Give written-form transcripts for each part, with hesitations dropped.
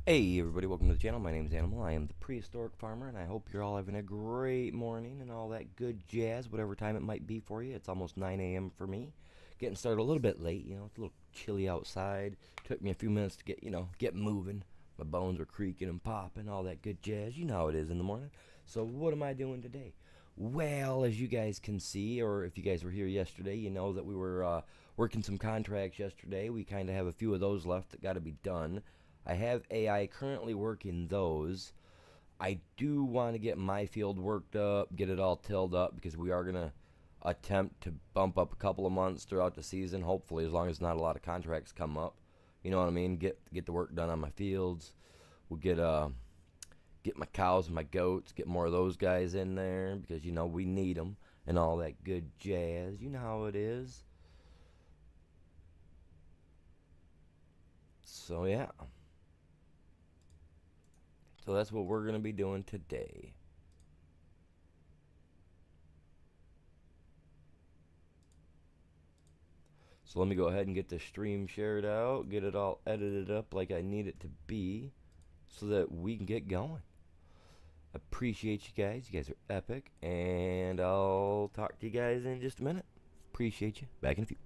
Hey everybody, welcome to the channel. My name is Animal. I am the prehistoric farmer, and I hope you're all having a great morning and all that good jazz, whatever time it might be for you. It's almost 9 a.m. for me. Getting started a little bit late, it's a little chilly outside. Took me a few minutes to get moving. My bones are creaking and popping, all that good jazz. You know how it is in the morning. So what am I doing today? Well, as you guys can see, or if you guys were here yesterday, you know that we were working some contracts yesterday. We kind of have a few of those left that got to be done. I have AI currently working those. I do want to get my field worked up, get it all tilled up, because we are going to attempt to bump up a couple of months throughout the season, hopefully, as long as not a lot of contracts come up. You know what I mean? Get the work done on my fields. We'll get my cows and my goats, get more of those guys in there, because we need them and all that good jazz. You know how it is. So yeah. So that's what we're going to be doing today. So let me go ahead and get the stream shared out, get it all edited up like I need it to be, so that we can get going. Appreciate you guys. You guys are epic, and I'll talk to you guys in just a minute. Appreciate you. Back in a few.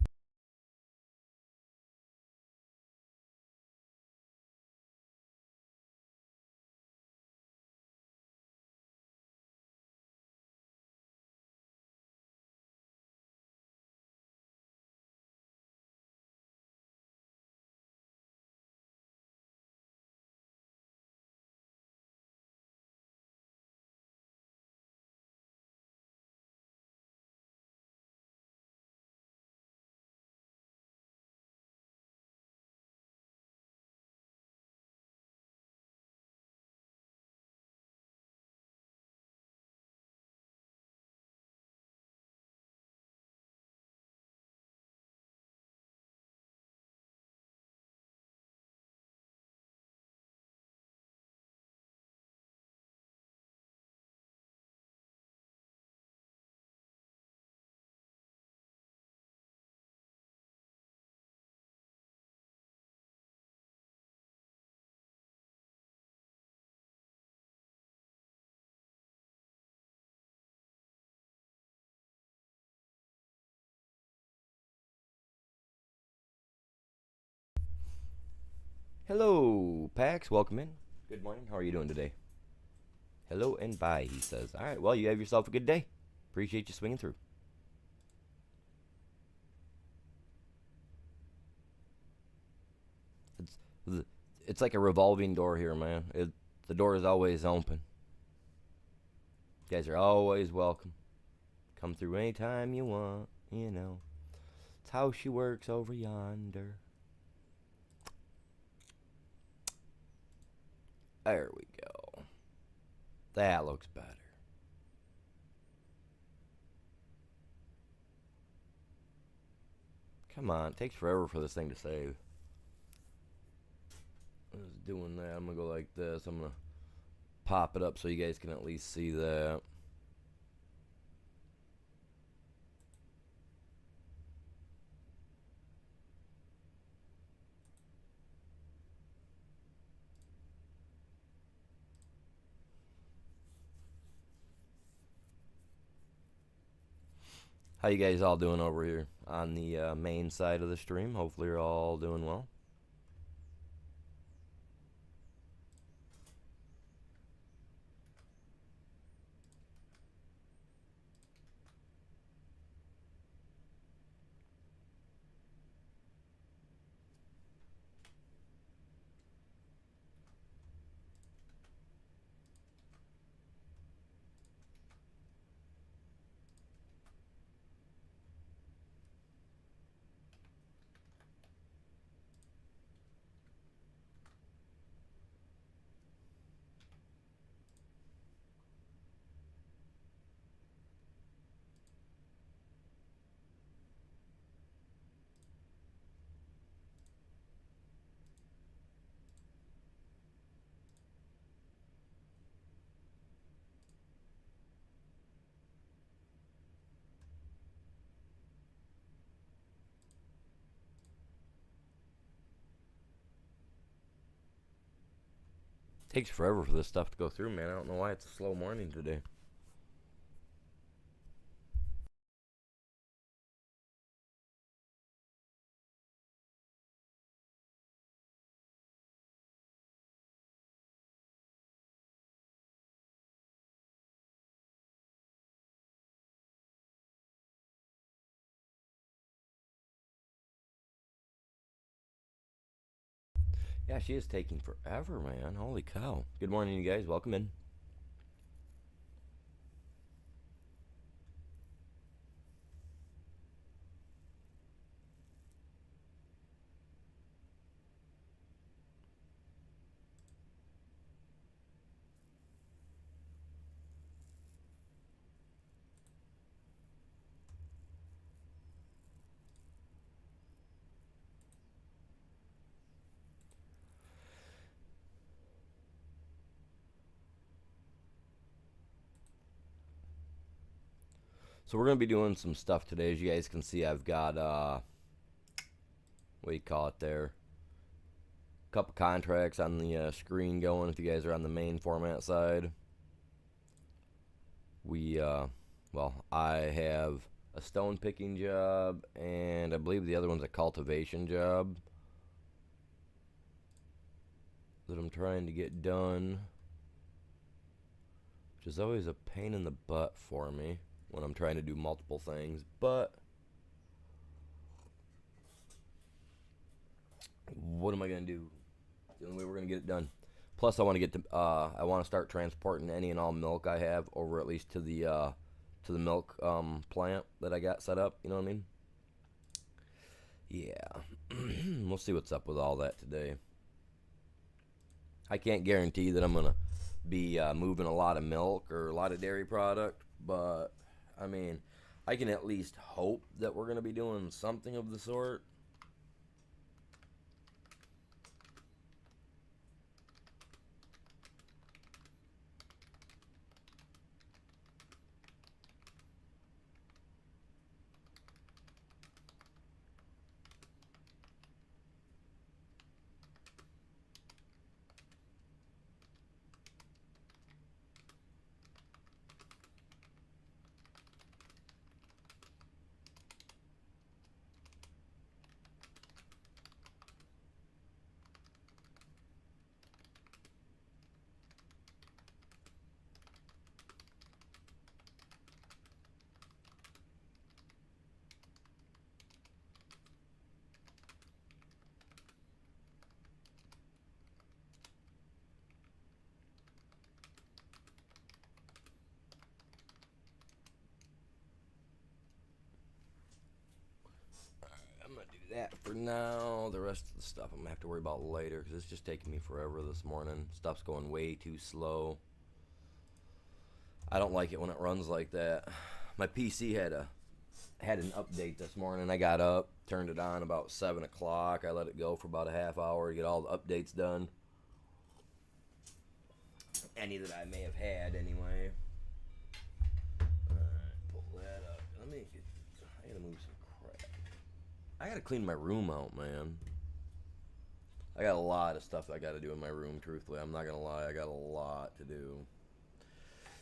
Hello, Pax. Welcome in. Good morning. How are you doing today? Hello and bye, he says. All right, well, you have yourself a good day. Appreciate you swinging through. It's, it's like a revolving door here, man. The door is always open. You guys are always welcome. Come through anytime you want. It's how she works over yonder. There we go. That looks better. Come on, it takes forever for this thing to save. I was doing that. I'm gonna go like this. I'm gonna pop it up so you guys can at least see that. How you guys all doing over here on the main side of the stream? Hopefully you're all doing well. Takes forever for this stuff to go through, man. I don't know why it's a slow morning today. Yeah, she is taking forever, man. Holy cow. Good morning, you guys. Welcome in. So we're going to be doing some stuff today. As you guys can see, I've got, what do you call it there? A couple contracts on the screen going if you guys are on the main format side. Well, I have a stone picking job, and I believe the other one's a cultivation job that I'm trying to get done, which is always a pain in the butt for me when I'm trying to do multiple things, but what am I going to do? The only way we're going to get it done. Plus, I want to get to, I want to start transporting any and all milk I have over at least to the milk plant that I got set up. You know what I mean? Yeah. We'll see what's up with all that today. I can't guarantee that I'm going to be moving a lot of milk or a lot of dairy product, but I mean, I can at least hope that we're going to be doing something of the sort. I'm going to do that for now. The rest of the stuff I'm going to have to worry about later because it's just taking me forever this morning. Stuff's going way too slow. I don't like it when it runs like that. My PC had an update this morning. I got up, turned it on about 7 o'clock. I let it go for about a half hour to get all the updates done. Any that I may have had, anyway. Alright, pull that up. I gotta move some crap. I gotta clean my room out, man. I got a lot of stuff I gotta do in my room, truthfully. I'm not gonna lie, I got a lot to do.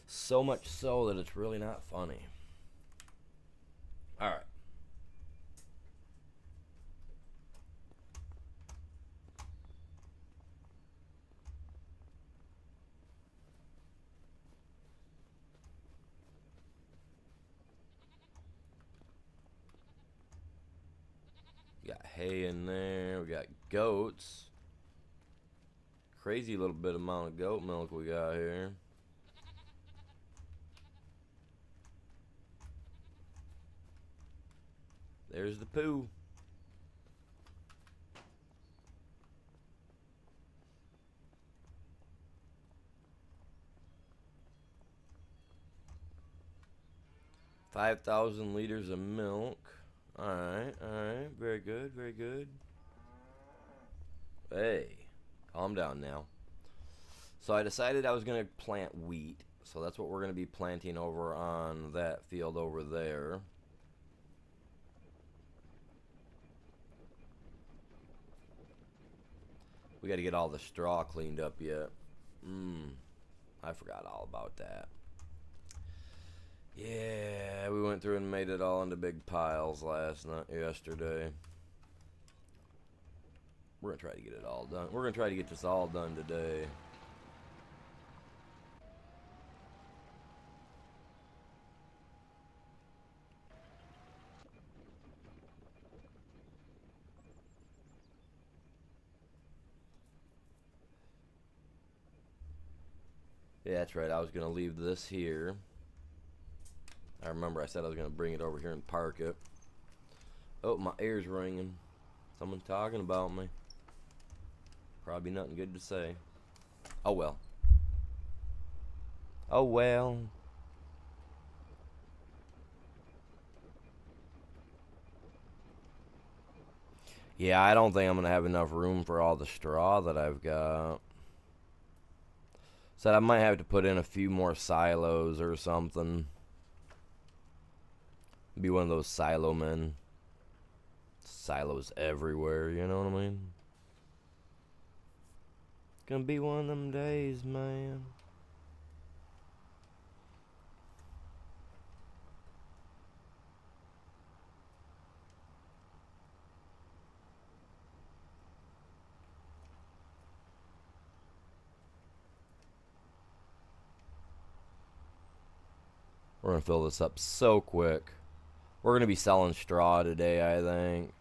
So much so that it's really not funny. Alright. We got hay in there. We got goats. Crazy little bit amount of goat milk we got here. There's the poo. $5,000 liters of milk. Alright, very good, very good. Hey, calm down now. So I decided I was going to plant wheat. So that's what we're going to be planting over on that field over there. We got to get all the straw cleaned up yet. I forgot all about that. Yeah, we went through and made it all into big piles yesterday. We're gonna try to get it all done. We're gonna try to get this all done today. Yeah, that's right. I was gonna leave this here. I remember I said I was gonna bring it over here and park it. Oh, my ear's ringing. Someone's talking about me. Probably nothing good to say. Oh well. Oh well. Yeah, I don't think I'm gonna have enough room for all the straw that I've got. Said I might have to put in a few more silos or something. Be one of those silo men. Silos everywhere, you know what I mean? Gonna be one of them days, man. We're gonna fill this up so quick. We're gonna be selling straw today, I think.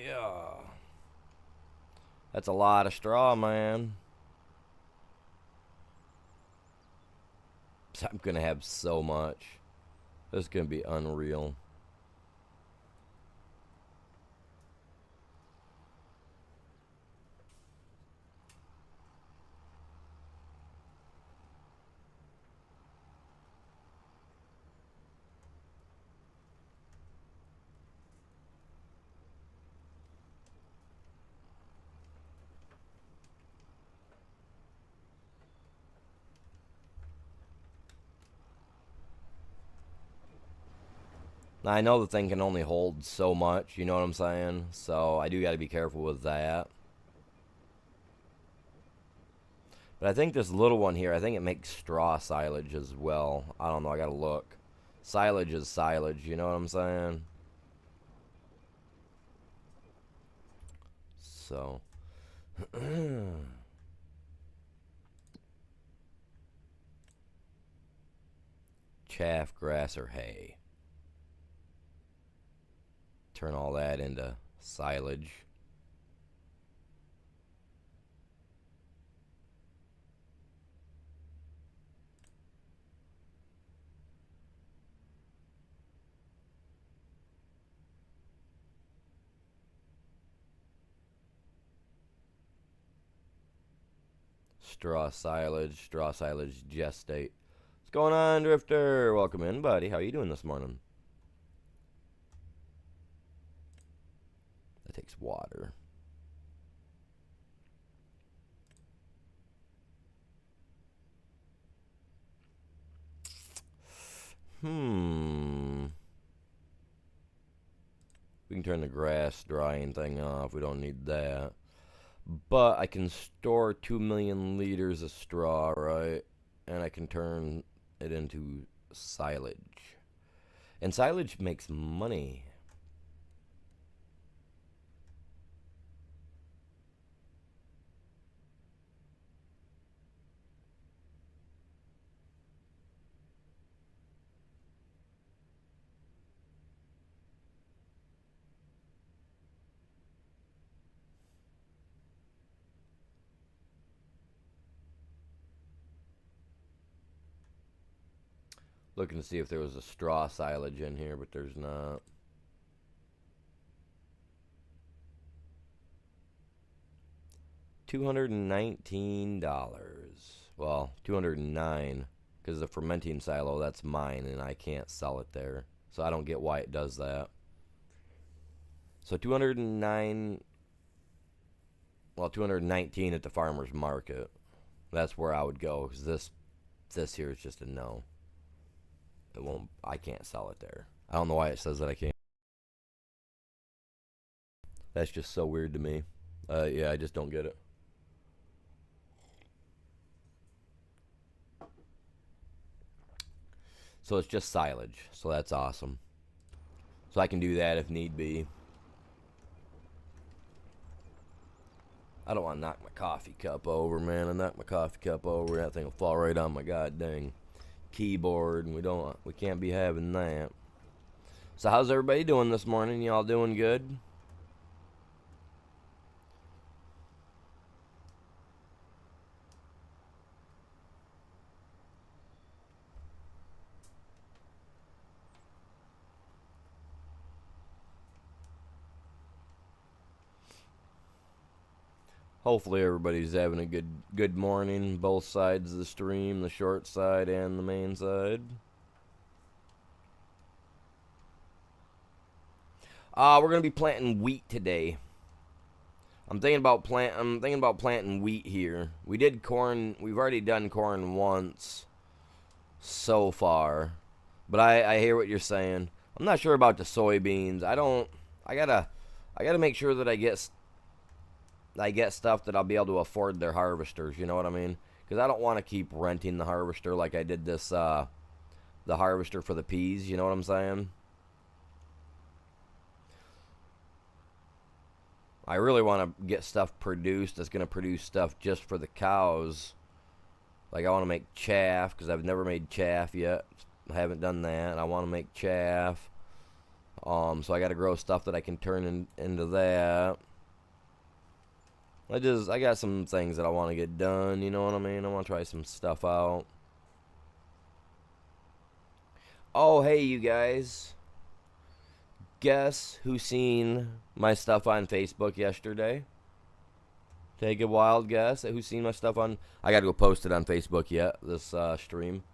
Yeah. That's a lot of straw, man. I'm gonna have so much. This is gonna be unreal. Now, I know the thing can only hold so much, you know what I'm saying? So I do gotta be careful with that. But I think this little one here, I think it makes straw silage as well. I don't know, I gotta look. Silage is silage, you know what I'm saying? So. Chaff, grass, or hay. Turn all that into silage. Straw silage, gestate. What's going on, Drifter? Welcome in, buddy. How you doing this morning? That takes water. We can turn the grass drying thing off. We don't need that. But I can store 2 million liters of straw, right? And I can turn it into silage. And silage makes money. Looking to see if there was a straw silage in here, but there's not. $219. Well, 209. because the fermenting silo, that's mine, and I can't sell it there. So I don't get why it does that. So 209, well, 219 at the farmer's market. That's where I would go, because this here is just a no. It won't. I can't sell it there. I don't know why it says that I can't. That's just so weird to me. Yeah, I just don't get it. So it's just silage. So that's awesome. So I can do that if need be. I don't want to knock my coffee cup over, man. I knock my coffee cup over, that thing will fall right on my god dang keyboard, and we can't be having that. So how's everybody doing this morning? Y'all doing good? Hopefully everybody's having a good morning, both sides of the stream, the short side and the main side. We're gonna be planting wheat today. I'm thinking about planting wheat here. We did corn. We've already done corn once so far, but I hear what you're saying. I'm not sure about the soybeans. I gotta make sure that I get stuff that I'll be able to afford their harvesters. You know what I mean? Because I don't want to keep renting the harvester like I did this the harvester for the peas. You know what I'm saying? I really want to get stuff produced that's going to produce stuff just for the cows. Like I want to make chaff because I've never made chaff yet. I haven't done that. I want to make chaff. So I got to grow stuff that I can turn into that. I got some things that I want to get done. You know what I mean? I want to try some stuff out. Oh, hey, you guys. Guess who seen my stuff on Facebook yesterday? Take a wild guess at who's seen my stuff on... I gotta go post it on Facebook yet, this stream.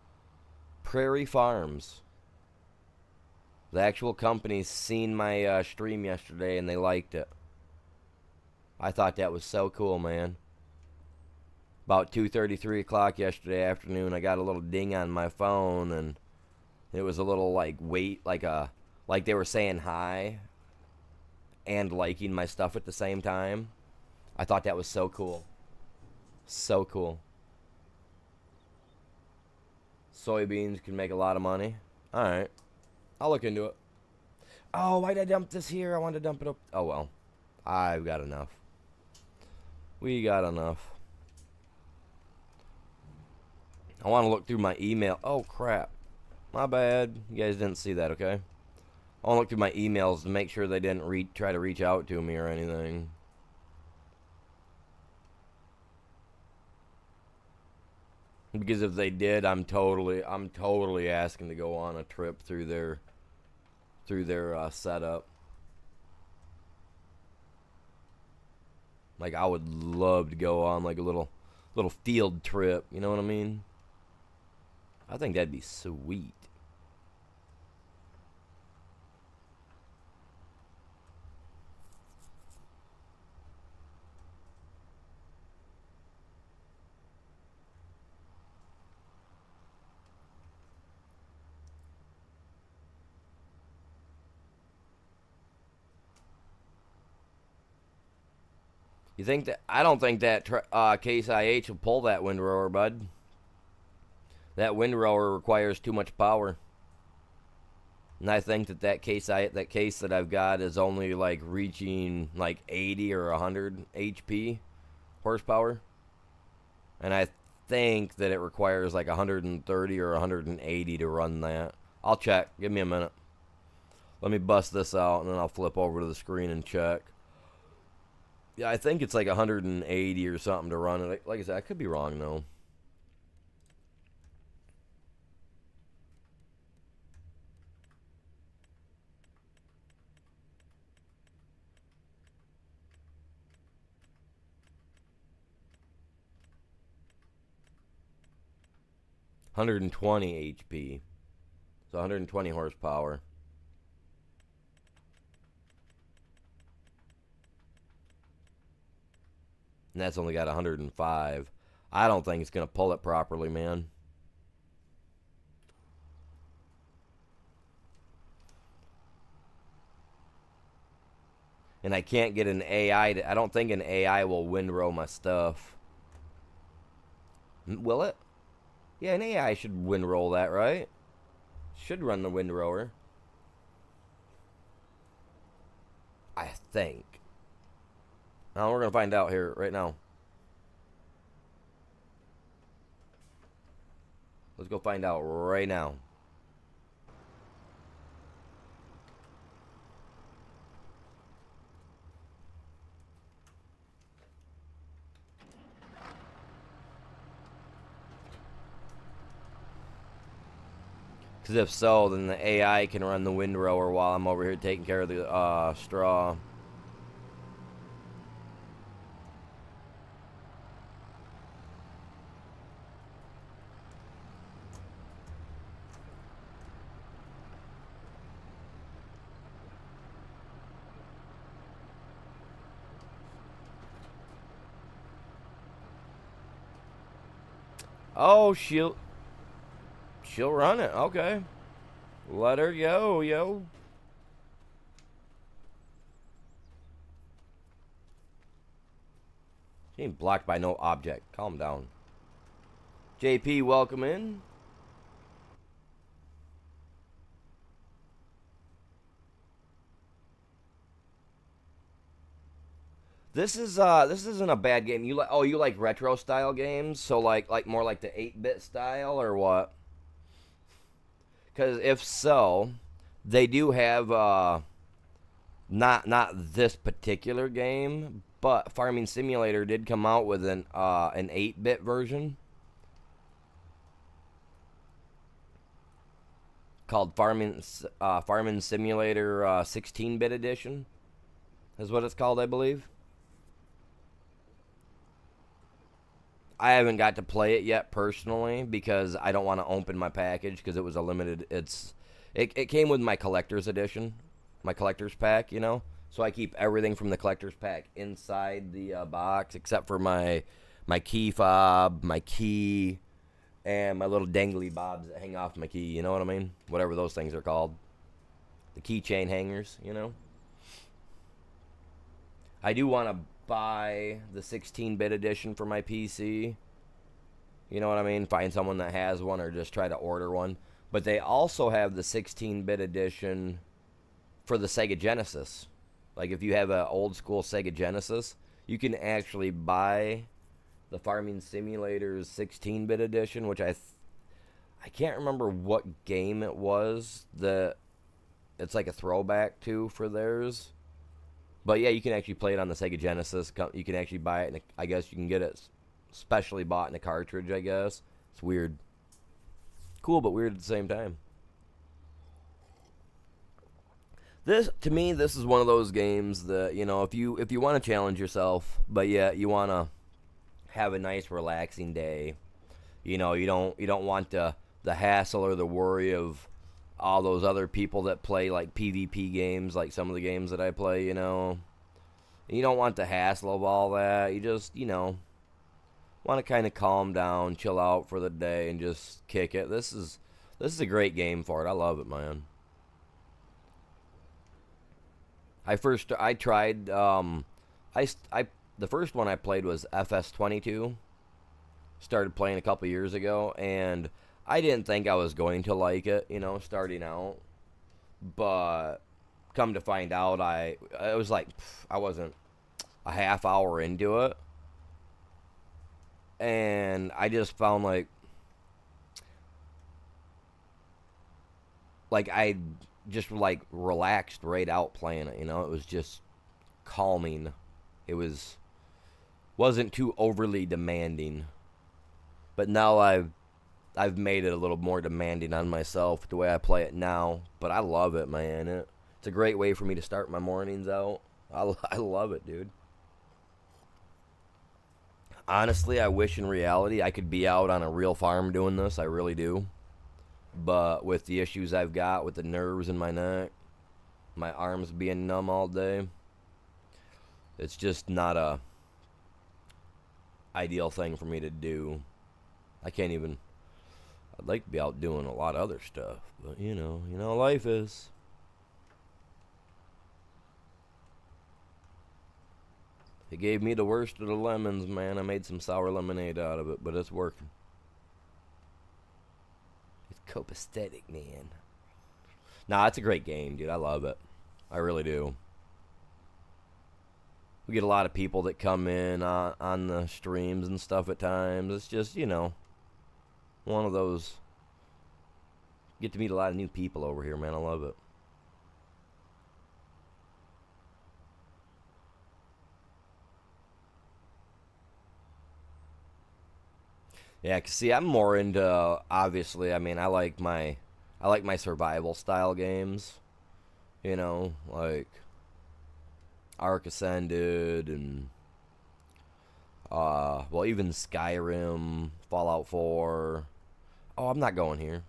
Prairie Farms. The actual company seen my stream yesterday and they liked it. I thought that was so cool, man. About 2:30, 3 o'clock yesterday afternoon, I got a little ding on my phone and it was a little like like they were saying hi and liking my stuff at the same time. I thought that was so cool. So cool. Soybeans can make a lot of money. Alright. I'll look into it. Oh, why'd I dump this here? I wanted to dump it up. Oh, well. I've got enough. We got enough. I want to look through my email. Oh, crap. My bad. You guys didn't see that, okay? I want to look through my emails to make sure they didn't try to reach out to me or anything. Because if they did, I'm totally asking to go on a trip through their setup. Like I would love to go on like a little field trip. You know what I mean? I think that'd be sweet. You think that? I don't think that Case IH will pull that windrower, bud. That windrower requires too much power. And I think that case that I've got is only like reaching like 80 or 100 HP horsepower. And I think that it requires like 130 or 180 to run that. I'll check. Give me a minute. Let me bust this out and then I'll flip over to the screen and check. Yeah, I think it's like 180 or something to run it. Like I said, I could be wrong though. 120 HP. So 120 horsepower. And that's only got 105. I don't think it's going to pull it properly, man. And I can't get an AI I don't think an AI will windrow my stuff. Will it? Yeah, an AI should windrow that, right? Should run the windrower. I think. Now we're going to find out here right now. Let's go find out right now. Because if so, then the AI can run the windrower while I'm over here taking care of the straw. Oh, she'll run it. Okay. Let her go, yo. She ain't blocked by no object. Calm down. JP, welcome in. This isn't a bad game. You like retro style games? So like more like the 8-bit style or what? Because if so, they do have not this particular game, but Farming Simulator did come out with an 8-bit version called Farming Simulator 16-bit edition. Is what it's called, I believe. I haven't got to play it yet personally because I don't want to open my package because it was a limited. It came with my collector's edition, my collector's pack, you know. So I keep everything from the collector's pack inside the box except for my key fob, my key, and my little dangly bobs that hang off my key. You know what I mean? Whatever those things are called, the keychain hangers. You know. I do want to buy the 16-bit edition for my PC. You know what I mean? Find someone that has one or just try to order one. But they also have the 16-bit edition for the Sega Genesis. Like if you have an old school Sega Genesis, you can actually buy the Farming Simulator's 16-bit edition, which I can't remember what game it was that it's like a throwback to for theirs. But yeah, you can actually play it on the Sega Genesis. You can actually buy it, and I guess you can get it specially bought in a cartridge, I guess. It's weird. Cool, but weird at the same time. To me, this is one of those games that, you know, if you want to challenge yourself, but yeah, you want to have a nice, relaxing day. You know, you don't want the hassle or the worry of all those other people that play like PvP games, like some of the games that I play, you know. You don't want the hassle of all that. You just, you know, want to kind of calm down, chill out for the day, and just kick it. This is a great game for it. I love it, man. I tried the first one I played was FS22. Started playing a couple years ago, and I didn't think I was going to like it, you know, starting out. But come to find out, I was like, I wasn't a half hour into it. And I just found like I just like relaxed right out playing it, you know. It was just calming. It wasn't too overly demanding. But now I've made it a little more demanding on myself the way I play it now. But I love it, man. It's a great way for me to start my mornings out. I love it, dude. Honestly, I wish in reality I could be out on a real farm doing this. I really do. But with the issues I've got with the nerves in my neck, my arms being numb all day, it's just not a ideal thing for me to do. I can't even. I'd like to be out doing a lot of other stuff, but life is. It gave me the worst of the lemons, man. I made some sour lemonade out of it, but it's working. It's copacetic, man. Nah, it's a great game, dude. I love it. I really do. We get a lot of people that come in on the streams and stuff at times. It's just, one of those. Get to meet a lot of new people over here, man. I love it. Yeah, 'cause see, I'm more into, obviously, I mean, I like my survival style games, like Ark Ascended and well, even Skyrim, Fallout 4. Oh, I'm not going here.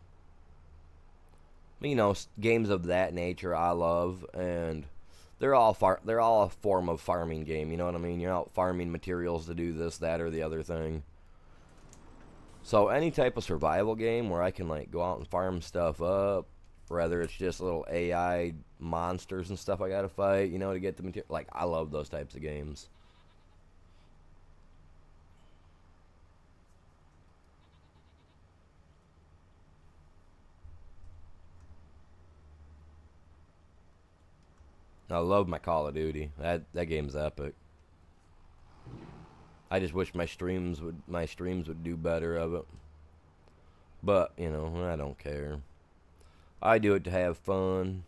Games of that nature I love, and they're all a form of farming game, you know what I mean? You're out farming materials to do this, that, or the other thing. So any type of survival game where I can like go out and farm stuff up, whether it's just little AI monsters and stuff I gotta fight, to get the material. Like I love those types of games. I love my Call of Duty. That game's epic. I just wish my streams would do better of it. But I don't care. I do it to have fun.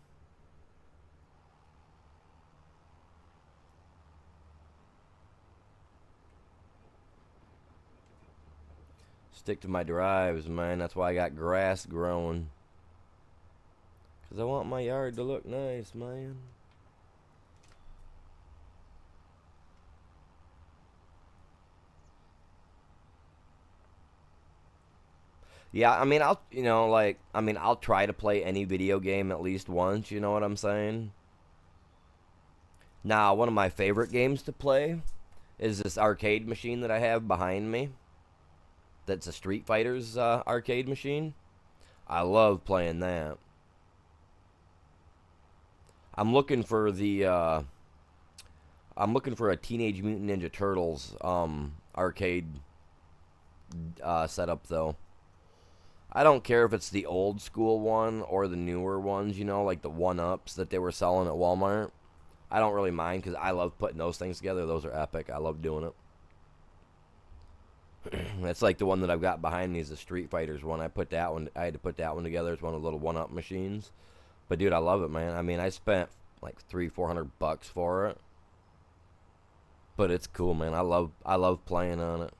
Stick to my drives, man. That's why I got grass growing. 'Cause I want my yard to look nice, man. Yeah, I mean, I'll try to play any video game at least once, you know what I'm saying? Now, one of my favorite games to play is this arcade machine that I have behind me. That's a Street Fighter's arcade machine. I love playing that. I'm looking for the I'm looking for a Teenage Mutant Ninja Turtles arcade setup though. I don't care if it's the old school one or the newer ones, like the one-ups that they were selling at Walmart. I don't really mind because I love putting those things together. Those are epic. I love doing it. That's like the one that I've got behind me is the Street Fighters one. I had to put that one together. It's one of the little one-up machines. But dude, I love it, man. I mean, I spent like $300-400 for it. But it's cool, man. I love playing on it.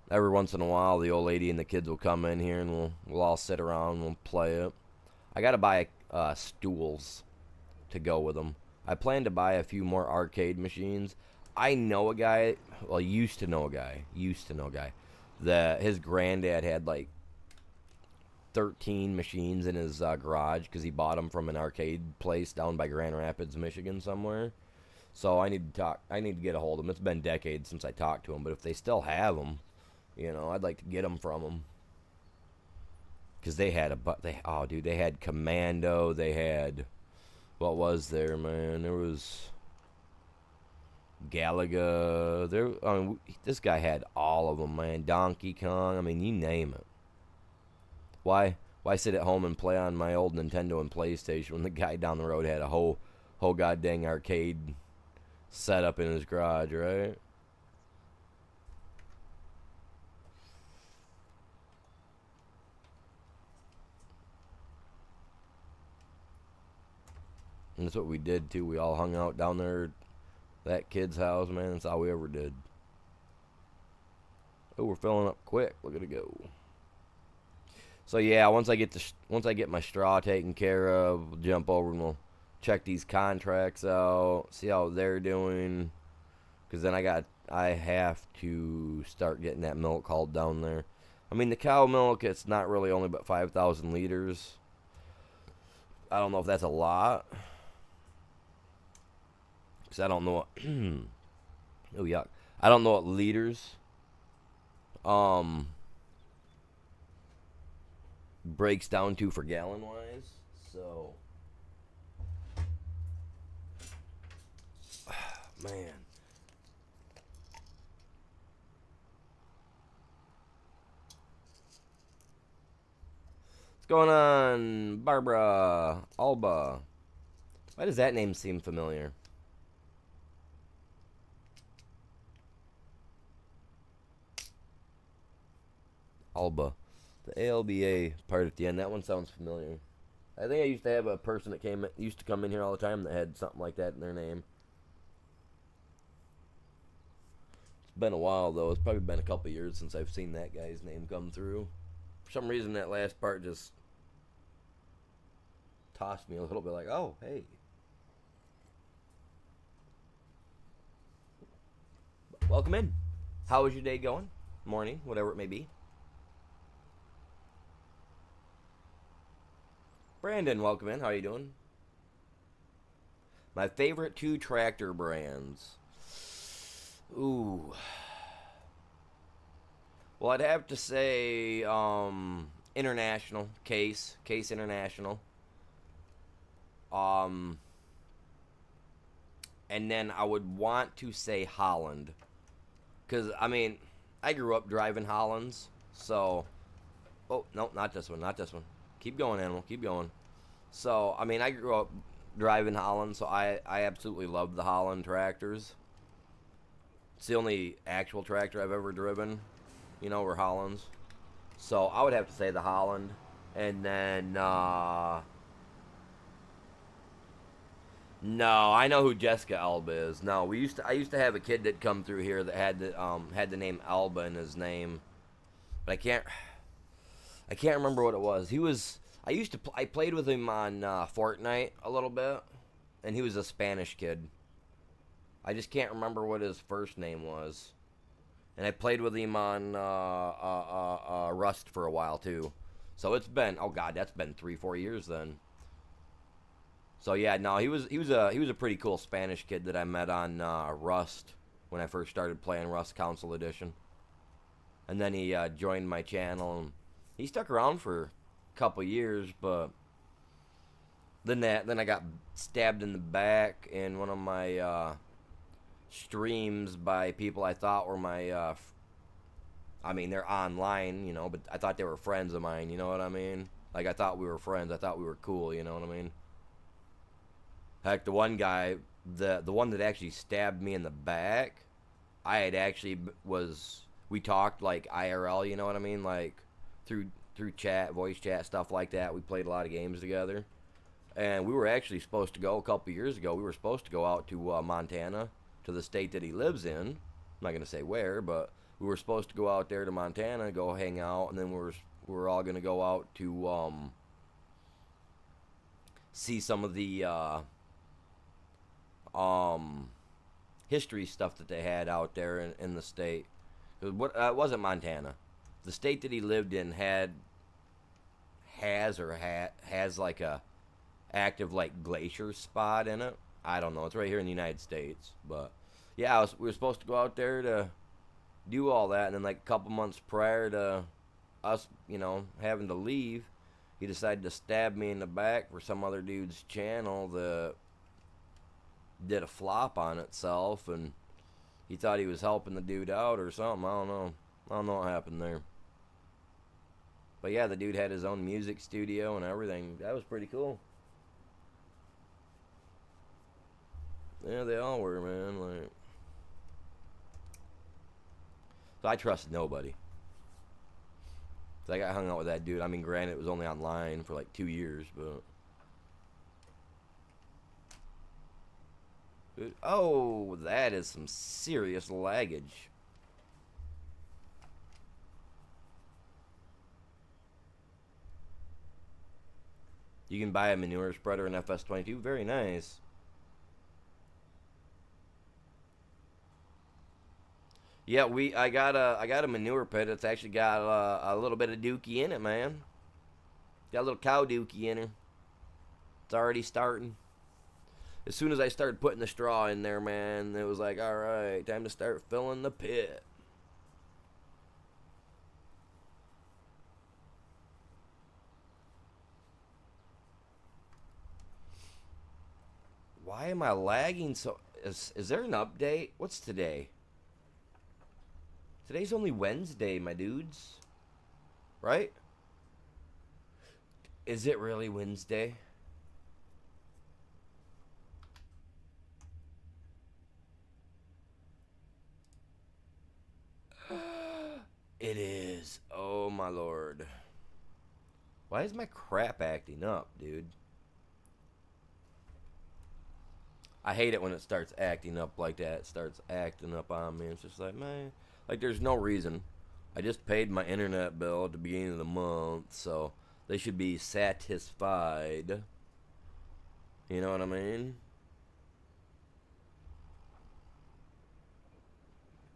Every once in a while, the old lady and the kids will come in here, and we'll all sit around and we'll play it. I gotta buy stools to go with them. I plan to buy a few more arcade machines. I know a guy, well, used to know a guy, that his granddad had like 13 machines in his garage because he bought them from an arcade place down by Grand Rapids, Michigan somewhere. So I need to get a hold of them. It's been decades since I talked to them, but if they still have them, I'd like to get them from them. Because they had they had Commando, they had, what was there, man? There was Galaga. This guy had all of them, man. Donkey Kong, I mean, you name it. Why sit at home and play on my old Nintendo and PlayStation when the guy down the road had a whole goddamn arcade set up in his garage, right? And that's what we did too. We all hung out down there at that kid's house, man. That's all we ever did. Oh, we're filling up quick. Look at it go. So yeah, once I get my straw taken care of, we'll jump over and we'll check these contracts out, see how they're doing. Cause then I I have to start getting that milk hauled down there. I mean, the cow milk, it's not really only but 5,000 liters. I don't know if that's a lot. Because I don't know what... oh, yuck. I don't know what liters breaks down to for gallon-wise. So... man. What's going on, Barbara Alba? Why does that name seem familiar? Alba. The ALBA part at the end, that one sounds familiar. I think I used to have a person that used to come in here all the time that had something like that in their name. It's been a while, though. It's probably been a couple years since I've seen that guy's name come through. For some reason, that last part just tossed me a little bit like, oh, hey. Welcome in. How is your day going? Morning, whatever it may be. Brandon, welcome in. How are you doing? My favorite 2 tractor brands. Ooh. Well, I'd have to say International, Case International. And then I would want to say Holland. Because, I mean, I grew up driving Hollands, so... oh, no, not this one. Keep going, Animal, keep going. So, I mean, I grew up driving Holland, so I absolutely love the Holland tractors. It's the only actual tractor I've ever driven, were Hollands. So, I would have to say the Holland. And then, no, I know who Jessica Alba is. No, I used to have a kid that come through here that had the name Alba in his name, but I can't remember what it was. I played with him on Fortnite a little bit, and he was a Spanish kid. I just can't remember what his first name was, and I played with him on Rust for a while too. So it's been, oh god, that's been 3-4 years then. So yeah, no, he was a pretty cool Spanish kid that I met on Rust when I first started playing Rust Council Edition, and then he joined my channel. And he stuck around for a couple years, but then I got stabbed in the back in one of my streams by people I thought were my. I mean, they're online, but I thought they were friends of mine. You know what I mean? Like I thought we were friends. I thought we were cool. You know what I mean? Heck, the one guy, the one that actually stabbed me in the back, I had actually we talked like IRL, you know what I mean? Like through chat, voice chat, stuff like that. We played a lot of games together. And we were actually supposed to go a couple years ago. We were supposed to go out to Montana, to the state that he lives in. I'm not going to say where, but we were supposed to go out there to Montana, go hang out, and then we were all going to go out to see some of the history stuff that they had out there in the state. It wasn't Montana. The state that he lived in has like a active like glacier spot in it. I don't know. It's right here in the United States. But yeah, we were supposed to go out there to do all that, and then like a couple months prior to us, having to leave, he decided to stab me in the back for some other dude's channel that did a flop on itself, and he thought he was helping the dude out or something. I don't know what happened there. But yeah, the dude had his own music studio and everything. That was pretty cool. Yeah, they all were, man. Like, so I trusted nobody. So I got hung out with that dude. I mean, granted, it was only online for like 2 years, but... oh, that is some serious laggage. You can buy a manure spreader in FS22. Very nice. Yeah, I got a manure pit. It's actually got a little bit of dookie in it, man. Got a little cow dookie in her. It's already starting. As soon as I started putting the straw in there, man, it was like, all right, time to start filling the pit. Why am I lagging so? Is there an update? What's today? Today's only Wednesday, my dudes. Right? Is it really Wednesday? It is. Oh my lord. Why is my crap acting up, dude? I hate it when it starts acting up like that. It starts acting up on me. It's just like, man, like there's no reason. I just paid my internet bill at the beginning of the month, so they should be satisfied. You know what I mean?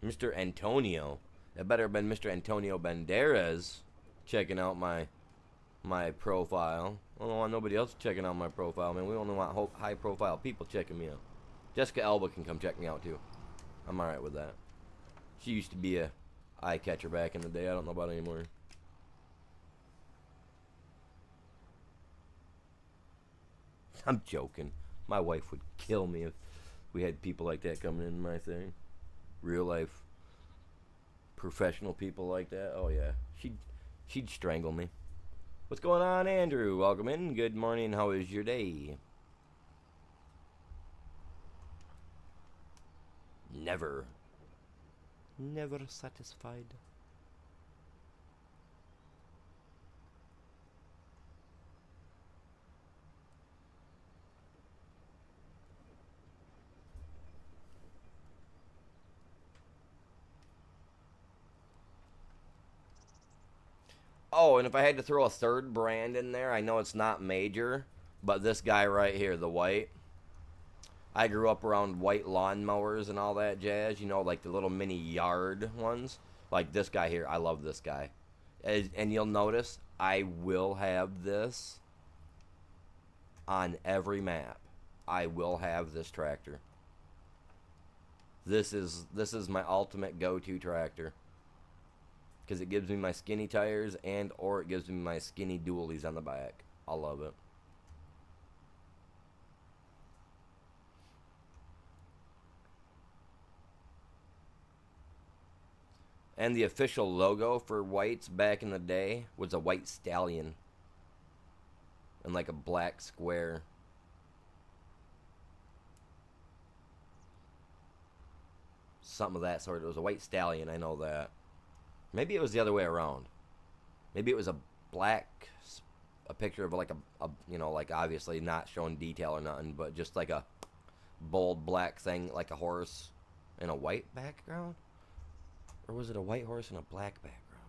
Mr. Antonio. That better have been Mr. Antonio Banderas checking out my profile. I don't want nobody else checking out my profile, man. We only want high profile people checking me out. Jessica Elba can come check me out too. I'm alright with that. She used to be a eye catcher back in the day. I don't know about it anymore. I'm joking. My wife would kill me if we had people like that coming in my thing. Real life professional people like that. Oh yeah. She'd strangle me. What's going on, Andrew? Welcome in. Good morning. How is your day? Never. Never satisfied. Oh, and if I had to throw a third brand in there, I know it's not major, but this guy right here, the white. I grew up around white lawnmowers and all that jazz, you know, like the little mini yard ones. Like this guy here, I love this guy. And you'll notice I will have this on every map. I will have this tractor. This is my ultimate go-to tractor. Because it gives me my skinny tires and or it gives me my skinny dualies on the back. I love it. And the official logo for whites back in the day was a white stallion and like a black square. Something of that sort. It was a white stallion, I know that. Maybe it was the other way around. Maybe it was a black, a picture of like a you know, like obviously not showing detail or nothing, but just like a bold black thing, like a horse in a white background? Or was it a white horse and a black background?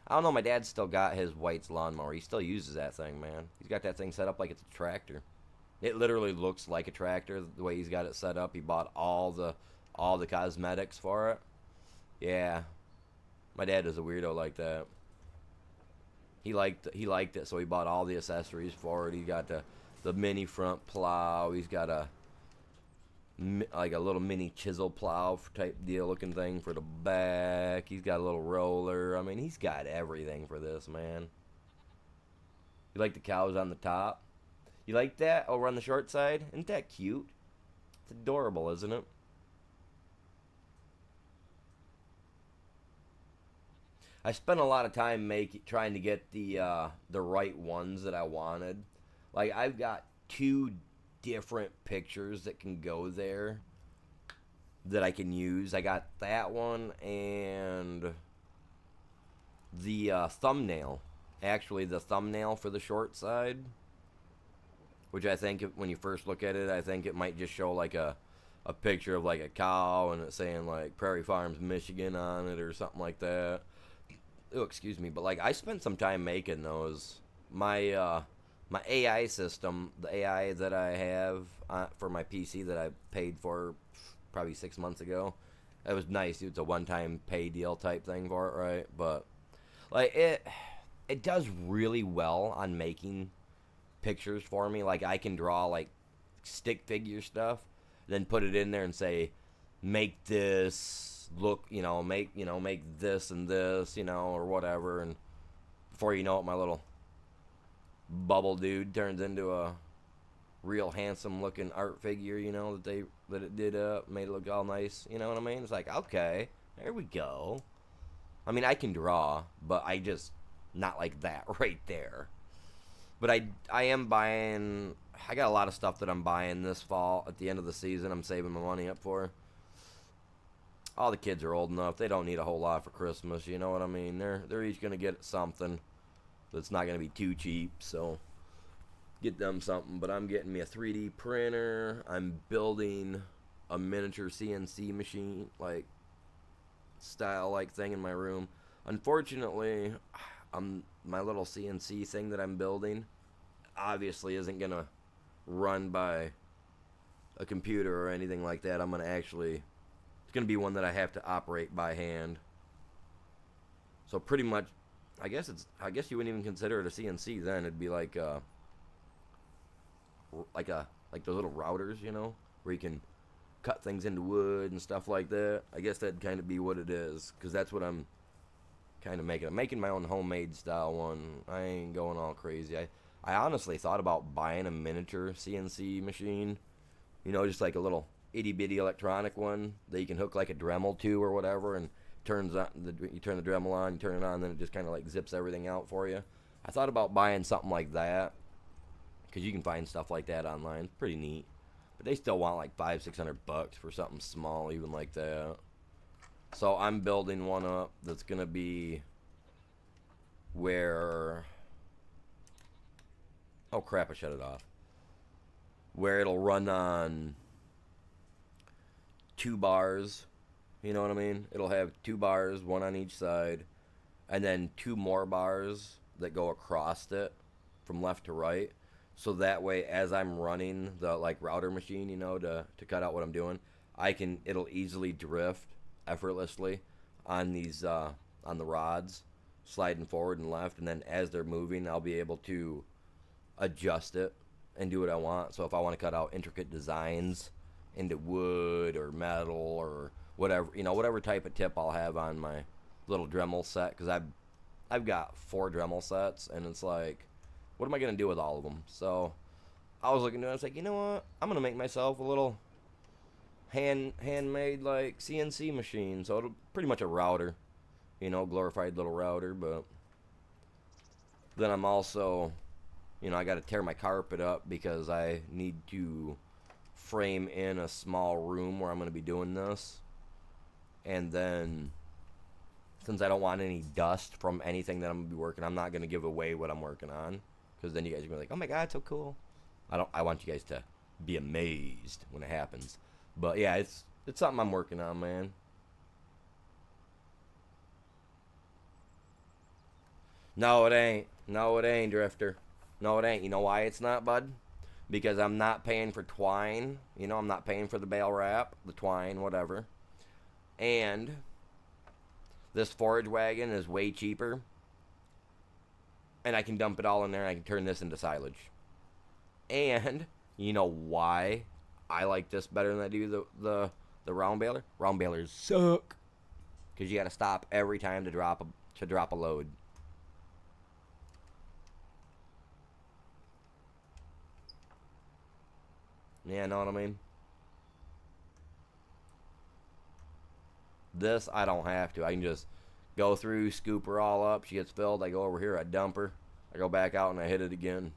I don't know. My dad's still got his White's lawnmower. He still uses that thing, man. He's got that thing set up like it's a tractor. It literally looks like a tractor the way he's got it set up. He bought all the cosmetics for it. Yeah, my dad is a weirdo like that. He liked it, so he bought all the accessories for it. He got the mini front plow. He's got like a little mini chisel plow type deal looking thing for the back. He's got a little roller. I mean, he's got everything for this, man. You like the cows on the top? You like that over on the short side? Isn't that cute? It's adorable, isn't it? I spent a lot of time trying to get the right ones that I wanted. Like I've got two different pictures that can go there that I can use. I got that one and the thumbnail. Actually, the thumbnail for the short side, which I think when you first look at it, I think it might just show like a picture of like a cow and it's saying like Prairie Farms Michigan on it or something like that. Oh, excuse me, but like I spent some time making those. My AI system, the AI that I have for my PC that I paid for probably 6 months ago, It was nice. It's a one-time pay deal type thing for it, right? But like it does really well on making pictures for me. Like I can draw like stick figure stuff, then put it in there and say, make this look, make this and this, or whatever. And before you know it, my little bubble dude turns into a real handsome looking art figure, that it did up, made it look all nice. You know what I mean? It's like, okay, there we go. I mean, I can draw, but I just not like that right there. But I am buying. I got a lot of stuff that I'm buying this fall at the end of the season. I'm saving my money up for. All the kids are old enough; they don't need a whole lot for Christmas. You know what I mean? They're each gonna get something that's not gonna be too cheap. So get them something. But I'm getting me a 3D printer. I'm building a miniature CNC machine, like style like thing in my room. Unfortunately, my little CNC thing that I'm building obviously isn't gonna run by a computer or anything like that. It's gonna be one that I have to operate by hand. So pretty much, I guess you wouldn't even consider it a CNC then. It'd be like those little routers, where you can cut things into wood and stuff like that. I guess that'd kind of be what it is, because that's what I'm kind of making. I'm making my own homemade style one. I ain't going all crazy. I honestly thought about buying a miniature CNC machine, just like a little itty bitty electronic one that you can hook like a Dremel to or whatever, and you turn the Dremel on, you turn it on, and then it just kind of like zips everything out for you. I thought about buying something like that, because you can find stuff like that online. It's pretty neat. But they still want like $500-600 for something small, even like that. So I'm building one up that's gonna be where, oh crap, I shut it off. Where it'll run on 2 bars, you know what I mean? It'll have 2 bars, one on each side, and then 2 more bars that go across it from left to right. So that way, as I'm running the like router machine, to cut out what I'm doing, it'll easily drift effortlessly on these on the rods, sliding forward and left, and then as they're moving, I'll be able to adjust it and do what I want. So if I want to cut out intricate designs into wood or metal or whatever, whatever type of tip I'll have on my little Dremel set, because I've got 4 Dremel sets, and it's like, what am I gonna do with all of them? So I was looking at it, I was like, you know what? I'm gonna make myself a little handmade like CNC machine. So it'll pretty much a router, glorified little router. But then I'm also, I got to tear my carpet up because I need to frame in a small room where I'm gonna be doing this. And then, since I don't want any dust from anything that I'm gonna be working, I'm not gonna give away what I'm working on, because then you guys are gonna be like, oh my god, it's so cool. I want you guys to be amazed when it happens. But yeah, it's something I'm working on, man. No, it ain't. No, it ain't, Drifter. No, it ain't. You know why it's not, bud? Because I'm not paying for twine. I'm not paying for the bale wrap, the twine, whatever. And this forage wagon is way cheaper. And I can dump it all in there, and I can turn this into silage. And you know why I like this better than I do the round baler? Round balers suck, because you got to stop every time to drop a load. Yeah, know what I mean? This, I don't have to. I can just go through, scoop her all up. She gets filled. I go over here, I dump her. I go back out, and I hit it again.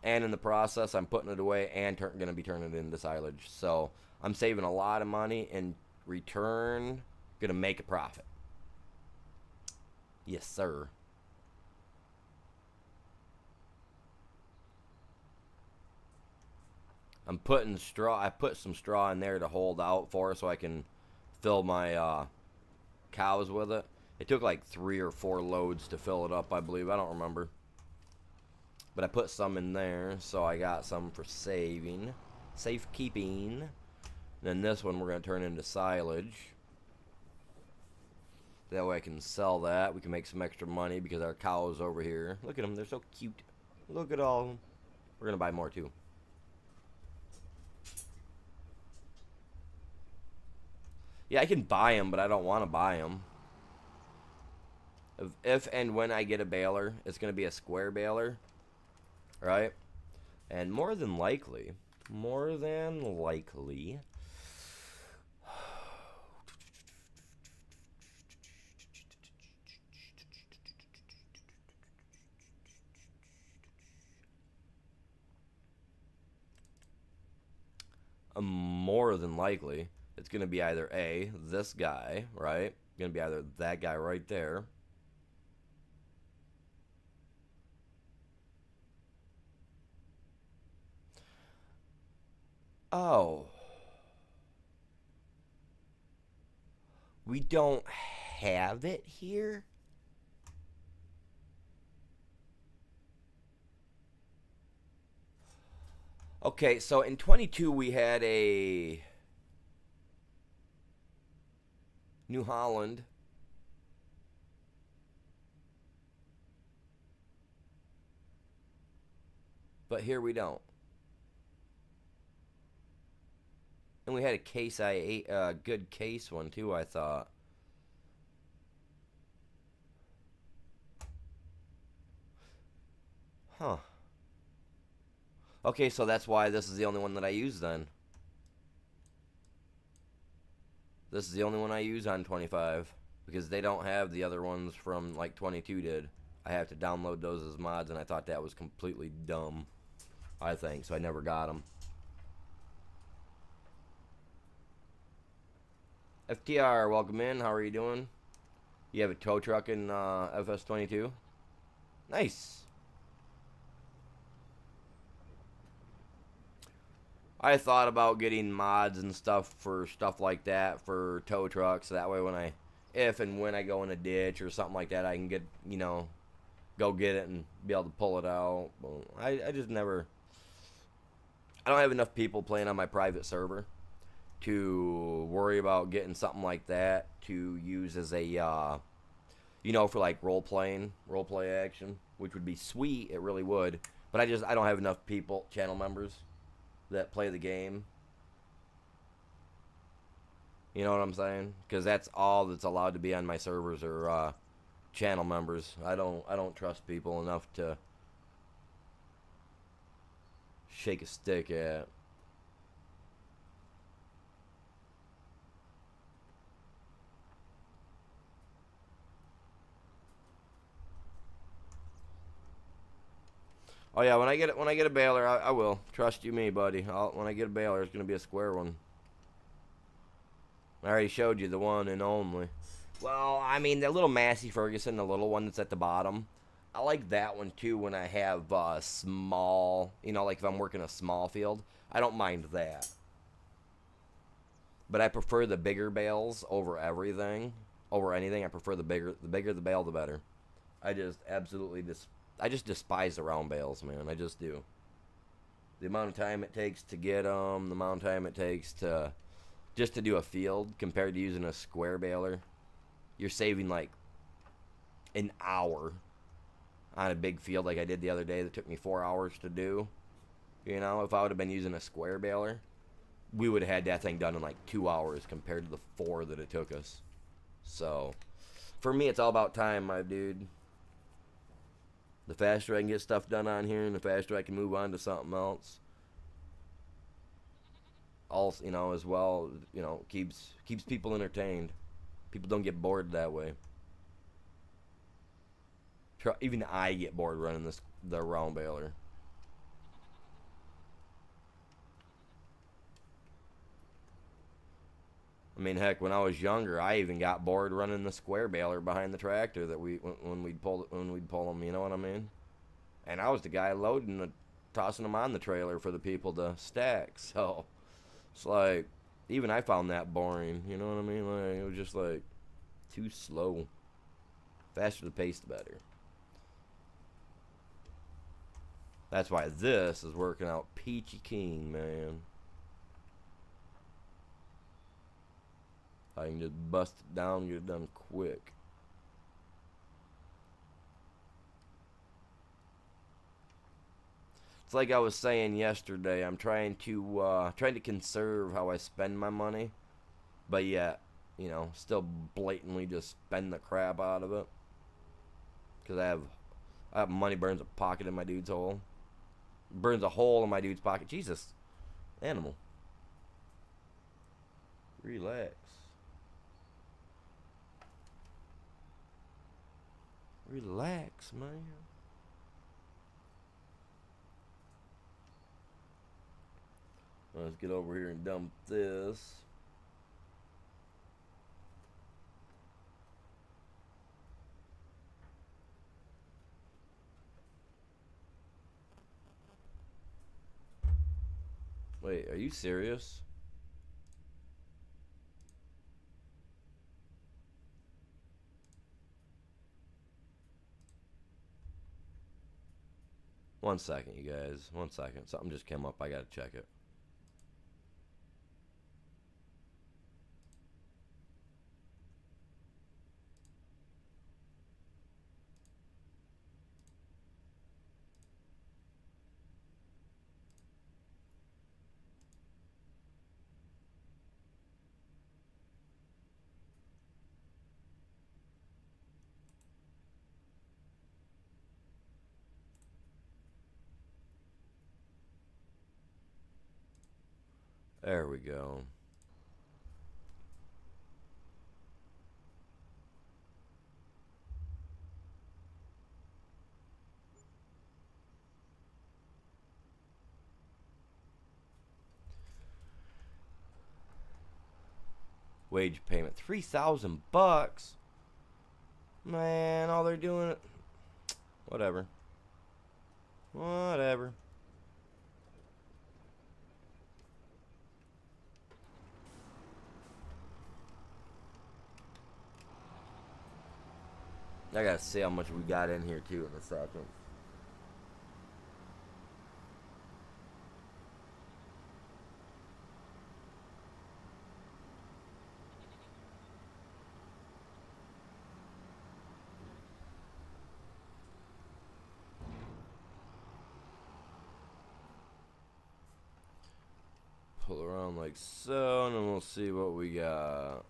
And in the process, I'm putting it away and going to be turning it into silage. So I'm saving a lot of money. In return, going to make a profit. Yes, sir. I'm putting straw. I put some straw in there to hold out for, so I can fill my cows with it. It took like 3 or 4 loads to fill it up, I believe. I don't remember. But I put some in there, so I got some for safekeeping. And then this one we're going to turn into silage. That way I can sell that. We can make some extra money because our cows over here. Look at them. They're so cute. Look at all of them. We're going to buy more too. Yeah, I can buy them, but I don't want to buy them. If and when I get a baler, it's going to be a square baler. Right? And more than likely, it's going to be either A, this guy, right? Going to be either that guy right there. Oh. We don't have it here? Okay, so in 22 we had a New Holland. But here we don't. And we had a case I ate, a good case one too, I thought. Huh. Okay, so that's why this is the only one that I use then. This is the only one I use on 25. Because they don't have the other ones from like 22 did. I have to download those as mods, and I thought that was completely dumb. I think, so I never got them. FTR, welcome in. How are you doing? You have a tow truck in FS22? Nice. I thought about getting mods and stuff for stuff like that for tow trucks. So that way when if and when I go in a ditch or something like that, I can get, go get it and be able to pull it out. I just never... I don't have enough people playing on my private server to worry about getting something like that to use as a, for like role-play action, which would be sweet. It really would. But I don't have enough people, channel members, that play the game. You know what I'm saying? Because that's all that's allowed to be on my servers are channel members. I don't trust people enough to shake a stick at. Oh yeah, when I get a baler, I will. Trust you me, buddy. When I get a baler, it's gonna be a square one. I already showed you the one and only. Well, I mean the little Massey Ferguson, the little one that's at the bottom. I like that one too when I have small, like if I'm working a small field. I don't mind that. But I prefer the bigger bales over everything, over anything. I prefer the bigger the bale, the better. I just despise the round bales, man. I just do. The amount of time it takes to get them, the amount of time it takes to just to do a field compared to using a square baler. You're saving like an hour on a big field like I did the other day that took me 4 hours to do. If I would have been using a square baler, we would have had that thing done in like 2 hours compared to the 4 that it took us. So, for me, it's all about time, my dude. The faster I can get stuff done on here, and the faster I can move on to something else. Also, as well, keeps people entertained. People don't get bored that way. Even I get bored running the round baler. I mean, heck, when I was younger, I even got bored running the square baler behind the tractor that when we'd pull them. You know what I mean? And I was the guy loading tossing them on the trailer for the people to stack. So it's like even I found that boring. You know what I mean? Like it was just like too slow. Faster the pace, the better. That's why this is working out peachy keen, man. I can just bust it down, get it done quick. It's like I was saying yesterday. I'm trying to conserve how I spend my money, but yet, still blatantly just spend the crap out of it. Because I have money burns a pocket in my dude's hole. Burns a hole in my dude's pocket. Jesus, animal. Relax. Relax, man. Let's get over here and dump this. Wait, are you serious? One second, you guys. One second. Something just came up. I gotta check it. There we go. Wage payment, $3,000. Man, all they're doing it. Whatever. Whatever. I gotta see how much we got in here too in a second. Pull around like so, and then we'll see what we got.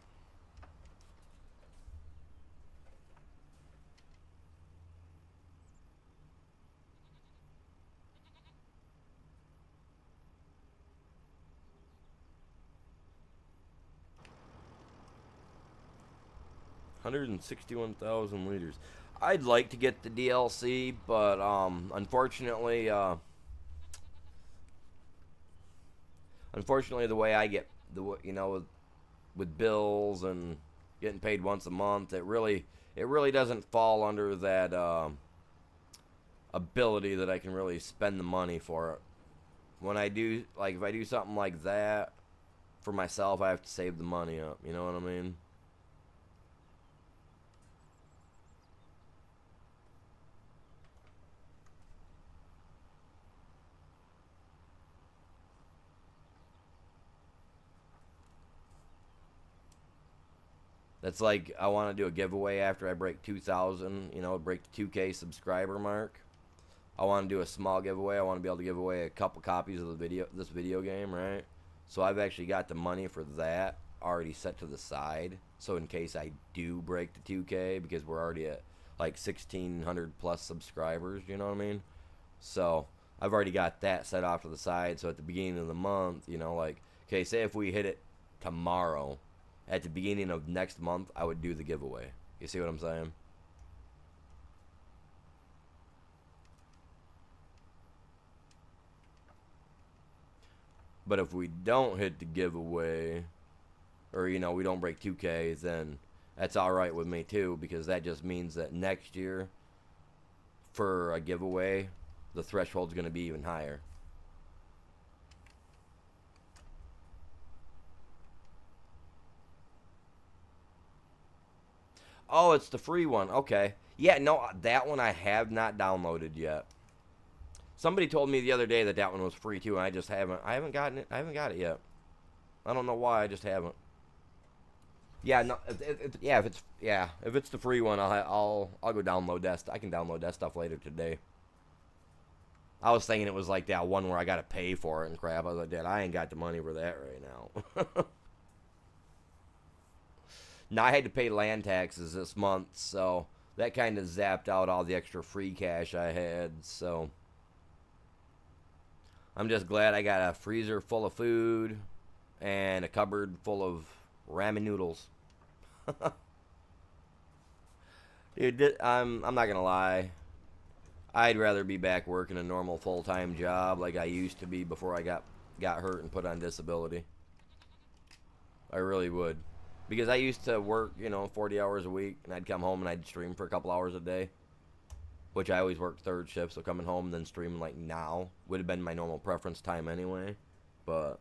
$161,000 liters. I'd like to get the DLC, but unfortunately, the way I get with bills and getting paid once a month, it really doesn't fall under that ability that I can really spend the money for it. When I do, like, if I do something like that for myself, I have to save the money up. You know what I mean? That's like I want to do a giveaway after I break 2,000, break the 2K subscriber mark. I want to do a small giveaway. I want to be able to give away a couple copies of this video game, right? So I've actually got the money for that already set to the side. So in case I do break the 2K, because we're already at like 1,600 plus subscribers, you know what I mean? So I've already got that set off to the side. So at the beginning of the month, okay, say if we hit it tomorrow, at the beginning of next month, I would do the giveaway. You see what I'm saying? But if we don't hit the giveaway, or, we don't break 2K, then that's alright with me too, because that just means that next year, for a giveaway, the threshold's going to be even higher. Oh, it's the free one. Okay. Yeah, no, that one I have not downloaded yet. Somebody told me the other day that one was free too, and I haven't gotten it. I haven't got it yet. I don't know why, I just haven't. Yeah, no, yeah, if it's the free one, I'll go download that. I can download that stuff later today. I was thinking it was like that one where I got to pay for it and crap. I was like, Dad, I ain't got the money for that right now. Now I had to pay land taxes this month, so that kind of zapped out all the extra free cash I had. So I'm just glad I got a freezer full of food and a cupboard full of ramen noodles. Dude, I'm not gonna lie. I'd rather be back working a normal full time job like I used to be before I got hurt and put on disability. I really would. Because I used to work, 40 hours a week, and I'd come home and I'd stream for a couple hours a day, which I always worked third shift, so coming home and then streaming like now would have been my normal preference time anyway. But,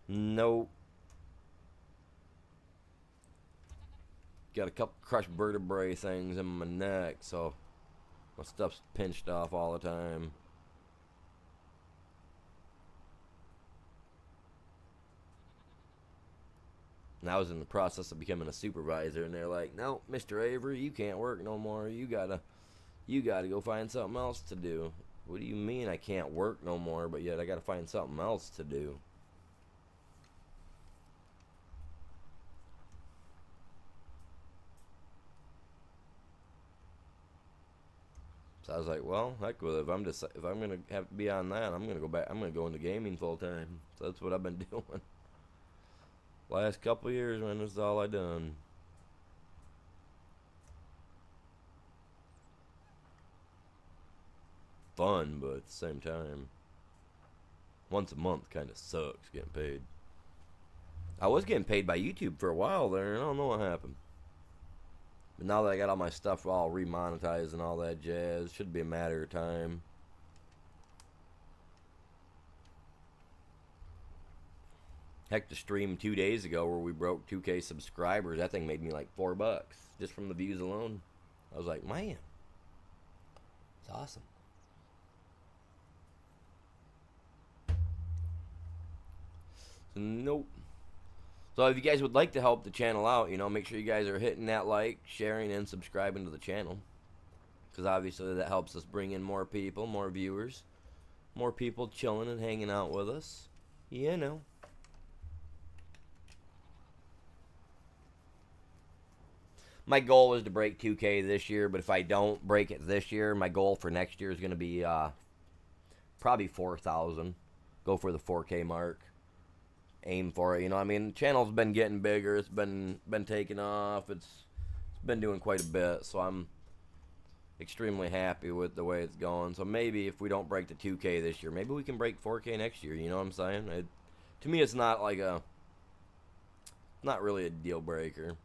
nope. Got a couple crushed vertebrae things in my neck, so my stuff's pinched off all the time. And I was in the process of becoming a supervisor, and they're like, "No, Mr. Avery, you can't work no more. You gotta go find something else to do." What do you mean I can't work no more, but yet I gotta find something else to do? So I was like, "Well, heck with it. If I'm gonna have to be on that, I'm gonna go back. I'm gonna go into gaming full time." So that's what I've been doing. Last couple of years, man, that's all I done. Fun, but at the same time, once a month kind of sucks getting paid. I was getting paid by YouTube for a while there, and I don't know what happened. But now that I got all my stuff all remonetized and all that jazz, should be a matter of time. Heck, the stream 2 days ago where we broke 2K subscribers, that thing made me like $4 just from the views alone. I was like, man, it's awesome. So, nope. So if you guys would like to help the channel out, make sure you guys are hitting that like, sharing, and subscribing to the channel. Because obviously that helps us bring in more people, more viewers, more people chilling and hanging out with us. You know. My goal is to break 2K this year, but if I don't break it this year, my goal for next year is going to be probably 4,000. Go for the 4K mark. Aim for it. The channel's been getting bigger. It's been taking off. It's been doing quite a bit, so I'm extremely happy with the way it's going. So maybe if we don't break the 2K this year, maybe we can break 4K next year. You know what I'm saying? To me, it's not really a deal breaker.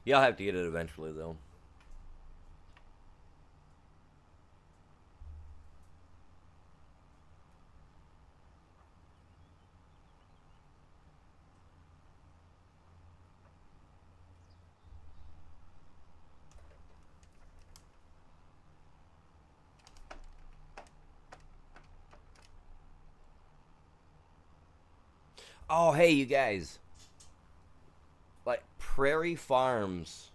Yeah, I'll have to get it eventually, though. Oh, hey, you guys. Like, Prairie Farms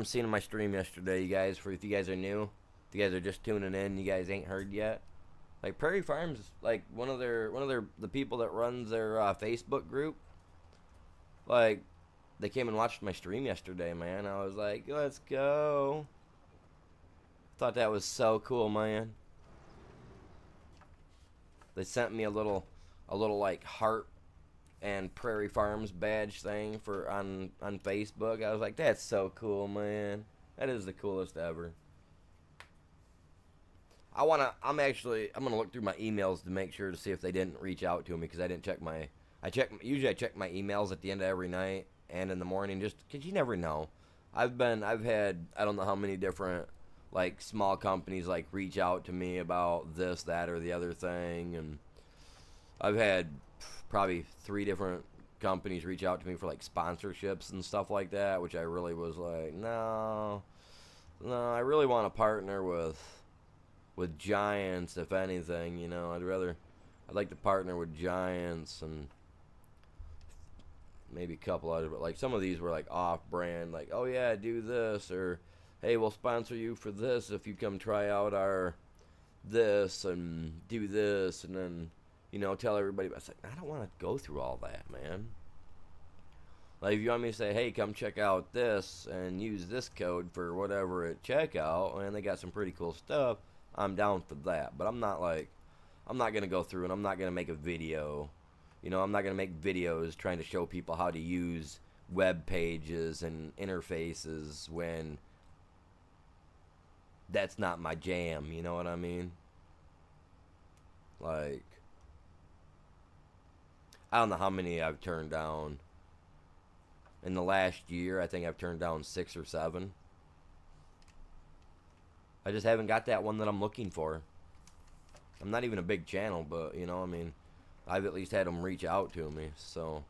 seen in my stream yesterday, you guys, for if you guys are new. If you guys are just tuning in, you guys ain't heard yet. Like, Prairie Farms, like, the people that runs their Facebook group, like, they came and watched my stream yesterday, man. I was like, let's go. Thought that was so cool, man. They sent me a little like heart and Prairie Farms badge thing for on Facebook. I was like, that's so cool, man. That is the coolest ever. I'm gonna look through my emails to make sure to see if they didn't reach out to me because I didn't check my. I check my emails at the end of every night and in the morning just because you never know. I've had I don't know how many different like small companies like reach out to me about this, that, or the other thing, and I've had probably three different companies reach out to me for like sponsorships and stuff like that, which I really was like, no, no, I really want to partner with giants, if anything. I'd like to partner with giants and maybe a couple others, but like some of these were like off-brand, like, oh yeah, do this, or hey, we'll sponsor you for this if you come try out our this and do this, and then tell everybody. It's like I don't want to go through all that, man. Like if you want me to say, hey, come check out this and use this code for whatever at checkout, and they got some pretty cool stuff, I'm down for that. But I'm not gonna go through and I'm not gonna make a video. I'm not gonna make videos trying to show people how to use web pages and interfaces when that's not my jam. You know what I mean? Like, I don't know how many I've turned down. In the last year, I think I've turned down 6 or 7. I just haven't got that one that I'm looking for. I'm not even a big channel, but, I've at least had them reach out to me, so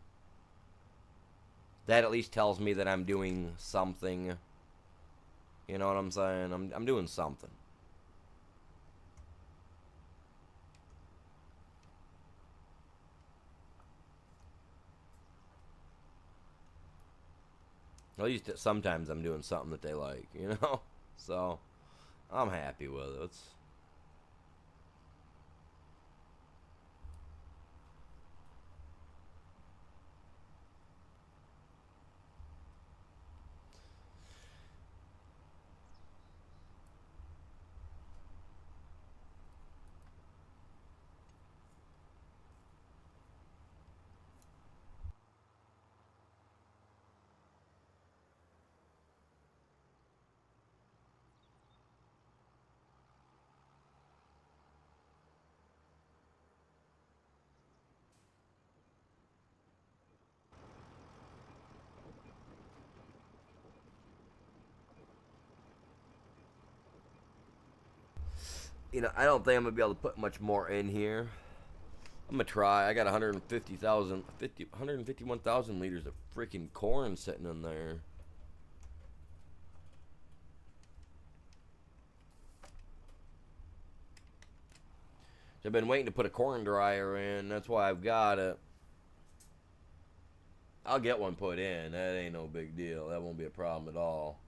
that at least tells me that I'm doing something. You know what I'm saying? I'm doing something. At least sometimes I'm doing something that they like. So I'm happy with it. I don't think I'm gonna be able to put much more in here. I'm gonna try. I got 151,000 liters of freaking corn sitting in there. I've been waiting to put a corn dryer in. That's why I've got it. I'll get one put in. That ain't no big deal. That won't be a problem at all.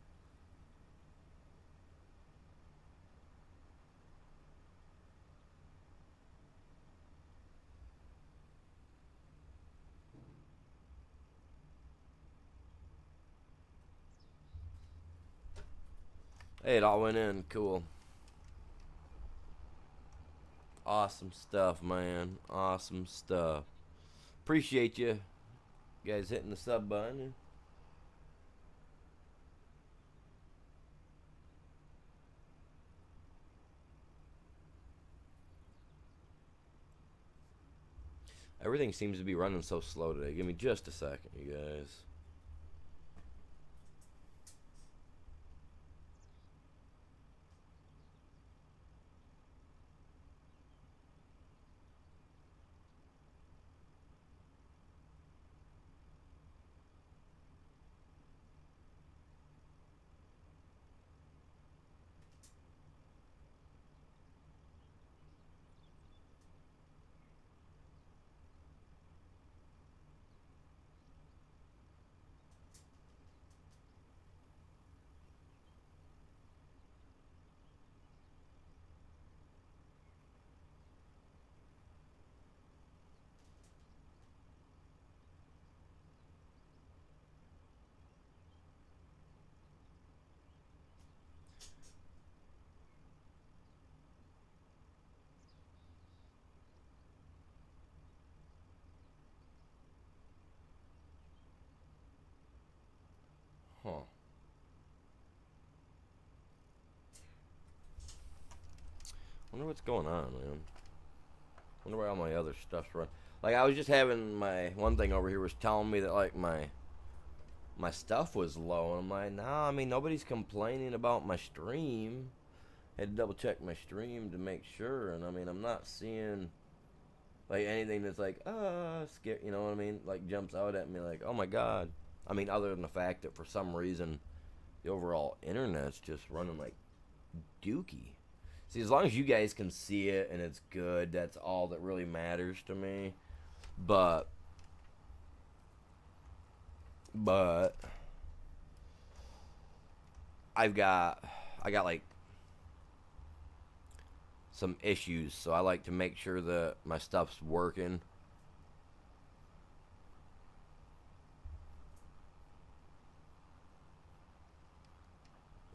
Hey, it all went in. Cool. Awesome stuff, man. Awesome stuff. Appreciate you guys hitting the sub button. Everything seems to be running so slow today. Give me just a second, you guys. Wonder what's going on, man. Wonder why all my other stuff's run. Like I was just having my one thing over here was telling me that like my stuff was low, and I'm like, nah. I mean, nobody's complaining about my stream. Had to double check my stream to make sure, and I mean, I'm not seeing like anything that's like scare. You know what I mean? Like jumps out at me like, oh my god. I mean, other than the fact that for some reason the overall internet's just running like dookie. See, as long as you guys can see it and it's good, that's all that really matters to me. But but I got like some issues, so I like to make sure that my stuff's working.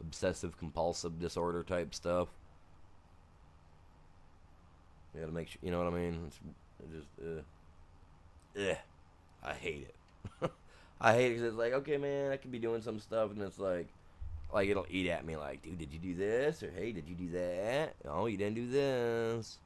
Obsessive compulsive disorder type stuff. You gotta make sure, you know what I mean? It just, I hate it. I hate it because it's like, okay, man, I could be doing some stuff, and it's like it'll eat at me, like, dude, did you do this? Or hey, did you do that? Oh, you didn't do this.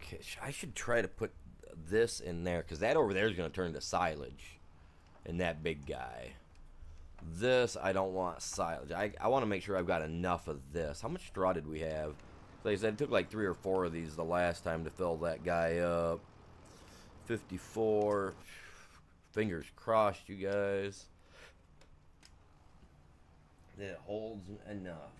Okay, I should try to put this in there because that over there is going to turn to silage, and that big guy. This I don't want silage. I want to make sure I've got enough of this. How much straw did we have? Like I said, it took like 3 or 4 of these the last time to fill that guy up. 54. Fingers crossed, you guys. That it holds enough.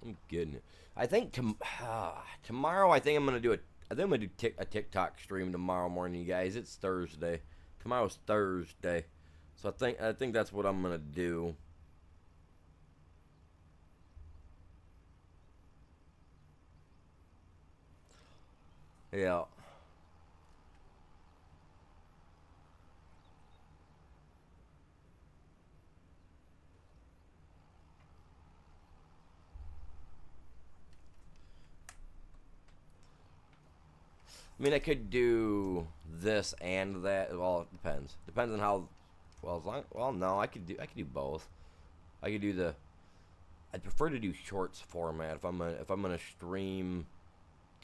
I'm getting it. I think tomorrow. I think I'm gonna do a. I think I'm gonna do a TikTok stream tomorrow morning, you guys. It's Thursday. Tomorrow's Thursday, so I think that's what I'm gonna do. Yeah. I mean, I could do this and that. Well, it depends. Depends on how. Well, as long. Well, no, I could do both. I could do the. I'd prefer to do shorts format if I'm gonna stream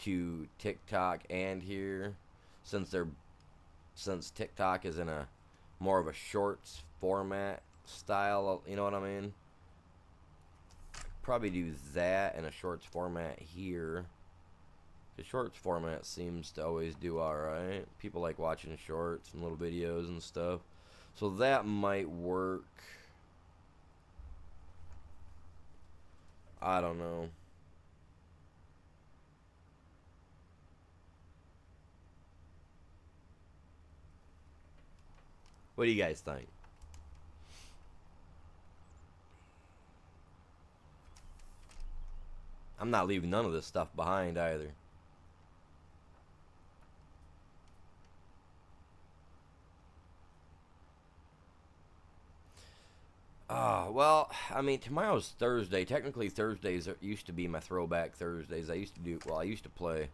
to TikTok and here, since they're since TikTok is in a more of a shorts format style. You know what I mean? Probably do that in a shorts format here. The shorts format seems to always do alright. People like watching shorts and little videos and stuff. So that might work. I don't know. What do you guys think? I'm not leaving none of this stuff behind either. Well, I mean, tomorrow's Thursday. Technically, Thursdays used to be my throwback Thursdays. I used to play.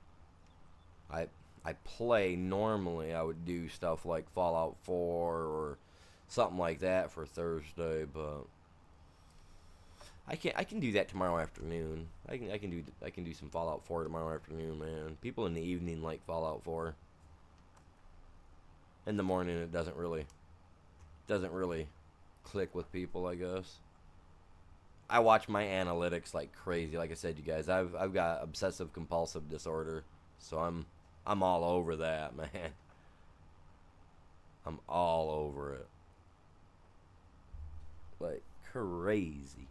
I I play normally. I would do stuff like Fallout 4 or something like that for Thursday, but I can do that tomorrow afternoon. I can do some Fallout 4 tomorrow afternoon, man. People in the evening like Fallout 4. In the morning, it doesn't really click with people, I guess. I watch my analytics like crazy. Like I said, you guys, I've got obsessive compulsive disorder, so I'm all over that, man. I'm all over it, like crazy.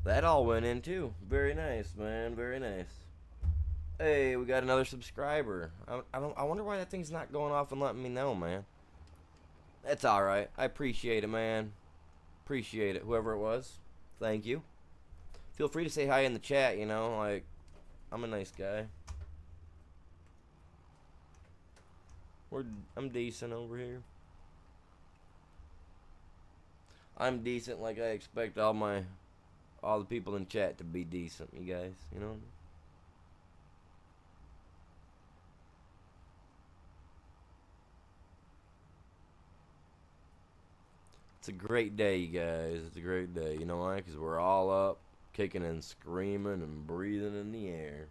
That all went in too. Very nice, man. Very nice. Hey, we got another subscriber. I wonder why that thing's not going off and letting me know, man. That's all right. I appreciate it, man. Appreciate it. Whoever it was, thank you. Feel free to say hi in the chat. You know, like I'm a nice guy. I'm decent over here. I'm decent, like I expect all the people in chat to be decent. You guys, you know. It's a great day, you guys. It's a great day. You know why? Because we're all up, kicking and screaming and breathing in the air.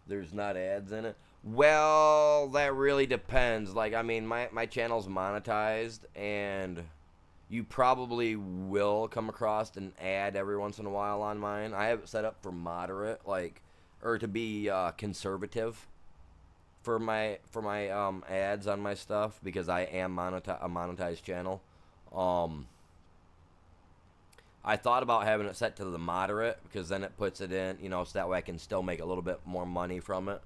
There's not ads in it. Well, that really depends. Like, I mean, my channel's monetized, and you probably will come across an ad every once in a while on mine. I have it set up for moderate, like, or to be conservative for my ads on my stuff because I am a monetized channel. Um, I thought about having it set to the moderate because then it puts it in, you know, so that way I can still make a little bit more money from it.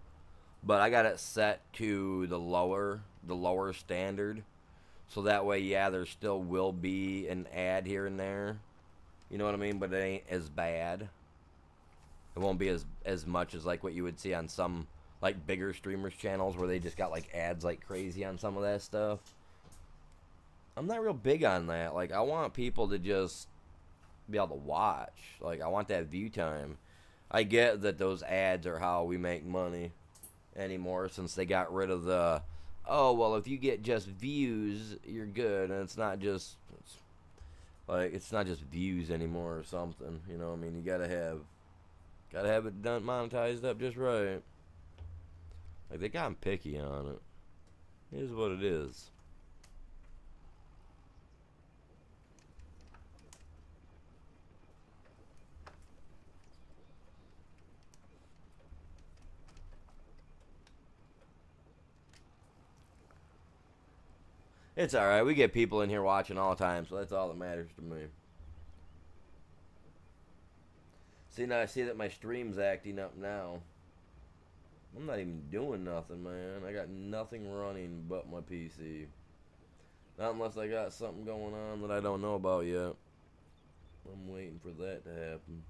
But I got it set to the lower standard, so that way, yeah, there still will be an ad here and there. You know what I mean? But it ain't as bad. It won't be as much as like what you would see on some like bigger streamers channels where they just got like ads like crazy on some of that stuff. I'm not real big on that. Like I want people to just be able to watch. Like I want that view time. I get that those ads are how we make money anymore since they got rid of the oh well if you get just views you're good and it's not just views anymore or something, you know what I mean? You gotta have it done monetized up just right. Like they got picky on it. It is what it is. It's alright. We get people in here watching all the time, so that's all that matters to me. See, now I see that my stream's acting up now. I'm not even doing nothing, man. I got nothing running but my PC. Not unless I got something going on that I don't know about yet. I'm waiting for that to happen.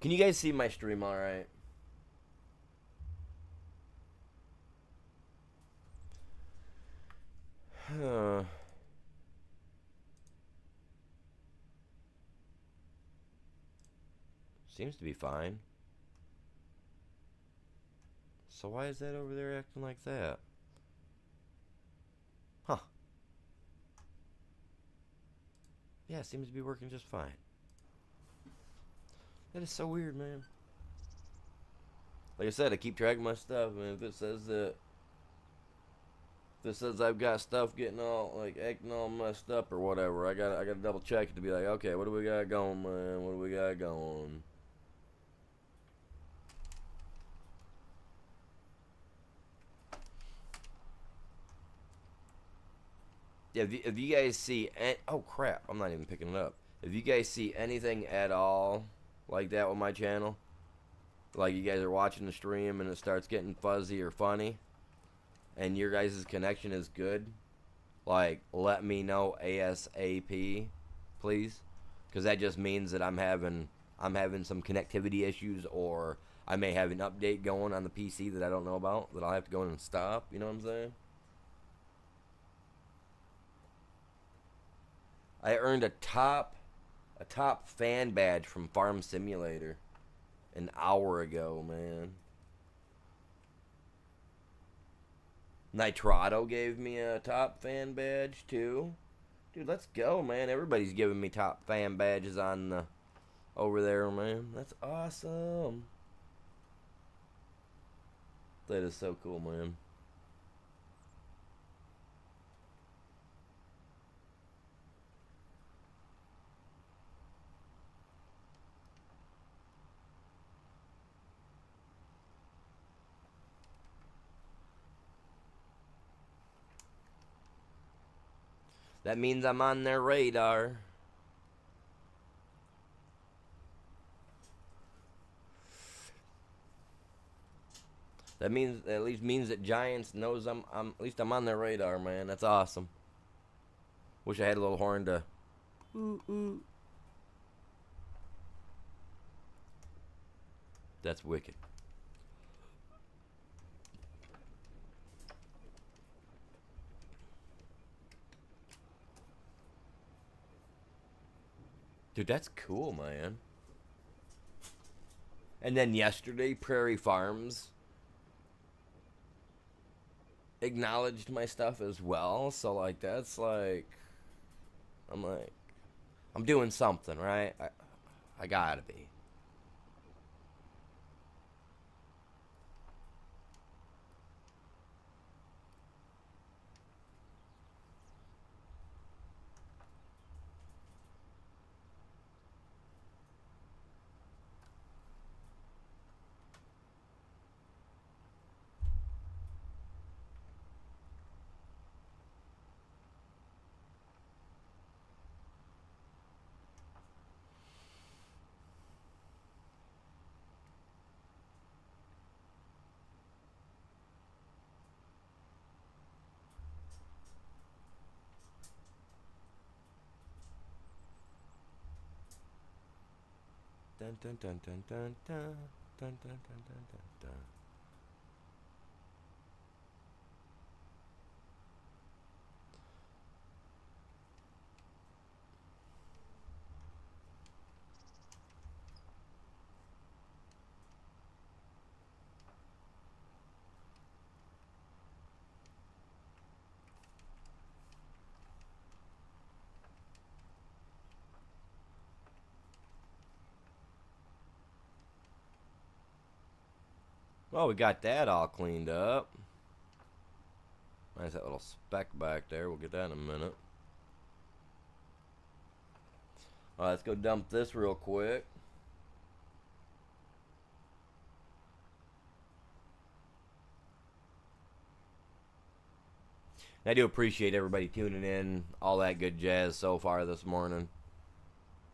Can you guys see my stream alright? Huh. Seems to be fine. So why is that over there acting like that? Huh. Yeah, it seems to be working just fine. That is so weird, man. Like I said, I keep track of my stuff, and if it says I've got stuff getting all like acting all messed up or whatever, I gotta double check it to be like, okay, what do we got going, man? What do we got going? Yeah, if you guys see, oh crap, I'm not even picking it up. If you guys see anything at all like that with my channel, like you guys are watching the stream and it starts getting fuzzy or funny, and your guys' connection is good, like let me know ASAP, please, because that just means that I'm having some connectivity issues, or I may have an update going on the PC that I don't know about that I'll have to go in and stop. You know what I'm saying? I earned a top fan badge from Farm Simulator an hour ago, man. Nitrado gave me a top fan badge too. Dude, let's go, man. Everybody's giving me top fan badges on the over there, man. That's awesome. That is so cool, man. That means I'm on their radar. That means at least means that Giants knows I'm at least I'm on their radar, man. That's awesome. Wish I had a little horn to ooh ooh. That's wicked. Dude, that's cool, man. And then yesterday, Prairie Farms acknowledged my stuff as well. So, like, that's like, I'm doing something, right? I gotta be. Dun dun dun dun dun dun dun dun dun dun dun. Well, we got that all cleaned up. Nice, that little speck back there. We'll get that in a minute. All right, let's go dump this real quick. I do appreciate everybody tuning in, all that good jazz so far this morning.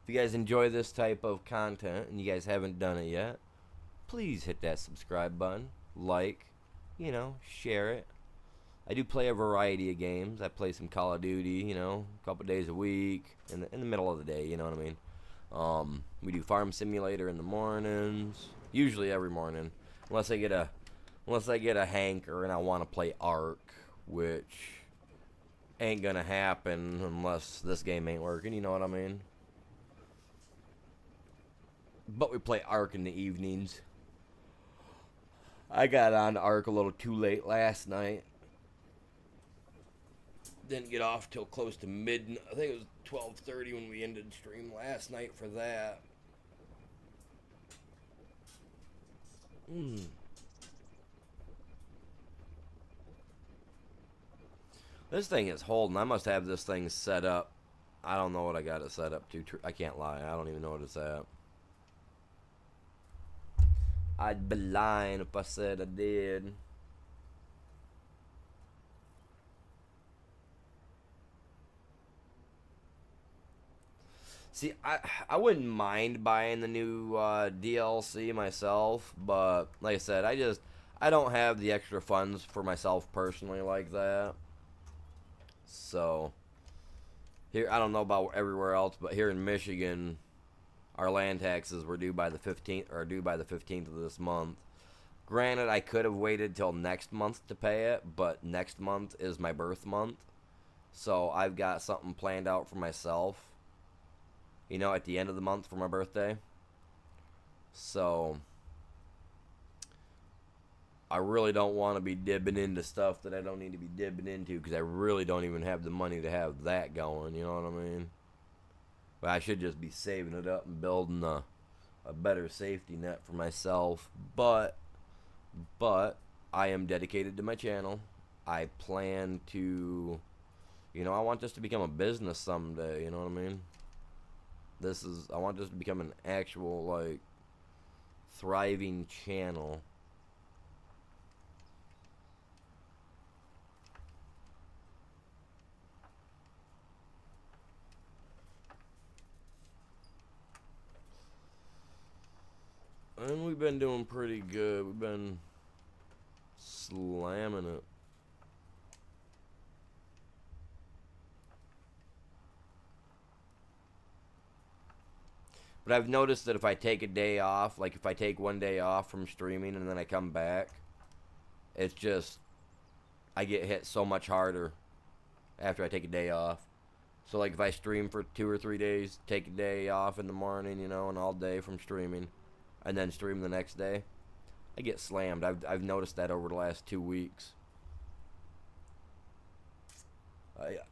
If you guys enjoy this type of content and you guys haven't done it yet, please hit that subscribe button, like, share it. I do play a variety of games. I play some Call of Duty, a couple days a week, in the middle of the day, you know what I mean? We do Farm Simulator in the mornings, usually every morning, unless I get a hanker and I want to play Ark, which ain't gonna happen unless this game ain't working, you know what I mean? but we play Ark in the evenings. I got on Ark a little too late last night. Didn't get off till close to midnight. I think it was 12:30 when we ended stream last night for that. This thing is holding. I must have this thing set up. I don't know what I got it set up to. I can't lie. I don't even know what it's at. I'd be lying if I said I did. See, I wouldn't mind buying the new DLC myself, but like I said, I don't have the extra funds for myself personally like that. So here, I don't know about everywhere else, but here in Michigan, our land taxes were due by the 15th, or due by the 15th of this month. Granted, I could have waited till next month to pay it, but next month is my birth month, so I've got something planned out for myself. You know, at the end of the month for my birthday. So I really don't want to be dibbing into stuff that I don't need to be dibbing into, because I really don't even have the money to have that going, you know what I mean? But I should just be saving it up and building a better safety net for myself. But I am dedicated to my channel. I plan to, you know, I want this to become a business someday, you know what I mean? I want this to become an actual, like, thriving channel. And we've been doing pretty good. We've been slamming it. But I've noticed that if I take a day off, like if I take one day off from streaming and then I come back, it's just, I get hit so much harder after I take a day off. So like if I stream for 2 or 3 days, take a day off in the morning, you know, and all day from streaming, and then stream the next day, I get slammed. I've noticed that over the last 2 weeks.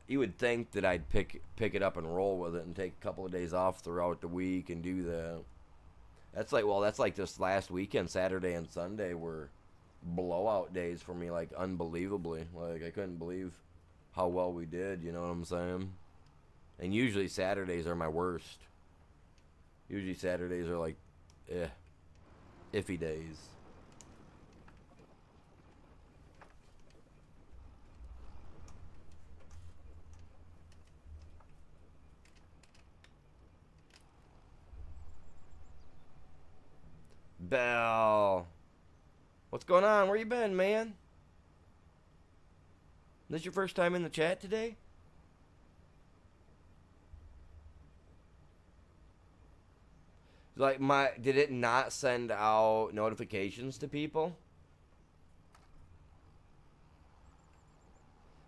You would think that I'd pick it up and roll with it and take a couple of days off throughout the week and do that. That's like this last weekend, Saturday and Sunday were blowout days for me, like unbelievably. Like I couldn't believe how well we did, you know what I'm saying? And usually Saturdays are my worst. Usually Saturdays are like, iffy days. Bell. What's going on? Where you been, man? This your first time in the chat today? Like did it not send out notifications to people?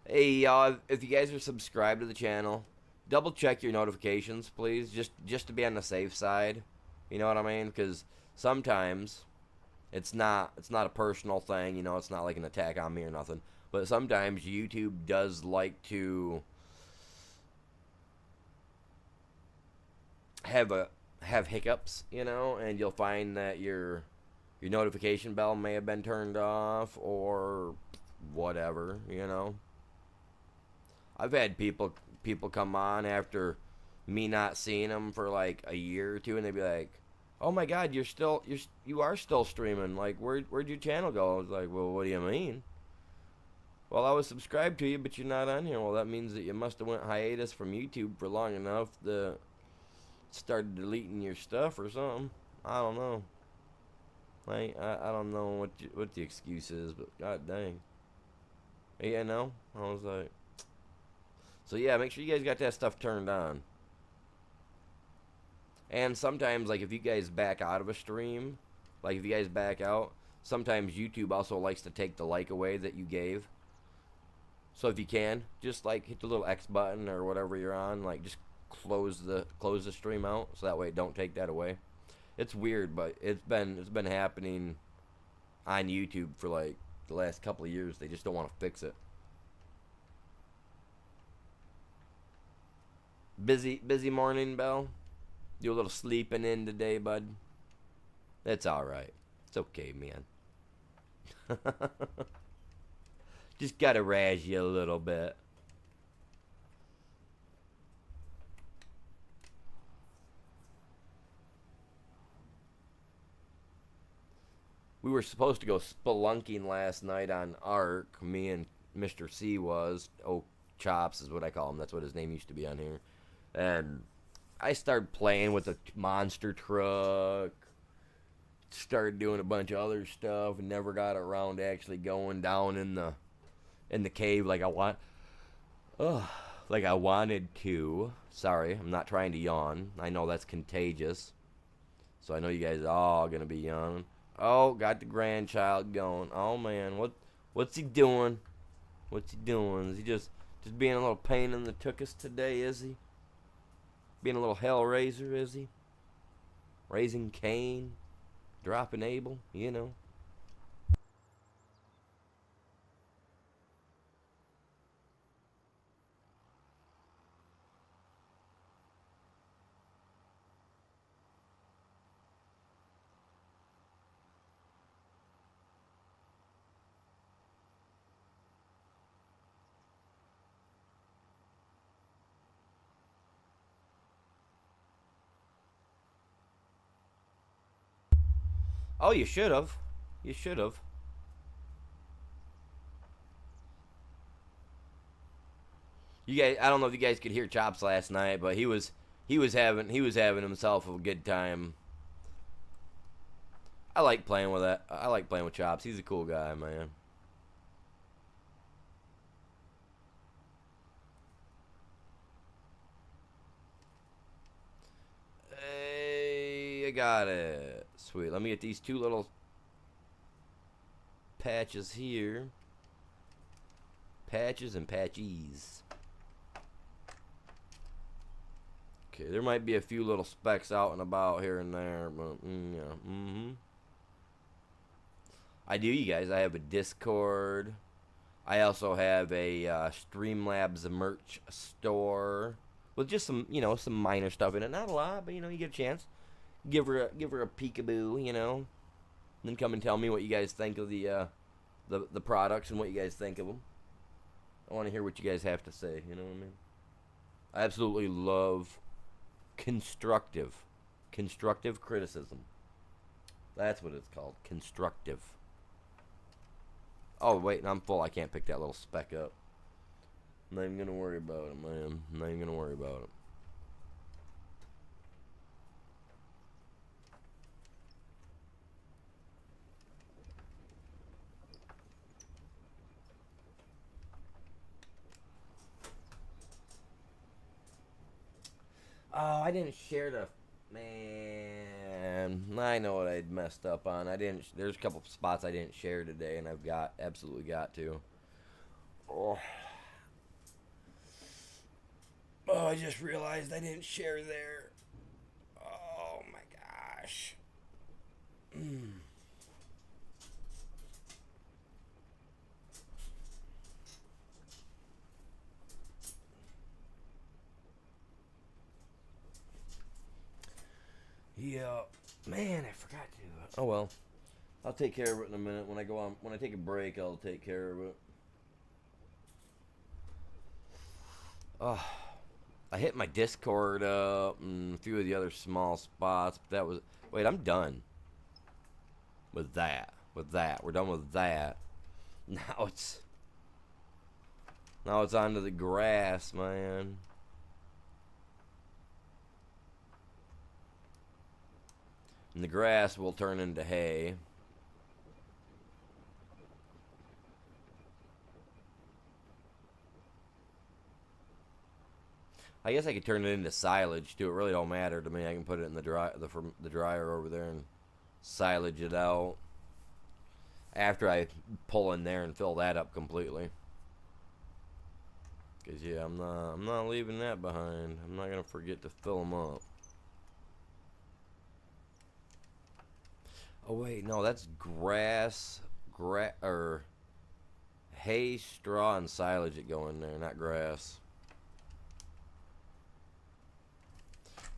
Hey y'all, if you guys are subscribed to the channel, double check your notifications, please, just to be on the safe side. You know what I mean? Because sometimes it's not a personal thing, you know, it's not like an attack on me or nothing. But sometimes YouTube does like to have hiccups, you know, and you'll find that your notification bell may have been turned off or whatever, you know. I've had people come on after me not seeing them for like a year or two, and they'd be like, "Oh my God, you are still streaming. Like, where'd your channel go?" I was like, "Well, what do you mean?" "Well, I was subscribed to you, but you're not on here." "Well, that means that you must have went hiatus from YouTube for long enough to started deleting your stuff or something. I don't know. Like, I don't know what the excuse is, but god dang. You know, I was like, so yeah, make sure you guys got that stuff turned on. And sometimes, like, if you guys back out of a stream, like if you guys back out, sometimes YouTube also likes to take the like away that you gave. So if you can, just like hit the little X button or whatever you're on, like just close the stream out, so that way it don't take that away. It's weird, but it's been happening on YouTube for like the last couple of years. They just don't want to fix it. Busy morning, Bell. Do a little sleeping in today, bud. That's all right. It's okay, man. Just gotta razz you a little bit. We were supposed to go spelunking last night on Ark. Me and Mr. C was. Oh, Chops is what I call him. That's what his name used to be on here. And I started playing with a monster truck. Started doing a bunch of other stuff and never got around to actually going down in the cave like I want. Ugh, like I wanted to. Sorry, I'm not trying to yawn. I know that's contagious. So I know you guys are all gonna be yawning. Oh, got the grandchild going. Oh man, what's he doing? What's he doing? Is he just being a little pain in the tuchus today, is he? Being a little hellraiser, is he? Raising Cain, dropping Abel, you know. Oh, you should have. You should have. You guys, I don't know if you guys could hear Chops last night, but he was having himself a good time. I like playing with that. I like playing with Chops. He's a cool guy, man. Hey, I got it. Sweet. Let me get these two little patches here. Patches and patchies. Okay, there might be a few little specks out and about here and there, but yeah. I do, you guys. I have a Discord. I also have a Streamlabs merch store with just some minor stuff in it. Not a lot, but you get a chance. Give her a peekaboo, and then come and tell me what you guys think of the products and what you guys think of them. I want to hear what you guys have to say. You know what I mean? I absolutely love constructive criticism. That's what it's called, constructive. Oh wait, I'm full. I can't pick that little speck up. I'm not even gonna worry about it, man. I'm not even gonna worry about it. Oh, I didn't share the. Man, I know what I'd messed up on. I didn't. There's a couple spots I didn't share today, and I've absolutely got to. Oh. Oh, I just realized I didn't share there. Oh my gosh. Yeah, man, I forgot to. Oh well, I'll take care of it in a minute. When I go on, when I take a break, I'll take care of it. Oh, I hit my Discord up and a few of the other small spots, but that was. Wait, I'm done with that. We're done with that. Now it's onto the grass, man. And the grass will turn into hay. I guess I could turn it into silage too. It really don't matter to me. I can put it in the dryer over there and silage it out after I pull in there and fill that up completely. Cause yeah, I'm not leaving that behind. I'm not gonna forget to fill them up. Oh wait, no, that's grass, or hay, straw, and silage that go in there, not grass.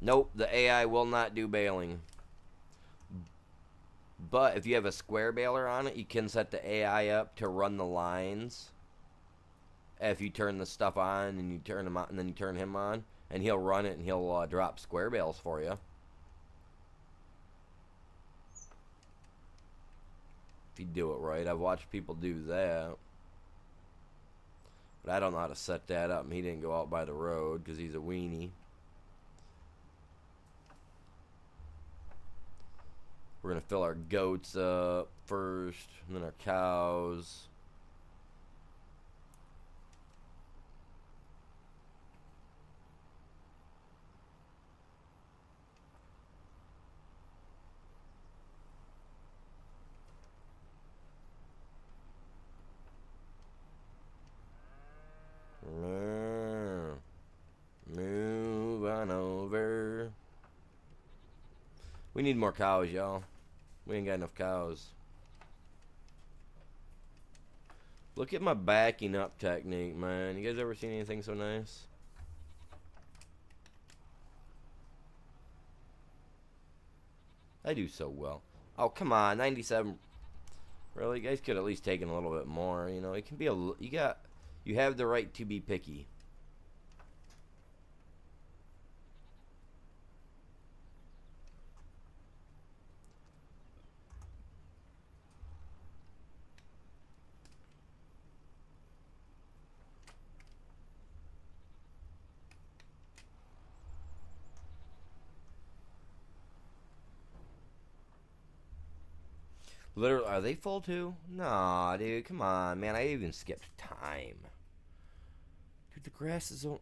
Nope, the AI will not do baling. But if you have a square baler on it, you can set the AI up to run the lines. If you turn the stuff on and you turn him on, and then you turn him on, and he'll run it and he'll drop square bales for you. If you do it right, I've watched people do that. But I don't know how to set that up. And he didn't go out by the road because he's a weenie. We're going to fill our goats up first, and then our cows. Move on over. We need more cows, y'all. We ain't got enough cows. Look at my backing up technique, man. You guys ever seen anything so nice? I do so well. Oh, come on. 97. Really? You guys could at least taken a little bit more. You know, it can be a... You have the right to be picky. Literally, are they full too? Nah, dude, come on, man. I even skipped time. Dude, the grass is on...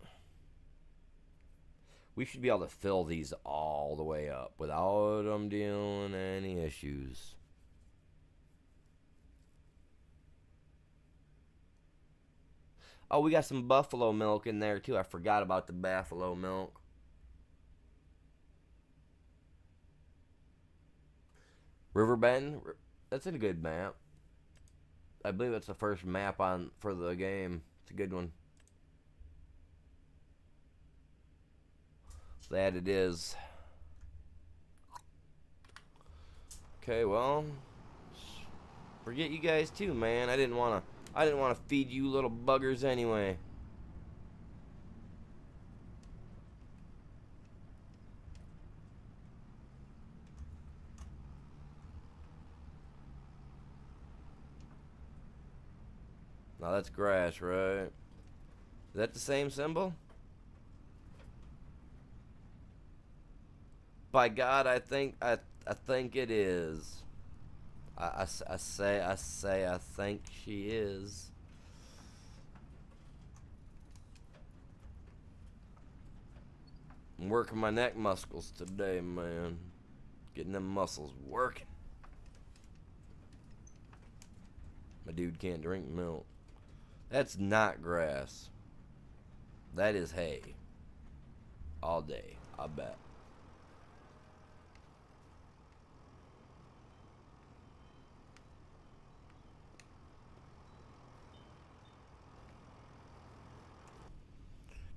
We should be able to fill these all the way up without them dealing any issues. Oh, we got some buffalo milk in there too. I forgot about the buffalo milk. Riverbend, that's a good map. I believe it's the first map on for the game. It's a good one. That it is. Okay, well, forget you guys too, man. I didn't want to feed you little buggers anyway. Now that's grass, right? Is that the same symbol? By God, I think it is. I think she is. I'm working my neck muscles today, man. Getting them muscles working. My dude can't drink milk. That's not grass. That is hay. All day, I bet.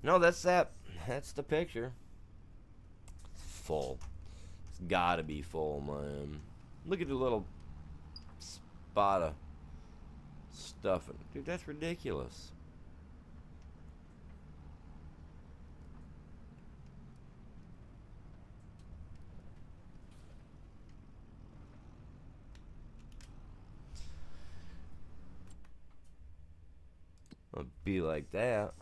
No, that's that. That's the picture. It's full. It's gotta be full, man. Look at the little spot of stuffing. Dude, that's ridiculous. It'll be like that.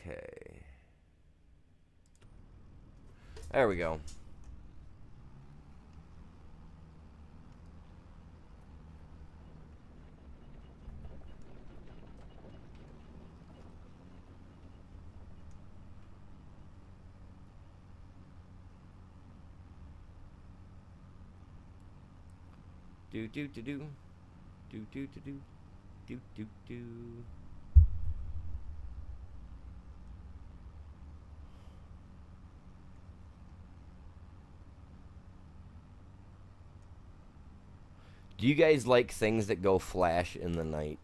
Okay. There we go. Do do do do. Do do do do. Do do do. Do you guys like things that go flash in the night?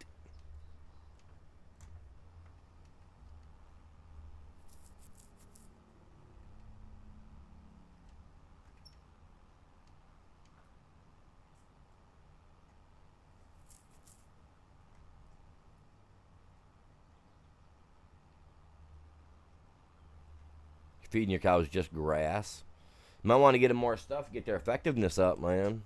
Feeding your cows just grass. You might want to get them more stuff, get their effectiveness up, man.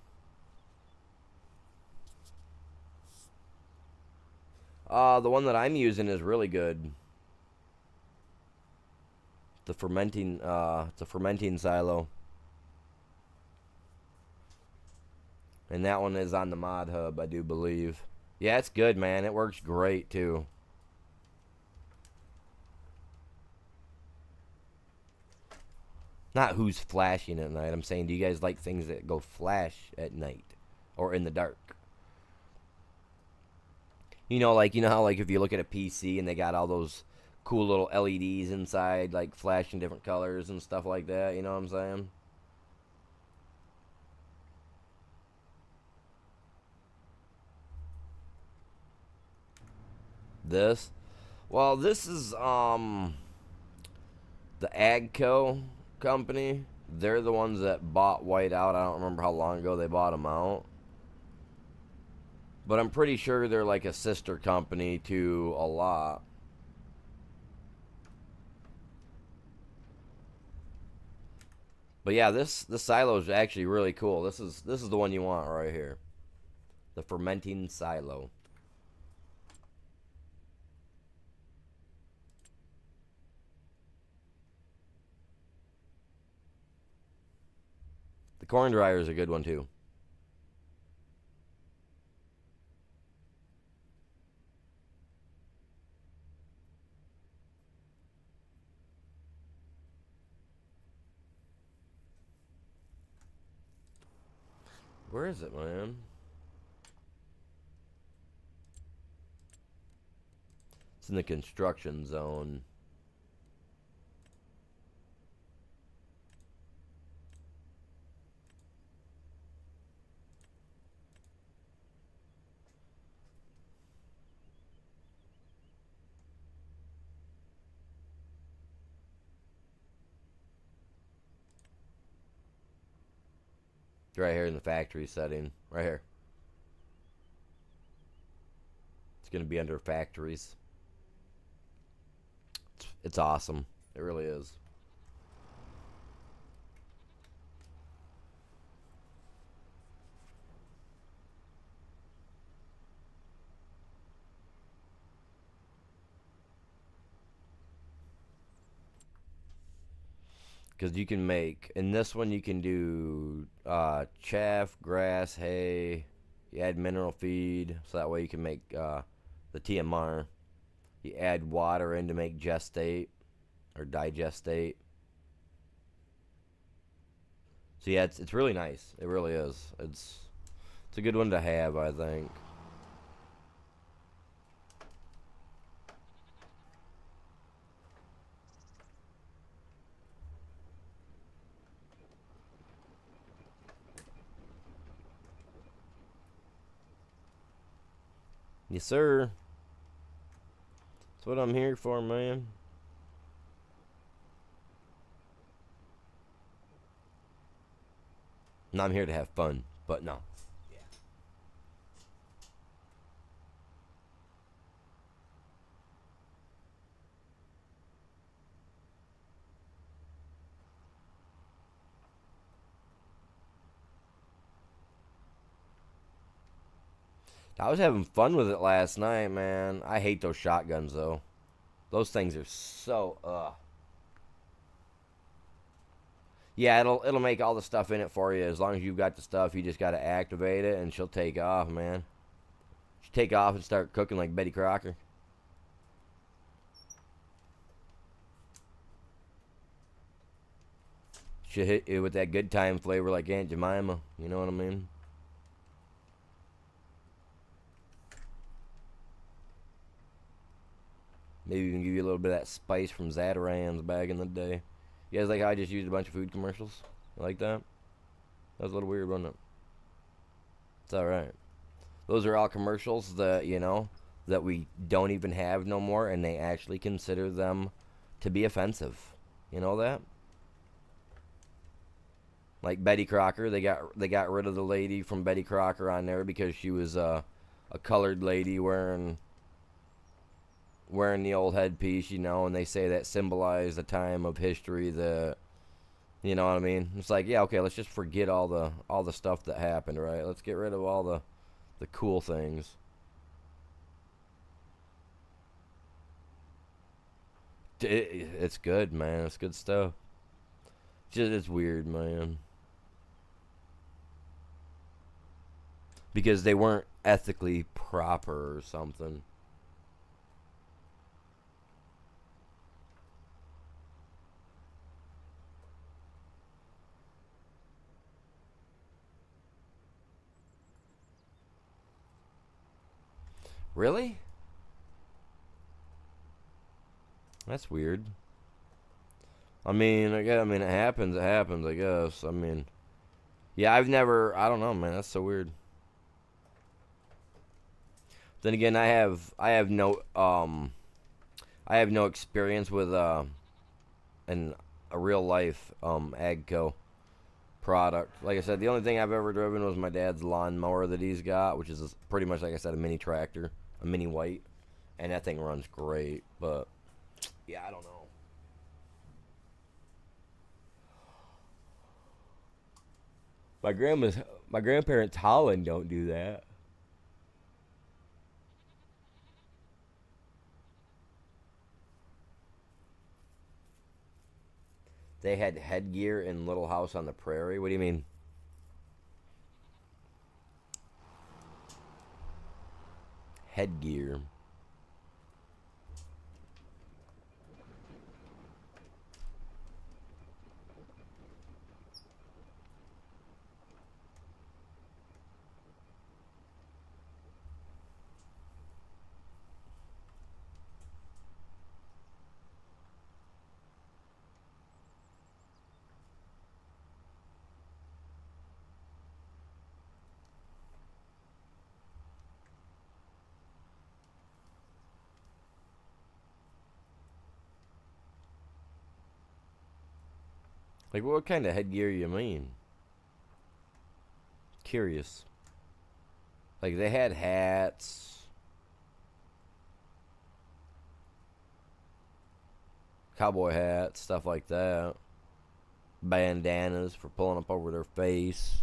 The one that I'm using is really good. It's a fermenting silo. And that one is on the mod hub, I do believe. Yeah, it's good, man. It works great, too. Not who's flashing at night. I'm saying, do you guys like things that go flash at night? Or in the dark? You know how, like, if you look at a PC and they got all those cool little LEDs inside, like, flashing different colors and stuff like that, you know what I'm saying? This? Well, this is, the Agco company. They're the ones that bought Whiteout. I don't remember how long ago they bought them out. But I'm pretty sure they're like a sister company to a lot. But yeah, this silo is actually really cool. This is the one you want right here. The fermenting silo. The corn dryer is a good one too. Where is it, man? It's in the construction zone. Right here in the factory setting. Right here. It's going to be under factories. It's awesome. It really is. Because you can make, in this one you can do chaff, grass, hay. You add mineral feed, so that way you can make the TMR. You add water in to make gestate or digestate. So yeah, it's really nice. It really is. It's a good one to have, I think. Yes, sir. That's what I'm here for, man. And I'm here to have fun, but no. I was having fun with it last night, man. I hate those shotguns, though. Those things are so, Yeah, it'll make all the stuff in it for you. As long as you've got the stuff, you just got to activate it, and she'll take off, man. She'll take off and start cooking like Betty Crocker. She'll hit you with that good time flavor like Aunt Jemima. You know what I mean? Maybe even give you a little bit of that spice from Zatarans back in the day. You guys like how I just used a bunch of food commercials? You like that? That was a little weird, wasn't it? It's alright. Those are all commercials that, that we don't even have no more, and they actually consider them to be offensive. You know that? Like Betty Crocker, they got rid of the lady from Betty Crocker on there because she was a colored lady wearing the old headpiece, and they say that symbolized a time of history that, you know what I mean? It's like, yeah, okay, let's just forget all the stuff that happened, right? Let's get rid of all the cool things. It's good, man. It's good stuff. It's weird, man. Because they weren't ethically proper or something. Really? That's weird. I mean, it happens. It happens. I guess. I mean, yeah, I've never. I don't know, man. That's so weird. Then again, I have no experience with an a real life agco product. Like I said, the only thing I've ever driven was my dad's lawnmower that he's got, which is pretty much, like I said, a mini tractor, a mini white, and that thing runs great. But yeah, I don't know. My grandparents' Holland don't do that. They had headgear in Little House on the Prairie. What do you mean? Headgear. Like, what kind of headgear you mean? Curious. Like, they had hats, cowboy hats, stuff like that. Bandanas for pulling up over their face.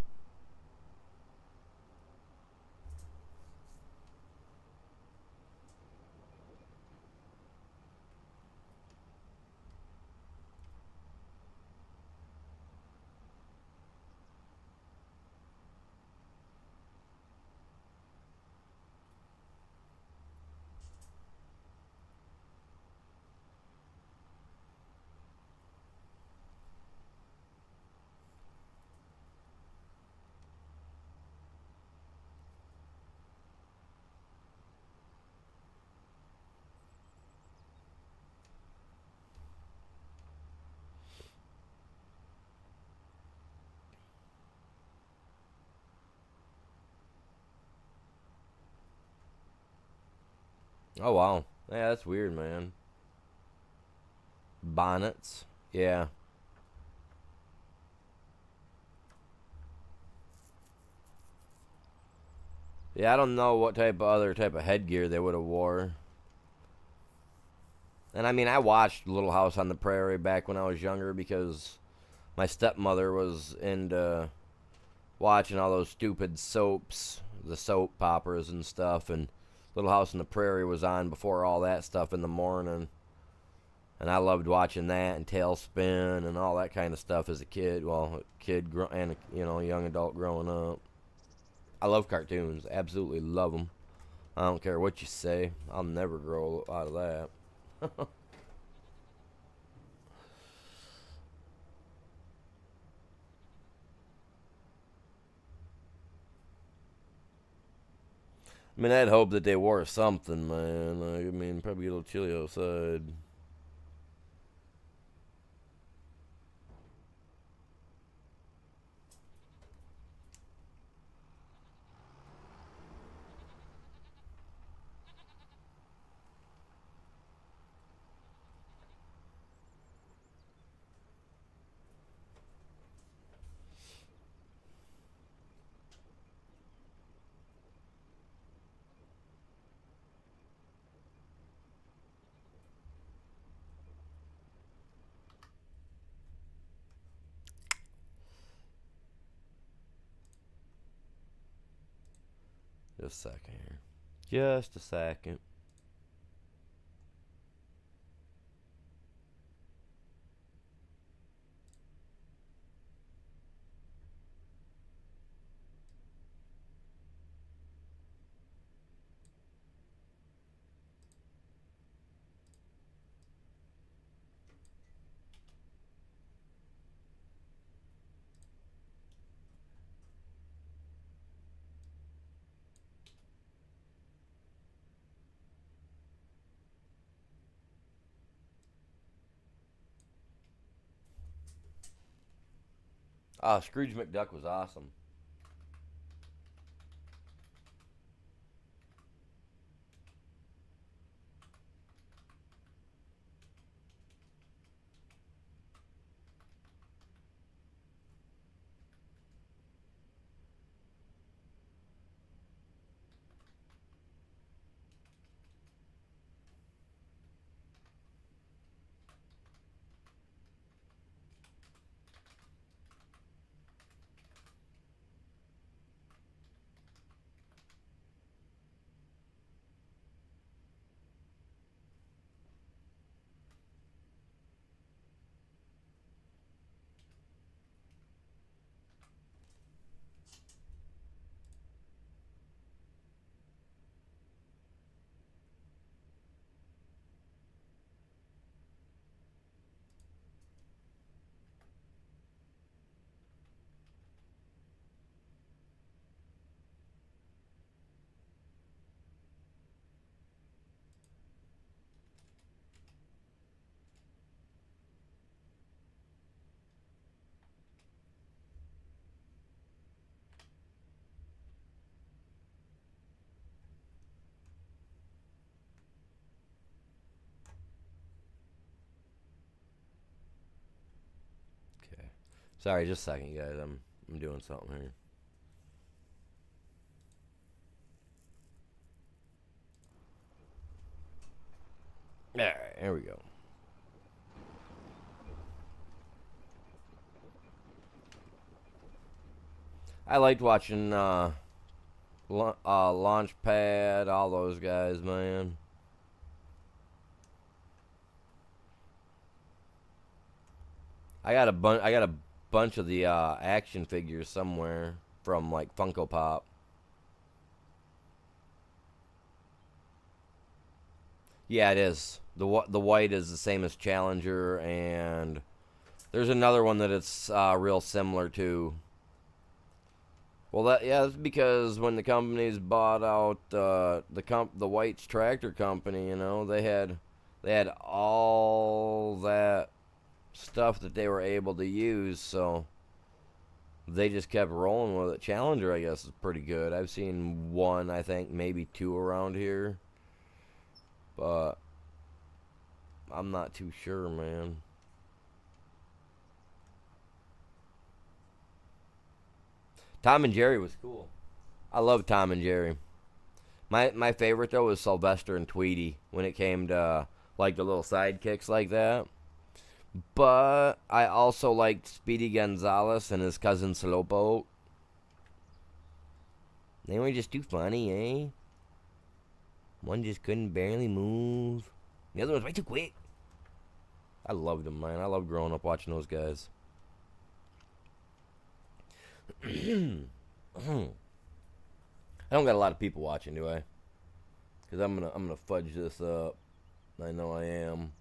Oh, wow. Yeah, that's weird, man. Bonnets. Yeah. Yeah, I don't know what other type of headgear they would have wore. And I mean, I watched Little House on the Prairie back when I was younger because my stepmother was into watching all those stupid soaps, the soap poppers and stuff, and Little House on the Prairie was on before all that stuff in the morning. And I loved watching that and Tailspin and all that kind of stuff as a kid. Well, and young adult growing up. I love cartoons. Absolutely love them. I don't care what you say. I'll never grow out of that. I mean, I'd hope that they wore something, man. Like, I mean, probably get a little chilly outside. Just a second here. Just a second. Ah, Scrooge McDuck was awesome. Okay. Sorry, just a second, guys. I'm doing something here. All right, here we go. I liked watching Launchpad, all those guys, man. I got a bunch of the action figures somewhere from like Funko Pop. Yeah, it is. The white is the same as Challenger, and there's another one that it's real similar to. Well, that's because when the companies bought out the White's tractor company, they had all that stuff that they were able to use, so they just kept rolling with it. Challenger, I guess, is pretty good. I've seen one, I think, maybe two around here, but I'm not too sure, man. Tom and Jerry was cool. I love Tom and Jerry. My favorite though was Sylvester and Tweety when it came to like the little sidekicks like that. But I also liked Speedy Gonzales and his cousin Slowpoke. They were just too funny, eh? One just couldn't barely move. The other was way too quick. I loved them, man. I loved growing up watching those guys. I don't got a lot of people watching, do I? Because I'm gonna fudge this up. I know I am.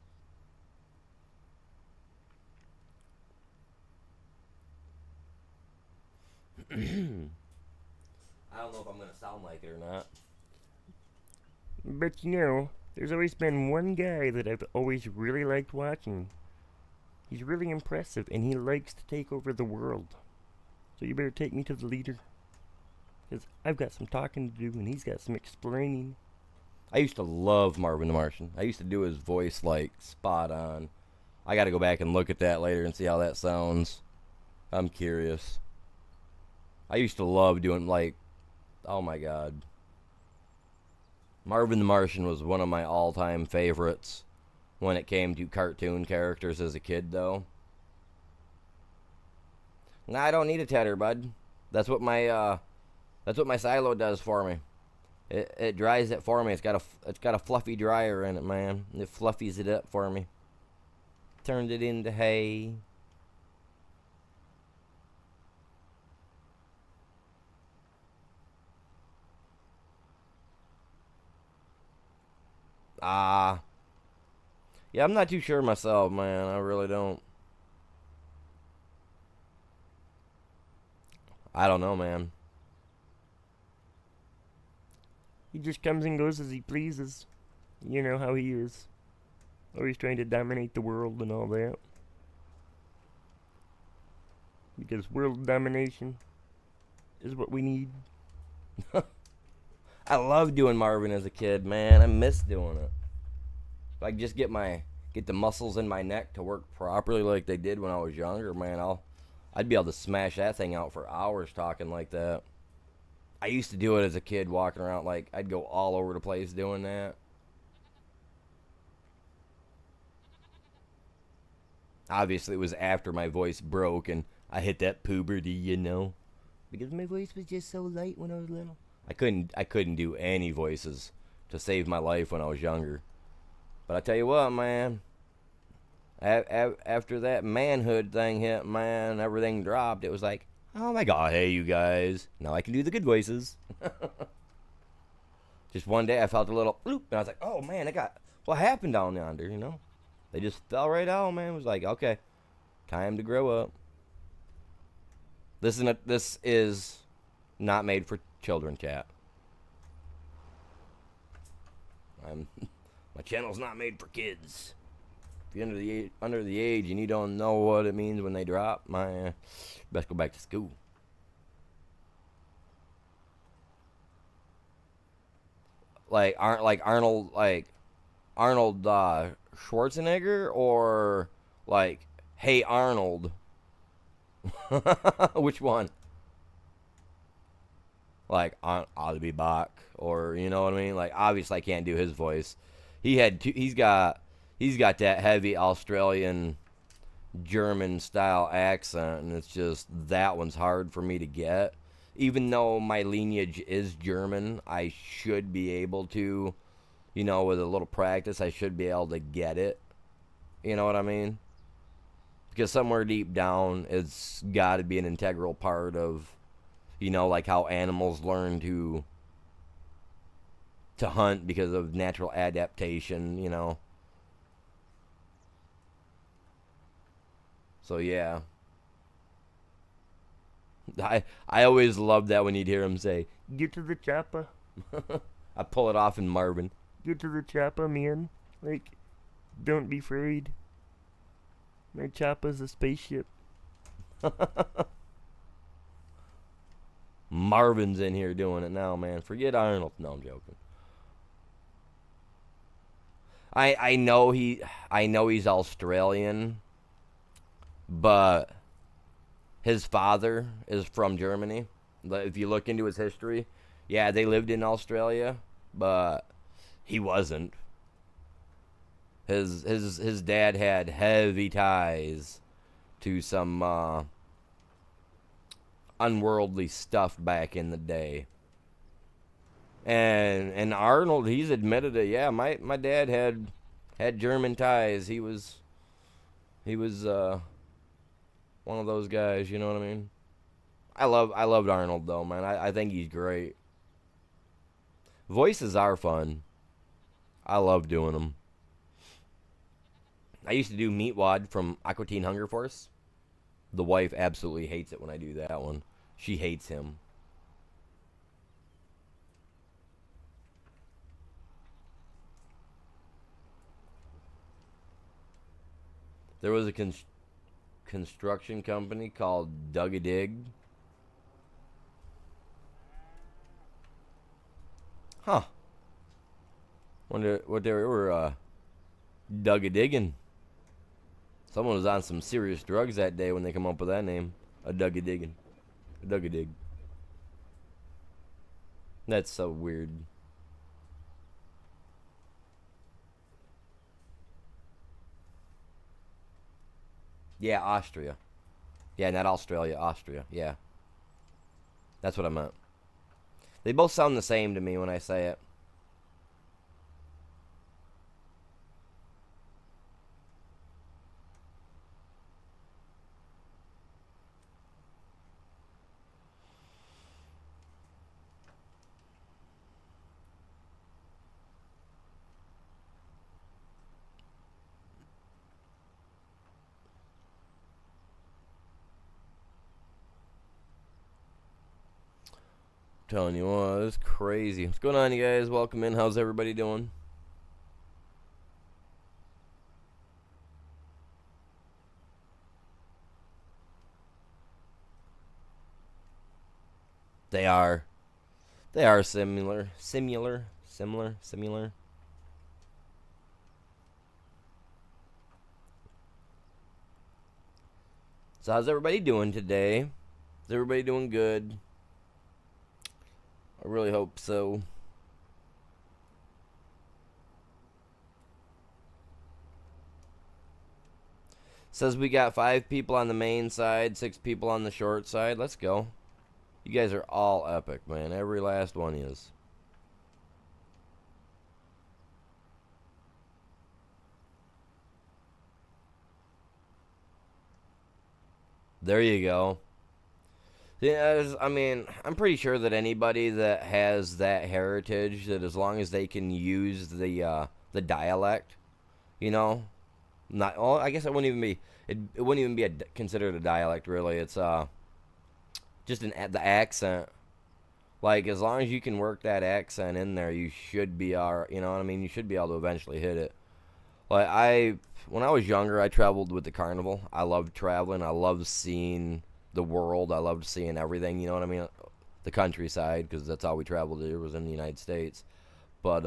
I don't know if I'm gonna sound like it or not. But there's always been one guy that I've always really liked watching. He's really impressive, and he likes to take over the world. So you better take me to the leader, because I've got some talking to do, and he's got some explaining. I used to love Marvin the Martian. I used to do his voice like spot on. I got to go back and look at that later and see how that sounds. I'm curious. I used to love doing like, oh my god, Marvin the Martian was one of my all-time favorites when it came to cartoon characters as a kid, though. Nah, I don't need a tedder, bud. That's what my silo does for me. It dries it for me. It's got a fluffy dryer in it, man. It fluffies it up for me. Turned it into hay. Ah, yeah, I'm not too sure myself, man. I really don't. I don't know, man. He just comes and goes as he pleases. You know how he is. Always trying to dominate the world and all that. Because world domination is what we need. I loved doing Marvin as a kid, man. I miss doing it. If I could just get the muscles in my neck to work properly like they did when I was younger, man, I'd be able to smash that thing out for hours talking like that. I used to do it as a kid, walking around like I'd go all over the place doing that. Obviously, it was after my voice broke and I hit that puberty. Because my voice was just so light when I was little. I couldn't do any voices to save my life when I was younger. But I tell you what, man, after that manhood thing hit, man, everything dropped. It was like, oh my god, hey you guys, now I can do the good voices. Just one day I felt a little bloop, and I was like, oh man, what happened down yonder. They just fell right out, man. It was like, okay, time to grow up. This is not made for children, chat. I'm my channel's not made for kids. If you're under the age and you don't know what it means when they drop, my best go back to school. Arnold Schwarzenegger, or like Hey Arnold. Which one? Like I'll be back, or you know what I mean? Like obviously I can't do his voice. He's got that heavy Australian German style accent, and it's just that one's hard for me to get. Even though my lineage is German, I should be able to, with a little practice, I should be able to get it. You know what I mean? Because somewhere deep down, it's got to be an integral part of, like how animals learn to hunt because of natural adaptation. So yeah, I always loved that when you'd hear him say, Get to the chopper. I pull it off in Marvin. Get to the chopper, man. Like, don't be afraid. My chopper's a spaceship. Marvin's in here doing it now, man. Forget Arnold. No, I'm joking. I know he's Australian, but his father is from Germany. If you look into his history, yeah, they lived in Australia, but he wasn't. His dad had heavy ties to some unworldly stuff back in the day. And Arnold, he's admitted it. Yeah, my dad had German ties. He was one of those guys. You know what I mean? I loved Arnold though, man. I think he's great. Voices are fun. I love doing them. I used to do Meatwad from Aqua Teen Hunger Force. The wife absolutely hates it when I do that one. She hates him. There was a construction company called Dug a Dig. Huh. Wonder what they were dug a digging. Someone was on some serious drugs that day when they come up with that name. A dug a digging. A dug a dig. That's so weird. Yeah, Austria. Yeah, not Australia, Austria. Yeah. That's what I meant. They both sound the same to me when I say it. Telling you what, it's crazy. What's going on, you guys? Welcome in. How's everybody doing? They are. They are similar. Similar. So how's everybody doing today? Is everybody doing good? I really hope so. Says we got 5 people on the main side, 6 people on the short side. Let's go. You guys are all epic, man. Every last one is. There you go. Yeah, I mean, I'm pretty sure that anybody that has that heritage, that as long as they can use the dialect, you know, not. Well, I guess it wouldn't even be. It wouldn't even be considered a dialect, really. It's just the accent. Like, as long as you can work that accent in there, you should be you know what I mean? You should be able to eventually hit it. Like, when I was younger, I traveled with the carnival. I loved traveling. I loved seeing the world. I loved seeing everything, you know what I mean? The countryside, because that's all we traveled to, was in the United States. But,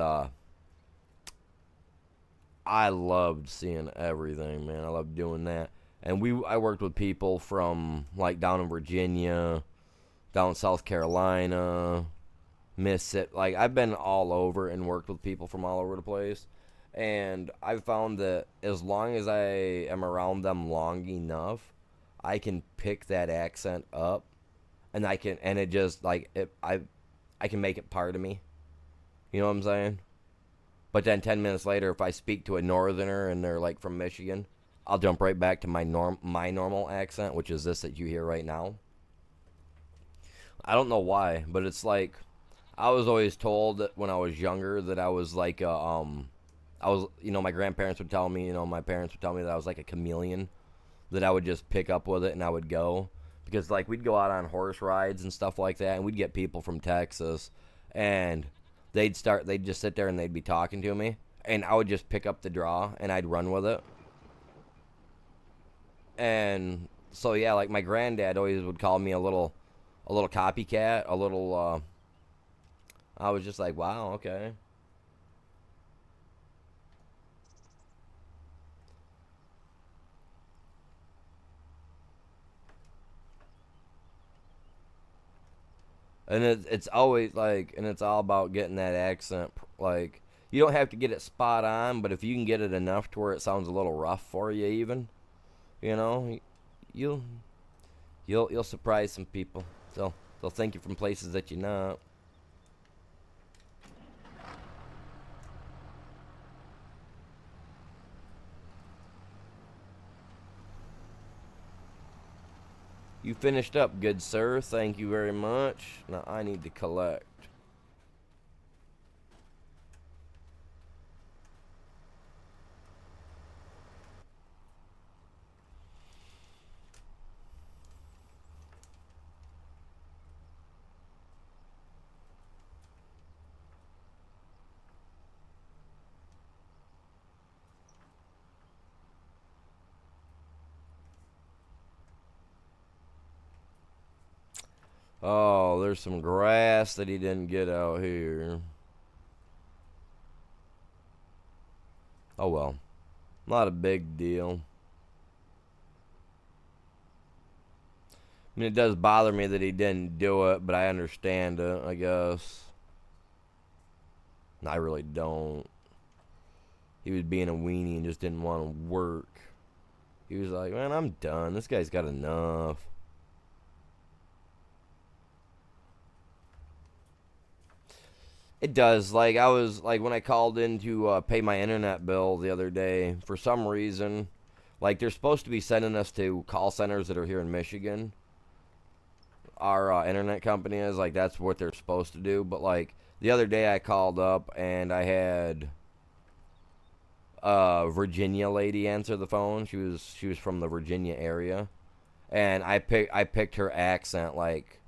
I loved seeing everything, man. I loved doing that. And I worked with people from, like, down in Virginia, down in South Carolina, Mississippi. Like, I've been all over and worked with people from all over the place. And I've found that as long as I am around them long enough, I can pick that accent up, and it just, like, I can make it part of me. You know what I'm saying? But then 10 minutes later, if I speak to a northerner and they're, like, from Michigan, I'll jump right back to my normal accent, which is this that you hear right now. I don't know why, but it's like I was always told that when I was younger that I was like I was, my grandparents would tell me, my parents would tell me that I was like a chameleon, that I would just pick up with it and I would go. Because, like, we'd go out on horse rides and stuff like that, and we'd get people from Texas, and they'd just sit there and they'd be talking to me, and I would just pick up the draw and I'd run with it. And so, yeah, like, my granddad always would call me a little copycat, I was just like, wow, okay. And it's always like, and it's all about getting that accent. Like, you don't have to get it spot on, but if you can get it enough to where it sounds a little rough for you, even, you know, you'll you'll surprise some people. They'll think you're from places that you're not. You finished up, good sir. Thank you very much. Now I need to collect. Oh, there's some grass that he didn't get out here. Oh well. Not a big deal. I mean, it does bother me that he didn't do it, but I understand it, I guess. I really don't. He was being a weenie and just didn't want to work. He was like, man, I'm done. This guy's got enough. It does. Like, I was, like, when I called in to pay my internet bill the other day, for some reason, like, they're supposed to be sending us to call centers that are here in Michigan. Our internet company is, like, that's what they're supposed to do. But, like, the other day I called up and I had a Virginia lady answer the phone. She was from the Virginia area. And I picked her accent, like,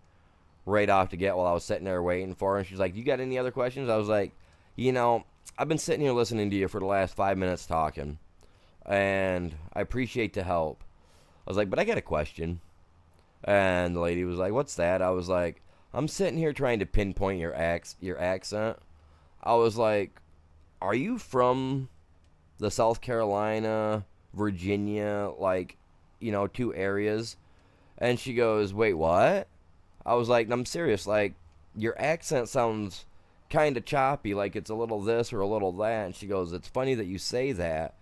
right off the get while I was sitting there waiting for her. And she's like, you got any other questions? I was like, I've been sitting here listening to you for the last 5 minutes talking, and I appreciate the help. I was like, but I got a question. And the lady was like, what's that? I was like, I'm sitting here trying to pinpoint your accent. I was like, are you from the South Carolina, Virginia, like, two areas? And she goes, wait, what? I was like, I'm serious. Like, your accent sounds kind of choppy, like it's a little this or a little that. And she goes, it's funny that you say that.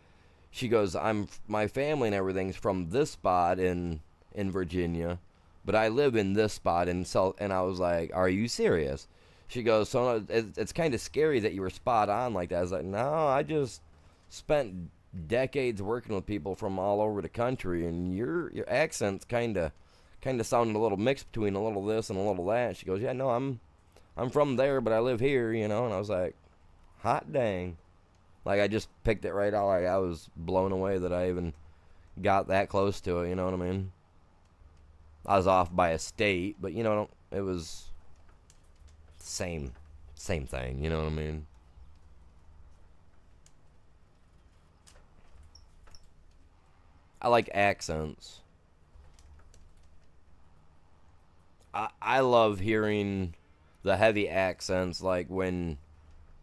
She goes, my family and everything's from this spot in Virginia, but I live in this spot in South. And I was like, are you serious? She goes, so it's kind of scary that you were spot on like that. I was like, no, I just spent decades working with people from all over the country, and your accent's kind of sounded a little mixed between a little this and a little that. She goes, yeah, no, I'm from there, but I live here, And I was like, hot dang. Like, I just picked it right out. Like, I was blown away that I even got that close to it, you know what I mean? I was off by a state, but, it was same thing, you know what I mean? I like accents. I love hearing the heavy accents, like when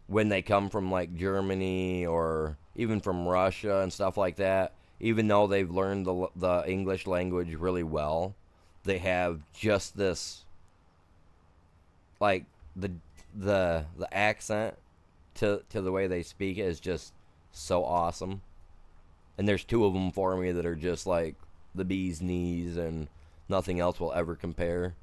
they come from, like, Germany or even from Russia and stuff like that. Even though they've learned the English language really well, they have just this, like, the accent to the way they speak is just so awesome. And there's two of them for me that are just like the bee's knees, and nothing else will ever compare.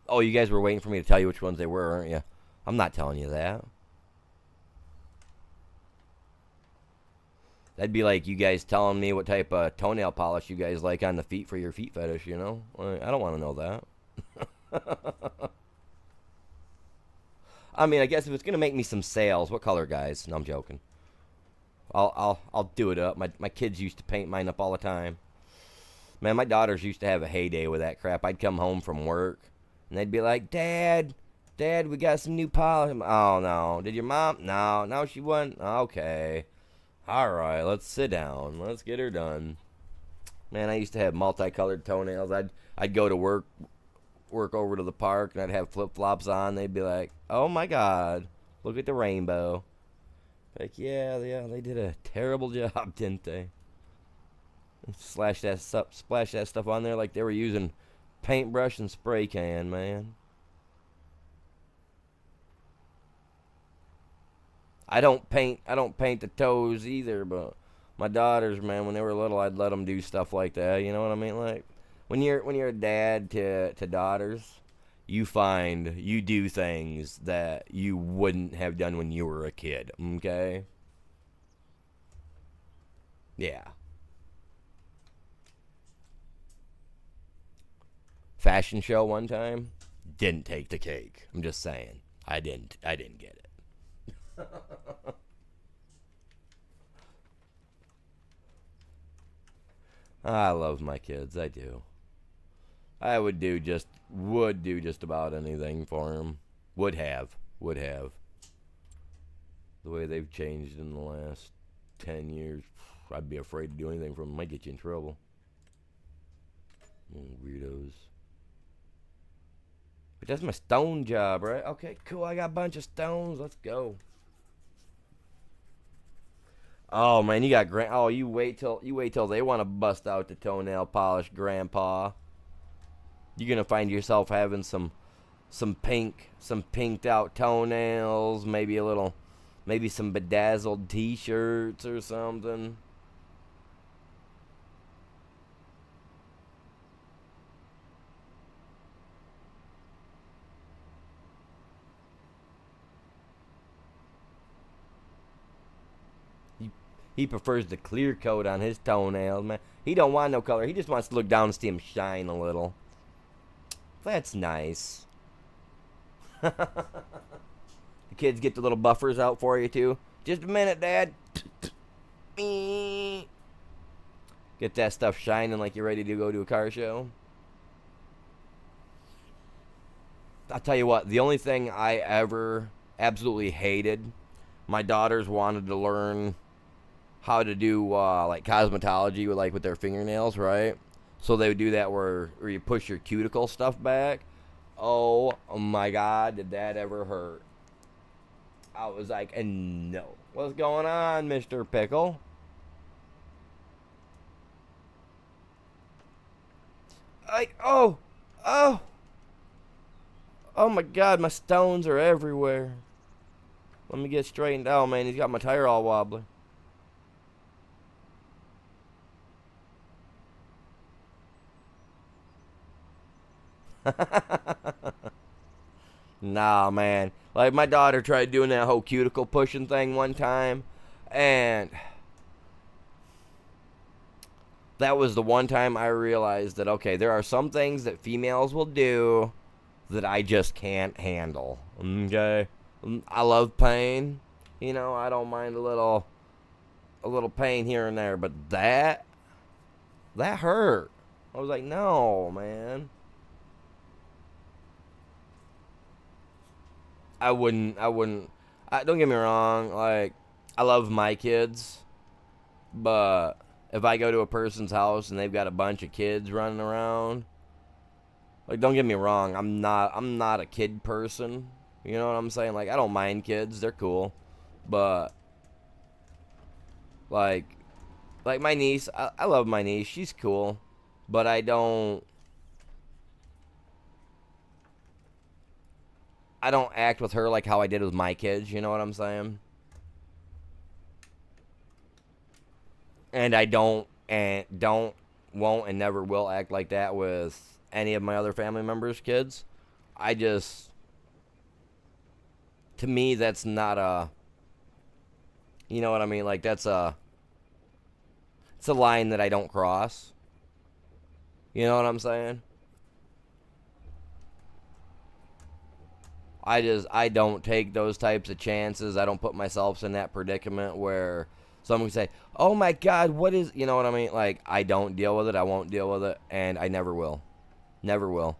Oh, you guys were waiting for me to tell you which ones they were, aren't you? I'm not telling you that. That'd be like you guys telling me what type of toenail polish you guys like on the feet for your feet fetish, I don't want to know that. I mean, I guess if it's gonna make me some sales, what color, guys? No, I'm joking. I'll do it up. My kids used to paint mine up all the time. Man, my daughters used to have a heyday with that crap. I'd come home from work, and they'd be like, Dad, we got some new polish. Oh, no. Did your mom? No, she wasn't. Okay. All right, let's sit down. Let's get her done. Man, I used to have multicolored toenails. I'd go to work over to the park, and I'd have flip-flops on. They'd be like, oh, my God, look at the rainbow. Like, yeah, they did a terrible job, didn't they? Splash that stuff on there like they were using paintbrush and spray can, man. I don't paint the toes either, but my daughters, man, when they were little, I'd let them do stuff like that. You know what I mean? Like, when you're a dad to daughters, you do things that you wouldn't have done when you were a kid. Okay? Yeah. Fashion show one time, didn't take the cake. I'm just saying. I didn't get it. I love my kids, I do. I would do just about anything for him. Would have. The way they've changed in the last 10 years, I'd be afraid to do anything for them. Might get you in trouble. Weirdos. But that's my stone job, right? Okay, cool. I got a bunch of stones. Let's go. Oh man, you got Oh, you wait till they want to bust out the toenail polish, Grandpa. You're gonna find yourself having some pinked out toenails, maybe some bedazzled T-shirts or something. He prefers the clear coat on his toenails, man. He don't want no color. He just wants to look down and see him shine a little. That's nice. The kids get the little buffers out for you too. Just a minute, Dad. Get that stuff shining like you're ready to go to a car show. I'll tell you what, the only thing I ever absolutely hated, my daughters wanted to learn how to do like cosmetology with their fingernails, right? So they would do that where you push your cuticle stuff back. Oh my God, did that ever hurt? I was like, no. What's going on, Mr. Pickle? Like, oh, oh my God, my stones are everywhere. Let me get straightened out, man. He's got my tire all wobbly. Nah, man. Like, my daughter tried doing that whole cuticle pushing thing one time, and that was the one time I realized that, okay, there are some things that females will do that I just can't handle. Okay? I love pain. I don't mind a little pain here and there, but that hurt. I was like, no, man. Don't get me wrong, like, I love my kids, but if I go to a person's house and they've got a bunch of kids running around, like, don't get me wrong, I'm not a kid person. You know what I'm saying? Like, I don't mind kids, they're cool, but like my niece, I love my niece, she's cool, but I don't act with her like how I did with my kids, you know what I'm saying? And I won't and never will act like that with any of my other family members' kids. I just To me, that's not you know what I mean? Like, it's a line that I don't cross. You know what I'm saying? I don't take those types of chances. I don't put myself in that predicament where someone can say, "Oh my God, you know what I mean?" Like, I don't deal with it. I won't deal with it, and I never will. Never will.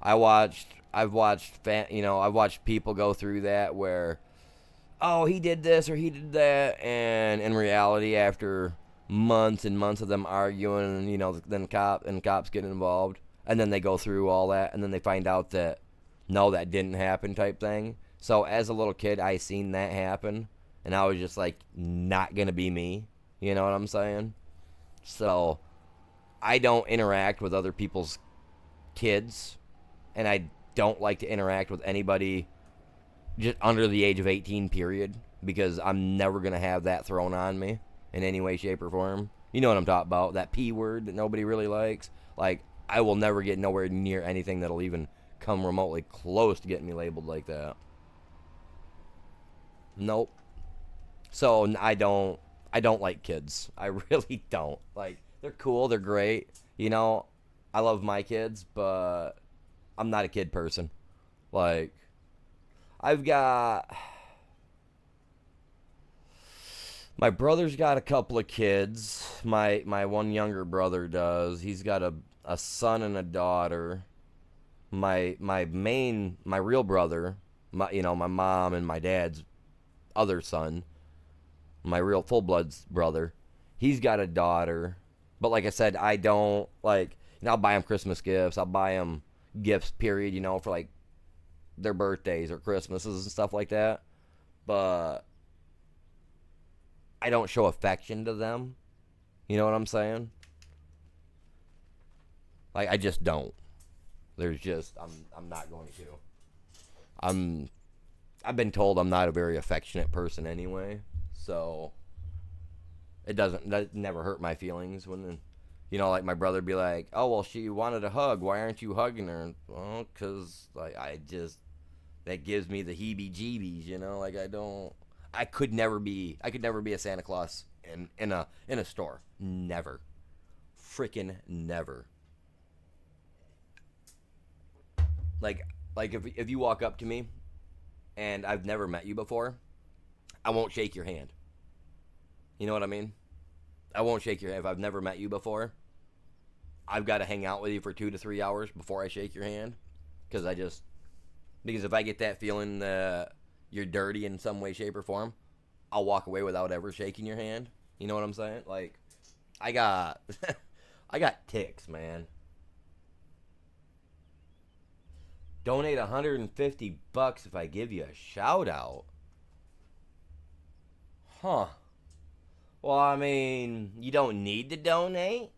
I've watched people go through that where, oh, he did this or he did that, and in reality, after months and months of them arguing, then cops get involved, and then they go through all that, and then they find out that no, that didn't happen, type thing. So as a little kid, I seen that happen, and I was just like, not gonna be me. You know what I'm saying? So I don't interact with other people's kids, and I don't like to interact with anybody just under the age of 18, period, because I'm never going to have that thrown on me in any way, shape, or form. You know what I'm talking about, that P word that nobody really likes. Like, I will never get nowhere near anything that'll even come remotely close to getting me labeled like that. Nope. So I don't like kids. I really don't. Like, they're cool, they're great. I love my kids, but I'm not a kid person. Like, I've got my brother's got a couple of kids. My one younger brother does. He's got a son and a daughter. My real brother, my mom and my dad's other son, my real full blood brother, he's got a daughter. But like I said, I don't like. I'll buy him Christmas gifts. I'll buy him gifts. Period. For like their birthdays or Christmases and stuff like that. But I don't show affection to them. You know what I'm saying? Like I just don't. I'm not going to. I've been told I'm not a very affectionate person anyway, so that never hurt my feelings when, like my brother'd be like, oh well, she wanted a hug, why aren't you hugging her? Well, cause like that gives me the heebie-jeebies, like I could never be a Santa Claus in a store, never, freaking never. Like if you walk up to me and I've never met you before, I won't shake your hand. You know what I mean? I won't shake your hand. If I've never met you before, I've got to hang out with you for 2 to 3 hours before I shake your hand. Because if I get that feeling that you're dirty in some way, shape, or form, I'll walk away without ever shaking your hand. You know what I'm saying? Like, I got ticks, man. Donate $150 if I give you a shout out. Huh. Well, I mean, you don't need to donate,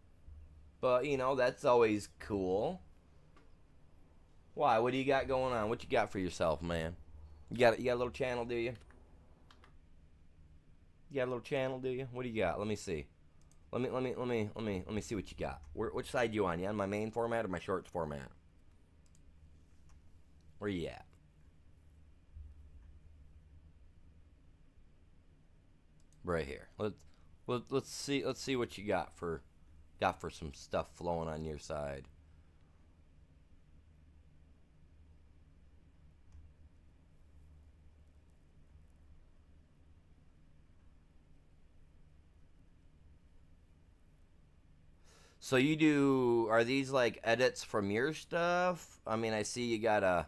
but that's always cool. Why? What do you got going on? What you got for yourself, man? You got a little channel, do you? You got a little channel, do you? What do you got? Let me see. Let me see what you got. Which side you on? You on my main format or my shorts format? Where you at? Right here. Let's see what you got for some stuff flowing on your side. So are these like edits from your stuff? I mean, I see you got a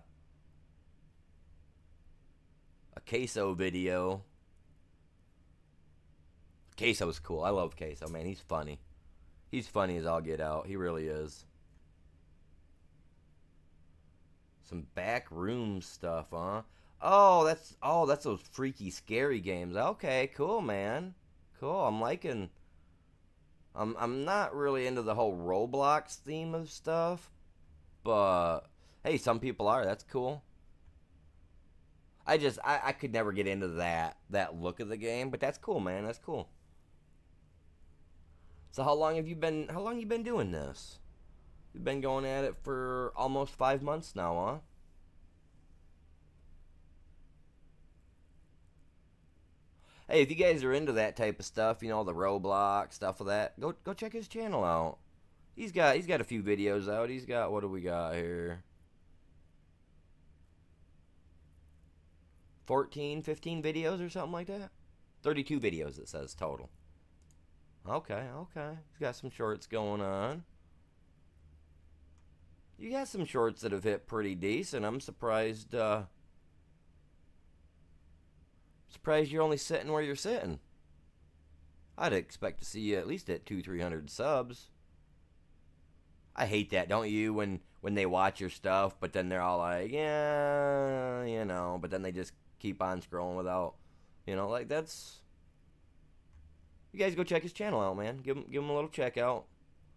Queso video. Queso's cool. I love Queso, man. He's funny. He's funny as all get out. He really is. Some backroom stuff, huh? Oh, that's those freaky, scary games. Okay, cool, man. Cool. I'm not really into the whole Roblox theme of stuff, but hey, some people are. That's cool. I could never get into that look of the game, but that's cool, man. That's cool. So how long you been doing this? You've been going at it for almost 5 months now, huh? Hey, if you guys are into that type of stuff, the Roblox stuff of that, go check his channel out. He's got a few videos out. He's got, what do we got here? 14, 15 videos or something like that? 32 videos it says total. Okay. He's got some shorts going on. You got some shorts that have hit pretty decent. I'm surprised you're only sitting where you're sitting. I'd expect to see you at least at 200-300 subs. I hate that, don't you? When they watch your stuff, but then they're all like, yeah, but then they just keep on scrolling without, like that's. You guys go check his channel out, man. Give him a little check out.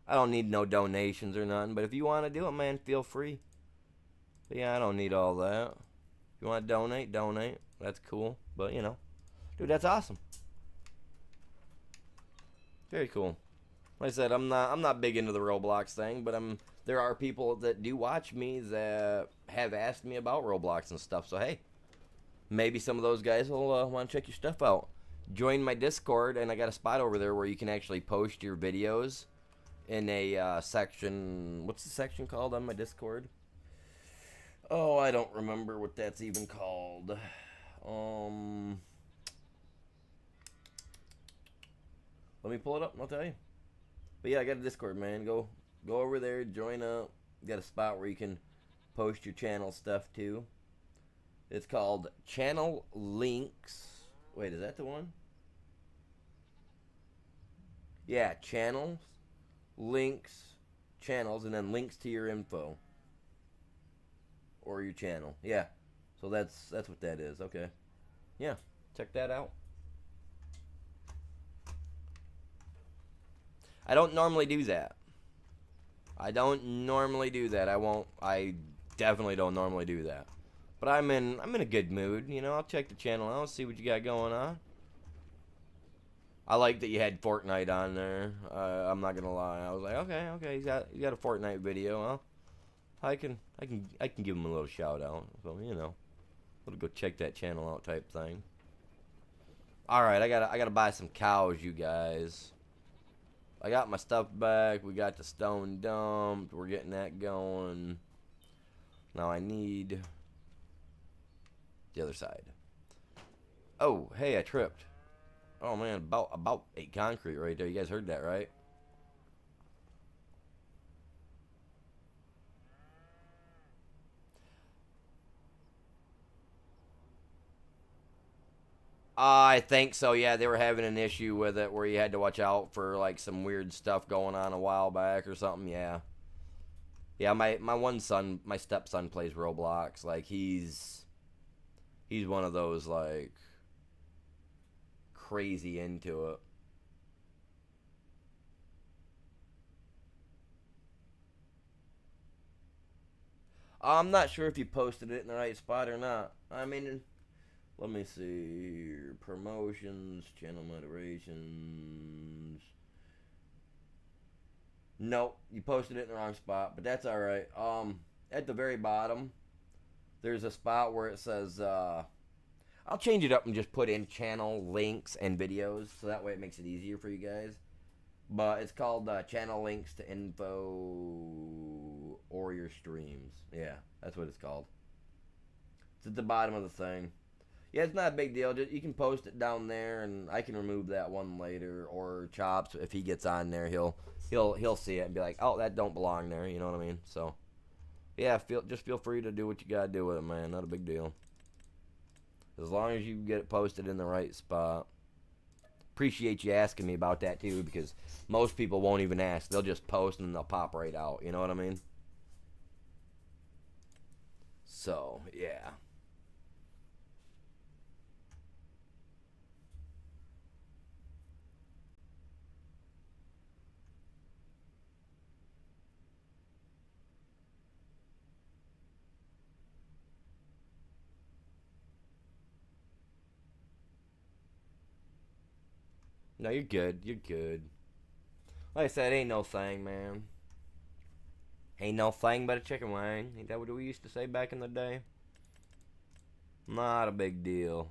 I don't need no donations or nothing, but if you want to do it, man, feel free. But yeah, I don't need all that. If you want to donate. That's cool. But dude, that's awesome. Very cool. Like I said, I'm not big into the Roblox thing, but there are people that do watch me that have asked me about Roblox and stuff. So hey, maybe some of those guys will want to check your stuff out. Join my Discord, and I got a spot over there where you can actually post your videos in a section. What's the section called on my Discord? Oh, I don't remember what that's even called. Let me pull it up and I'll tell you. But yeah, I got a Discord, man. Go Go over there, join up. Got a spot where you can post your channel stuff too. It's called Channel Links. Wait, is that the one? Yeah, channels, links, channels, and then links to your info or your channel. Yeah. So that's what that is. Okay. Yeah. Check that out. I don't normally do that. I don't normally do that. I definitely don't normally do that. But I'm in a good mood, you know. I'll check the channel out, see what you got going on. I like that you had Fortnite on there. I'm not gonna lie. I was like, okay, he's got a Fortnite video. Well, I can give him a little shout out. So you know, we'll go check that channel out type thing. All right, I gotta buy some cows, you guys. I got my stuff back. We got the stone dumped. We're getting that going. Now I need the other side. Oh, hey, I tripped. Oh man, about 8 concrete right there. You guys heard that, right? I think so. Yeah, they were having an issue with it where you had to watch out for like some weird stuff going on a while back or something. Yeah. Yeah, my one son, my stepson plays Roblox. Like he's one of those like crazy into it. I'm not sure if you posted it in the right spot or not. I mean, let me see here. Promotions, channel moderations. Nope, you posted it in the wrong spot, but that's all right. At the very bottom, there's a spot where it says, I'll change it up and just put in channel links and videos, so that way it makes it easier for you guys. But it's called channel links to info or your streams. Yeah, that's what it's called. It's at the bottom of the thing. Yeah, it's not a big deal. Just, you can post it down there, and I can remove that one later. Or Chops, if he gets on there, he'll see it and be like, "Oh, that don't belong there." You know what I mean? So, yeah, just feel free to do what you gotta do with it, man. Not a big deal. As long as you get it posted in the right spot. Appreciate you asking me about that too, because most people won't even ask. They'll just post and they'll pop right out. You know what I mean? So, yeah. No, you're good. You're good. Like I said, ain't no thing, man. Ain't no thing but a chicken wing. Ain't that what we used to say back in the day? Not a big deal.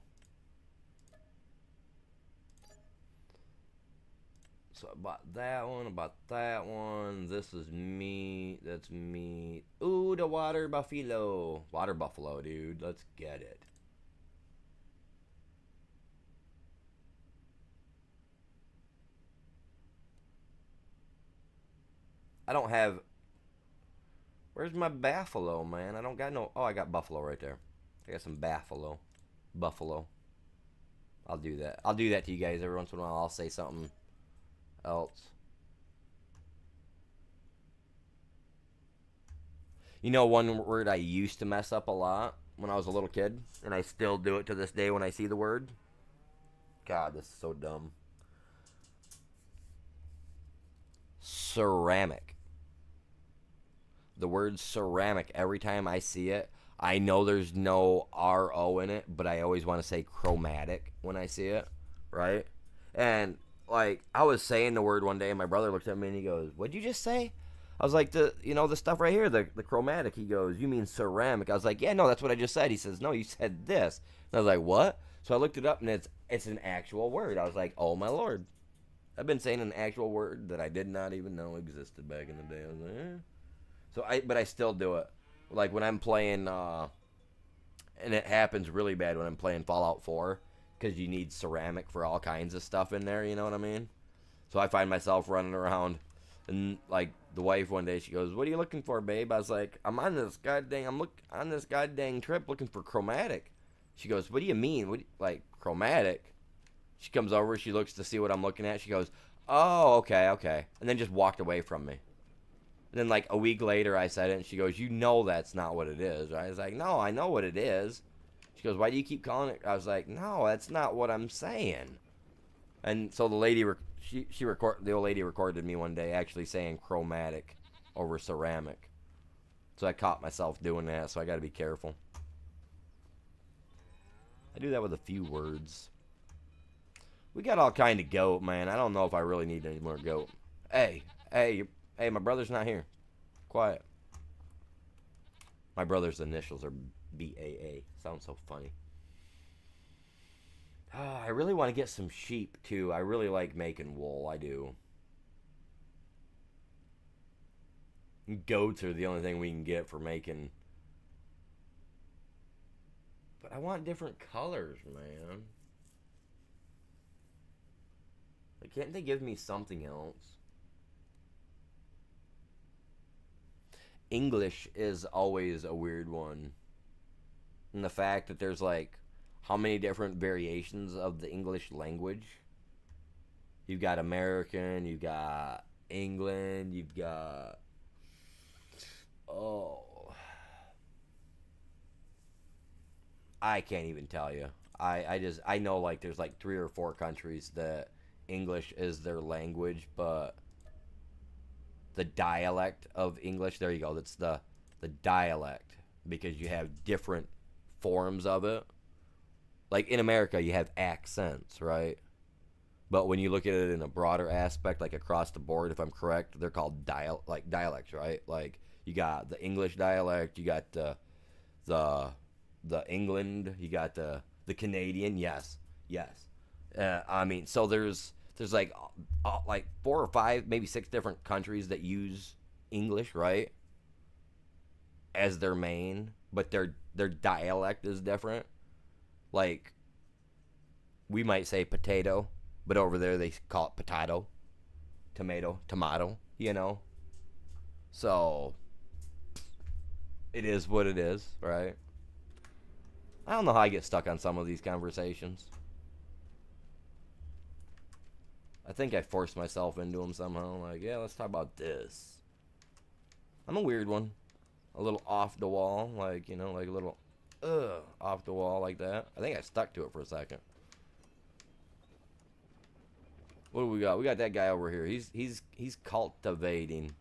So I bought that one, I bought that one. This is meat. That's meat. Ooh, the water buffalo. Water buffalo, dude. Let's get it. I don't have... Where's my buffalo, man? I don't got no... Oh, I got buffalo right there. I got some buffalo. Buffalo. I'll do that. I'll do that to you guys every once in a while. I'll say something else. You know one word I used to mess up a lot when I was a little kid, and I still do it to this day when I see the word? God, this is so dumb. Ceramic. The word ceramic, every time I see it, I know there's no R-O in it, but I always want to say chromatic when I see it, right? And, like, I was saying the word one day, and my brother looked at me and he goes, "What'd you just say?" I was like, the stuff right here, the chromatic. He goes, "You mean ceramic?" I was like, "Yeah, no, that's what I just said." He says, "No, you said this." And I was like, "What?" So I looked it up, and it's an actual word. I was like, "Oh, my Lord." I've been saying an actual word that I did not even know existed back in the day. I was like, eh. But I still do it. Like when I'm playing, and it happens really bad when I'm playing Fallout 4, because you need ceramic for all kinds of stuff in there, you know what I mean? So I find myself running around and like the wife one day, she goes, "What are you looking for, babe?" I was like, I'm on this goddamn trip looking for chromatic." She goes, "What do you mean? Like chromatic?" She comes over, she looks to see what I'm looking at. She goes, "Oh, okay, okay," and then just walked away from me. And then like a week later, I said it, and she goes, "You know that's not what it is, right?" I was like, "No, I know what it is." She goes, "Why do you keep calling it?" I was like, "No, that's not what I'm saying." And so the lady, the old lady recorded me one day actually saying chromatic over ceramic. So I caught myself doing that, so I got to be careful. I do that with a few words. We got all kind of goat, man. I don't know if I really need any more goat. Hey, hey, my brother's not here. Quiet. My brother's initials are BAA. Sounds so funny. I really want to get some sheep, too. I really like making wool. I do. Goats are the only thing we can get for making. But I want different colors, man. Like, can't they give me something else? English is always a weird one. And the fact that there's like how many different variations of the English language. You've got American, you've got England, you've got oh, I can't even tell you. I know like there's like 3 or 4 countries that English is their language, but the dialect of English, there you go. That's the dialect because you have different forms of it. Like in America, you have accents, right? But when you look at it in a broader aspect, like across the board, if I'm correct, they're called dialects, right? Like you got the English dialect, you got the the England, you got the Canadian. Yes, yes. I mean, so there's like 4 or 5, maybe 6 different countries that use English, right, as their main, but their dialect is different. Like we might say potato, but over there they call it potato, tomato, tomato. You know, so it is what it is, right? I don't know how I get stuck on some of these conversations. I think I forced myself into them somehow. Like, yeah, let's talk about this. I'm a weird one. A little off the wall. Like, you know, like a little, off the wall like that. I think I stuck to it for a second. What do we got? We got that guy over here. He's cultivating.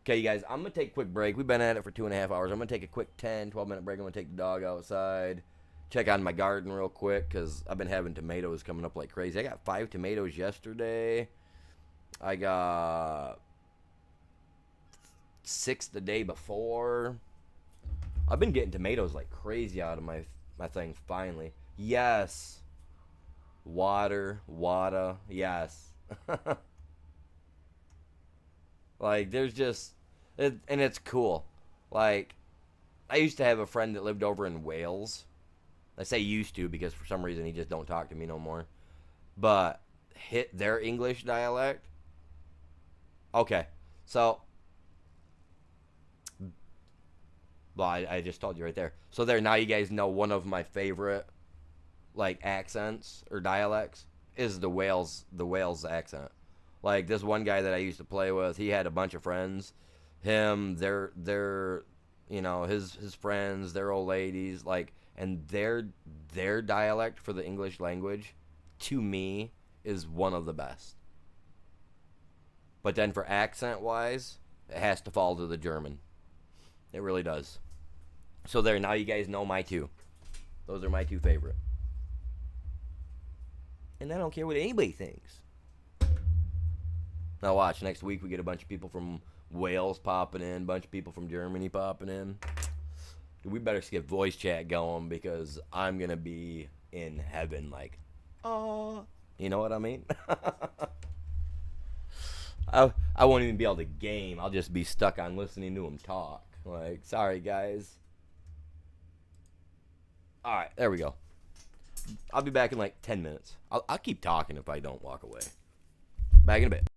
Okay, you guys, I'm going to take a quick break. We've been at it for 2.5 hours. I'm going to take a quick 10, 12-minute break. I'm going to take the dog outside. Check on my garden real quick because I've been having tomatoes coming up like crazy. I got 5 tomatoes yesterday. I got 6 the day before. I've been getting tomatoes like crazy out of my thing finally. Yes. Water. Yes. Like there's just and it's cool. Like I used to have a friend that lived over in Wales. I say used to because for some reason he just don't talk to me no more. But hit their English dialect. Okay, so well, I just told you right there. So there, now you guys know one of my favorite like accents or dialects is the Wales accent. Like this one guy that I used to play with, he had a bunch of friends. Him, their you know, his friends, their old ladies, like and their dialect for the English language to me is one of the best. But then for accent wise, it has to fall to the German. It really does. So there, now you guys know my 2. Those are my 2 favorite. And I don't care what anybody thinks. Now watch, next week we get a bunch of people from Wales popping in, a bunch of people from Germany popping in. Dude, we better get voice chat going because I'm going to be in heaven like, oh, you know what I mean? I won't even be able to game. I'll just be stuck on listening to them talk. Like, sorry, guys. All right, there we go. I'll be back in like 10 minutes. I'll keep talking if I don't walk away. Back in a bit.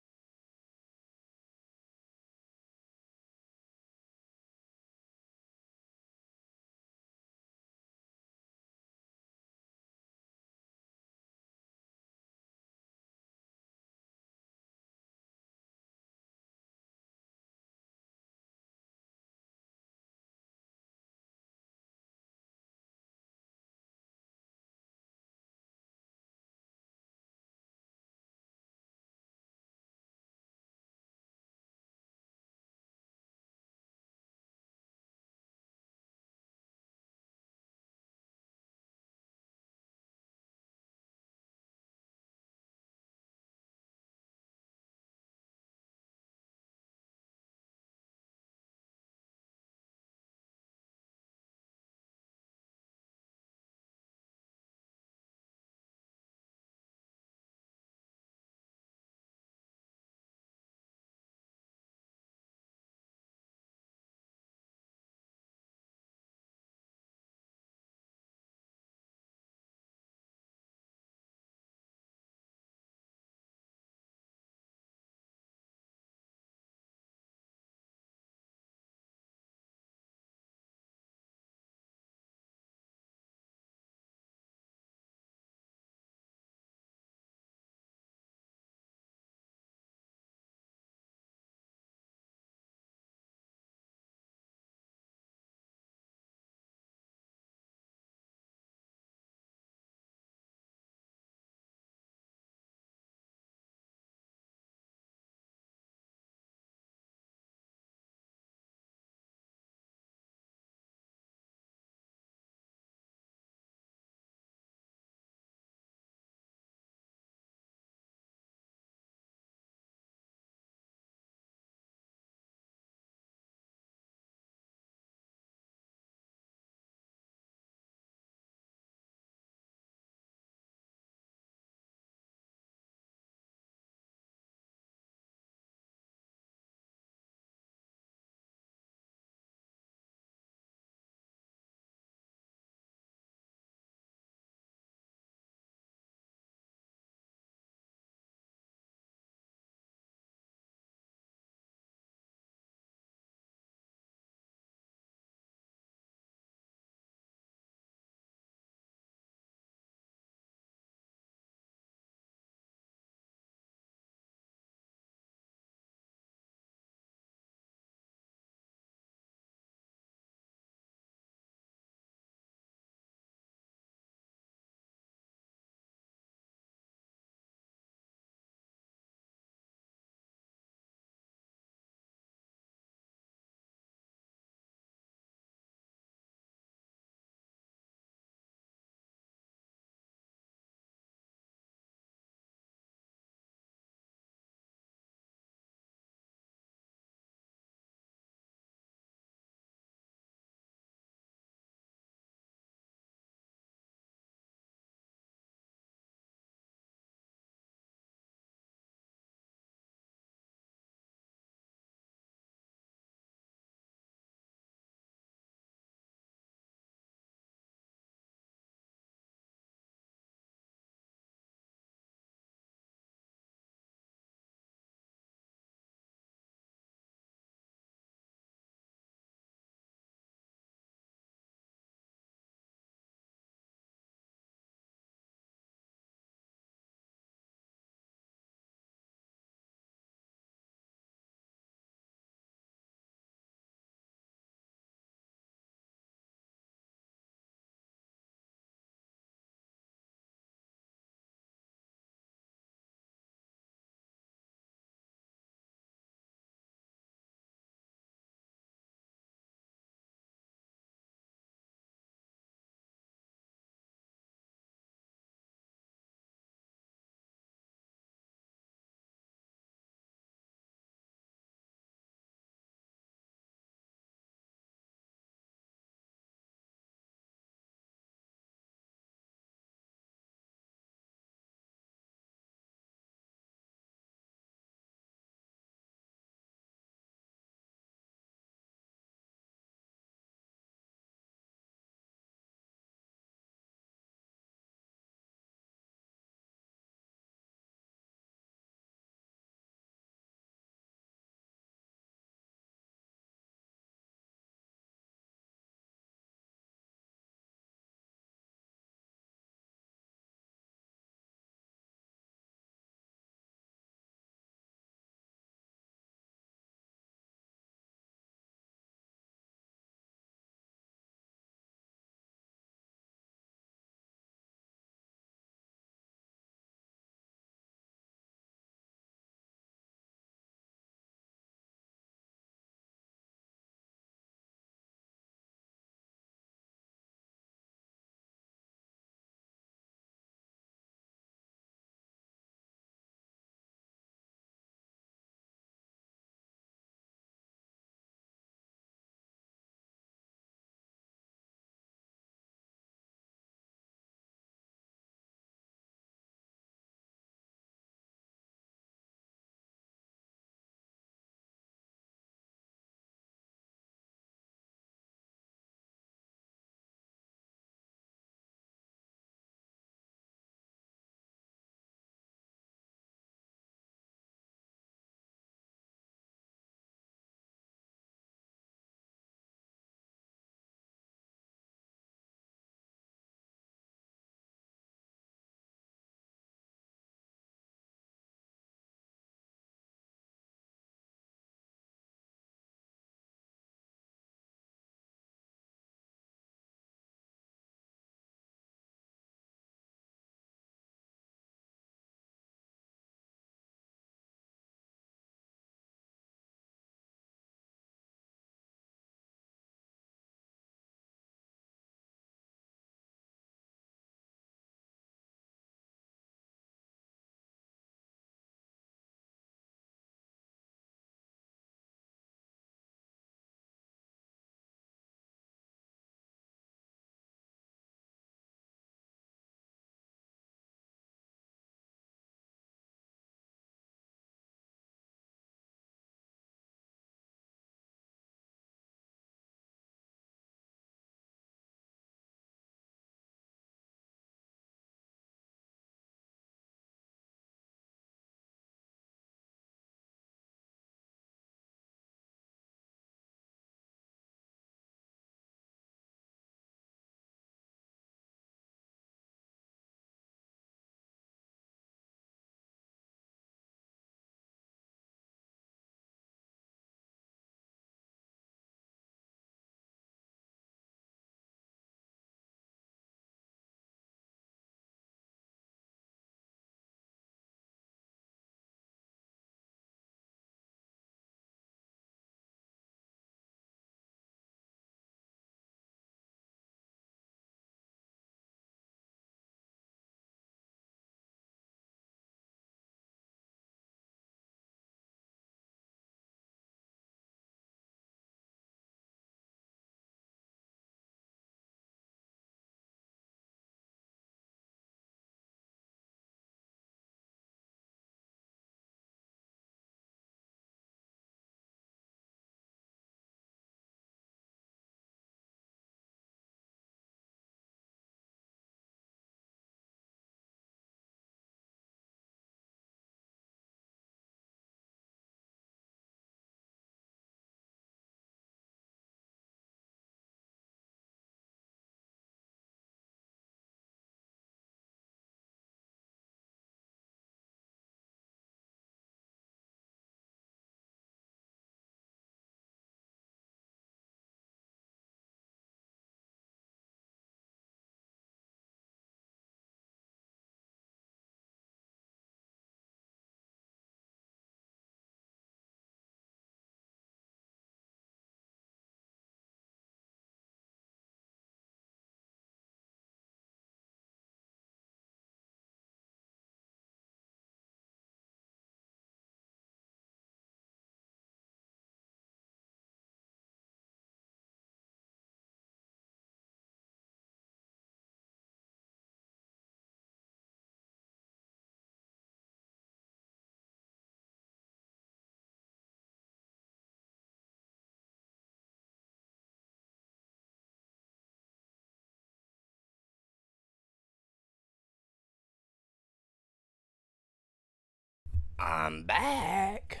I'm back.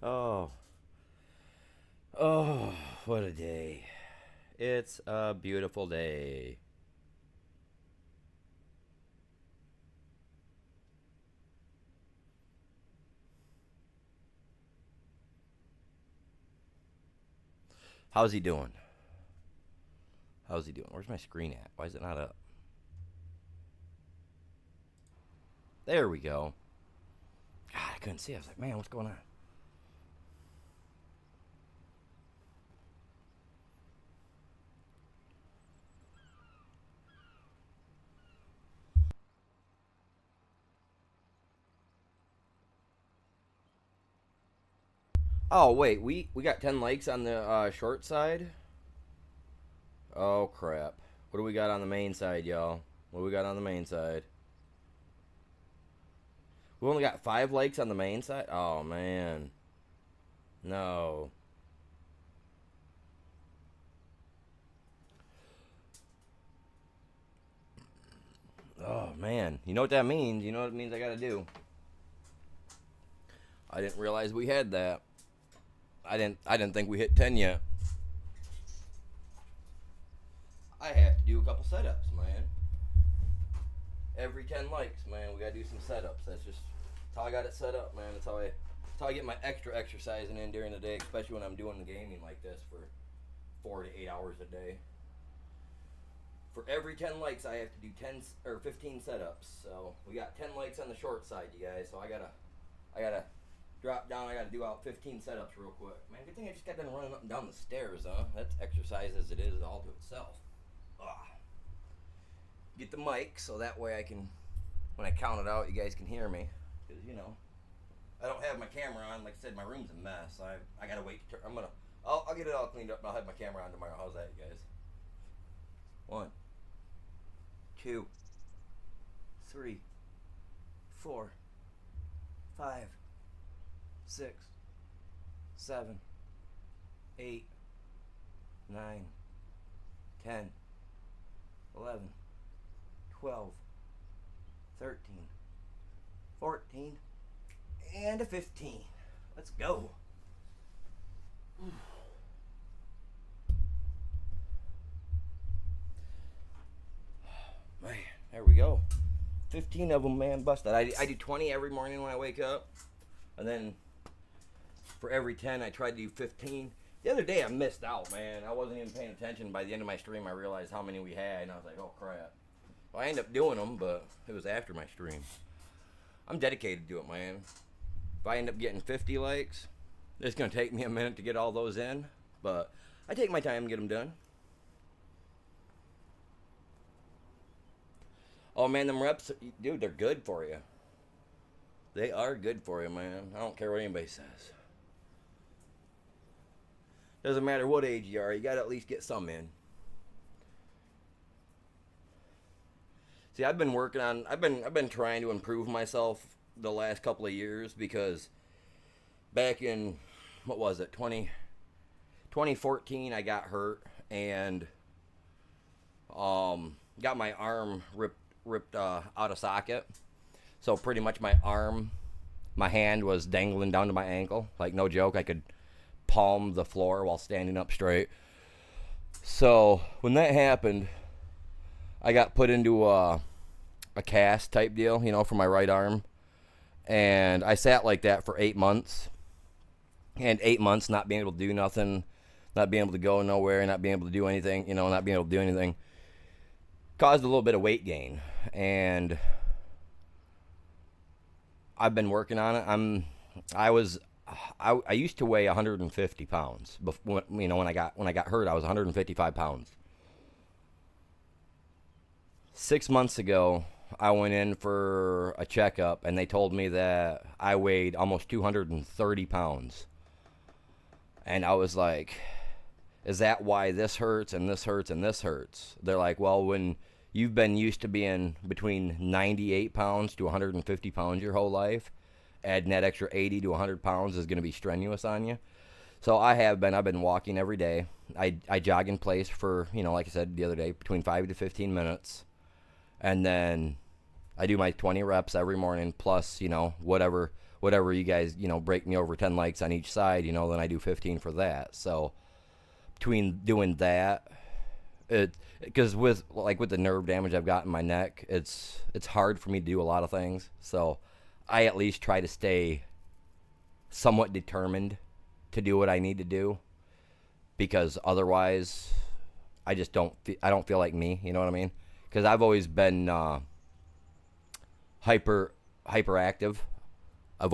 Oh, oh, what a day. It's a beautiful day. How's he doing? How's he doing? Where's my screen at? Why is it not up? There we go. God, I couldn't see. I was like, man, what's going on? Oh, wait. We got 10 likes on the short side? Oh, crap. What do we got on the main side, y'all? What do we got on the main side? We only got 5 likes on the main side? Oh, man. No. Oh, man. You know what that means? You know what it means I gotta do? I didn't realize we had that. I didn't think we hit 10 yet. I have to do a couple setups, man. Every 10 likes, man, we gotta do some setups. That's how I got it set up, man. That's how I get my extra exercising in during the day, especially when I'm doing the gaming like this for 4 to 8 hours a day. For every 10 likes, I have to do 10 or 15 setups. So we got 10 likes on the short side, you guys. So I gotta drop down. I gotta do out 15 setups real quick. Man, good thing I just got done running up and down the stairs, huh? That's exercise as it is all to itself. Ugh. Get the mic so that way I can, when I count it out, you guys can hear me. Because, I don't have my camera on. Like I said, my room's a mess. I gotta wait. I'll get it all cleaned up and I'll have my camera on tomorrow. How's that, you guys? 1, 2, 3, 4, 5, 6, 7, 8, 9, 10, 11, 12, 13, 14, and a 15. Let's go. Man, there we go. 15 of them, man, busted. I do 20 every morning when I wake up. And then for every 10, I try to do 15. The other day, I missed out, man. I wasn't even paying attention. By the end of my stream, I realized how many we had. And I was like, oh, crap. Well, I ended up doing them, but it was after my stream. I'm dedicated to it, man. If I end up getting 50 likes, it's going to take me a minute to get all those in. But I take my time and get them done. Oh, man, them reps, dude, they're good for you. They are good for you, man. I don't care what anybody says. Doesn't matter what age you are, you got to at least get some in. See, I've been trying to improve myself the last couple of years because back in, what was it, 2014, I got hurt and got my arm ripped out of socket. So pretty much my hand was dangling down to my ankle. Like, no joke, I could palm the floor while standing up straight. So when that happened, I got put into a cast type deal, for my right arm. And I sat like that for 8 months. And 8 months not being able to do nothing, not being able to go nowhere, not being able to do anything, not being able to do anything, caused a little bit of weight gain. And I've been working on it. I used to weigh 150 pounds. Before, when I got hurt, I was 155 pounds. 6 months ago, I went in for a checkup, and they told me that I weighed almost 230 pounds. And I was like, is that why this hurts and this hurts and this hurts? They're like, well, when you've been used to being between 98 pounds to 150 pounds your whole life, adding that extra 80 to 100 pounds is going to be strenuous on you. So I've been walking every day. I jog in place for, like I said the other day, between 5 to 15 minutes. And then I do my 20 reps every morning plus, whatever you guys, break me over 10 likes on each side, then I do 15 for that. So between doing that, because with the nerve damage I've got in my neck, it's hard for me to do a lot of things. So I at least try to stay somewhat determined to do what I need to do, because otherwise I just I don't feel like me, you know what I mean? Because I've always been hyperactive. I've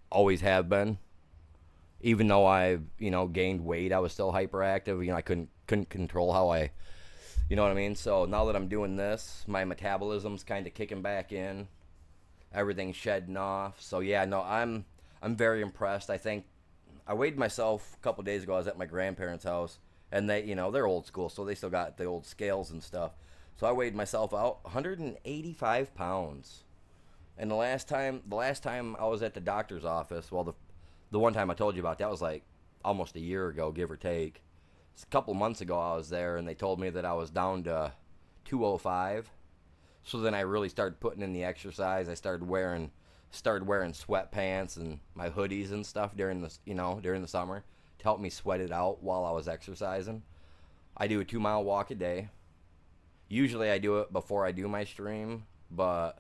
always have been. Even though I've gained weight, I was still hyperactive. I couldn't control how I, you know what I mean. So now that I'm doing this, my metabolism's kind of kicking back in. Everything's shedding off. So yeah, no, I'm very impressed. I think I weighed myself a couple days ago. I was at my grandparents' house, and they're old school, so they still got the old scales and stuff. So I weighed myself out, 185 pounds. And the last time I was at the doctor's office, well, the one time I told you about, that was like almost a year ago, give or take. A couple months ago I was there, and they told me that I was down to 205. So then I really started putting in the exercise. I started wearing sweatpants and my hoodies and stuff during the summer to help me sweat it out while I was exercising. I do a 2-mile walk a day. Usually I do it before I do my stream, but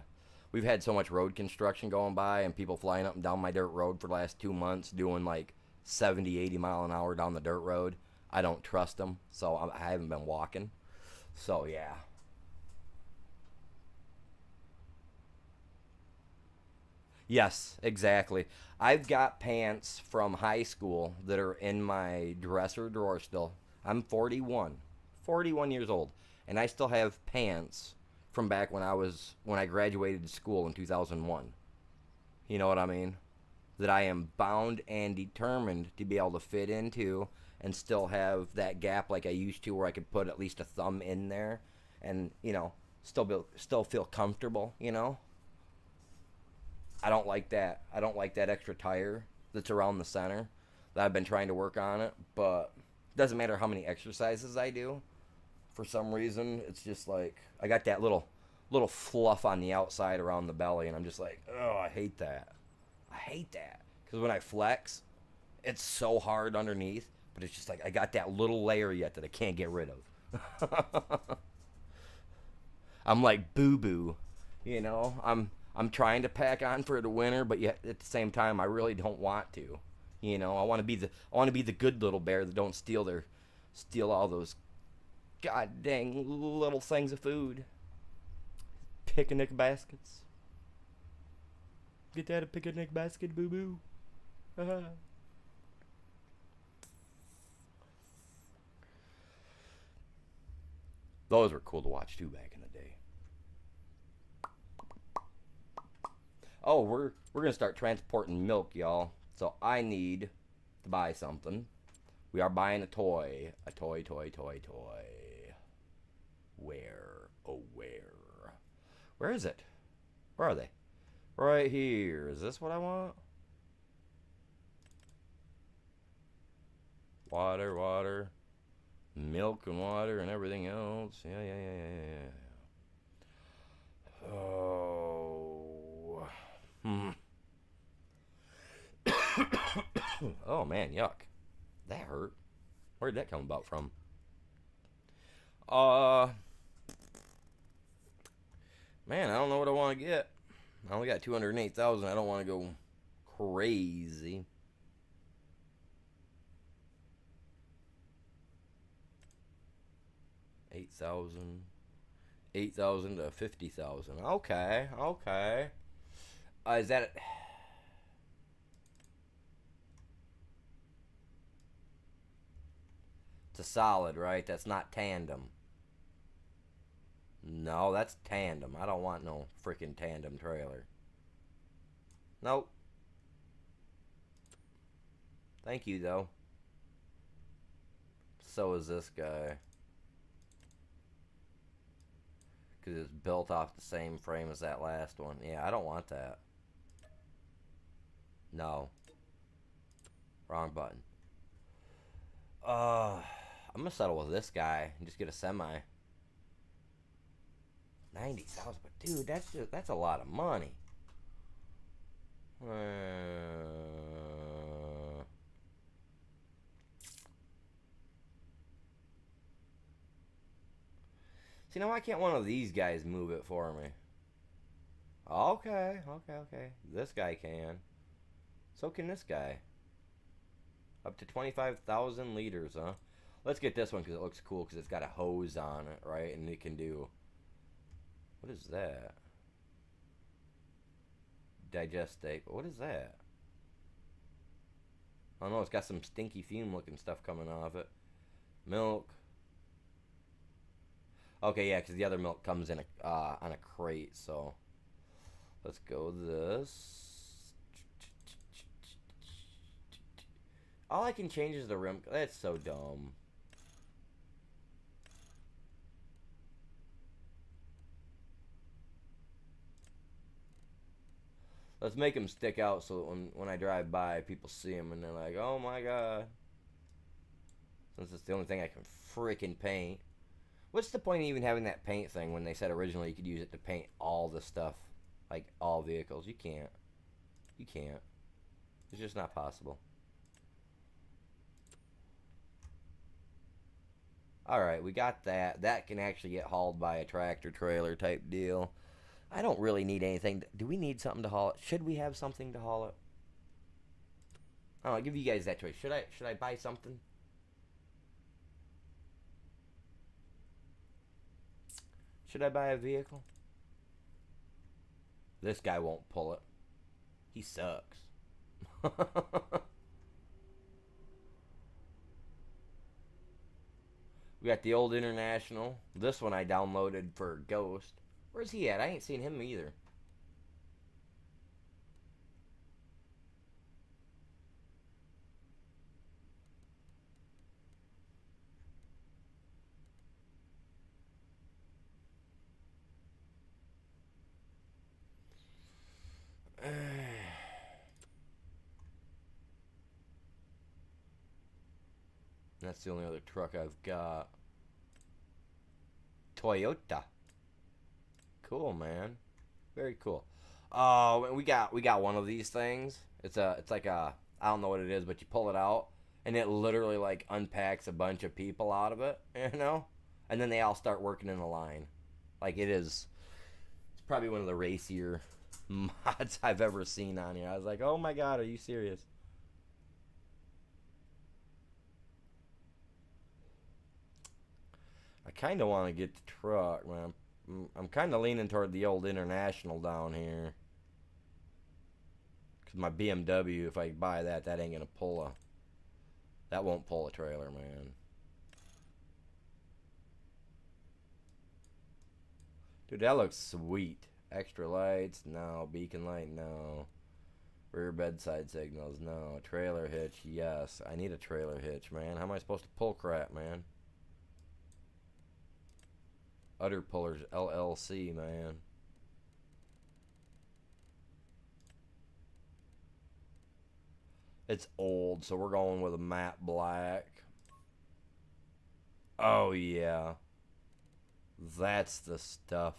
we've had so much road construction going by and people flying up and down my dirt road for the last 2 months doing like 70, 80 mile an hour down the dirt road. I don't trust them, so I haven't been walking. So yeah. Yes, exactly. I've got pants from high school that are in my dresser drawer still. I'm 41 years old, and I still have pants from back when I graduated school in 2001. You know what I mean? That I am bound and determined to be able to fit into and still have that gap like I used to, where I could put at least a thumb in there and, still feel comfortable. I don't like that. I don't like that extra tire that's around the center. That I've been trying to work on it, but it doesn't matter how many exercises I do. For some reason, it's just like I got that little fluff on the outside around the belly, and I'm just like, oh, I hate that. I hate that, because when I flex, it's so hard underneath, but it's just like I got that little layer yet that I can't get rid of. I'm like boo boo, I'm trying to pack on for the winter, but yet at the same time, I really don't want to. I want to be the good little bear that don't steal all those god dang little things of food. Picnic baskets. Get that a picnic basket, boo boo. Those were cool to watch too back in the day. Oh, we're gonna start transporting milk, y'all. So I need to buy something. We are buying a toy. A toy. Where? Oh, where? Where is it? Where are they? Right here. Is this what I want? Water. Milk and water and everything else. Yeah. Oh. Oh, man, yuck. That hurt. Where'd that come about from? Man, I don't know what I want to get. I only got 208,000. I don't want to go crazy. Eight thousand to 50,000. Okay. Is that it? It's a solid, right? That's not tandem. No, that's tandem. I don't want no freaking tandem trailer. Nope. Thank you, though. So is this guy. Because it's built off the same frame as that last one. Yeah, I don't want that. No. Wrong button. I'm going to settle with this guy and just get a semi. 90,000, but dude, that's a lot of money. See, now why can't one of these guys move it for me? Okay, okay, okay. This guy can. So can this guy. Up to 25,000 liters, huh? Let's get this one because it looks cool because it's got a hose on it, right? And it can do... What is that? Digestate. What is that? I don't know. It's got some stinky fume looking stuff coming off it. Milk. Okay, yeah, because the other milk comes in on a crate, so... Let's go this. All I can change is the rim. That's so dumb. Let's make them stick out so that when I drive by, people see them and they're like, oh my god. Since it's the only thing I can freaking paint. What's the point of even having that paint thing when they said originally you could use it to paint all the stuff? Like all vehicles. You can't. You can't. It's just not possible. Alright, we got that. That can actually get hauled by a tractor trailer type deal. I don't really need anything. Do we need something to haul it? Should we have something to haul it? I don't know, I'll give you guys that choice. Should I buy something? Should I buy a vehicle? This guy won't pull it. He sucks. We got the old International. This one I downloaded for Ghost. Where's he at? I ain't seen him either. That's the only other truck I've got. Toyota. Cool, man. Very cool. Oh, we got one of these things. It's like a, I don't know what it is, but you pull it out and it literally like unpacks a bunch of people out of it, you know? And then they all start working in a line. Like it's probably one of the racier mods I've ever seen on here. I was like, "Oh my god, are you serious?" I kind of want to get the truck, man. I'm kind of leaning toward the old International down here. Because my BMW, if I buy that, that ain't going to pull a... That won't pull a trailer, man. Dude, that looks sweet. Extra lights? No. Beacon light? No. Rear bedside signals? No. Trailer hitch? Yes. I need a trailer hitch, man. How am I supposed to pull crap, man? Udder Pullers LLC, man. It's old, so we're going with a matte black. Oh, yeah. That's the stuff.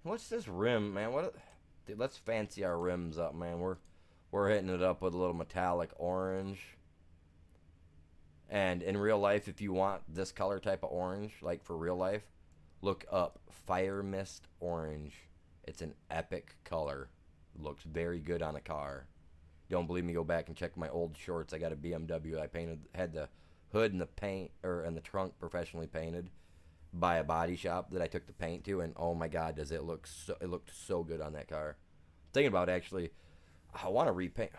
What's this rim, man? Dude, let's fancy our rims up, man. We're hitting it up with a little metallic orange. And in real life, if you want this color type of orange, like for real life, look up Fire Mist Orange. It's an epic color. It looks very good on a car. Don't believe me? Go back and check my old shorts. I got a BMW. I had the hood and the paint and the trunk professionally painted by a body shop that I took the paint to, and oh my god, does it look so? It looked so good on that car. Thinking about actually, I want to repaint.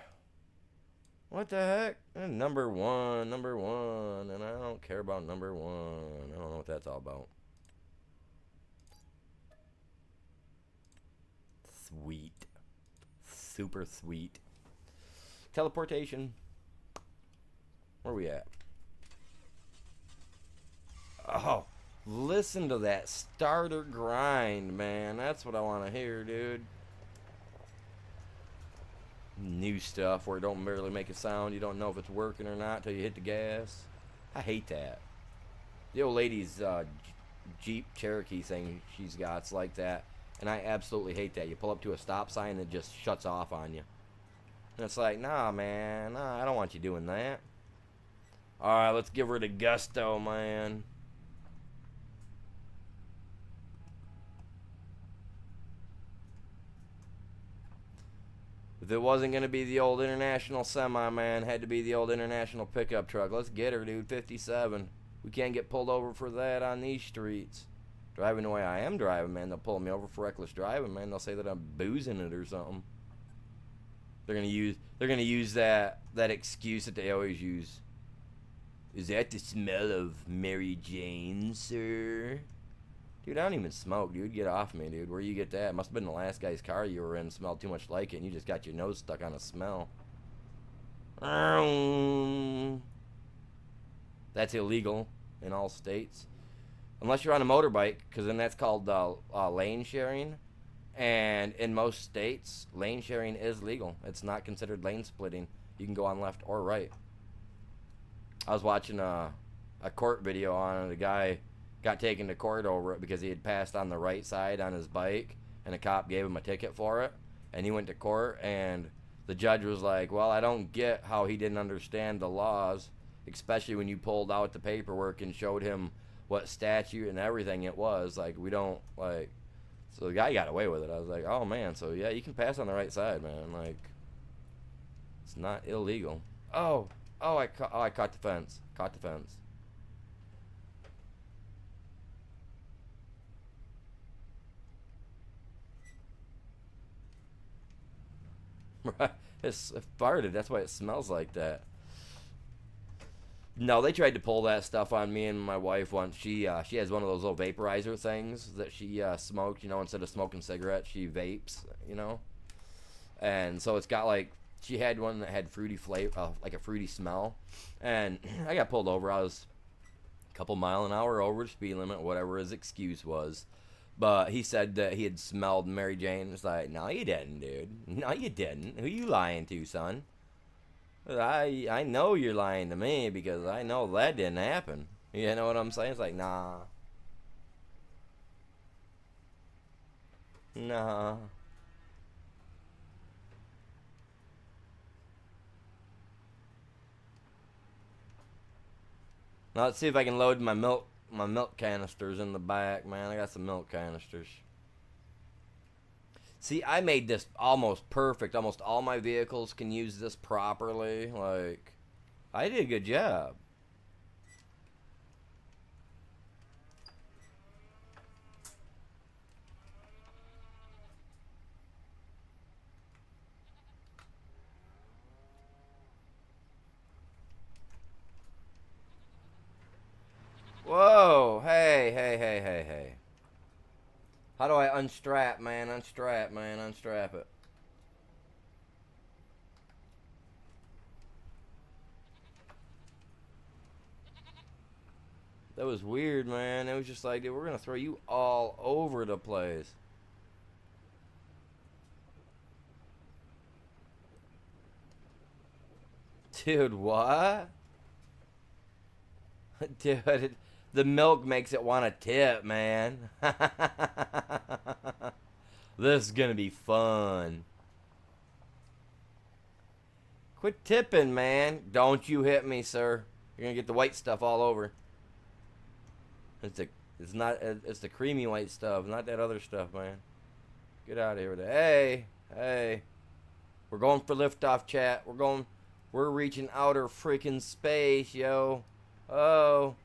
What the heck? Number one, and I don't care about number one. I don't know what that's all about. Sweet. Super sweet. Teleportation. Where we at? Oh, listen to that starter grind, man. That's what I want to hear, dude. New stuff where it don't barely make a sound. You don't know if it's working or not till you hit the gas. I hate that. The old lady's Jeep Cherokee thing she's got. It's like that. And I absolutely hate that. You pull up to a stop sign and it just shuts off on you. And it's like, nah, man. Nah, I don't want you doing that. Alright, let's give her the gusto, man. If it wasn't going to be the old international semi, man, had to be the old international pickup truck. Let's get her, dude. 57. We can't get pulled over for that on these streets. Driving the way I am driving, man, they'll pull me over for reckless driving, man. They'll say that I'm boozing it or something. They're gonna use that excuse that they always use. Is that the smell of Mary Jane, sir? Dude, I don't even smoke, dude. Get off me, dude. Where you get that? Must have been the last guy's car you were in. Smelled too much like it, and you just got your nose stuck on a smell. That's illegal in all states. Unless you're on a motorbike, because then that's called lane sharing. And in most states, lane sharing is legal. It's not considered lane splitting. You can go on left or right. I was watching a court video on it. A guy got taken to court over it because he had passed on the right side on his bike, and a cop gave him a ticket for it. And he went to court, and the judge was like, well, I don't get how he didn't understand the laws, especially when you pulled out the paperwork and showed him what statute and everything it was. Like, we don't, like... So the guy got away with it. I was like, oh, man, so, yeah, you can pass on the right side, man. Like, it's not illegal. I caught the fence. Caught the fence. Right. It farted. That's why it smells like that. No, they tried to pull that stuff on me and my wife once. She has one of those little vaporizer things that she smoked. You know, instead of smoking cigarettes, she vapes. You know, and so it's got like she had one that had fruity flavor, like a fruity smell. And I got pulled over. I was a couple mile an hour over the speed limit, whatever his excuse was. But he said that he had smelled Mary Jane. It's like, no, you didn't, dude. No, you didn't. Who you lying to, son? I know you're lying to me because I know that didn't happen. You know what I'm saying? It's like, nah. Nah. Now let's see if I can load my milk canisters in the back, man. I got some milk canisters. See, I made this almost perfect. Almost all my vehicles can use this properly. Like, I did a good job. Whoa, hey. How do I unstrap, man? Unstrap, man. Unstrap it. That was weird, man. It was just like, dude, we're going to throw you all over the place. Dude, what? Dude, the milk makes it want to tip, man. This is going to be fun. Quit tipping, man. Don't you hit me, sir. You're going to get the white stuff all over. It's the creamy white stuff, not that other stuff, man. Get out of here with it. Hey. We're going for liftoff, chat. We're reaching outer freaking space, yo. Oh.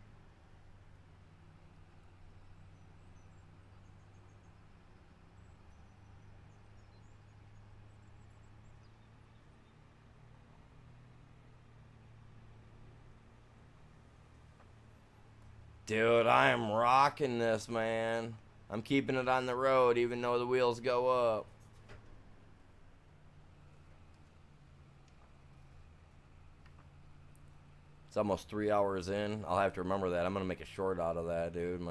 Dude, I am rocking this, man. I'm keeping it on the road even though the wheels go up. It's almost 3 hours in. I'll have to remember that. I'm going to make a short out of that, dude.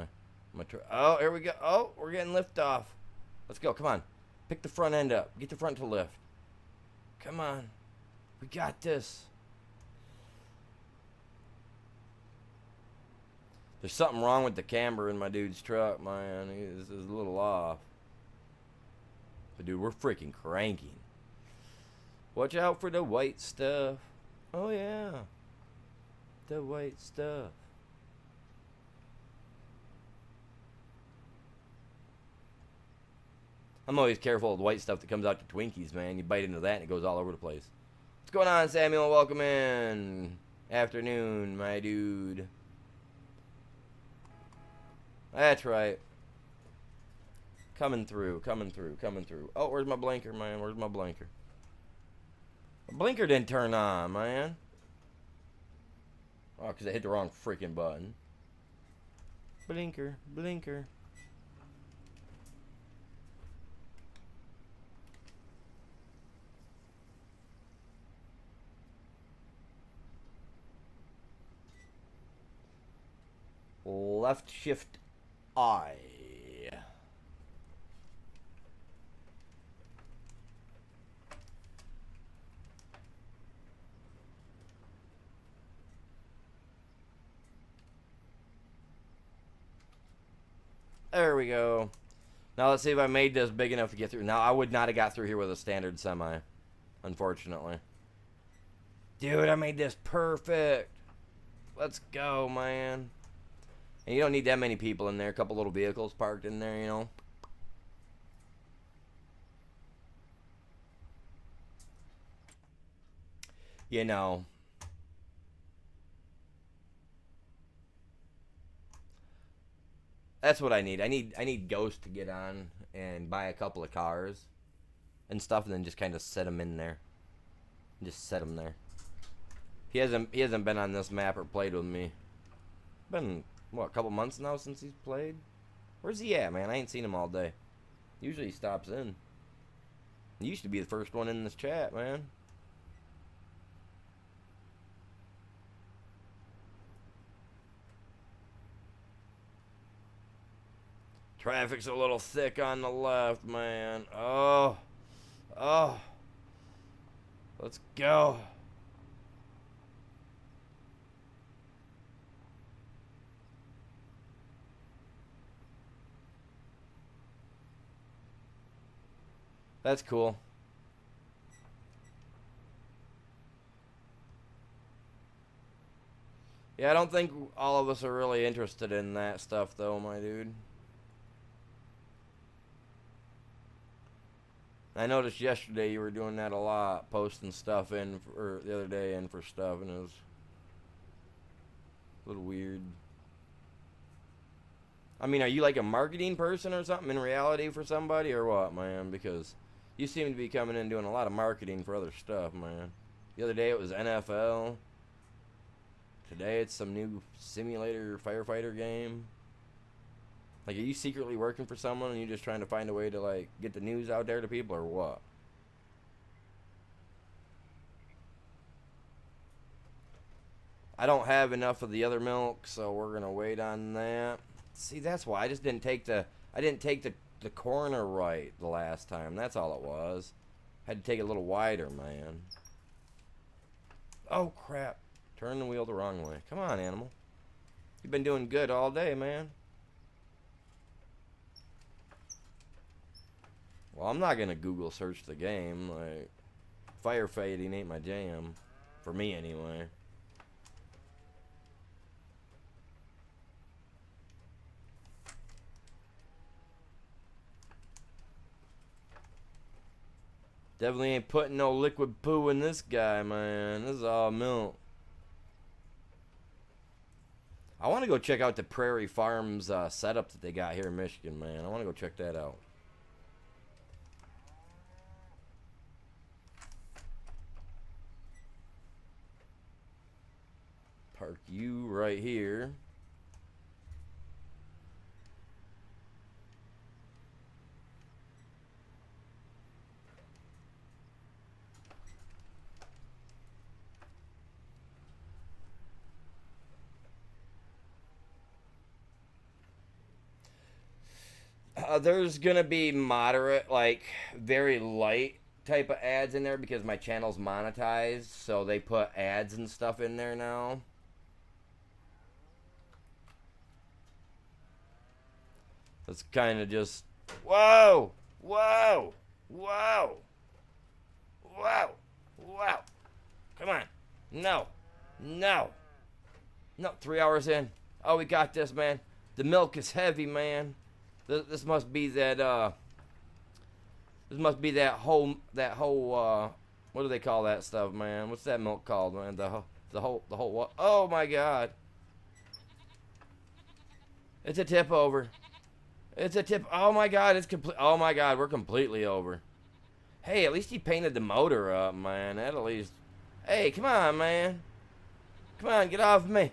Oh, here we go. Oh, we're getting liftoff. Let's go. Come on. Pick the front end up. Get the front to lift. Come on. We got this. There's something wrong with the camber in my dude's truck, man. He's a little off. But dude, we're freaking cranking. Watch out for the white stuff. Oh yeah. The white stuff. I'm always careful of the white stuff that comes out to Twinkies, man. You bite into that and it goes all over the place. What's going on, Samuel? Welcome in. Afternoon, my dude. That's right. Coming through, coming through, coming through. Oh, where's my blinker, man? Where's my blinker? My blinker didn't turn on, man. Oh, because I hit the wrong freaking button. Blinker, blinker. Left shift I. There we go. Now let's see if I made this big enough to get through. Now I would not have got through here with a standard semi, unfortunately. Dude, I made this perfect. Let's go, man. And you don't need that many people in there. A couple little vehicles parked in there, you know. You know. That's what I need. I need Ghost to get on and buy a couple of cars and stuff, and then just kind of set them in there. Just set them there. He hasn't been on this map or played with me. Been what, a couple months now since he's played? Where's he at, man? I ain't seen him all day. Usually he stops in. He used to be the first one in this chat, man. Traffic's a little thick on the left, man. Oh. Oh. Let's go. That's cool. Yeah, I don't think all of us are really interested in that stuff, though, my dude. I noticed yesterday you were doing that a lot, posting stuff in, or the other day in for stuff, and it was a little weird. I mean, are you like a marketing person or something in reality for somebody, or what, man? Because you seem to be coming in doing a lot of marketing for other stuff, man. The other day it was NFL. Today it's some new simulator firefighter game. Like, are you secretly working for someone and you're just trying to find a way to, like, get the news out there to people, or what? I don't have enough of the other milk, so we're gonna wait on that. See, that's why I just didn't take the the corner right the last time. That's all it was. Had to take it a little wider, man. Oh crap! Turn the wheel the wrong way. Come on, animal. You've been doing good all day, man. Well, I'm not gonna Google search the game. Like, firefighting ain't my jam, for me anyway. Definitely ain't putting no liquid poo in this guy, man. This is all milk. I want to go check out the Prairie Farms setup that they got here in Michigan, man. I want to go check that out. Park you right here. There's gonna be moderate, like very light type of ads in there because my channel's monetized, so they put ads and stuff in there now. Let's kind of just, whoa, whoa, whoa, whoa, whoa. Come on. No, no, no. 3 hours in. Oh, we got this, man. The milk is heavy, man. This must be that, this must be that whole, what do they call that stuff, man? What's that milk called, man? The whole what? Oh, my God. It's a tip over. It's a tip. Oh, my God. It's complete. Oh, my God. We're completely over. Hey, at least he painted the motor up, man. That at least. Hey, come on, man. Come on, get off me.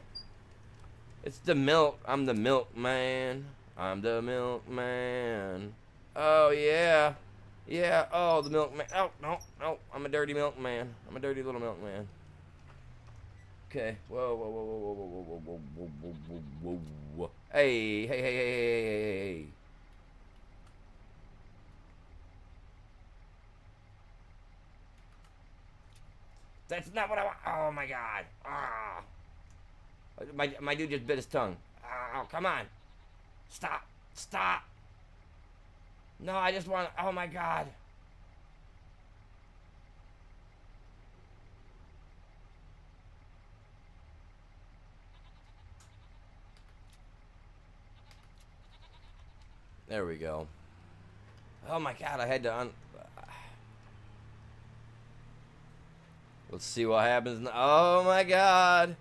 It's the milk. I'm the milkman. I'm the milkman. Oh, yeah. Yeah. Oh, the milkman. Oh, no, no. I'm a dirty milkman. I'm a dirty little milkman. Okay. Whoa, whoa, whoa, whoa, whoa, whoa, whoa, whoa, whoa, whoa, whoa, whoa. Hey, hey, hey, hey, hey, hey, hey. That's not what I want. Oh, my God. Ah. My dude just bit his tongue. Oh, come on. Stop. Stop. No, I just want. Oh, my God. There we go. Oh, my God. I had to Let's see what happens. Oh, my God.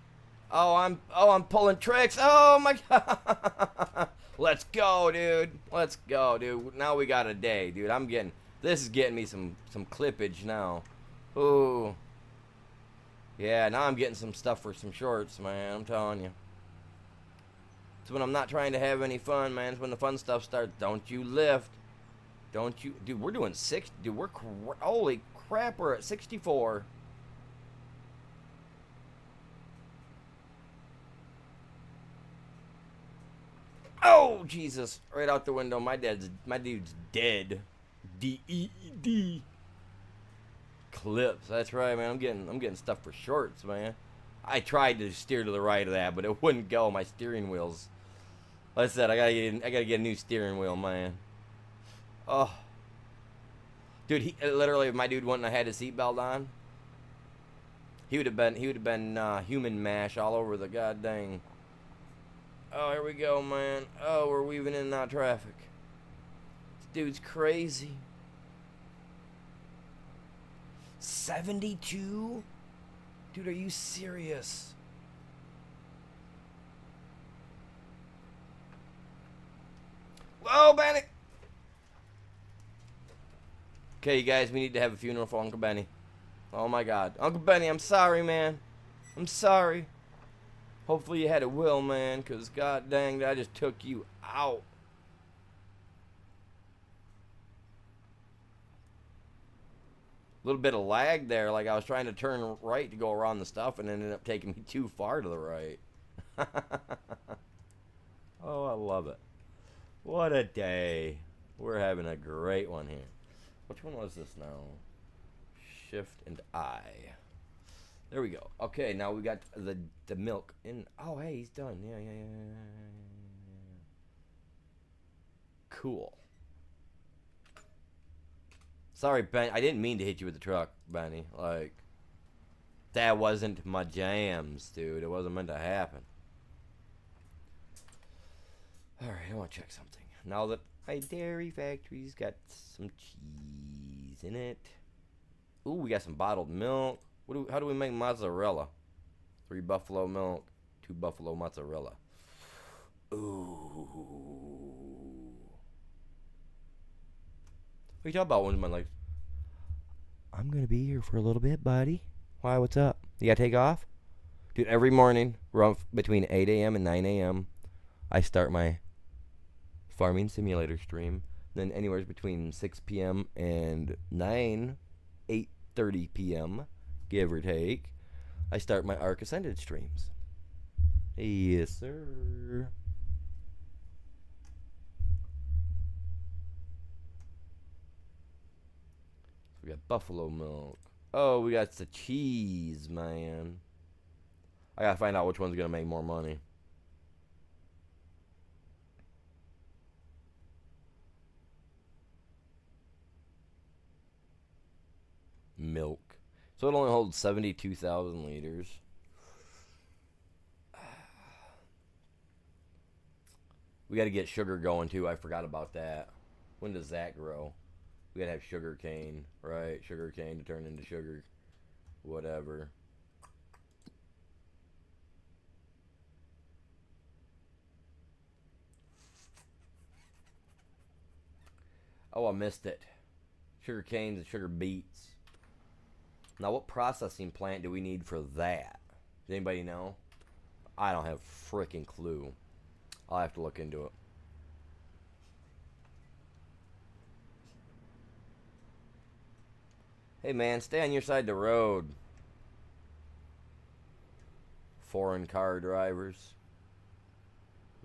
Oh, I'm pulling tricks. Oh, my God. Let's go, dude. Let's go, dude. Now we got a day, dude. This is getting me some clippage now. Ooh. Yeah, now I'm getting some stuff for some shorts, man. I'm telling you. It's when I'm not trying to have any fun, man. It's when the fun stuff starts. Don't you lift. Don't you. Dude, we're doing 6. Dude, holy crap, we're at 64. Oh, Jesus. Right out the window. My dude's dead. D-E-E-D. Clips. That's right, man. I'm getting stuff for shorts, man. I tried to steer to the right of that, but it wouldn't go. My steering wheels. Like I said, I gotta get a new steering wheel, man. Oh, dude, literally, if my dude wouldn't have had his seatbelt on, he would have been human mash all over the goddamn. Oh, here we go, man. Oh, we're weaving in and out of traffic. This dude's crazy. 72? Dude, are you serious? Whoa, Benny! Okay, you guys, we need to have a funeral for Uncle Benny. Oh, my God. Uncle Benny, I'm sorry, man. I'm sorry. Hopefully you had a will, man, because god dang, I just took you out. A little bit of lag there, like I was trying to turn right to go around the stuff and ended up taking me too far to the right. Oh, I love it. What a day. We're having a great one here. Which one was this now? Shift and I. There we go. Okay, now we got the milk in. Oh, hey, he's done. Yeah. Cool. Sorry, Ben. I didn't mean to hit you with the truck, Benny. Like, that wasn't my jams, dude. It wasn't meant to happen. Alright, I want to check something. Now that my dairy factory's got some cheese in it. Ooh, we got some bottled milk. How do we make mozzarella? 3 buffalo milk, 2 buffalo mozzarella. Ooh. What are you talking about? When's my legs? I'm gonna be here for a little bit, buddy. Why? What's up? You gotta take off? Dude, every morning, between 8 a.m. and 9 a.m., I start my farming simulator stream. Then anywhere between 6 p.m. and 8:30 p.m., give or take, I start my Ark Ascended streams. Yes, sir. We got buffalo milk. Oh, we got the cheese, man. I gotta find out which one's gonna make more money. milk. So it only holds 72,000 liters. We got to get sugar going too. I forgot about that. When does that grow? We got to have sugar cane, right? Sugar cane to turn into sugar, whatever. Oh, I missed it. Sugar canes and sugar beets. Now, what processing plant do we need for that? Does anybody know? I don't have a freaking clue. I'll have to look into it. Hey, man, stay on your side of the road. Foreign car drivers.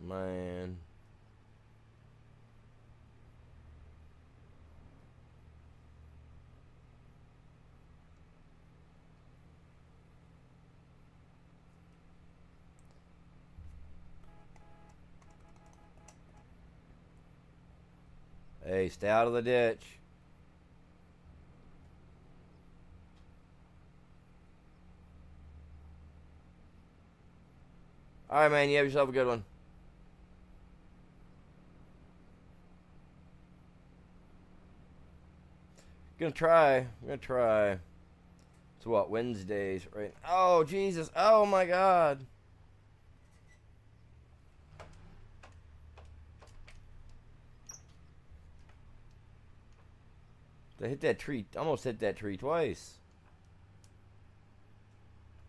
Man. Hey, stay out of the ditch. Alright, man, you have yourself a good one. Gonna try. It's what, Wednesdays, right? Oh, Jesus. Oh, my God. I hit that tree. Almost hit that tree twice.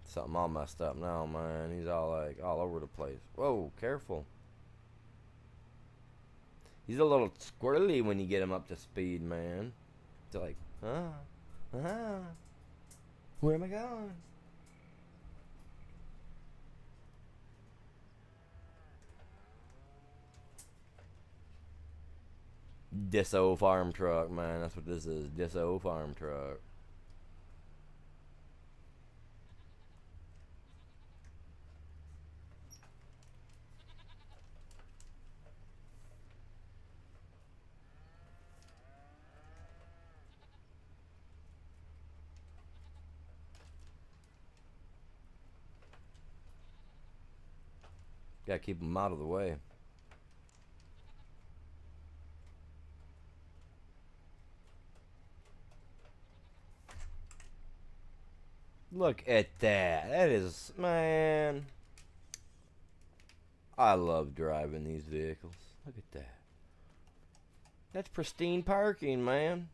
Something all messed up now, man. He's all like all over the place. Whoa, careful. He's a little squirrely when you get him up to speed, man. It's like, where am I going? Disso farm truck, man. That's what this is. Disso farm truck. Gotta keep him out of the way. Look at that. That is, man. I love driving these vehicles. Look at that. That's pristine parking, man.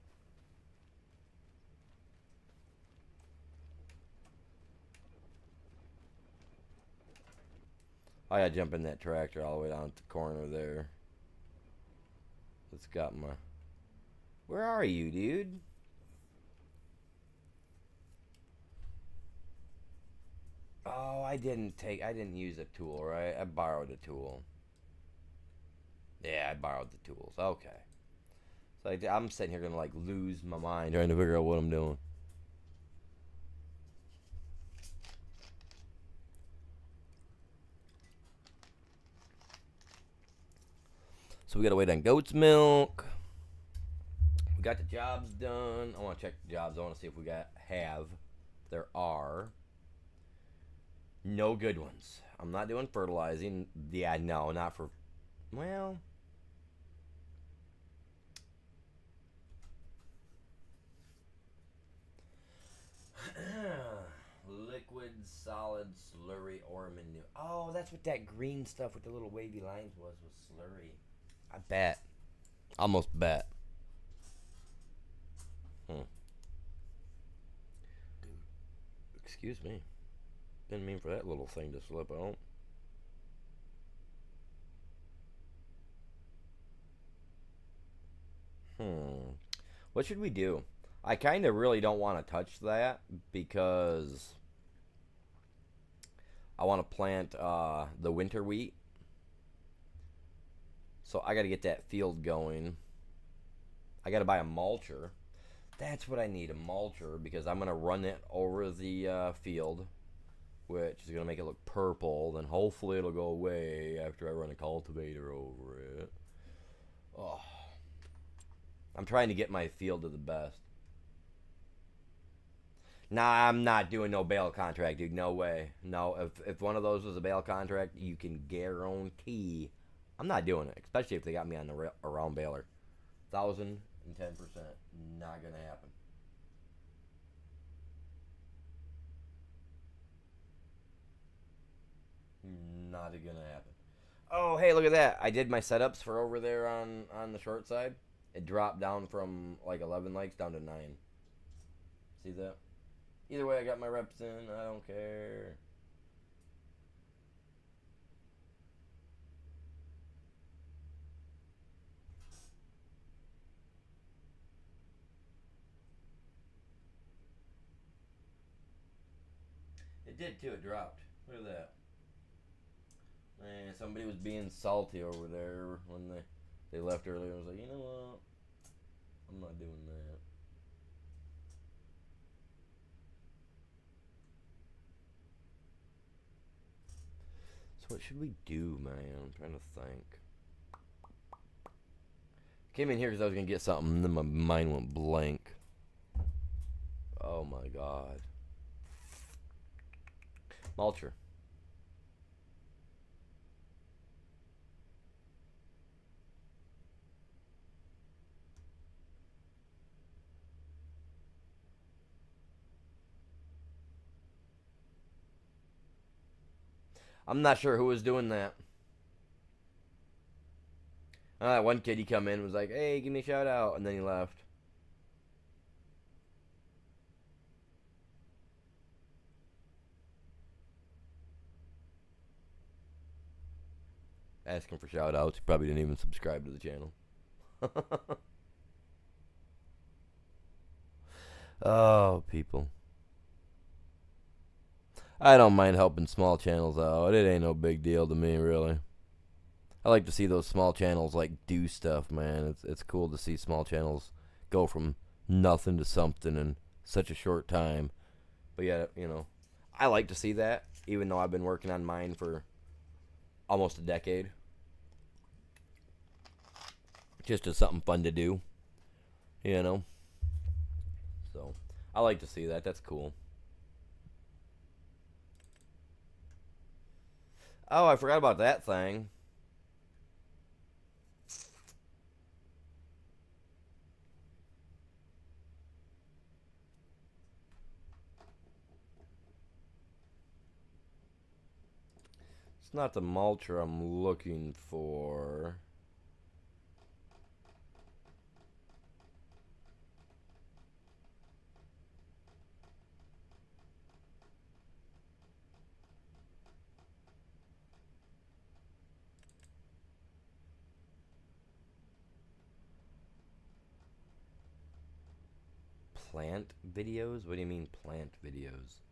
I gotta jump in that tractor all the way down at the corner there. It's got my... Where are you, dude? Oh, I didn't use a tool, right? I borrowed a tool. Yeah, I borrowed the tools. Okay. So I'm sitting here gonna like lose my mind trying to figure out what I'm doing. So we gotta wait on goat's milk. We got the jobs done. I want to check the jobs. I want to see if we have. There are no good ones. I'm not doing fertilizing. Yeah, no, not for. Well. Liquid, solid, slurry, or manure. Oh, that's what that green stuff with the little wavy lines was slurry. I bet. Almost bet. Excuse me. Didn't mean for that little thing to slip out. What should we do? I kind of really don't want to touch that because I want to plant the winter wheat. So I got to get that field going. I got to buy a mulcher. That's what I need, a mulcher, because I'm going to run it over the field, which is going to make it look purple. Then hopefully it'll go away after I run a cultivator over it. Oh. I'm trying to get my field to the best. Nah, I'm not doing no bail contract, dude. No way. No, if one of those was a bail contract, you can guarantee I'm not doing it. Especially if they got me on the around bailer. 1,010%. Not gonna happen. Not gonna happen. Oh, hey, look at that. I did my setups for over there on the short side. It dropped down from like 11 likes down to 9. See that? Either way, I got my reps in. I don't care. It did too. It dropped. Look at that. Man, somebody was being salty over there when they left earlier. I was like, you know what? I'm not doing that. So what should we do, man? I'm trying to think. Came in here because I was gonna get something, and then my mind went blank. Oh my god. Mulcher. I'm not sure who was doing that. That one kid, he come in and was like, "Hey, give me a shout out," and then he left. Asking for shout outs. He probably didn't even subscribe to the channel. Oh, people. I don't mind helping small channels out. It ain't no big deal to me, really. I like to see those small channels like do stuff, man. It's cool to see small channels go from nothing to something in such a short time. But yeah, I like to see that, even though I've been working on mine for almost a decade. Just as something fun to do, you know. So I like to see that. That's cool. Oh, I forgot about that thing. It's not the mulcher I'm looking for. Plant videos? What do you mean plant videos?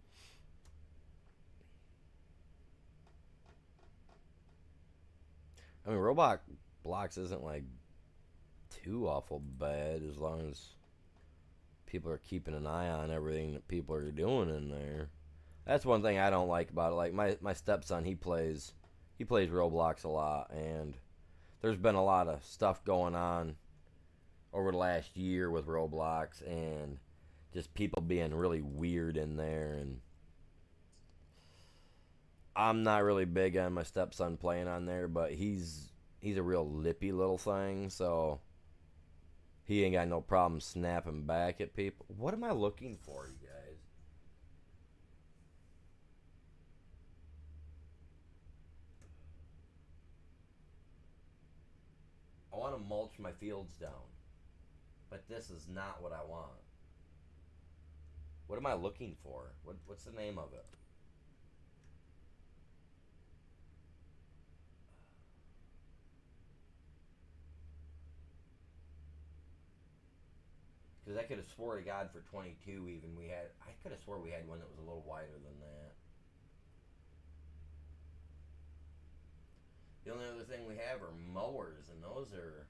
I mean, Roblox blocks isn't like too awful bad as long as people are keeping an eye on everything that people are doing in there. That's one thing I don't like about it. Like my stepson, he plays Roblox a lot, and there's been a lot of stuff going on over the last year with Roblox, and just people being really weird in there. And I'm not really big on my stepson playing on there, but he's a real lippy little thing, so he ain't got no problem snapping back at people. What am I looking for, you guys? I want to mulch my fields down, but this is not what I want. What am I looking for? What's the name of it? Because I could have swore to God for 22 even I could have swore we had one that was a little wider than that. The only other thing we have are mowers, and those are.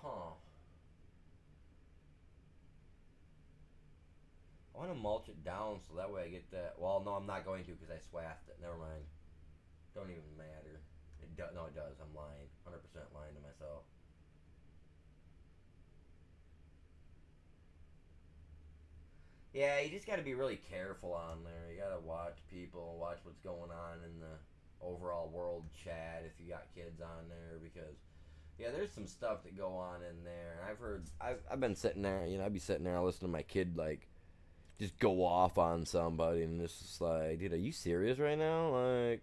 Huh. I want to mulch it down so that way I get that. Well, no, I'm not going to because I swapped it. Never mind. Don't even matter. It No, it does. I'm lying. 100% lying to myself. Yeah, you just got to be really careful on there. You got to watch people, watch what's going on in the overall world chat if you got kids on there, because yeah, there's some stuff that go on in there. I've been sitting there, I'd be sitting there listening to my kid like just go off on somebody, and it's just like, dude, are you serious right now? Like,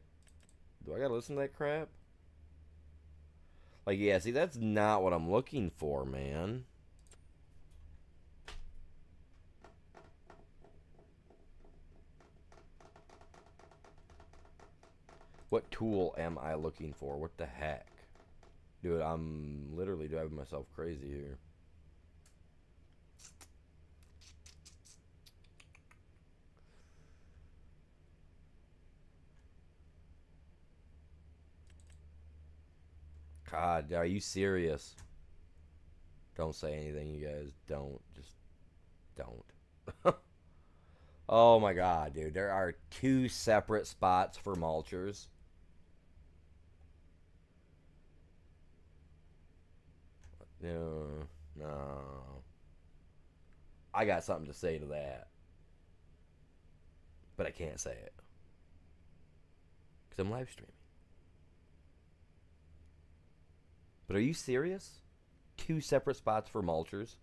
do I gotta listen to that crap? Like, yeah, see, that's not what I'm looking for, man. What tool am I looking for? What the heck? Dude, I'm literally driving myself crazy here. God, are you serious? Don't say anything, you guys. Don't. Just don't. Oh my god, dude. There are two separate spots for mulchers. No, no. I got something to say to that, but I can't say it because I'm live streaming. But are you serious? Two separate spots for mulchers?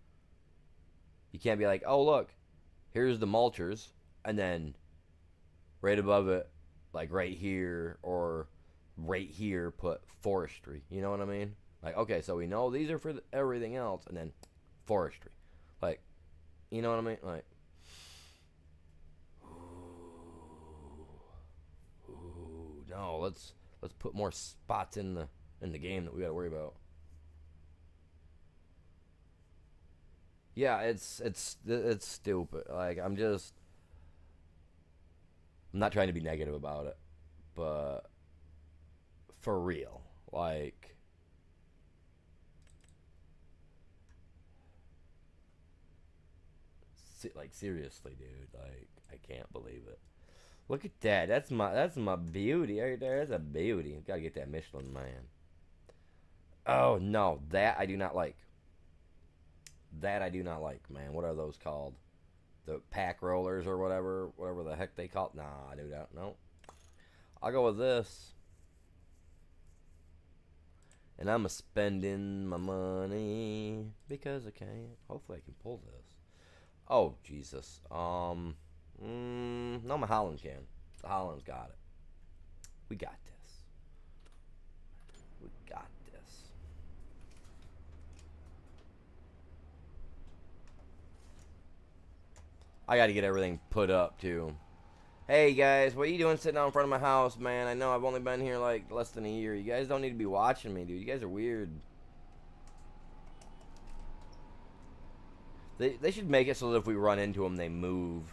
You can't be like, oh, look, here's the mulchers, and then right above it, like right here or right here, put forestry. You know what I mean? Like, okay, so we know these are for everything else, and then forestry. Like, you know what I mean? Like, ooh, no, let's put more spots in the game that we got to worry about. Yeah, it's stupid. Like, I'm not trying to be negative about it, but for real, like seriously, dude. Like, I can't believe it. Look at that. That's my beauty right there. That's a beauty. Gotta get that Michelin Man. Oh no, that I do not like. That I do not like, man. What are those called? The pack rollers or whatever the heck they call it. Nah, I do that. No. I'll go with this. And I'm a spending my money because I can. Hopefully I can pull this. Oh, Jesus. No, my Holland can. The Holland's got it. We got this. We got this. I got to get everything put up, too. Hey, guys, what are you doing sitting out in front of my house, man? I know I've only been here, like, less than a year. You guys don't need to be watching me, dude. You guys are weird. They should make it so that if we run into them, they move.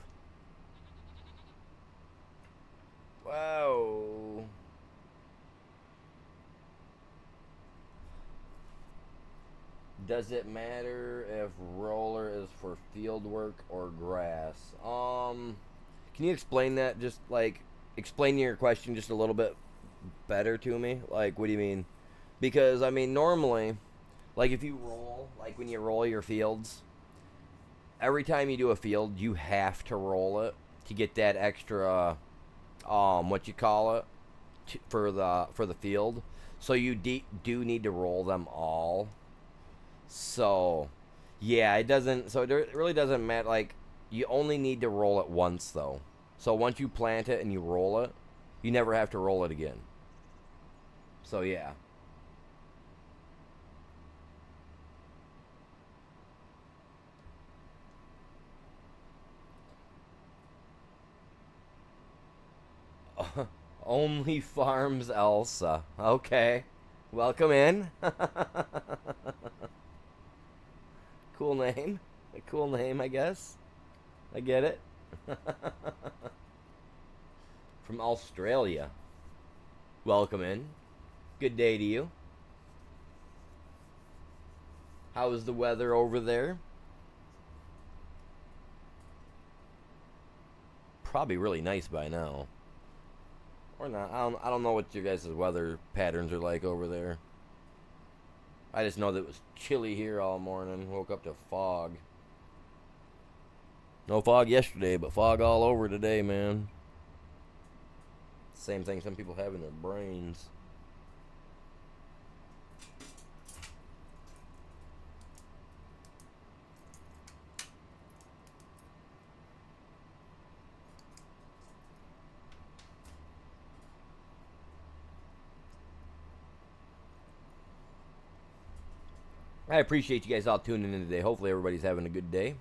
Whoa. Does it matter if roller is for field work or grass? Can you explain that? Just like explain your question just a little bit better to me. Like, what do you mean? Because I mean, normally, like if you roll, like when you roll your fields, every time you do a field, you have to roll it to get that extra, what you call it, for the field. So you do need to roll them all. So, yeah, it doesn't. So it really doesn't matter. Like, you only need to roll it once, though. So once you plant it and you roll it, you never have to roll it again. So yeah. Only Farms Elsa. Okay. Welcome in. Cool name. A cool name, I guess. I get it. From Australia. Welcome in. Good day to you. How is the weather over there? Probably really nice by now. Or not. I don't know what your guys' weather patterns are like over there. I just know that it was chilly here all morning. Woke up to fog. No fog yesterday, but fog all over today, man. Same thing some people have in their brains. I appreciate you guys all tuning in today. Hopefully everybody's having a good day.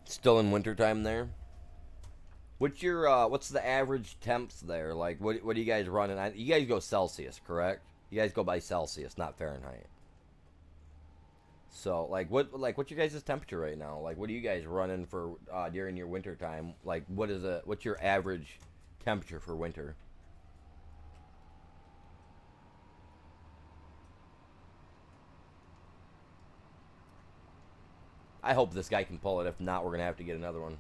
Still in wintertime there. What's the average temps there? Like what do you guys running? You guys go Celsius, correct? You guys go by Celsius, not Fahrenheit. So what's your guys' temperature right now? Like what are you guys running for during your winter time? Like what's your average temperature for winter? I hope this guy can pull it. If not, we're gonna have to get another one.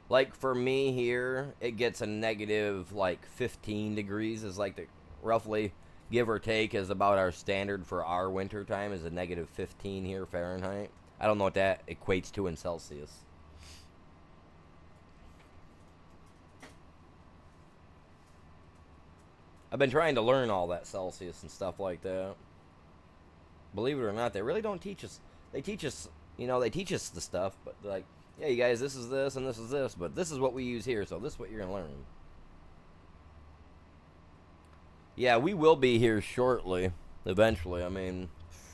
Like for me here, it gets a negative like 15 degrees is like the roughly give or take is about our standard for our winter time is a negative 15 here Fahrenheit. I don't know what that equates to in Celsius. I've been trying to learn all that Celsius and stuff like that. Believe it or not, they really don't teach us. They teach us, they teach us the stuff, but like, yeah, you guys, this is this and this is this, but this is what we use here, so this is what you're gonna learn. Yeah, we will be here shortly, eventually. I mean,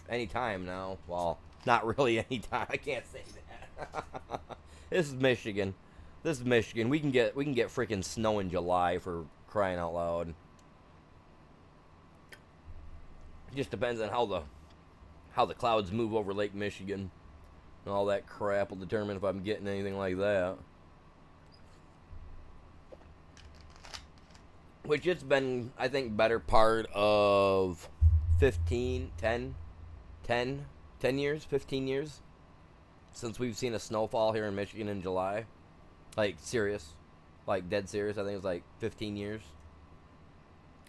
anytime now. Well, not really anytime. I can't say that. This is Michigan. This is Michigan. We can get freaking snow in July for crying out loud. It just depends on how the clouds move over Lake Michigan. And all that crap will determine if I'm getting anything like that. Which it's been, I think, better part of 10 years, 15 years since we've seen a snowfall here in Michigan in July. Like, serious. Like, dead serious. I think it's like 15 years.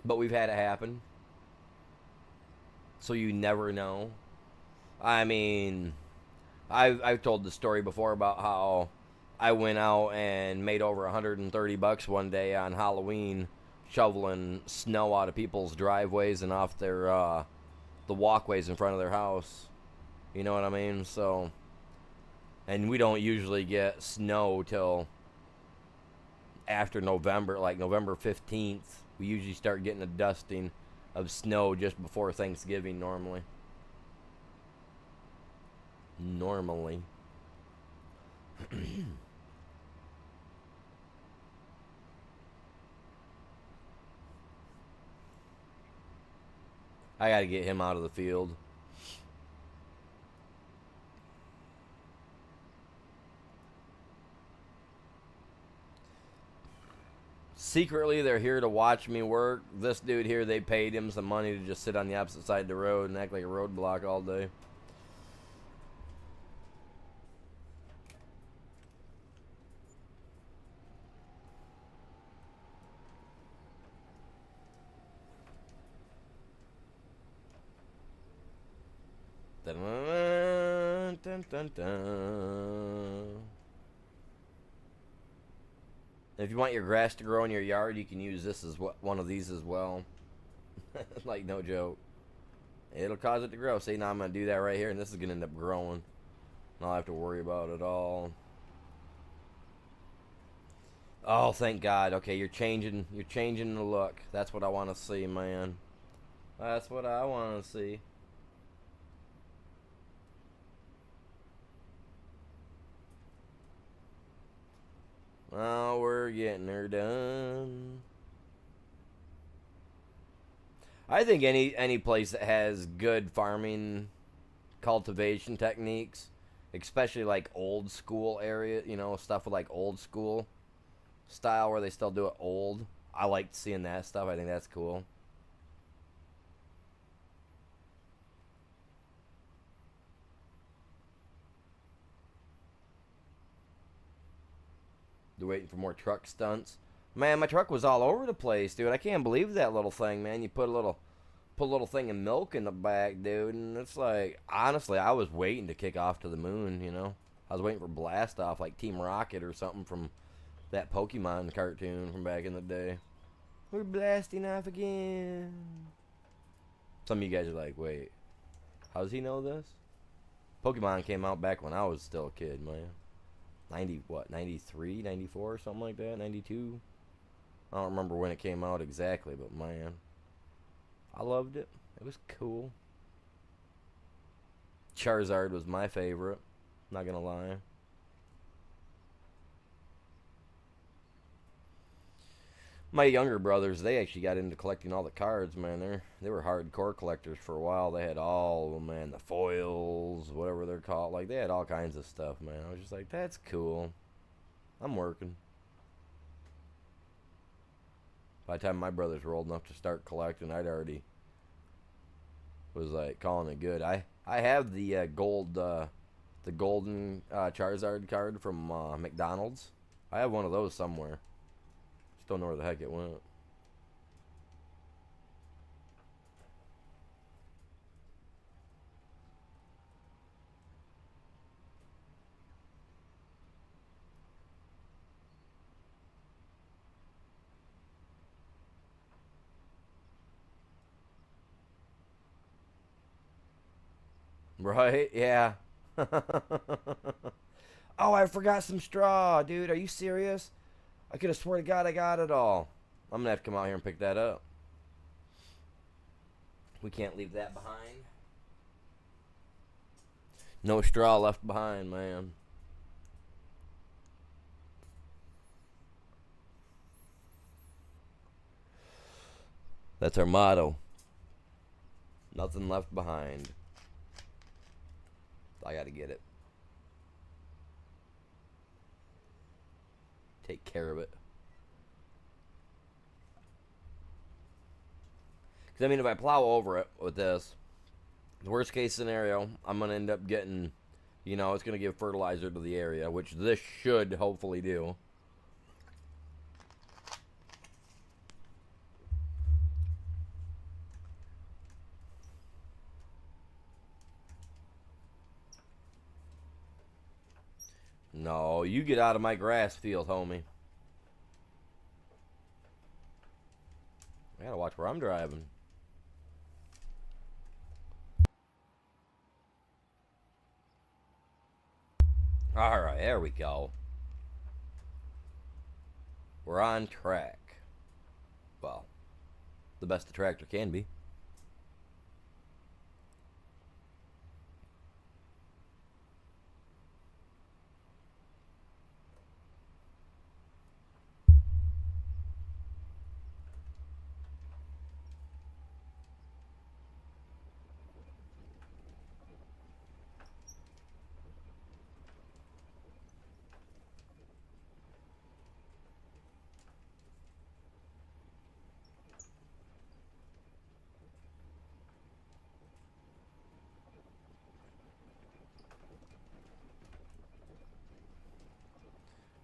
But we've had it happen. So you never know. I mean, I've told the story before about how I went out and made over $130 one day on Halloween shoveling snow out of people's driveways and off their the walkways in front of their house. You know what I mean? So, and we don't usually get snow till after November, like November 15th. We usually start getting a dusting of snow just before Thanksgiving normally. Normally. I gotta get him out of the field. Secretly, they're here to watch me work. This dude here, they paid him some money to just sit on the opposite side of the road and act like a roadblock all day. Dun, dun, dun, dun. If you want your grass to grow in your yard, you can use this as one of these as well. Like, no joke. It'll cause it to grow. See, now I'm going to do that right here, and this is going to end up growing. And I'll have to worry about it all. Oh, thank God. Okay, you're changing the look. That's what I want to see, man. That's what I want to see. Oh, we're getting her done. I think any place that has good farming cultivation techniques, especially like old school area, stuff with like old school style where they still do it old. I like seeing that stuff. I think that's cool. They're waiting for more truck stunts. Man, my truck was all over the place, dude. I can't believe that little thing, man. You put a little thing of milk in the back, dude, and it's like, honestly, I was waiting to kick off to the moon. I was waiting for blast off like Team Rocket or something from that Pokemon cartoon from back in the day. We're blasting off again. Some of you guys are like, wait, how does he know this? Pokemon came out back when I was still a kid, man. 93, 94, something like that, 92. I don't remember when it came out exactly, but man, I loved it. It was cool. Charizard was my favorite, not gonna lie. My younger brothers, they actually got into collecting all the cards, man. They were hardcore collectors for a while. They had all of them, man, the foils, whatever they're called. Like, they had all kinds of stuff, man. I was just like, that's cool. I'm working. By the time my brothers were old enough to start collecting, I'd already was like calling it good. I have the golden Charizard card from McDonald's. I have one of those somewhere. Just don't know where the heck it went. Right? Yeah. Oh, I forgot some straw, dude. Are you serious? I could have swore to God I got it all. I'm gonna have to come out here and pick that up. We can't leave that behind. No straw left behind, man. That's our motto. Nothing left behind. I gotta get it. Take care of it. Because, I mean, if I plow over it with this, the worst case scenario, I'm going to end up getting, it's going to give fertilizer to the area, which this should hopefully do. No, you get out of my grass field, homie. I gotta watch where I'm driving. Alright, there we go. We're on track. Well, the best the tractor can be.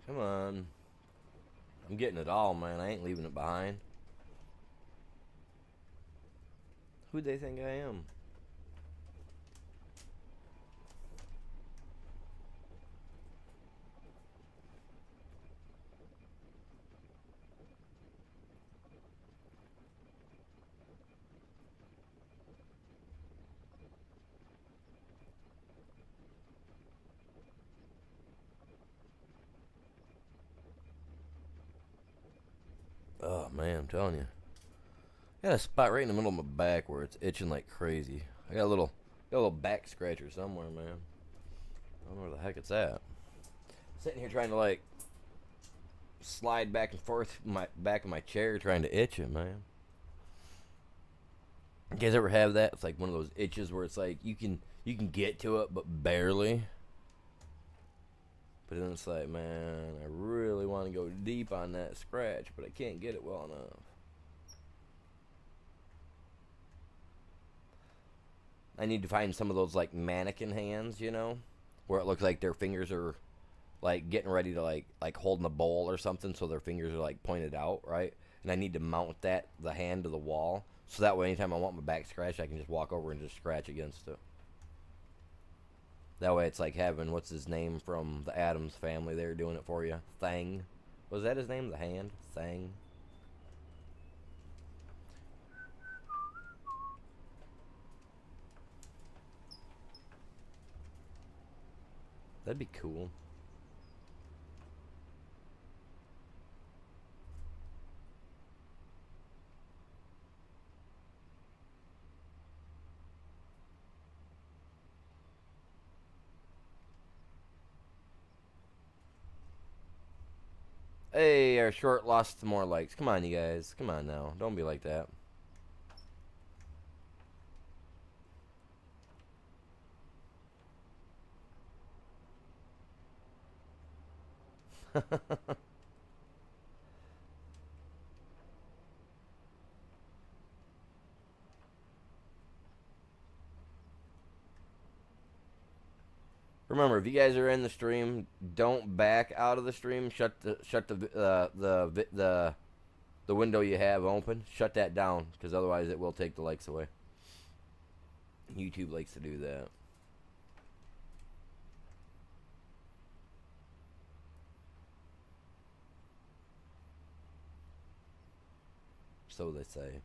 Come on. I'm getting it all, man. I ain't leaving it behind. Who'd they think I am? Oh, man, I'm telling you. I got a spot right in the middle of my back where it's itching like crazy. I got a little back scratcher somewhere, man. I don't know where the heck it's at. Sitting here trying to like slide back and forth my back of my chair trying to itch it, man. You guys ever have that? It's like one of those itches where it's like you can get to it but barely. But then it's like, man, I really want to go deep on that scratch, but I can't get it well enough. I need to find some of those like mannequin hands, where it looks like their fingers are like getting ready to like holding a bowl or something, so their fingers are like pointed out, right? And I need to mount the hand to the wall, so that way anytime I want my back scratched, I can just walk over and just scratch against it. That way it's like having, what's his name from the Addams Family? They were doing it for you. Thang. Was that his name? The hand? Thang. That'd be cool. Hey, our short lost some more likes. Come on, you guys. Come on now. Don't be like that. Remember, if you guys are in the stream, don't back out of the stream. Shut the window you have open. Shut that down, because otherwise it will take the likes away. YouTube likes to do that. So they say.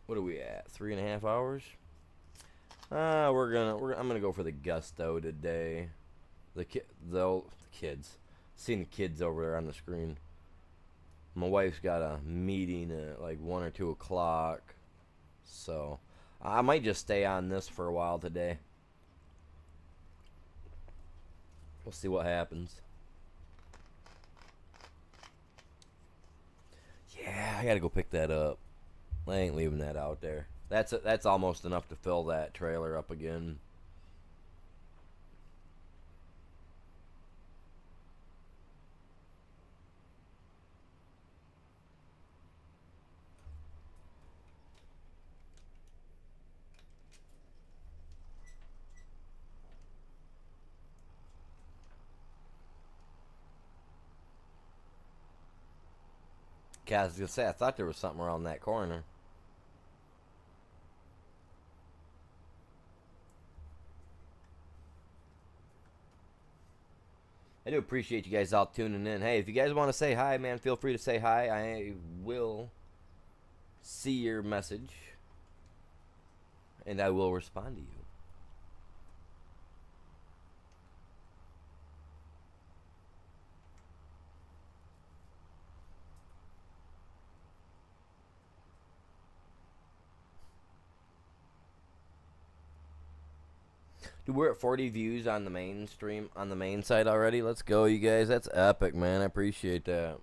What are we at? 3.5 hours? I'm gonna go for the gusto today. The kids. Seeing the kids over there on the screen. My wife's got a meeting at like 1 or 2 o'clock, so I might just stay on this for a while today. We'll see what happens. Yeah, I gotta go pick that up. I ain't leaving that out there. That's almost enough to fill that trailer up again. I was gonna say, I thought there was something around that corner. I do appreciate you guys all tuning in. Hey, if you guys want to say hi, man, feel free to say hi. I will see your message, and I will respond to you. Dude, we're at 40 views on the main stream, on the main site already. Let's go, you guys. That's epic, man. I appreciate that.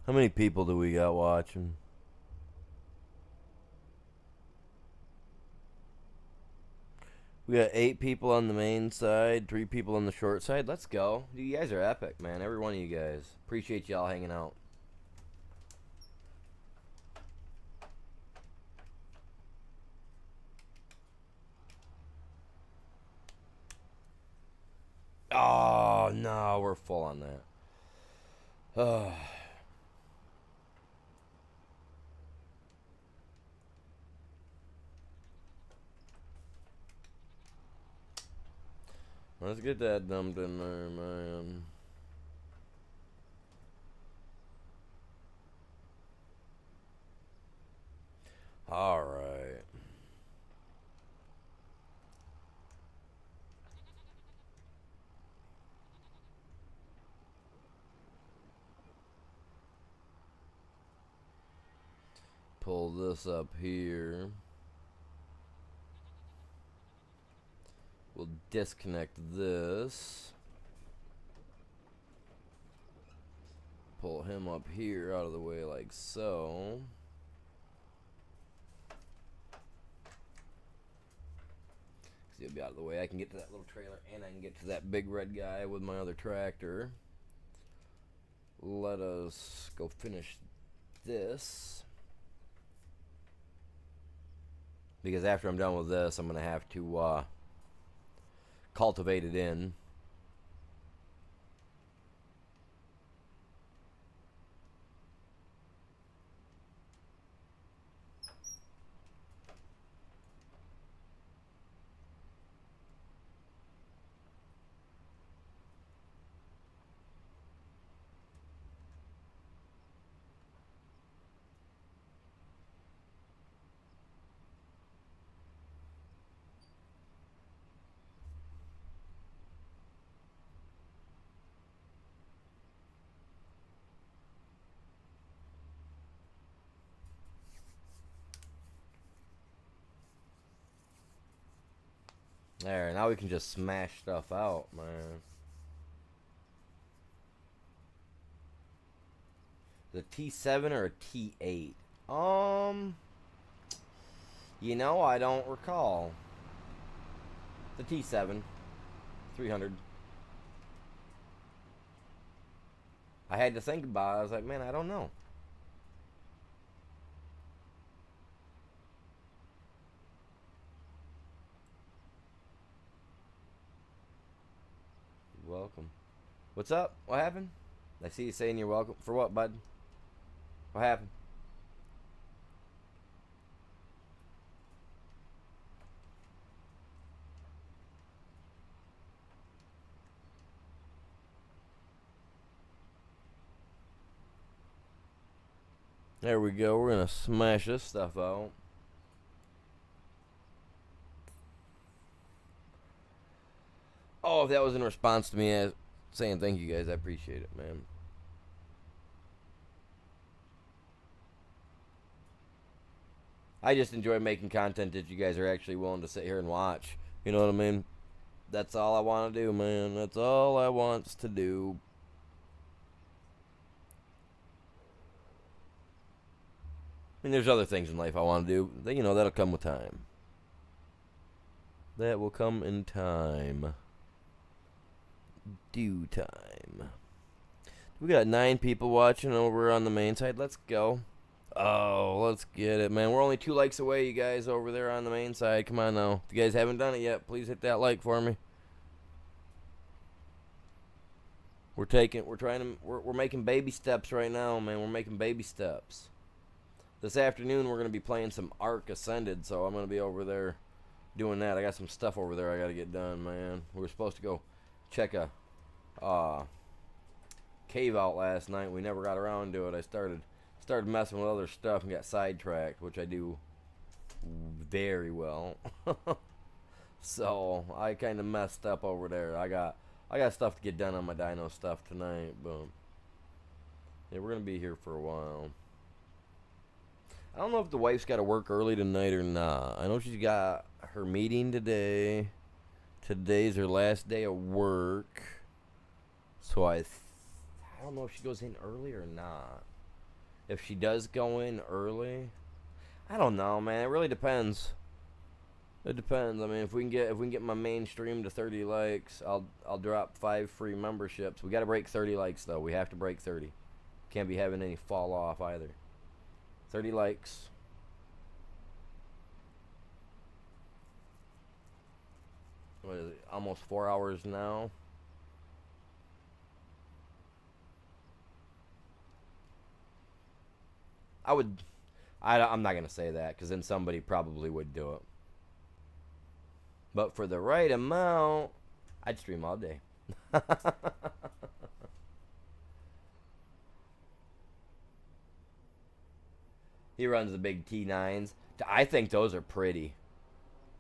How many people do we got watching? We got 8 people on the main side, 3 people on the short side. Let's go. You guys are epic, man. Every one of you guys. Appreciate y'all hanging out. Oh, no, we're full on that. Oh. Let's get that dumped in there, man. All right. Pull this up here. We'll disconnect this. Pull him up here out of the way like so. He'll be out of the way. I can get to that little trailer and I can get to that big red guy with my other tractor. Let us go finish this. Because after I'm done with this, I'm going to have to cultivate it in. There, now we can just smash stuff out, man. The T7 or a T8? You know, I don't recall. The T7, 300. I had to think about it. I was like, man, I don't know. You're welcome. What's up? What happened? I see you saying you're welcome. For what, bud? What happened? There we go. We're going to smash this stuff out. Oh, if that was in response to me saying thank you guys, I appreciate it, man. I just enjoy making content that you guys are actually willing to sit here and watch. You know what I mean? That's all I want to do, man. That's all I wants to do. I mean, there's other things in life I want to do. You know, that'll come with time. That will come in time. Due time. We got 9 people watching over on the main side. Let's go. Oh, let's get it, man. We're only 2 likes away, you guys, over there on the main side. Come on now. If you guys haven't done it yet, please hit that like for me. We're making baby steps right now, man. We're making baby steps. This afternoon, we're going to be playing some Ark Ascended, so I'm going to be over there doing that. I got some stuff over there I got to get done, man. We were supposed to go check a cave out last night. We never got around to it. I started messing with other stuff and got sidetracked, which I do very well. So I kind of messed up over there. I got stuff to get done on my dino stuff tonight, but yeah, we're gonna be here for a while. I don't know if the wife's got to work early tonight or not. I know she's got her meeting today. Today's her last day of work, so I don't know if she goes in early or not. If she does go in early, I don't know, man. It really depends. It depends. I mean, if we can get my main stream to 30 likes, I'll drop 5 free memberships. We got to break 30 likes though. We have to break 30. Can't be having any fall off either. 30 likes. What is it? Almost 4 hours now. I would. I'm not gonna say that because then somebody probably would do it. But for the right amount, I'd stream all day. He runs the big T9s. I think those are pretty.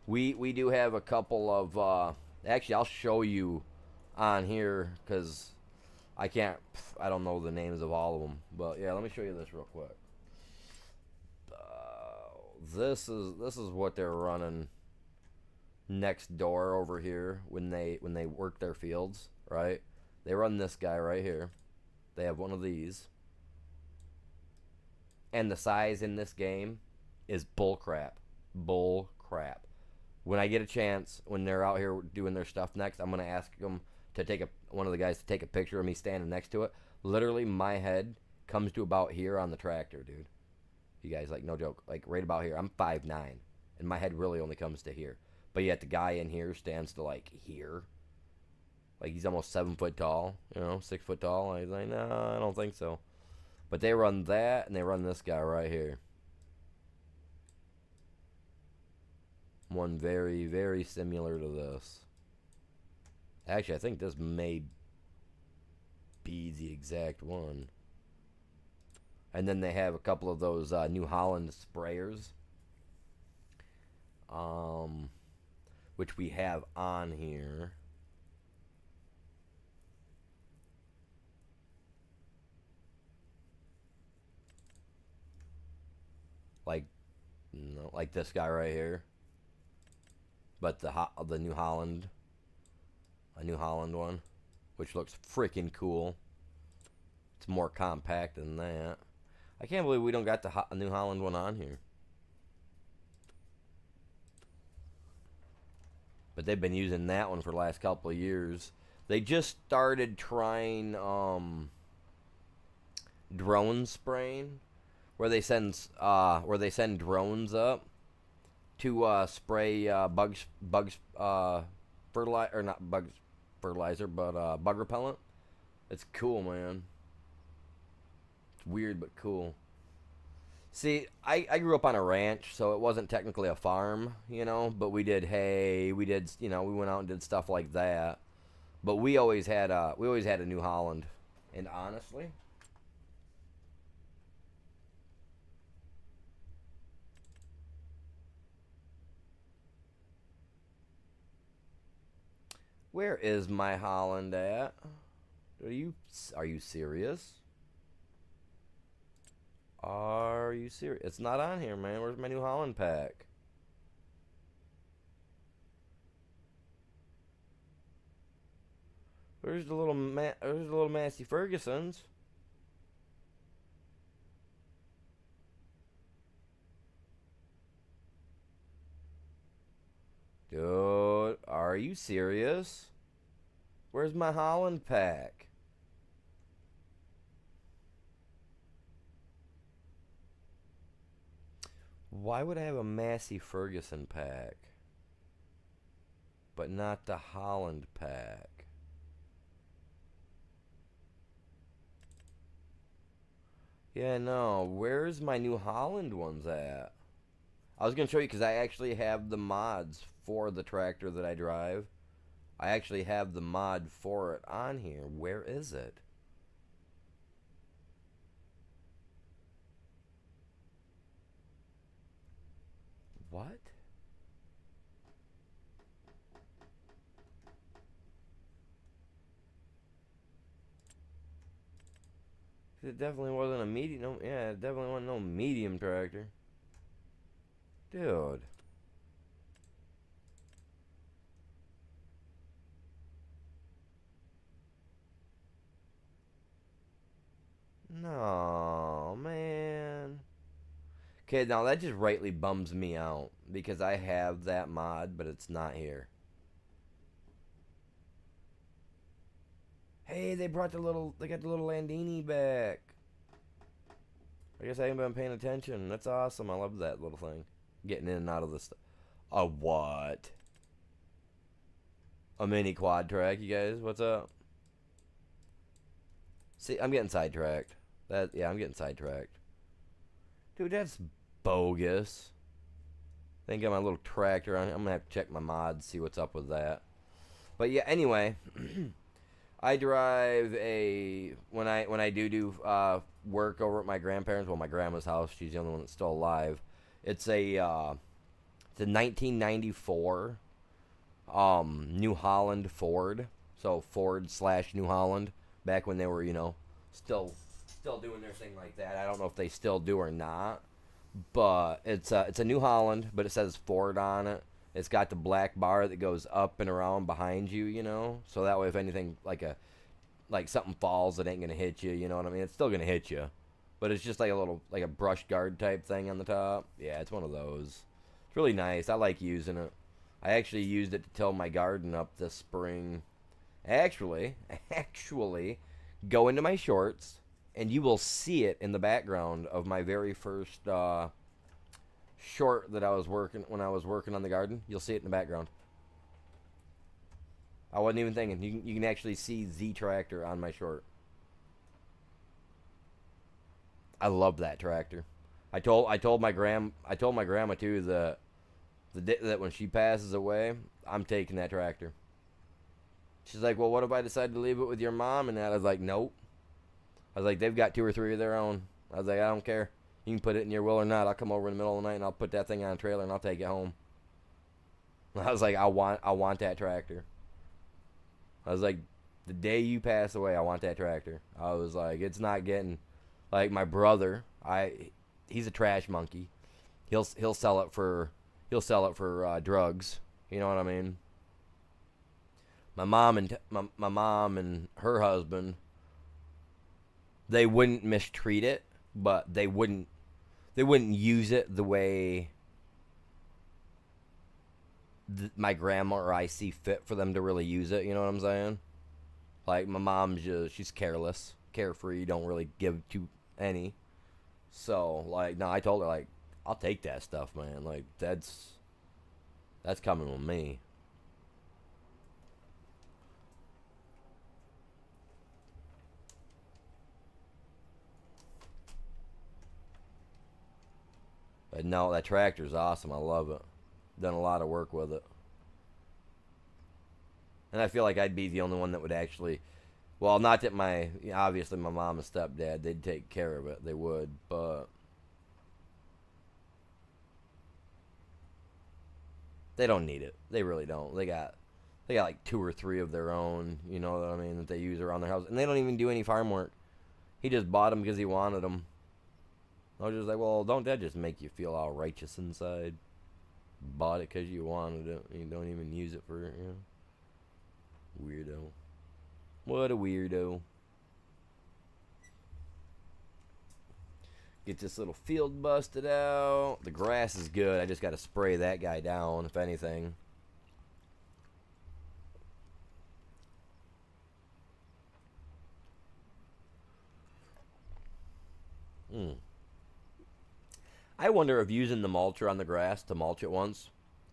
We do have a couple of. Actually, I'll show you on here because I can't. I don't know the names of all of them. But yeah, let me show you this real quick. This is what they're running next door over here when they work their fields, right? They run this guy right here. They have one of these. And the size in this game is bull crap. Bull crap. When I get a chance, when they're out here doing their stuff next, I'm going to ask them to take one of the guys to take a picture of me standing next to it. Literally, my head comes to about here on the tractor, dude. You guys, like, no joke. Like, right about here. I'm 5'9", and my head really only comes to here. But yet the guy in here stands to, like, here. Like, he's almost 7 foot tall, 6 foot tall. I was like, no, I don't think so. But they run that, and they run this guy right here. One very, very similar to this. Actually, I think this may be the exact one. And then they have a couple of those New Holland sprayers. Which we have on here. Like this guy right here. But the New Holland, a New Holland one, which looks freaking cool. It's more compact than that. I can't believe we don't got the New Holland one on here. But they've been using that one for the last couple of years. They just started trying drone spraying, where they send drones up to spray fertilizer, or not bugs fertilizer, but bug repellent. It's cool, man. It's weird but cool. See, I grew up on a ranch, so it wasn't technically a farm, but we did hay, we went out and did stuff like that. But we always had a New Holland. And honestly, where is my Holland at? Are you serious? Are you serious? It's not on here, man. Where's my New Holland pack? Where's the little Massey Fergusons? Dude, are you serious? Where's my Holland pack? Why would I have a Massey Ferguson pack, but not the Holland pack? Yeah, no. Where's my New Holland ones at? I was going to show you because I actually have the mods for the tractor that I drive. I actually have the mod for it on here. Where is it? What? It definitely wasn't a medium. No, yeah, it definitely wasn't no medium tractor. Dude. No, man. Okay, now that just rightly bums me out because I have that mod, but it's not here. Hey, they got the little Landini back. I guess I haven't been paying attention. That's awesome. I love that little thing. Getting in and out of this stuff. A what? A mini quad track, you guys? What's up? See, I'm getting sidetracked. I'm getting sidetracked. Dude, that's bogus. Then get my little tractor on. I'm gonna have to check my mods, see what's up with that. But yeah, anyway, I drive a when I do work over at my grandparents. Well, my grandma's house. She's the only one that's still alive. It's a 1994 New Holland Ford. So Ford slash New Holland back when they were still doing their thing like that. I don't know if they still do or not, but it's a New Holland, but it says Ford on it. It's got the black bar that goes up and around behind you, so that way if anything like something falls, it ain't gonna hit you. You know what I mean? It's still gonna hit you, but it's just like a little like a brush guard type thing on the top. Yeah, it's one of those. It's really nice. I like using it. I actually used it to till my garden up this spring. Actually, go into my shorts, and you will see it in the background of my very first short that I was working when I was working on the garden. You'll see it in the background. I wasn't even thinking. You can actually see Z Tractor on my short. I love that tractor. I told my grandma too that the day that when she passes away, I'm taking that tractor. She's like, well, what if I decide to leave it with your mom? And I was like, nope. I was like, they've got 2 or 3 of their own. I was like, I don't care. You can put it in your will or not. I'll come over in the middle of the night and I'll put that thing on a trailer and I'll take it home. I was like, I want that tractor. I was like, the day you pass away, I want that tractor. I was like, it's not getting like my brother. He's a trash monkey. He'll sell it for drugs. You know what I mean? My mom and her husband, they wouldn't mistreat it, but they wouldn't use it the way my grandma or I see fit for them to really use it. You know what I'm saying? Like my mom's she's careless, carefree, don't really give to any. So like, no, I told her like, I'll take that stuff, man. Like that's coming with me. But no, that tractor's awesome. I love it. Done a lot of work with it. And I feel like I'd be the only one that would actually, well, not that obviously my mom and stepdad, they'd take care of it. They would, but they don't need it. They really don't. They got like 2 or 3 of their own, you know what I mean, that they use around their house. And they don't even do any farm work. He just bought them because he wanted them. I was just like, well, don't that just make you feel all righteous inside? Bought it because you wanted it. You don't even use it for, weirdo. What a weirdo. Get this little field busted out. The grass is good. I just got to spray that guy down, if anything. I wonder if using the mulcher on the grass to mulch it once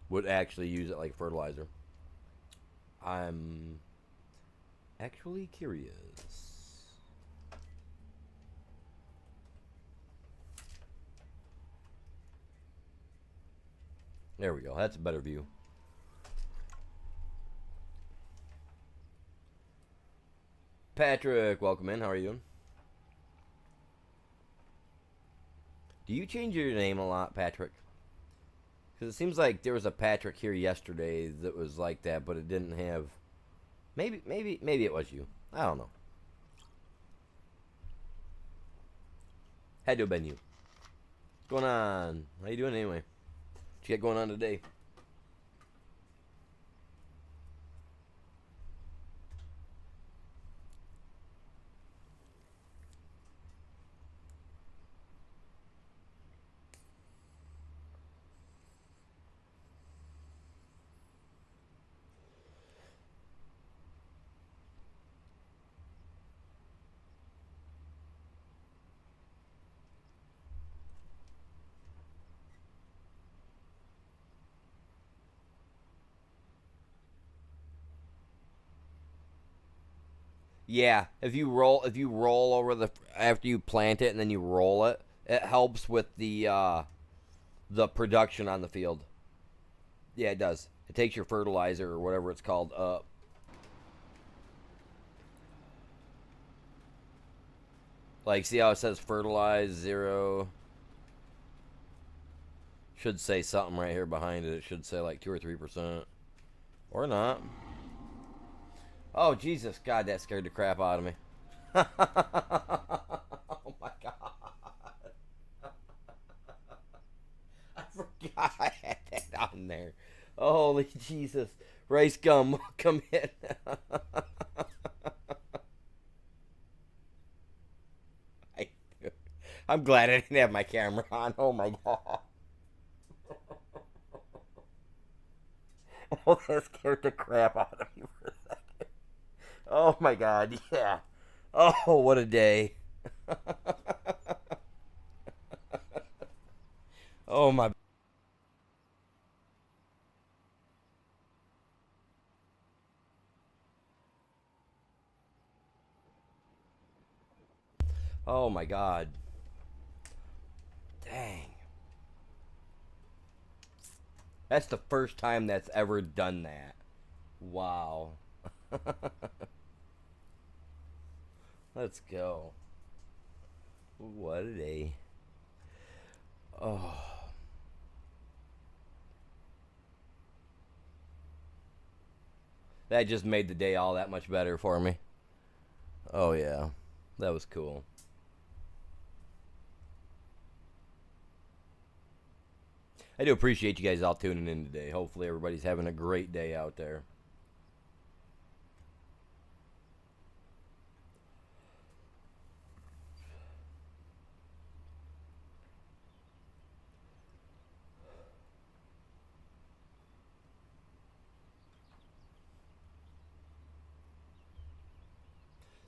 would actually use it like fertilizer. I'm actually curious. There we go. That's a better view. Patrick, welcome in. How are you doing? Do you change your name a lot, Patrick? Because it seems like there was a Patrick here yesterday that was like that, but it didn't have. Maybe it was you. I don't know. Had to have been you. What's going on? How you doing anyway? What you got going on today? Yeah, if you roll over the after you plant it and then you roll it, It helps with the production on the field. Yeah, it does. It takes your fertilizer or whatever it's called up. Like, see how it says fertilize 0? Should say something right here behind it. It should say like 2 or 3%. Or not. Oh, Jesus. God, that scared the crap out of me. Oh, my God. I forgot I had that on there. Holy Jesus. Rice gum, come in. I, I'm glad I didn't have my camera on. Oh, my God. Oh, that scared the crap out of me for a second. Oh, my God. Yeah. Oh, what a day. Oh, my. Oh, my God. Dang. That's the first time that's ever done that. Wow. Let's go. What a day. Oh. That just made the day all that much better for me. Oh, yeah. That was cool. I do appreciate you guys all tuning in today. Hopefully, everybody's having a great day out there.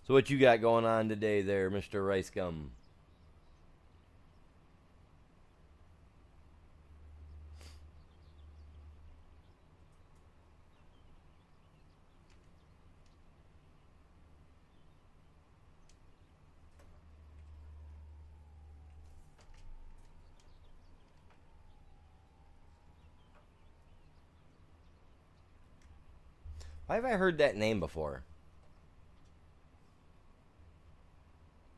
So, what you got going on today there, Mr. Rice Gum? Why have I heard that name before?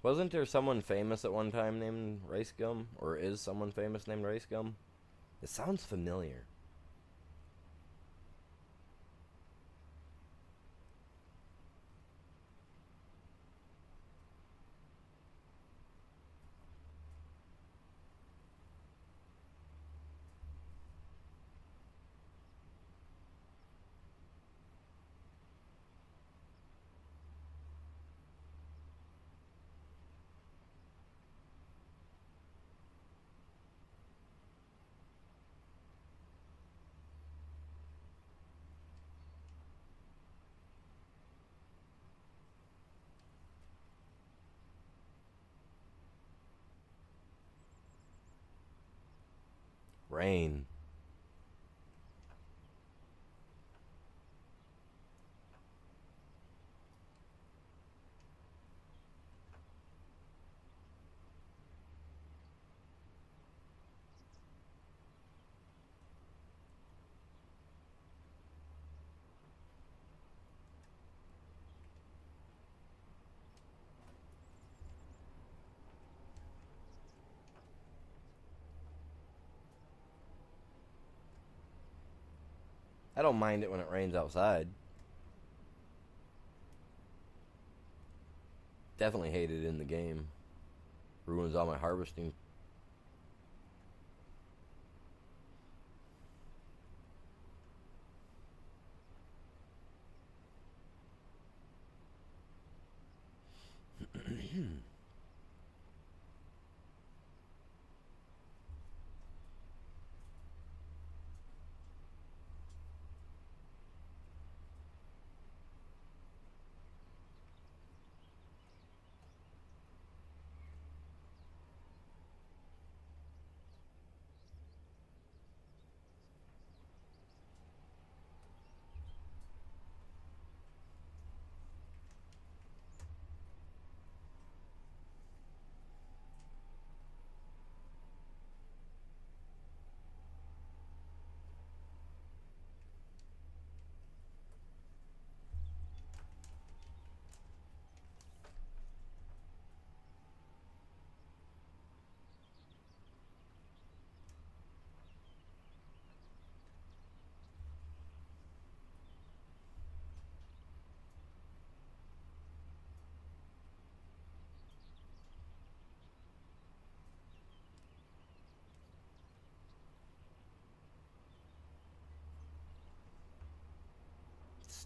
Wasn't there someone famous at one time named Rice Gum? Or is someone famous named Rice Gum? It sounds familiar. Rain. I don't mind it when it rains outside. Definitely hate it in the game. Ruins all my harvesting.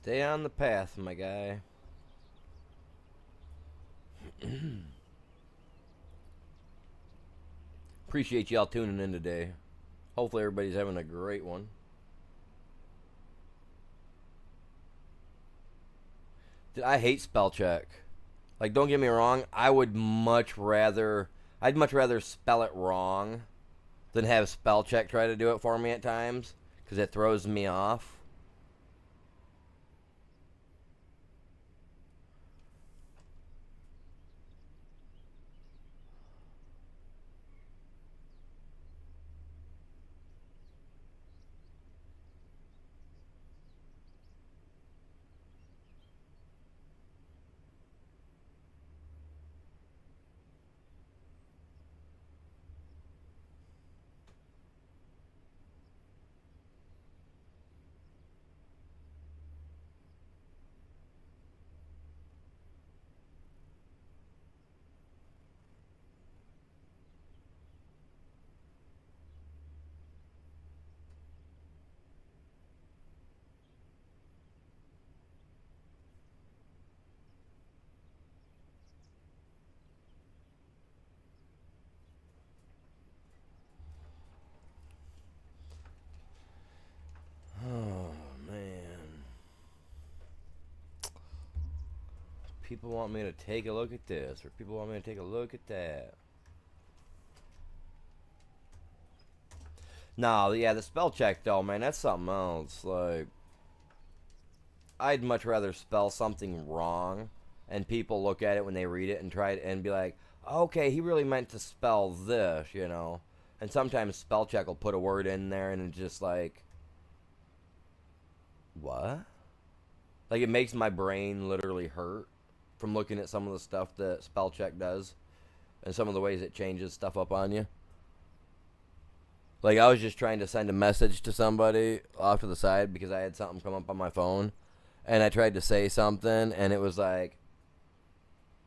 Stay on the path, my guy. Appreciate y'all tuning in today. Hopefully everybody's having a great one. I hate spell check. Like, don't get me wrong, I'd much rather spell it wrong than have spell check try to do it for me at times, because it throws me off. Oh, man. People want me to take a look at this, or people want me to take a look at that. No, yeah, the spell check, though, man, that's something else. Like, I'd much rather spell something wrong, and people look at it when they read it and try it and be like, okay, he really meant to spell this, you know? And sometimes spell check will put a word in there, and it's just like, what? Like, it makes my brain literally hurt from looking at some of the stuff that spell check does and some of the ways it changes stuff up on you. Like, I was just trying to send a message to somebody off to the side because I had something come up on my phone, and I tried to say something, and it was like,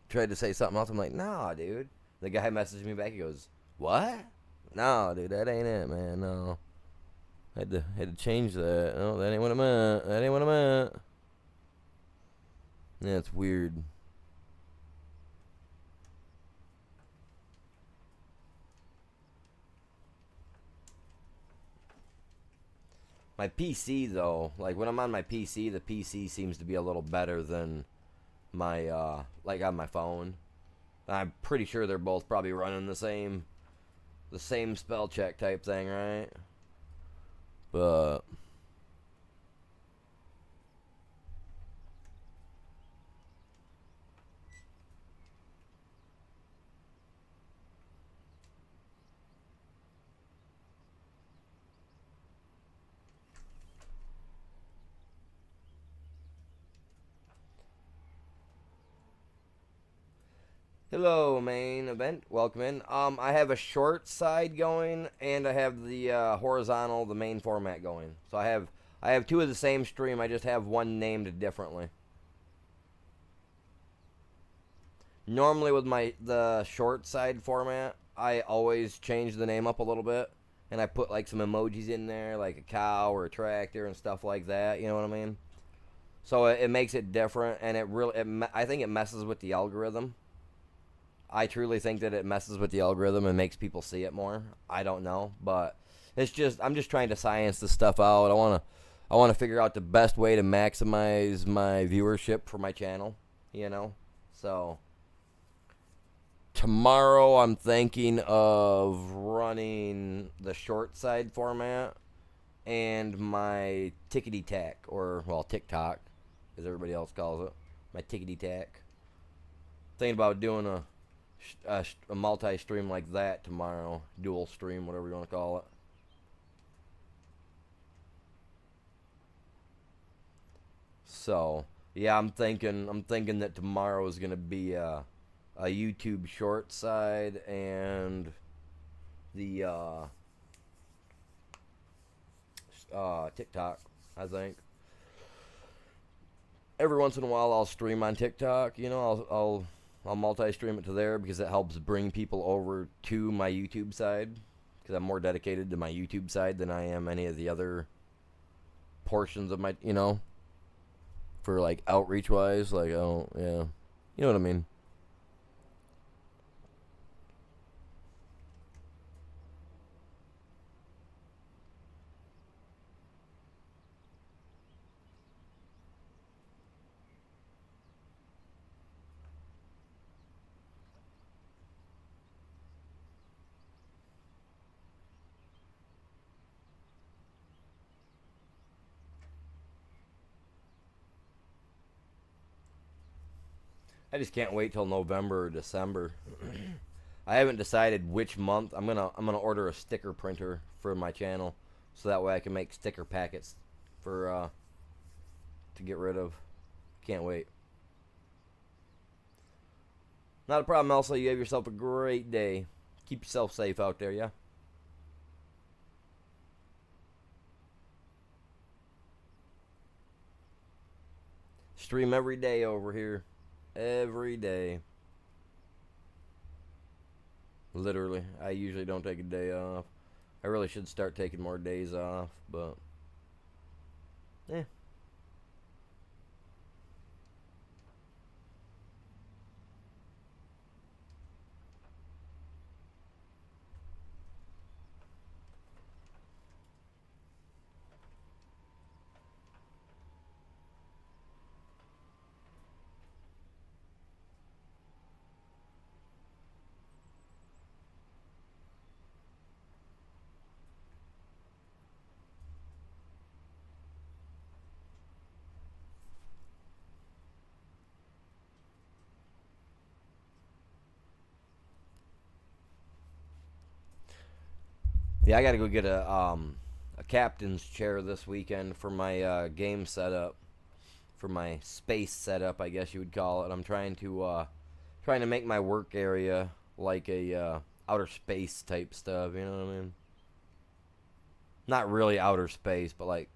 tried to say something else. I'm like, nah, dude. The guy messaged me back. He goes, what? No, dude, that ain't it, man. No. Had to change that. No, that ain't what I meant. That ain't what I meant. Yeah, it's weird. My PC, though, like when I'm on my PC, the PC seems to be a little better than my, like on my phone. I'm pretty sure they're both probably running the same spell check type thing, right? But hello, main event. Welcome in. I have a short side going, and I have the horizontal, the main format going. So I have two of the same stream. I just have one named differently. Normally with the short side format, I always change the name up a little bit, and I put like some emojis in there, like a cow or a tractor and stuff like that. You know what I mean? So it makes it different, and I think it messes with the algorithm. I truly think that it messes with the algorithm and makes people see it more. I don't know, but I'm just trying to science this stuff out. I want to figure out the best way to maximize my viewership for my channel, you know? So tomorrow I'm thinking of running the short side format and my tickety tack, or well, TikTok, as everybody else calls it. My tickety tack. Thinking about doing a multi-stream like that tomorrow, dual stream, whatever you want to call it. So yeah, I'm thinking that tomorrow is gonna be a YouTube short side and the TikTok. I think every once in a while I'll stream on TikTok. You know, I'll multi-stream it to there because it helps bring people over to my YouTube side, because I'm more dedicated to my YouTube side than I am any of the other portions of my, you know. for like outreach wise. Like, oh yeah, you know what I mean. I just can't wait till November or December. I haven't decided which month. I'm gonna order a sticker printer for my channel, so that way I can make sticker packets for to get rid of. Can't wait. Not a problem, Elsa. You have yourself a great day. Keep yourself safe out there, yeah? Stream every day over here. Every day. Literally. I usually don't take a day off. I really should start taking more days off, but eh. Yeah, I gotta go get a captain's chair this weekend for my game setup, for my space setup, I guess you would call it. I'm trying to make my work area like a outer space type stuff. You know what I mean? Not really outer space, but like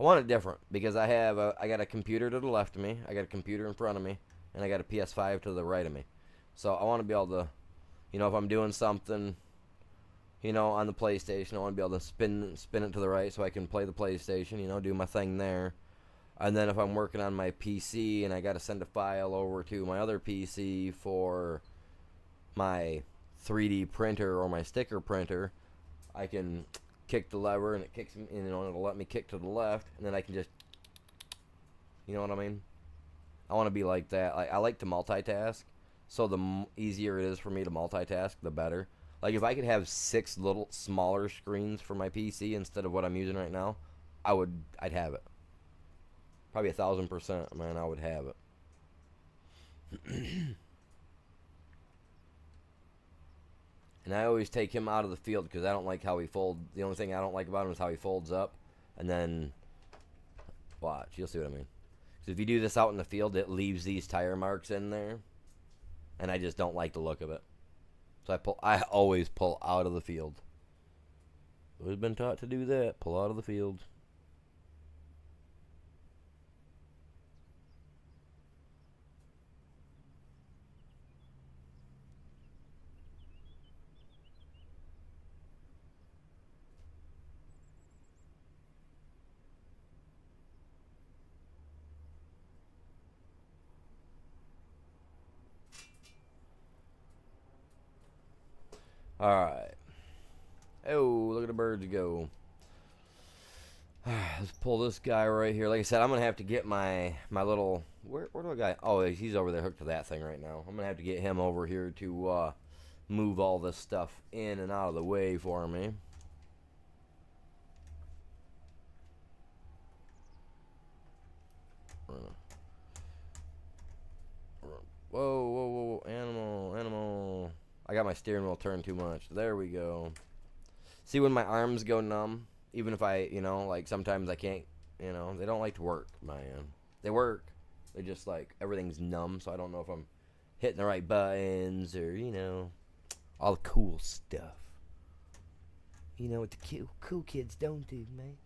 I want it different because I got a computer to the left of me, I got a computer in front of me, and I got a PS5 to the right of me. So I want to be able to, if I'm doing something, on the PlayStation, I want to be able to spin it to the right so I can play the PlayStation, do my thing there. And then if I'm working on my PC and I got to send a file over to my other PC for my 3D printer or my sticker printer, I can kick the lever and it kicks me, it'll let me kick to the left, and then I can just, you know what I mean? I want to be like that. I like to multitask, so the easier it is for me to multitask, the better. Like if I could have 6 little smaller screens for my PC instead of what I'm using right now, I'd have it. Probably 1,000%, man. I would have it. And I always take him out of the field because I don't like how he folds. The only thing I don't like about him is how he folds up. And then, watch, you'll see what I mean. So if you do this out in the field, it leaves these tire marks in there. And I just don't like the look of it. So I always pull out of the field. Always been taught to do that. Pull out of the field. Alright. Oh, look at the birds go. Let's pull this guy right here. Like I said, I'm going to have to get my little... Where do I got? Oh, he's over there hooked to that thing right now. I'm going to have to get him over here to move all this stuff in and out of the way for me. Whoa, whoa, whoa, animal. I got my steering wheel turned too much. There we go. See when my arms go numb? Even if I, like sometimes I can't, they don't like to work, man. They work. They just like, everything's numb, so I don't know if I'm hitting the right buttons or, all the cool stuff. You know what the cool kids don't do, man.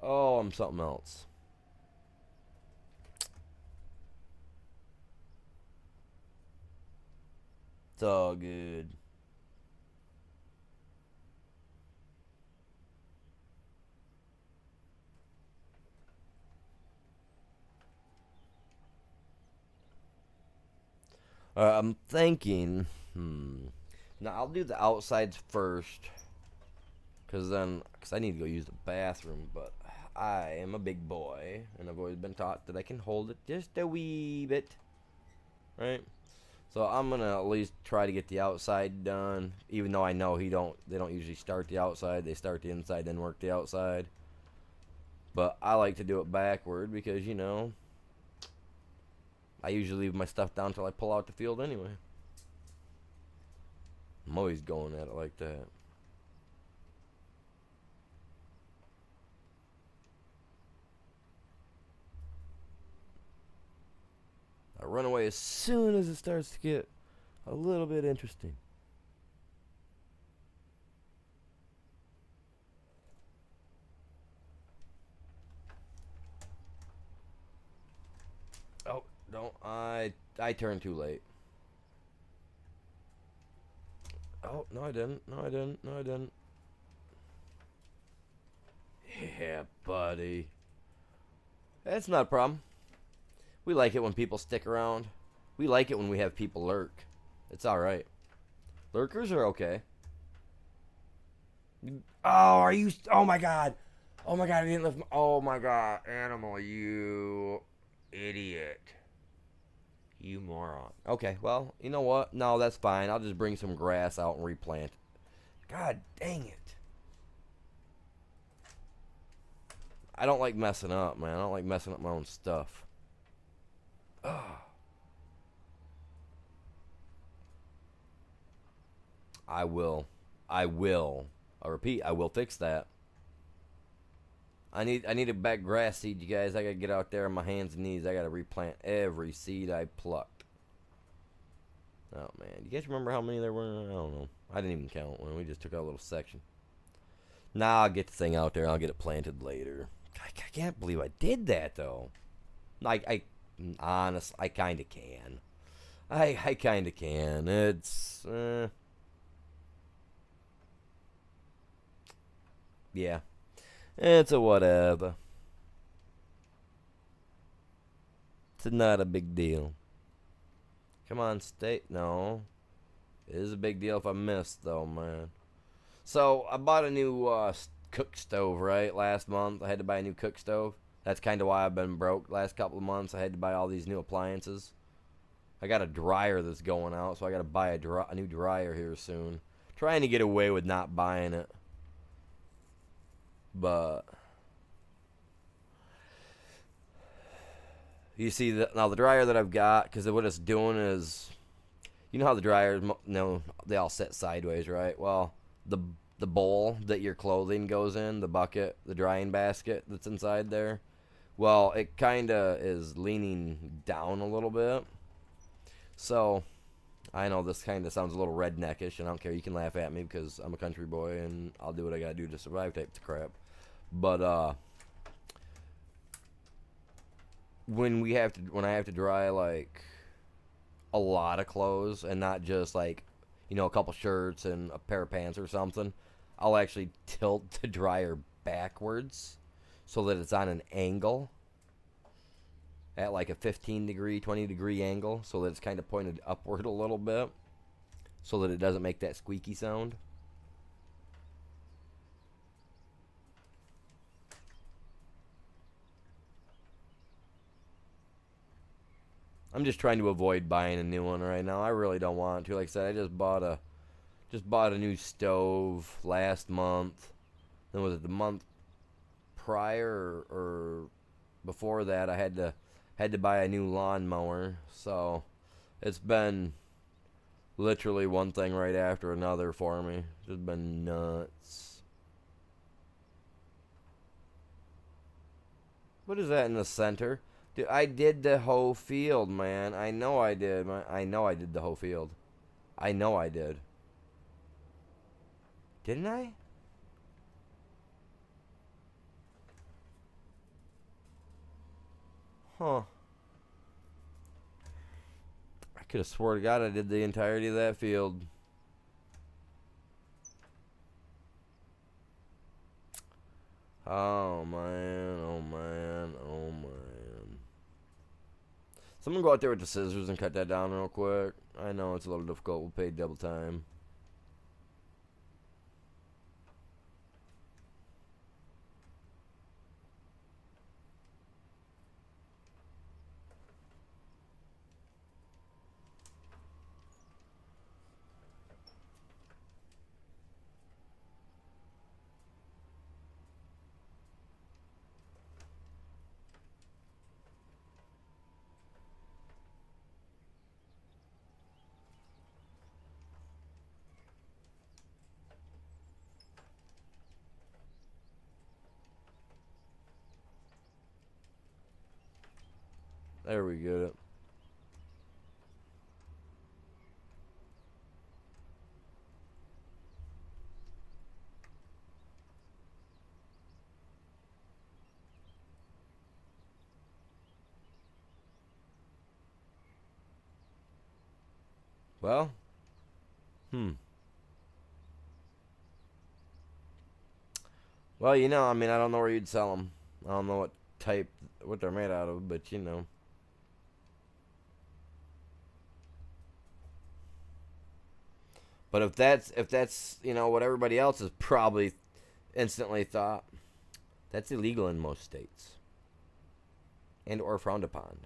Oh, I'm something else. It's all good. I'm thinking, now I'll do the outsides first, because I need to go use the bathroom, but I am a big boy, and I've always been taught that I can hold it just a wee bit, right? So I'm going to at least try to get the outside done, even though I know they don't usually start the outside, they start the inside, then work the outside. But I like to do it backward because, I usually leave my stuff down till I pull out the field anyway. I'm always going at it like that. I run away as soon as it starts to get a little bit interesting. Oh, don't I turned too late. Oh, no I didn't. No I didn't. No I didn't. Yeah, buddy. That's not a problem. We like it when people stick around. We like it when we have people lurk. It's alright. Lurkers are okay. Oh, are you... Oh, my God. Oh, my God, I didn't lift my... Oh, my God. Animal, you idiot. You moron. Okay, well, you know what? No, that's fine. I'll just bring some grass out and replant. God dang it. I don't like messing up, man. I don't like messing up my own stuff. Ugh. I will. I repeat, I will fix that. I need a back grass seed, you guys. I gotta get out there on my hands and knees. I gotta replant every seed I plucked. Oh man, you guys remember how many there were? I don't know. I didn't even count when we just took out a little section. Now I'll get the thing out there and I'll get it planted later. I can't believe I did that though. I honest, I kind of can. I kind of can. It's yeah. It's a whatever. It's not a big deal. Come on, stay. No. It is a big deal if I miss, though, man. So, I bought a new cook stove, right, last month. I had to buy a new cook stove. That's kind of why I've been broke last couple of months. I had to buy all these new appliances. I got a dryer that's going out, so I got to buy a new dryer here soon. Trying to get away with not buying it. But... You see, now the dryer that I've got, because what it's doing is, you know how the dryers, they all sit sideways, right? Well, the bowl that your clothing goes in, the bucket, the drying basket that's inside there, well, it kind of is leaning down a little bit. So, I know this kind of sounds a little redneckish, and I don't care. You can laugh at me because I'm a country boy, and I'll do what I gotta do to survive type of crap. But, when I have to dry like a lot of clothes and not just like a couple shirts and a pair of pants or something, I'll actually tilt the dryer backwards so that it's on an angle at like a 15 degree 20 degree angle, so that it's kind of pointed upward a little bit so that it doesn't make that squeaky sound. I'm just trying to avoid buying a new one right now. I really don't want to. Like I said, I just bought a new stove last month. Then was it the month prior or before that I had to buy a new lawnmower. So it's been literally one thing right after another for me. It's just been nuts. What is that in the center? Dude, I did the whole field, man. I know I did. I know I did the whole field. I know I did. Didn't I? Huh. I could have swore to God I did the entirety of that field. Oh, man. Oh, man. Oh, man. Someone go out there with the scissors and cut that down real quick. I know it's a little difficult. We'll pay double time. There we get it. Well, Well, I mean, I don't know where you'd sell them. I don't know what they're made out of, but But if that's what everybody else has probably instantly thought, that's illegal in most states, and or frowned upon.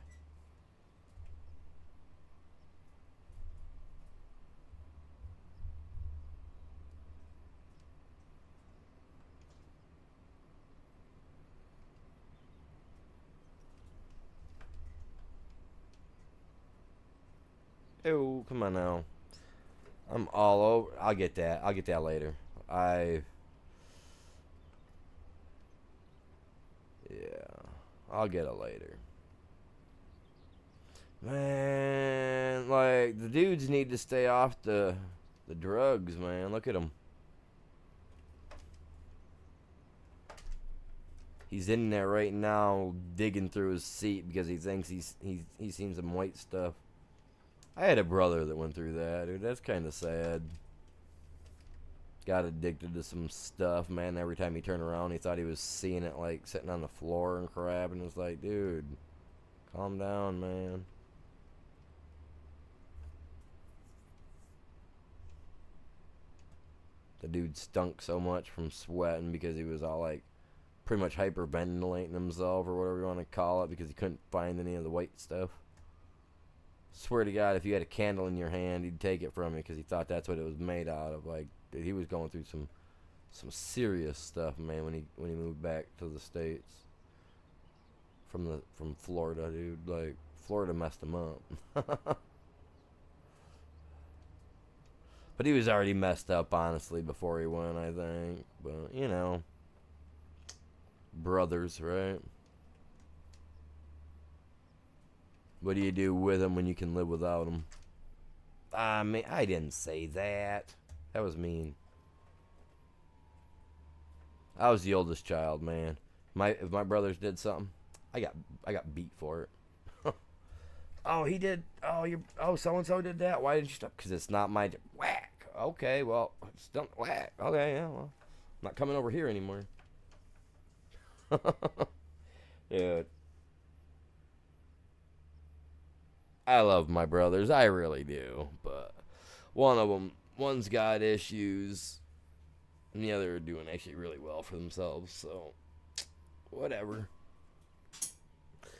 Oh, come on now. I'm all over. I'll get that. I'll get that later. Yeah, I'll get it later. Man, like the dudes need to stay off the drugs, man. Look at him. He's in there right now, digging through his seat because he thinks he's seen some white stuff. I had a brother that went through that, dude. That's kind of sad. Got addicted to some stuff, man. Every time he turned around, he thought he was seeing it, like, sitting on the floor and crap. And it was like, dude, calm down, man. The dude stunk so much from sweating because he was all, like, pretty much hyperventilating himself or whatever you want to call it because he couldn't find any of the white stuff. Swear to God, if you had a candle in your hand, he'd take it from you because he thought that's what it was made out of. Like, dude, he was going through some serious stuff, man, when he moved back to the States from Florida, dude. Like, Florida messed him up. But he was already messed up, honestly, before he went, I think. But brothers, right? What do you do with them when you can live without them? I mean, I didn't say that. That was mean. I was the oldest child, man. If my brothers did something, I got beat for it. Oh, he did. Oh, so and so did that. Why didn't you stop? Because it's not my whack. Okay, well, it's don't whack. Okay, yeah, well, I'm not coming over here anymore. Dude, I love my brothers. I really do. But one's got issues, and the other are doing actually really well for themselves. So, whatever.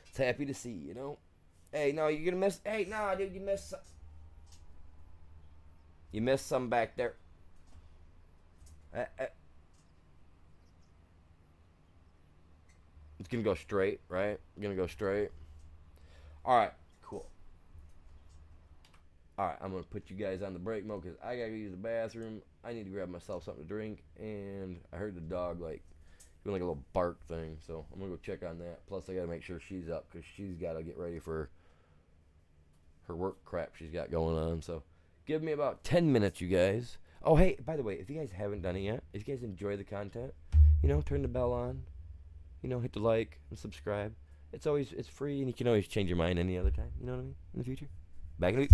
It's happy to see. Hey, no, you're gonna miss. Hey, no, dude, you missed some. You missed some back there. It's gonna go straight, right? Gonna go straight. All right, cool. All right, I'm gonna put you guys on the break mode because I gotta go use the bathroom. I need to grab myself something to drink, and I heard the dog like doing like a little bark thing, so I'm gonna go check on that. Plus, I gotta make sure she's up because she's gotta get ready for her work crap she's got going on. So, give me about 10 minutes, you guys. Oh, hey, by the way, if you guys haven't done it yet, if you guys enjoy the content, turn the bell on. Hit the like and subscribe. It's free, and you can always change your mind any other time. You know what I mean? In the future. Back in a week.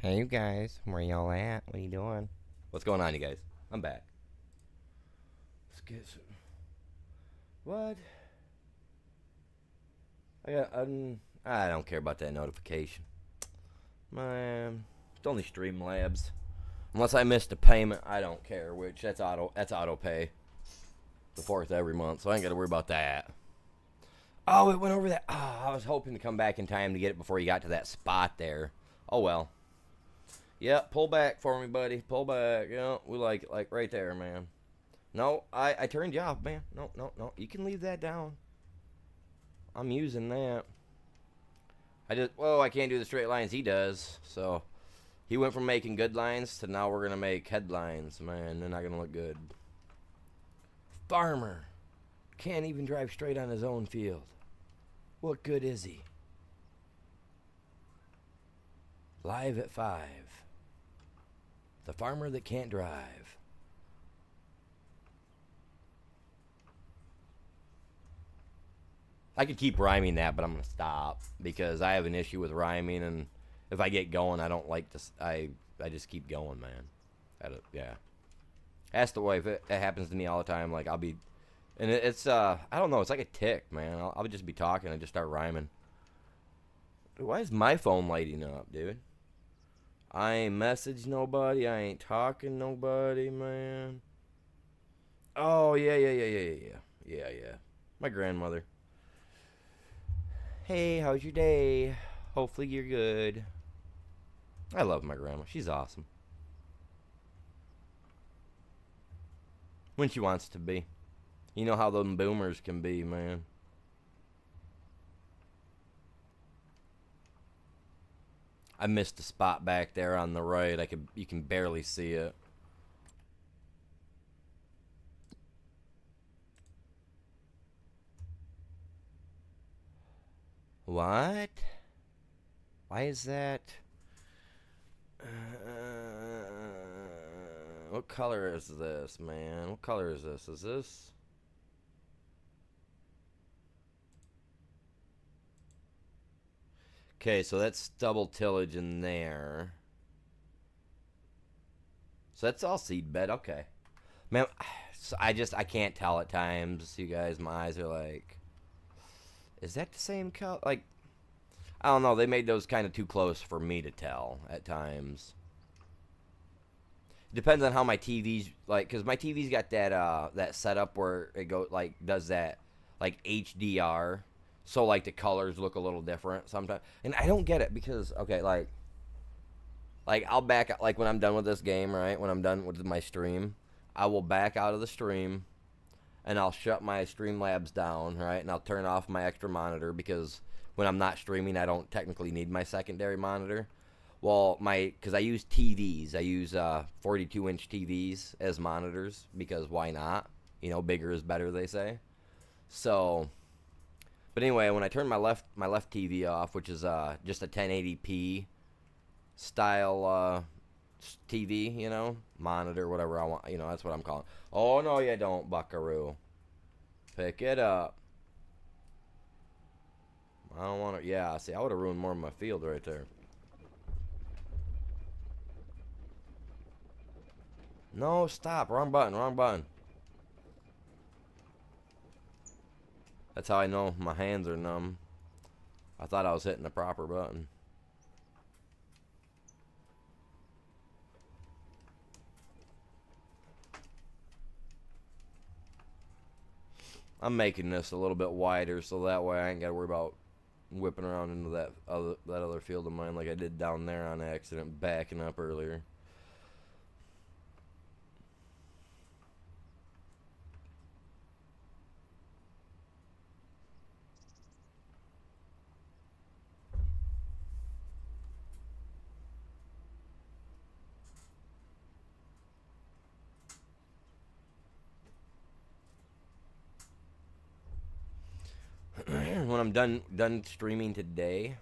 Hey, you guys. Where y'all at? What are you doing? What's going on, you guys? I'm back. Let's get some. What? I don't care about that notification. Man, it's only Streamlabs. Unless I missed a payment, I don't care. Which that's auto pay. The 4th every month, so I ain't gotta worry about that. Oh, it went over that. Oh, I was hoping to come back in time to get it before you got to that spot there. Oh well. Yep, pull back for me, buddy. Pull back. Yeah, we like it, like right there, man. No, I turned you off, man. No, no, no. You can leave that down. I'm using that. I can't do the straight lines he does. So, he went from making good lines to now we're going to make headlines. Man, they're not going to look good. Farmer. Can't even drive straight on his own field. What good is he? Live at 5. The farmer that can't drive. I could keep rhyming that, but I'm going to stop because I have an issue with rhyming, and if I get going, I don't like to. I just keep going, man. Yeah. Ask the wife. It happens to me all the time. Like I'll be, and it's I don't know. It's like a tick, man. I'll just be talking and just start rhyming. Why is my phone lighting up, dude? I ain't messaged nobody. I ain't talking nobody, man. Oh yeah. My grandmother. Hey, how's your day? Hopefully you're good. I love my grandma. She's awesome. When she wants to be. You know how them boomers can be, man. I missed a spot back there on the right. You can barely see it. What? Why is that? What color is this, man? What color is this? Is this? Okay, so that's double tillage in there. So that's all seed bed. Okay. Man, so I can't tell at times, you guys. My eyes are like, is that the same color? Like, I don't know. They made those kind of too close for me to tell at times. Depends on how my TV's like, cause my TV's got that setup where it does that like HDR, so like the colors look a little different sometimes, and I don't get it because okay, like I'll back like when I'm done with this game, right? When I'm done with my stream, I will back out of the stream, and I'll shut my Streamlabs down, right? And I'll turn off my extra monitor because when I'm not streaming, I don't technically need my secondary monitor. Well, because I use TVs. I use 42-inch TVs as monitors because why not? You know, bigger is better, they say. So, but anyway, when I turn my left TV off, which is just a 1080p style TV, you know, monitor, whatever I want, you know, that's what I'm calling. Oh no, you don't, Buckaroo. Pick it up. I don't want to. Yeah, see, I would have ruined more of my field right there. No, stop. Wrong button. That's how I know my hands are numb. I thought I was hitting the proper button. I'm making this a little bit wider so that way I ain't got to worry about whipping around into that other field of mine like I did down there on accident, backing up earlier. When I'm done streaming today,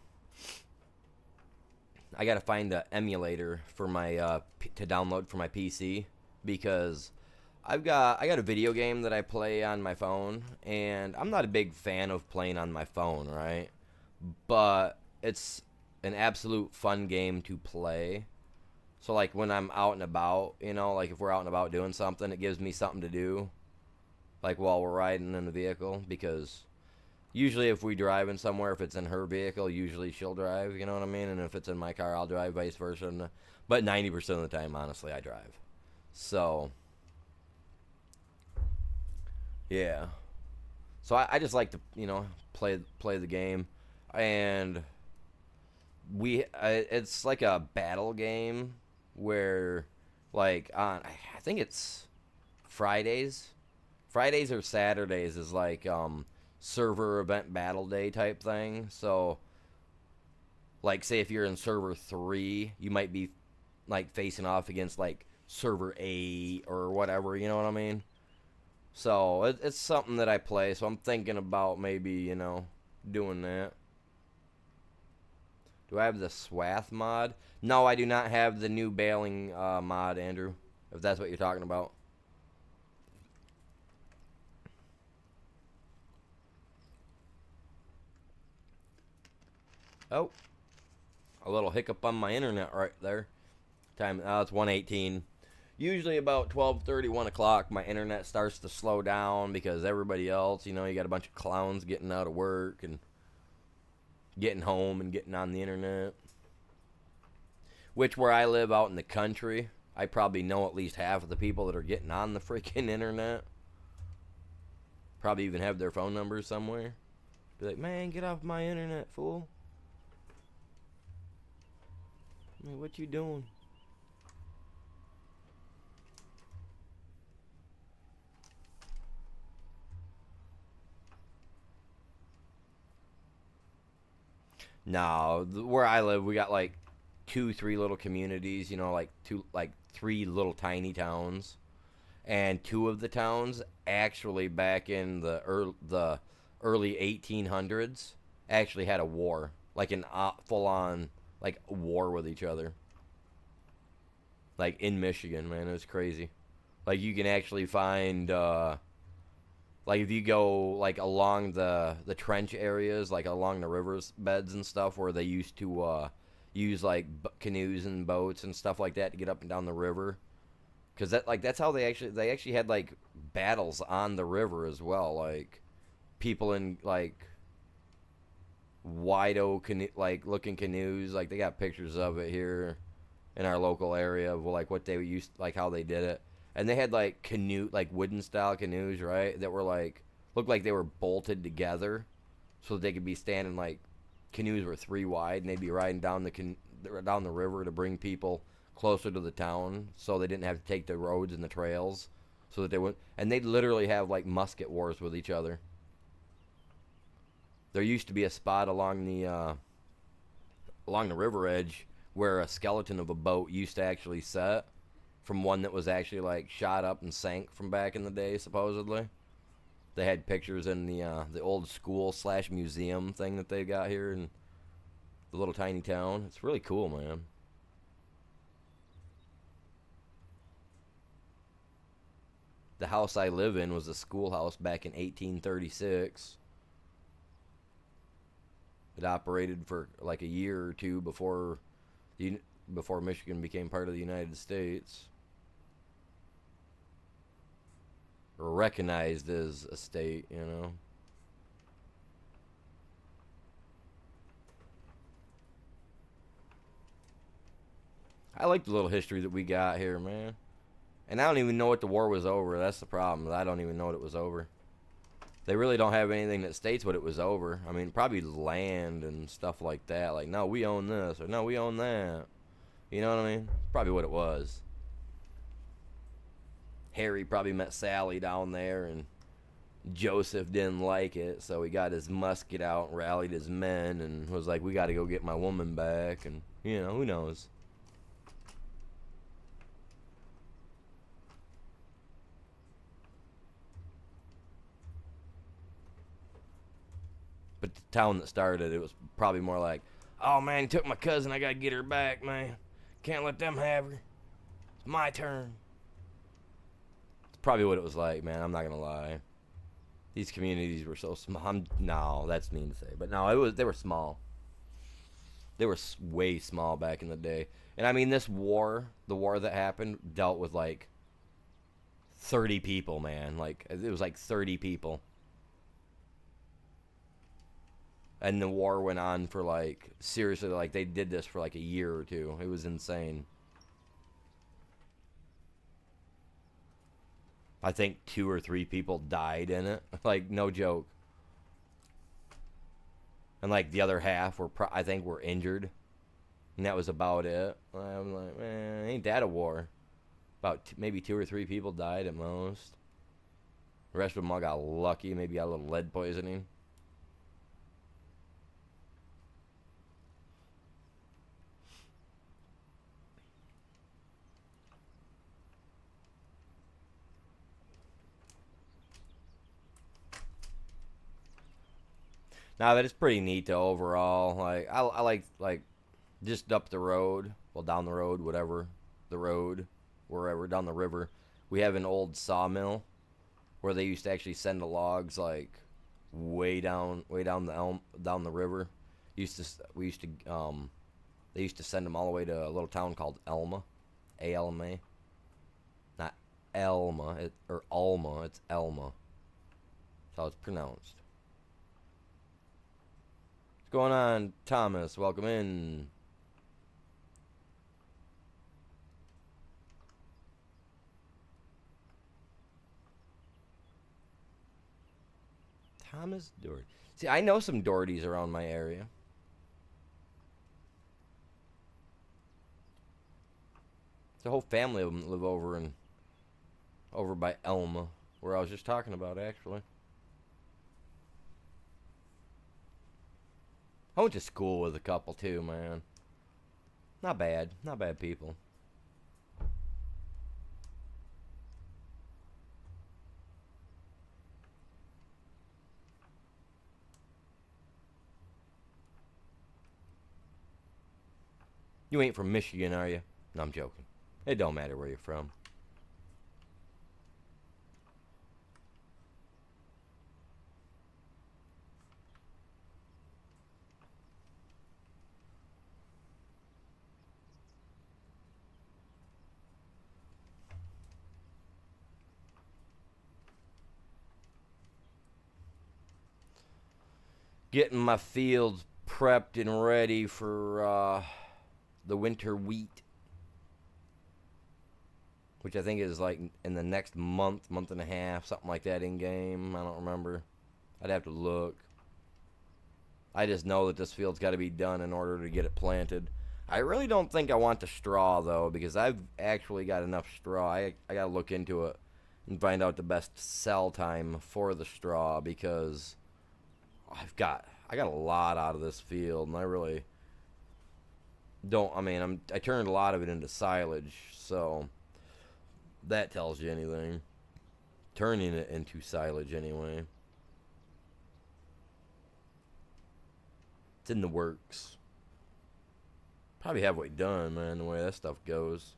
I gotta find the emulator for my to download for my PC because I got a video game that I play on my phone, and I'm not a big fan of playing on my phone, right? But it's an absolute fun game to play. So, like, when I'm out and about, you know, like, if we're out and about doing something, it gives me something to do, like, while we're riding in the vehicle, because usually if we driving somewhere, if it's in her vehicle, usually she'll drive, you know what I mean? And if it's in my car, I'll drive, vice versa. But 90% of the time, honestly, I drive. So, yeah. So I just like to, you know, play the game. And it's like a battle game where, like, on, I think it's Fridays or Saturdays is like server event battle day type thing. So, like, say if you're in server 3, you might be like facing off against like server 8 or whatever, you know what I mean? So it's something that I play, so I'm thinking about maybe, you know, doing that. Do I have the Swath mod? No, I do not have the new Baling mod, Andrew, if that's what you're talking about. Oh, a little hiccup on my internet right there. Time, it's 1:18. Usually about 12:30, 1 o'clock, my internet starts to slow down because everybody else, you know, you got a bunch of clowns getting out of work and getting home and getting on the internet. Which, where I live out in the country, I probably know at least half of the people that are getting on the freaking internet. Probably even have their phone numbers somewhere. Be like, man, get off my internet, fool. I mean, what you doing? No, where I live, we got like 3 little communities, you know, like 3 little tiny towns, and 2 of the towns actually back in the early 1800s actually had a war, like an full-on like war with each other, like in Michigan, man. It was crazy. Like, you can actually find like, if you go like along the trench areas, like along the rivers beds and stuff, where they used to use like canoes and boats and stuff like that to get up and down the river, because that's how they actually had like battles on the river as well. Like, people in like wide open like looking canoes, like they got pictures of it here in our local area of like what they used, like how they did it. And they had like like wooden style canoes, right? That were like, looked like they were bolted together so that they could be standing, like, canoes were 3 wide, and they'd be riding down the river to bring people closer to the town, so they didn't have to take the roads and the trails, so that they would. And they'd literally have like musket wars with each other. There used to be a spot along the river edge where a skeleton of a boat used to actually set, from one that was actually like shot up and sank from back in the day, supposedly. They had pictures in the old school / museum thing that they got here in the little tiny town. It's really cool, man. The house I live in was a schoolhouse back in 1836. It operated for like a year or 2 before Michigan became part of the United States, or recognized as a state, you know. I like the little history that we got here, man. And I don't even know what the war was over. That's the problem. I don't even know what it was over. They really don't have anything that states what it was over. I mean, probably land and stuff like that. Like, no, we own this, or no, we own that. You know what I mean? Probably what it was. Harry probably met Sally down there, and Joseph didn't like it, so he got his musket out and rallied his men and was like, we got to go get my woman back, and, you know, who knows? But the town that started it was probably more like, oh, man, he took my cousin, I got to get her back, man. Can't let them have her. It's my turn. Probably what it was like, man. I'm not gonna lie. These communities were so small. No, that's mean to say, but no, they were small. They were way small back in the day. And I mean, this war, the war that happened, dealt with like 30 people, man. Like, it was like 30 people. And the war went on for like, seriously, like they did this for like a year or two. It was insane. I think 2 or 3 people died in it. Like, no joke. And like the other half were, I think, were injured. And that was about it. I'm like, man, ain't that a war? About maybe 2 or 3 people died at most. The rest of them all got lucky. Maybe got a little lead poisoning. Nah, but it's pretty neat though overall. Like I like just up the road, well down the road, whatever, the road, wherever down the river. We have an old sawmill where they used to actually send the logs like way down down the river. We used to they used to send them all the way to a little town called Elma, A-L-M-A, not Elma or Alma. It's Elma. That's how it's pronounced. What's going on, Thomas? Welcome in. Thomas Doherty. See, I know some Dohertys around my area. The whole family of them live over by Elma, where I was just talking about, actually. I went to school with a couple too, man. Not bad people. You ain't from Michigan, are you? No, I'm joking. It don't matter where you're from. Getting my fields prepped and ready for the winter wheat, which I think is like in the next month and a half, something like that in game. I don't remember. I'd have to look. I just know that this field's got to be done in order to get it planted. I really don't think I want the straw, though, because I've actually got enough straw. I got to look into it and find out the best sell time for the straw, because I got a lot out of this field, and I really don't. I mean, I turned a lot of it into silage, so that tells you anything. Turning it into silage, anyway. It's in the works. Probably halfway done, man, the way that stuff goes.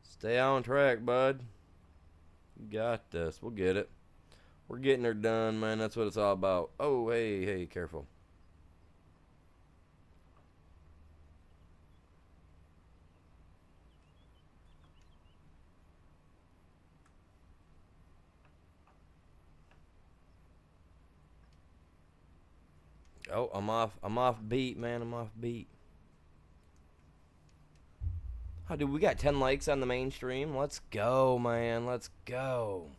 Stay on track, bud. You got this. We'll get it. We're getting her done, man. That's what it's all about. Oh, hey, careful. Oh, I'm off beat, man. I'm off beat. Oh, dude, we got 10 likes on the main stream. Let's go, man. Let's go.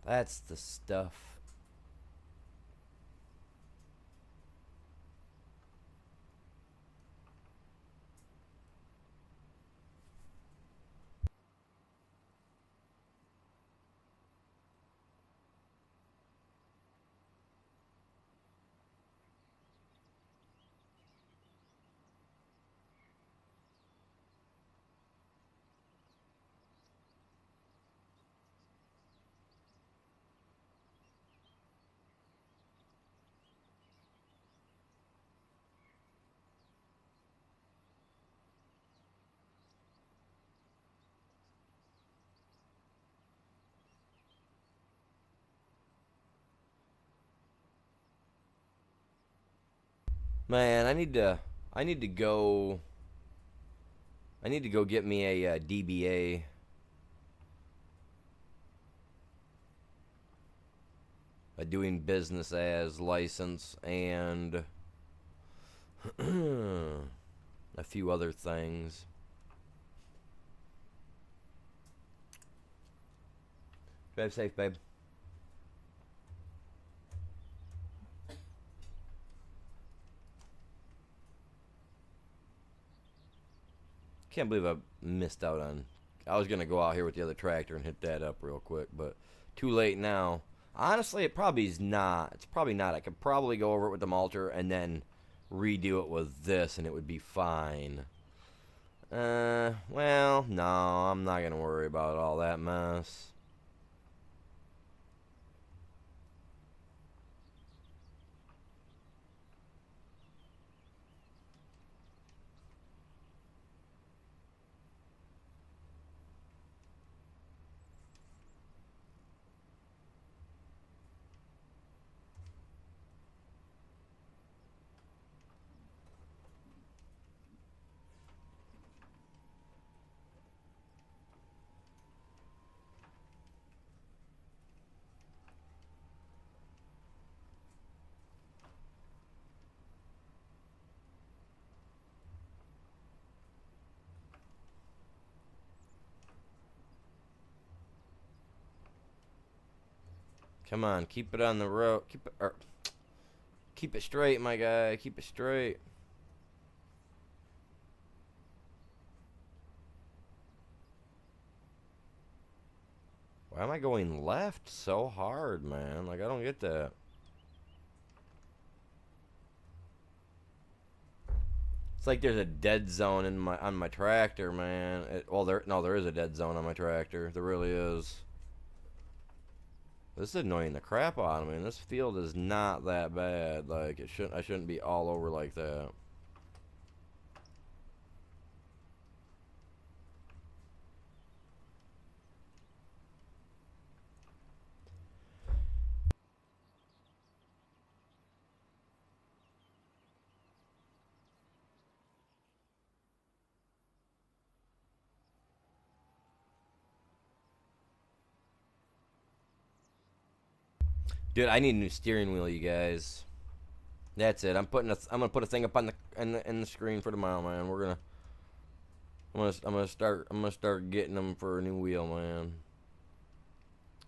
That's the stuff. Man, I need to go. I need to go get me a DBA. A doing business as license and a few other things. Drive safe, babe. Can't believe I missed out on. I was gonna go out here with the other tractor and hit that up real quick, but too late now. Honestly, it probably is not. It's probably not. I could probably go over it with the mulcher and then redo it with this, and it would be fine. Well, no, I'm not gonna worry about all that mess. Come on, keep it on the road. Keep it straight, my guy. Keep it straight. Why am I going left so hard, man? Like, I don't get that. It's like there's a dead zone in on my tractor, man. There is a dead zone on my tractor. There really is. This is annoying the crap out of me. And this field is not that bad. Like, I shouldn't be all over like that. Dude, I need a new steering wheel, you guys. That's it. I'm gonna put a thing up on the screen for tomorrow, man. I'm gonna start getting them for a new wheel, man.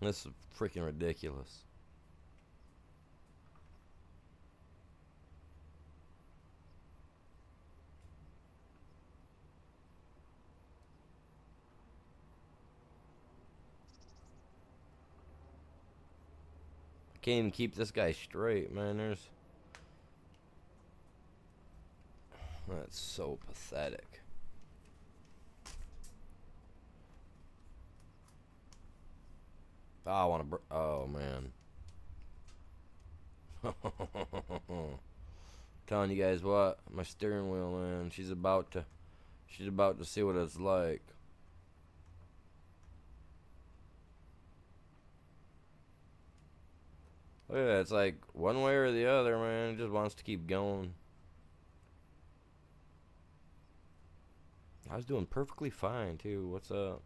This is freaking ridiculous. Can't even keep this guy straight, man. That's so pathetic. Oh, I want to. Oh man. Telling you guys what, my steering wheel, man. She's about to see what it's like. Look at that. It's like one way or the other, man. It just wants to keep going. I was doing perfectly fine, too. What's up?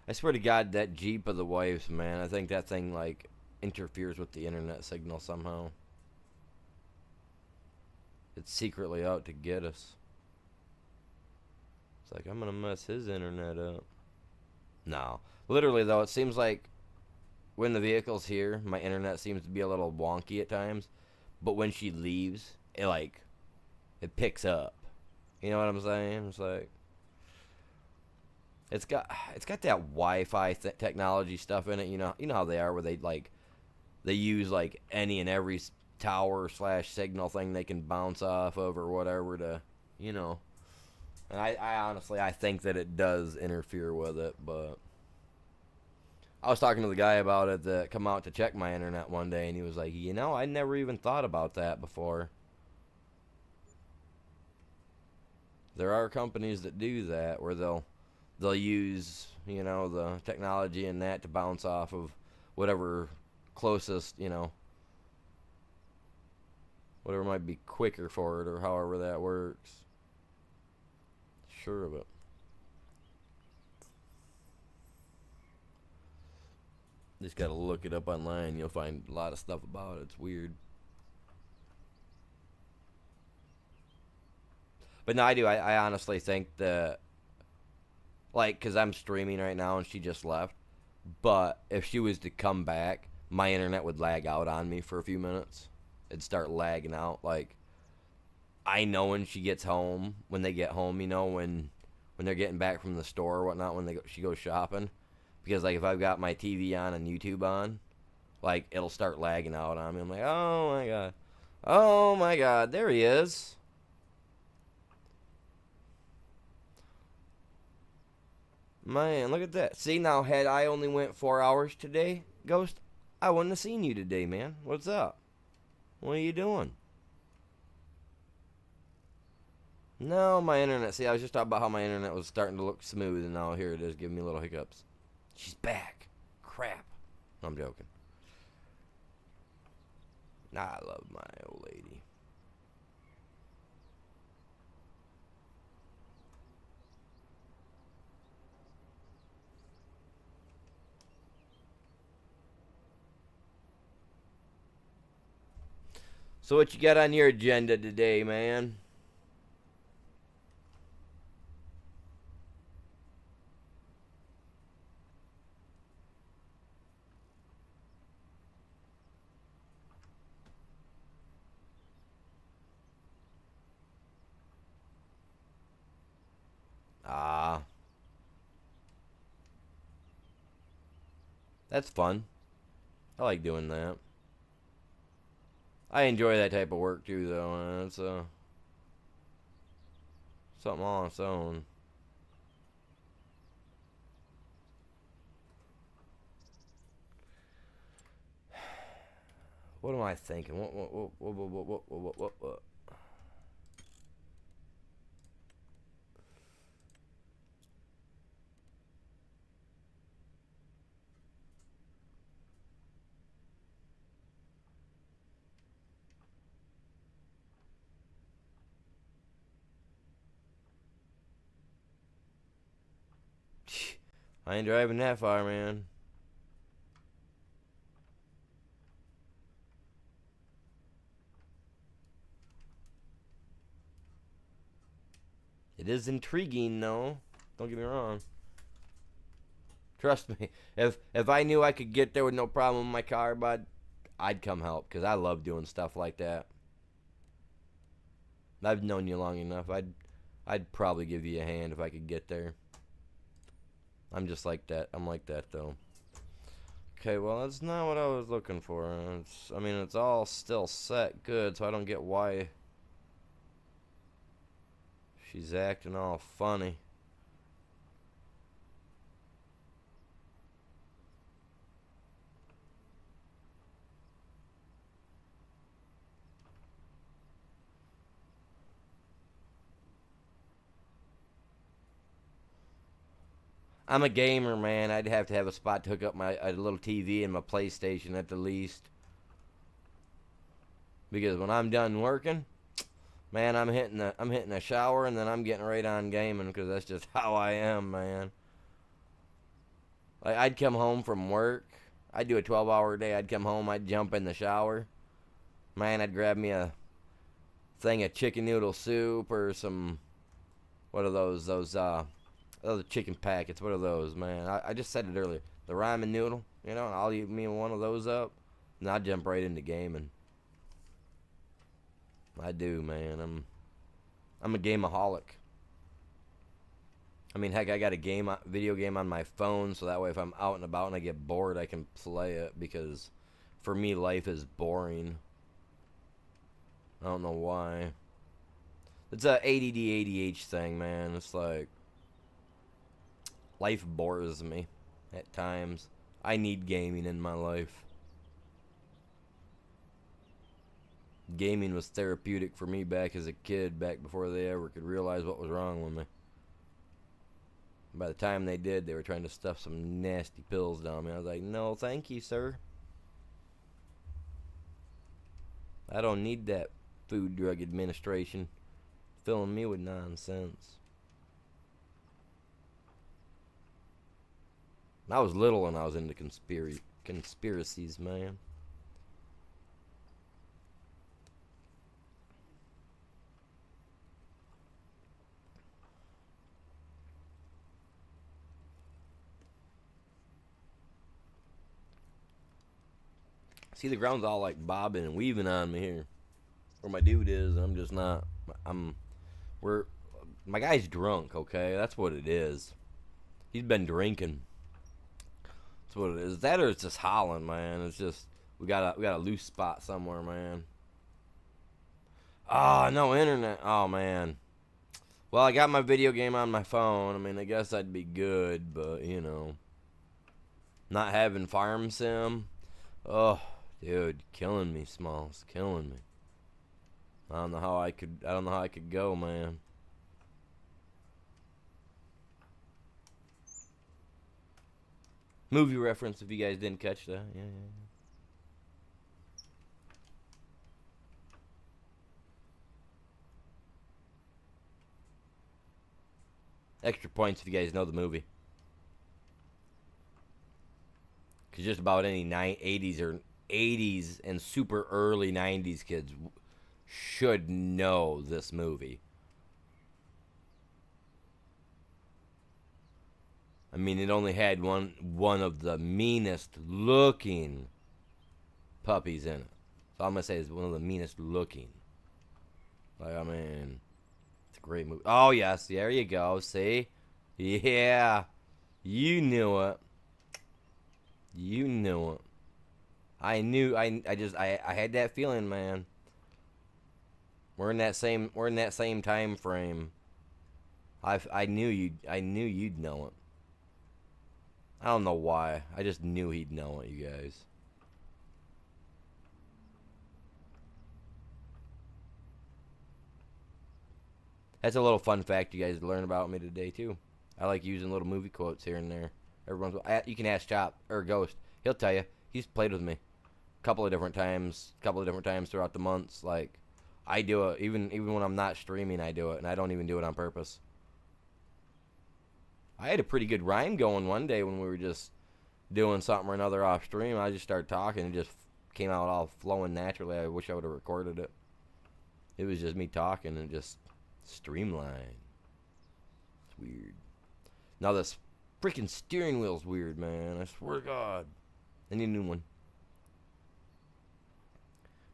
I swear to God, that Jeep of the wife's, man. I think that thing, like, interferes with the internet signal somehow. It's secretly out to get us. It's like, I'm gonna mess his internet up. No. Literally, though, it seems like when the vehicle's here, my internet seems to be a little wonky at times. But when she leaves, it picks up. You know what I'm saying? It's like, it's got that Wi-Fi technology stuff in it. You know how they are, where they use like any and every tower / signal thing they can bounce off of or whatever to, you know. And I honestly, I think that it does interfere with it, but I was talking to the guy about it that come out to check my internet one day, and he was like, I never even thought about that before. There are companies that do that, where they'll they'll use, you know, the technology and that to bounce off of whatever closest, you know, whatever might be quicker for it or however that works. Sure of it. Just gotta look it up online. You'll find a lot of stuff about it. It's weird. But no, I do. I honestly think that, like, because I'm streaming right now and she just left. But if she was to come back, my internet would lag out on me for a few minutes. It'd start lagging out. Like, I know when she gets home, when they get home, you know, when they're getting back from the store or whatnot, when she goes shopping. Because, like, if I've got my TV on and YouTube on, like, it'll start lagging out on me. I'm like, oh, my God. Oh, my God. There he is. Man, look at that. See, now, had I only went 4 hours today, Ghost, I wouldn't have seen you today, man. What's up? What are you doing? No, my internet. See, I was just talking about how my internet was starting to look smooth, and now here it is giving me little hiccups. She's back. Crap. I'm joking. Nah, I love my old lady. So what you got on your agenda today, man? Ah, that's fun. I like doing that. I enjoy that type of work too, though. It's something on its own. What am I thinking? What? I ain't driving that far, man. It is intriguing, though. Don't get me wrong. Trust me. If I knew I could get there with no problem with my car, bud, I'd come help because I love doing stuff like that. I've known you long enough. I'd probably give you a hand if I could get there. I'm just like that. I'm like that, though. Okay, well, that's not what I was looking for. I mean, it's all still set good, so I don't get why she's acting all funny. I'm a gamer, man. I'd have to have a spot to hook up a little TV and my PlayStation at the least. Because when I'm done working, man, I'm hitting a shower and then I'm getting right on gaming because that's just how I am, man. Like, I'd come home from work. I'd do a 12-hour day. I'd come home. I'd jump in the shower. Man, I'd grab me a thing of chicken noodle soup or some, what are those chicken packets. What are those, man? I just said it earlier. The ramen noodle, you know, and I'll eat me one of those up, and I'll jump right into gaming. I do, man. I'm a gameaholic. I mean, heck, I got a video game on my phone, so that way if I'm out and about and I get bored, I can play it, because for me, life is boring. I don't know why. It's a ADD, ADH thing, man. It's like, life bores me at times. I need gaming in my life. Gaming was therapeutic for me back as a kid, back before they ever could realize what was wrong with me. By the time they did, they were trying to stuff some nasty pills down me. I was like, no, thank you, sir. I don't need that Food Drug Administration filling me with nonsense. I was little and I was into conspiracies, man. See, the ground's all like bobbing and weaving on me here. Where my dude is, and I'm just not. My guy's drunk, okay? That's what it is. He's been drinking. That's what it is. That or it's just hollering, man. It's just, we got a loose spot somewhere, man. Ah, no internet. Oh, man. Well, I got my video game on my phone. I mean, I guess that'd be good, but, you know. Not having Farm Sim. Oh, dude, killing me, Smalls. Killing me. I don't know how I could go, man. Movie reference if you guys didn't catch that. Yeah. Extra points if you guys know the movie. Because just about any 80s and super early 90s kids should know this movie. I mean, it only had one of the meanest looking puppies in it. So I'm going to say it's one of the meanest looking. Like, I mean, it's a great movie. Oh, yes, there you go. See? Yeah. You knew it. You knew it. I had that feeling, man. We're in that same time frame. I knew you'd know it. I don't know why. I just knew he'd know it, you guys. That's a little fun fact you guys learn about me today too. I like using little movie quotes here and there. You can ask Chop or Ghost. He'll tell you. He's played with me a couple of different times throughout the months. Like, I do it even when I'm not streaming. I do it, and I don't even do it on purpose. I had a pretty good rhyme going one day when we were just doing something or another off stream. I just started talking and it just came out all flowing naturally. I wish I would have recorded it. It was just me talking and just streamlined. It's weird. Now this freaking steering wheel's weird, man. I swear to God. I need a new one.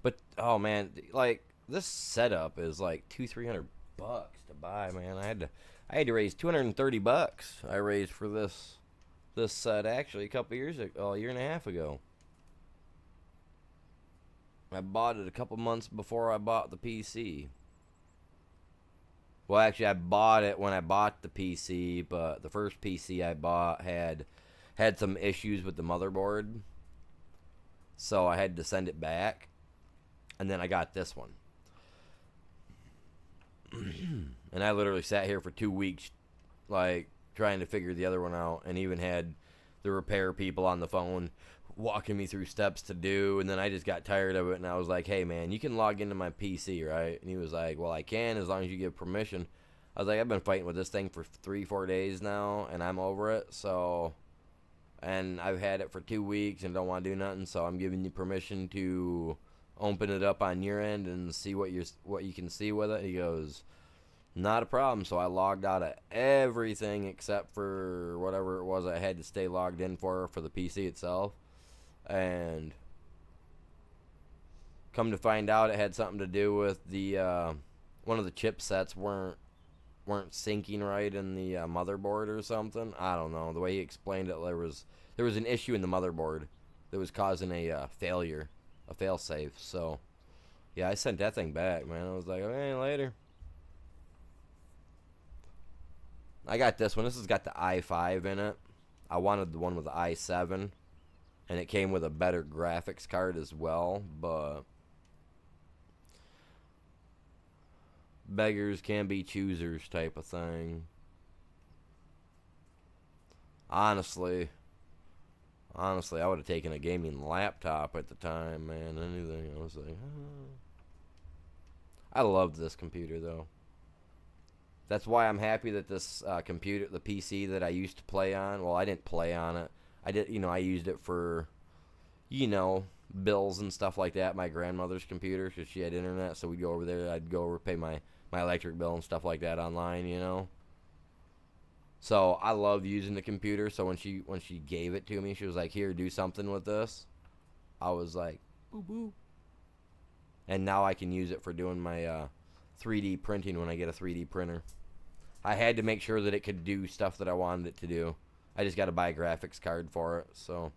But oh man, like this setup is like $200-300 to buy, man. I had to raise $230. I raised for this set actually a couple years ago, a year and a half ago. I bought it a couple months before I bought the PC. Well, actually, I bought it when I bought the PC, but the first PC I bought had some issues with the motherboard, so I had to send it back, and then I got this one. And I literally sat here for 2 weeks, like, trying to figure the other one out, and even had the repair people on the phone walking me through steps to do, and then I just got tired of it, and I was like, hey, man, you can log into my PC, right? And he was like, well, I can as long as you give permission. I was like, I've been fighting with this thing for 3-4 days now, and I'm over it, so, and I've had it for 2 weeks and don't want to do nothing, so I'm giving you permission to open it up on your end and see what you can see with it. He goes, not a problem. So I logged out of everything except for whatever it was I had to stay logged in for the PC itself. And come to find out, it had something to do with the one of the chipsets weren't syncing right in the motherboard or something. I don't know. The way he explained it, there was an issue in the motherboard that was causing a failure, a failsafe. So yeah, I sent that thing back, man. I was like, okay, later. I got this one. This has got the i5 in it. I wanted the one with the i7, and it came with a better graphics card as well, but beggars can be choosers type of thing. Honestly, I would have taken a gaming laptop at the time, man. Anything. I was like, I loved this computer, though. That's why I'm happy that this computer, the PC that I used to play on, well, I didn't play on it. I used it for, bills and stuff like that. My grandmother's computer, because she had internet, so we'd go over there. I'd go over pay my electric bill and stuff like that online. So I love using the computer. So when she gave it to me, she was like, "Here, do something with this." I was like, "Boo boo." And now I can use it for doing my 3D printing when I get a 3D printer. I had to make sure that it could do stuff that I wanted it to do. I just got to buy a graphics card for it. So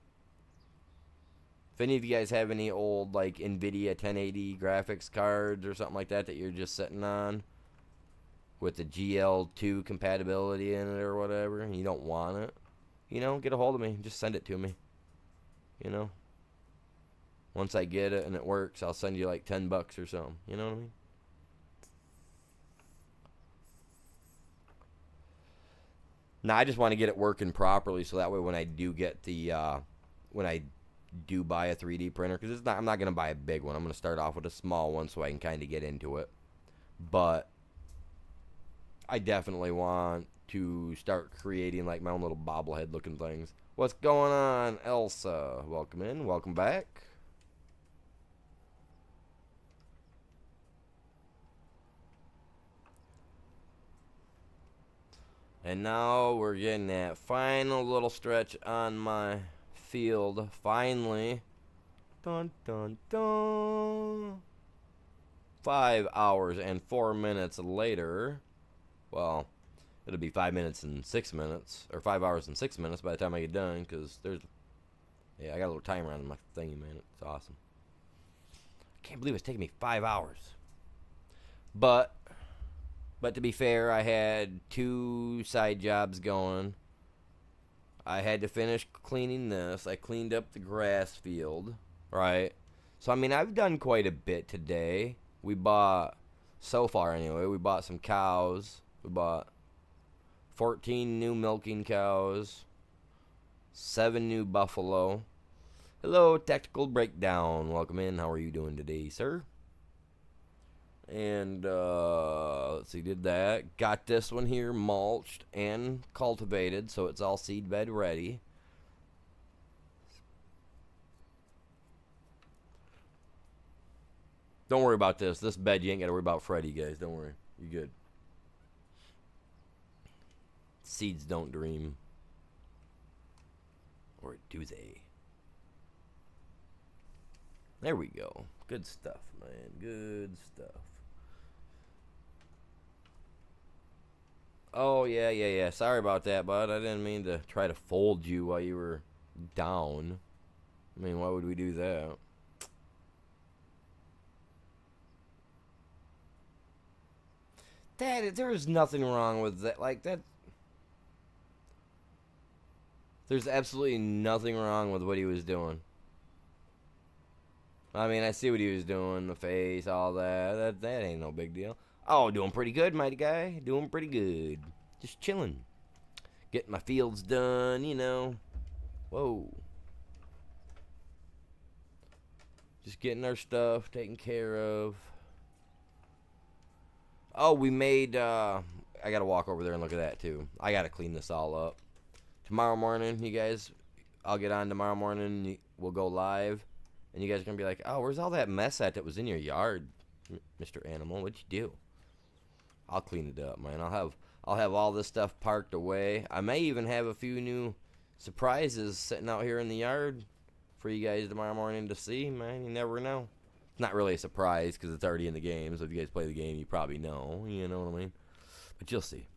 if any of you guys have any old like NVIDIA 1080 graphics cards or something like that you're just sitting on with the GL2 compatibility in it or whatever, and you don't want it, get a hold of me. Just send it to me. Once I get it and it works, I'll send you like $10 or something. You know what I mean? Now I just want to get it working properly, so that way when I do get when I do buy a 3D printer, because I'm not gonna buy a big one. I'm gonna start off with a small one so I can kind of get into it. But I definitely want to start creating like my own little bobblehead looking things. What's going on, Elsa? Welcome in, welcome back. And now we're getting that final little stretch on my field. Finally. Dun dun dun. 5 hours and 4 minutes later. Well, it'll be 5 minutes and 6 minutes. Or 5 hours and 6 minutes by the time I get done. Because I got a little timer on my thingy, man. It's awesome. I can't believe it's taking me 5 hours. But to be fair, I had 2 side jobs going. I had to finish cleaning this. I cleaned up the grass field, right? So, I've done quite a bit today. So far anyway, we bought some cows. We bought 14 new milking cows, 7 new buffalo. Hello, Tactical Breakdown. Welcome in. How are you doing today, sir? And, let's see, did that. Got this one here mulched and cultivated, so it's all seed bed ready. Don't worry about this. This bed, you ain't got to worry about Freddy, guys. Don't worry. You're good. Seeds don't dream. Or do they? There we go. Good stuff, man. Good stuff. Oh, yeah. Sorry about that, bud. I didn't mean to try to fold you while you were down. Why would we do that? There's nothing wrong with that. Like, that. There's absolutely nothing wrong with what he was doing. I see what he was doing, the face, all that. That ain't no big deal. Oh, doing pretty good, mighty guy. Doing pretty good. Just chilling. Getting my fields done, Whoa. Just getting our stuff taken care of. Oh, we made, I gotta walk over there and look at that, too. I gotta clean this all up. Tomorrow morning, you guys, I'll get on tomorrow morning. We'll go live. And you guys are going to be like, oh, where's all that mess that was in your yard, Mr. Animal? What'd you do? I'll clean it up, man. I'll have all this stuff parked away. I may even have a few new surprises sitting out here in the yard for you guys tomorrow morning to see, man. You never know. It's not really a surprise because it's already in the game. So if you guys play the game, you probably know. You know what I mean? But you'll see.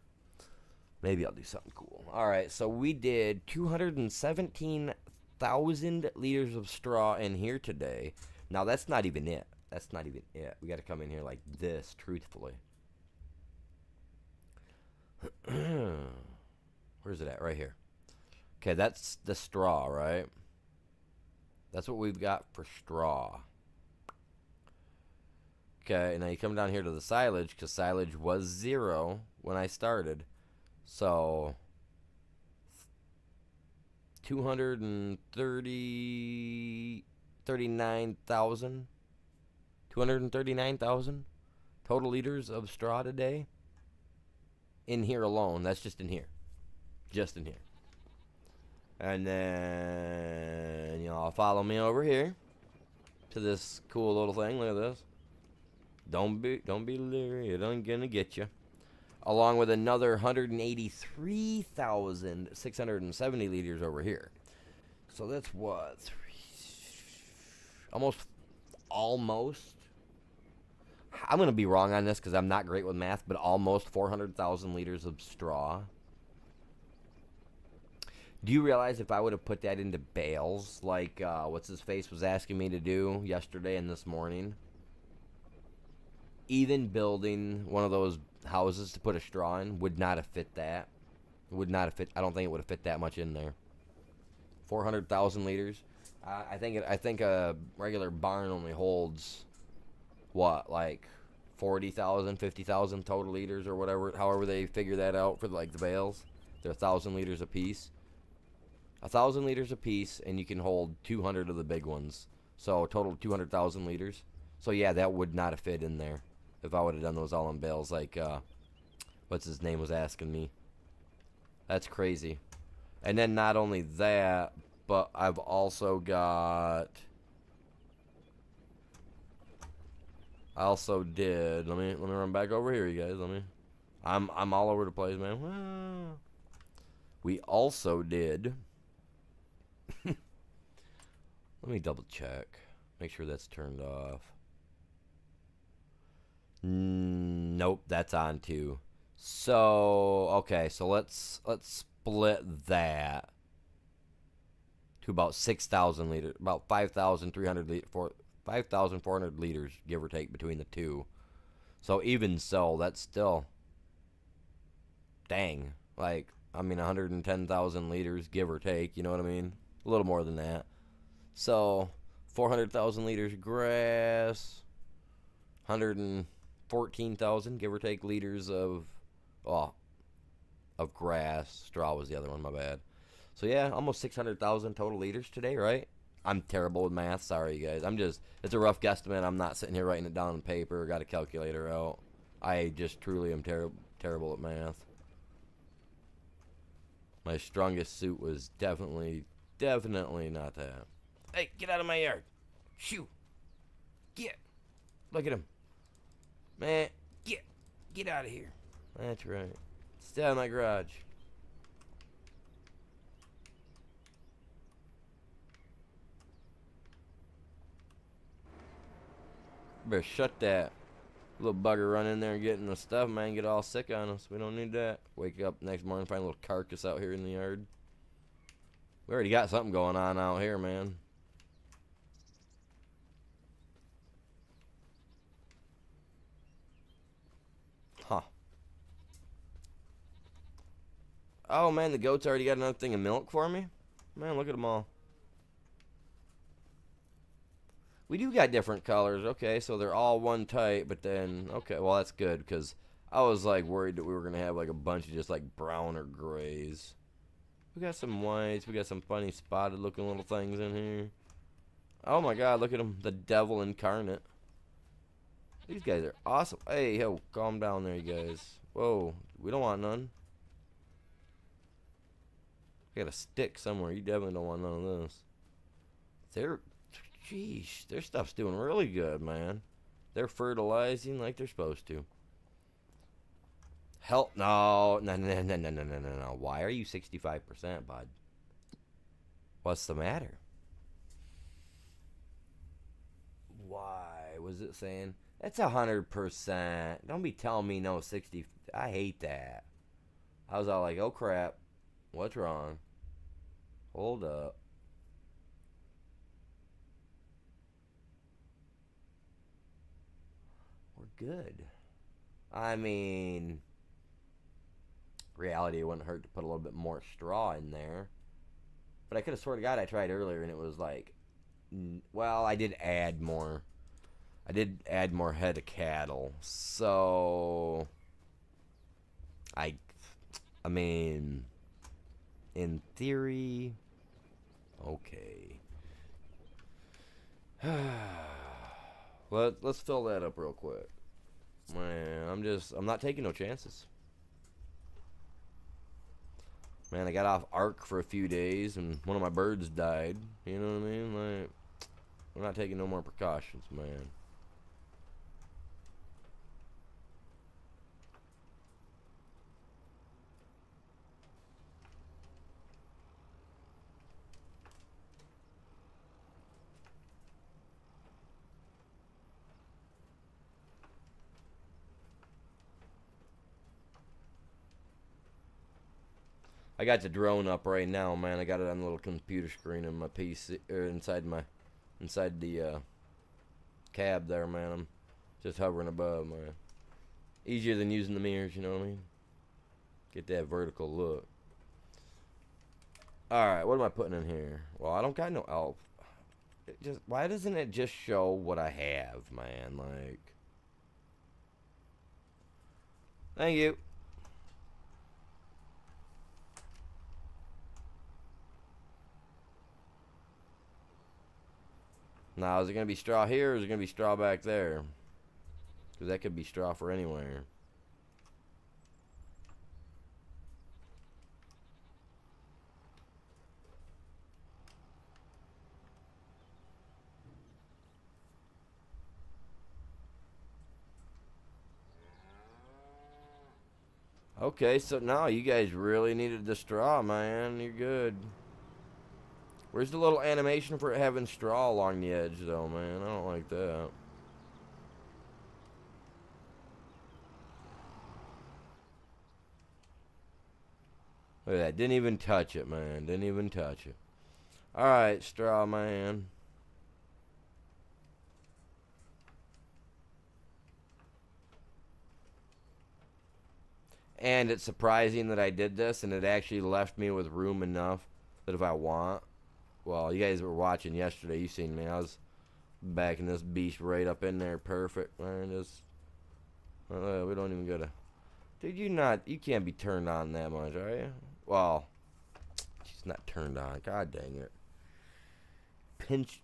Maybe I'll do something cool. All right, so we did 217,000 liters of straw in here today. Now, that's not even it. That's not even it. We got to come in here like this, truthfully. Where's it at? Right here. Okay, that's the straw, right? That's what we've got for straw. Okay, now you come down here to the silage, because silage was 0 when I started. So 239,000 total liters of straw today. In here alone. That's just in here. Just in here. And then y'all follow me over here to this cool little thing. Look at this. Don't be leery. It ain't gonna get you. Along with another 183,670 liters over here. So that's what? Almost. I'm going to be wrong on this because I'm not great with math, but almost 400,000 liters of straw. Do you realize if I would have put that into bales, like what's-his-face was asking me to do yesterday and this morning, even building one of those houses to put a straw in would not have fit that. It would not have fit. I don't think it would have fit that much in there. 400,000 liters. I think a regular barn only holds what, like 40,000, 50,000 total liters or whatever. However they figure that out for like the bales, they're 1,000 liters a piece. 1,000 liters a piece, and you can hold 200 of the big ones. So total 200,000 liters. So yeah, that would not have fit in there if I would have done those all in bales. Like what's his name was asking me. That's crazy. And then not only that, but I've also got. I also did. Let me run back over here, you guys. I'm all over the place, man. We also did. Let me double check. Make sure that's turned off. Nope, that's on too. So okay, so let's split that to about 6,000 liters, about 5,300 liters, 5,400 liters, give or take, between the two. So even so, that's still, dang, like, I mean, 110,000 liters, give or take, you know what I mean? A little more than that. So 400,000 liters grass, 114,000, give or take, liters of grass. Straw was the other one, my bad. So yeah, almost 600,000 total liters today, right? I'm terrible with math. Sorry, you guys. It's a rough guesstimate. I'm not sitting here writing it down on paper. Got a calculator out. I just truly am terrible at math. My strongest suit was definitely not that. Hey, get out of my yard. Shoo. Get. Look at him. Man, get out of here. That's right. Stay out of my garage. Better shut that. Little bugger run in there and get in the stuff, man. Get all sick on us. We don't need that. Wake up next morning, find a little carcass out here in the yard. We already got something going on out here, man. Huh. Oh, man, the goats already got another thing of milk for me? Man, look at them all. We do got different colors. Okay, so they're all one type, but then, okay, well, that's good, because I was, like, worried that we were going to have, like, a bunch of just, like, brown or grays. We got some whites. We got some funny spotted-looking little things in here. Oh, my God, look at them. The devil incarnate. These guys are awesome. Hey, yo, calm down there, you guys. Whoa, we don't want none. We got a stick somewhere. You definitely don't want none of this. Jeez, their stuff's doing really good, man. They're fertilizing like they're supposed to. Help, no. Why are you 65%, bud? What's the matter? Why was it saying? That's 100%. Don't be telling me no 60. I hate that. I was all like, oh crap. What's wrong? Hold up. We're good. I mean, reality, it wouldn't hurt to put a little bit more straw in there. But I could have sworn to God I tried earlier and it was like, well, I did add more. I did add more head of cattle. So, I mean, in theory, Okay. Let's fill that up real quick. Man, I'm not taking no chances. Man, I got off ARC for a few days and one of my birds died. You know what I mean? Like, we're not taking no more precautions, man. I got the drone up right now, man. I got it on the little computer screen in my PC, or inside the cab there, man. I'm just hovering above, man. Easier than using the mirrors, you know what I mean? Get that vertical look. Alright, what am I putting in here? Well, I don't got no elf. Why doesn't it just show what I have, man? Like, thank you. Now, is it going to be straw here or is it going to be straw back there? Because that could be straw for anywhere. Okay, so now you guys really needed the straw, man. You're good. Where's the little animation for it having straw along the edge, though, man? I don't like that. Look at that. Didn't even touch it, man. Didn't even touch it. Alright, straw man. And it's surprising that I did this, and it actually left me with room enough that if I want... Well, you guys were watching yesterday. You seen me. I was backing this beast right up in there. Perfect, man. Just... we don't even gotta... Dude, you can't be turned on that much, are you? Well, she's not turned on. God dang it. Pinch.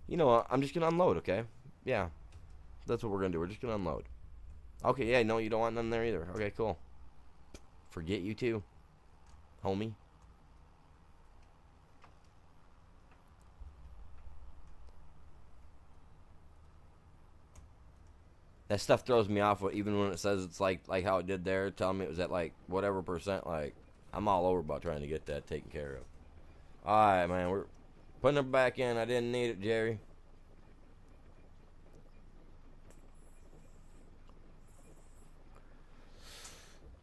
You know what? I'm just gonna unload, okay? Yeah. That's what we're gonna do. We're just gonna unload. Okay, yeah, no, you don't want none there either. Okay, cool. Forget you too, homie. That stuff throws me off, even when it says it's like how it did there, telling me it was at like whatever percent. Like, I'm all over about trying to get that taken care of. Alright, man, we're putting it back in. I didn't need it, Jerry.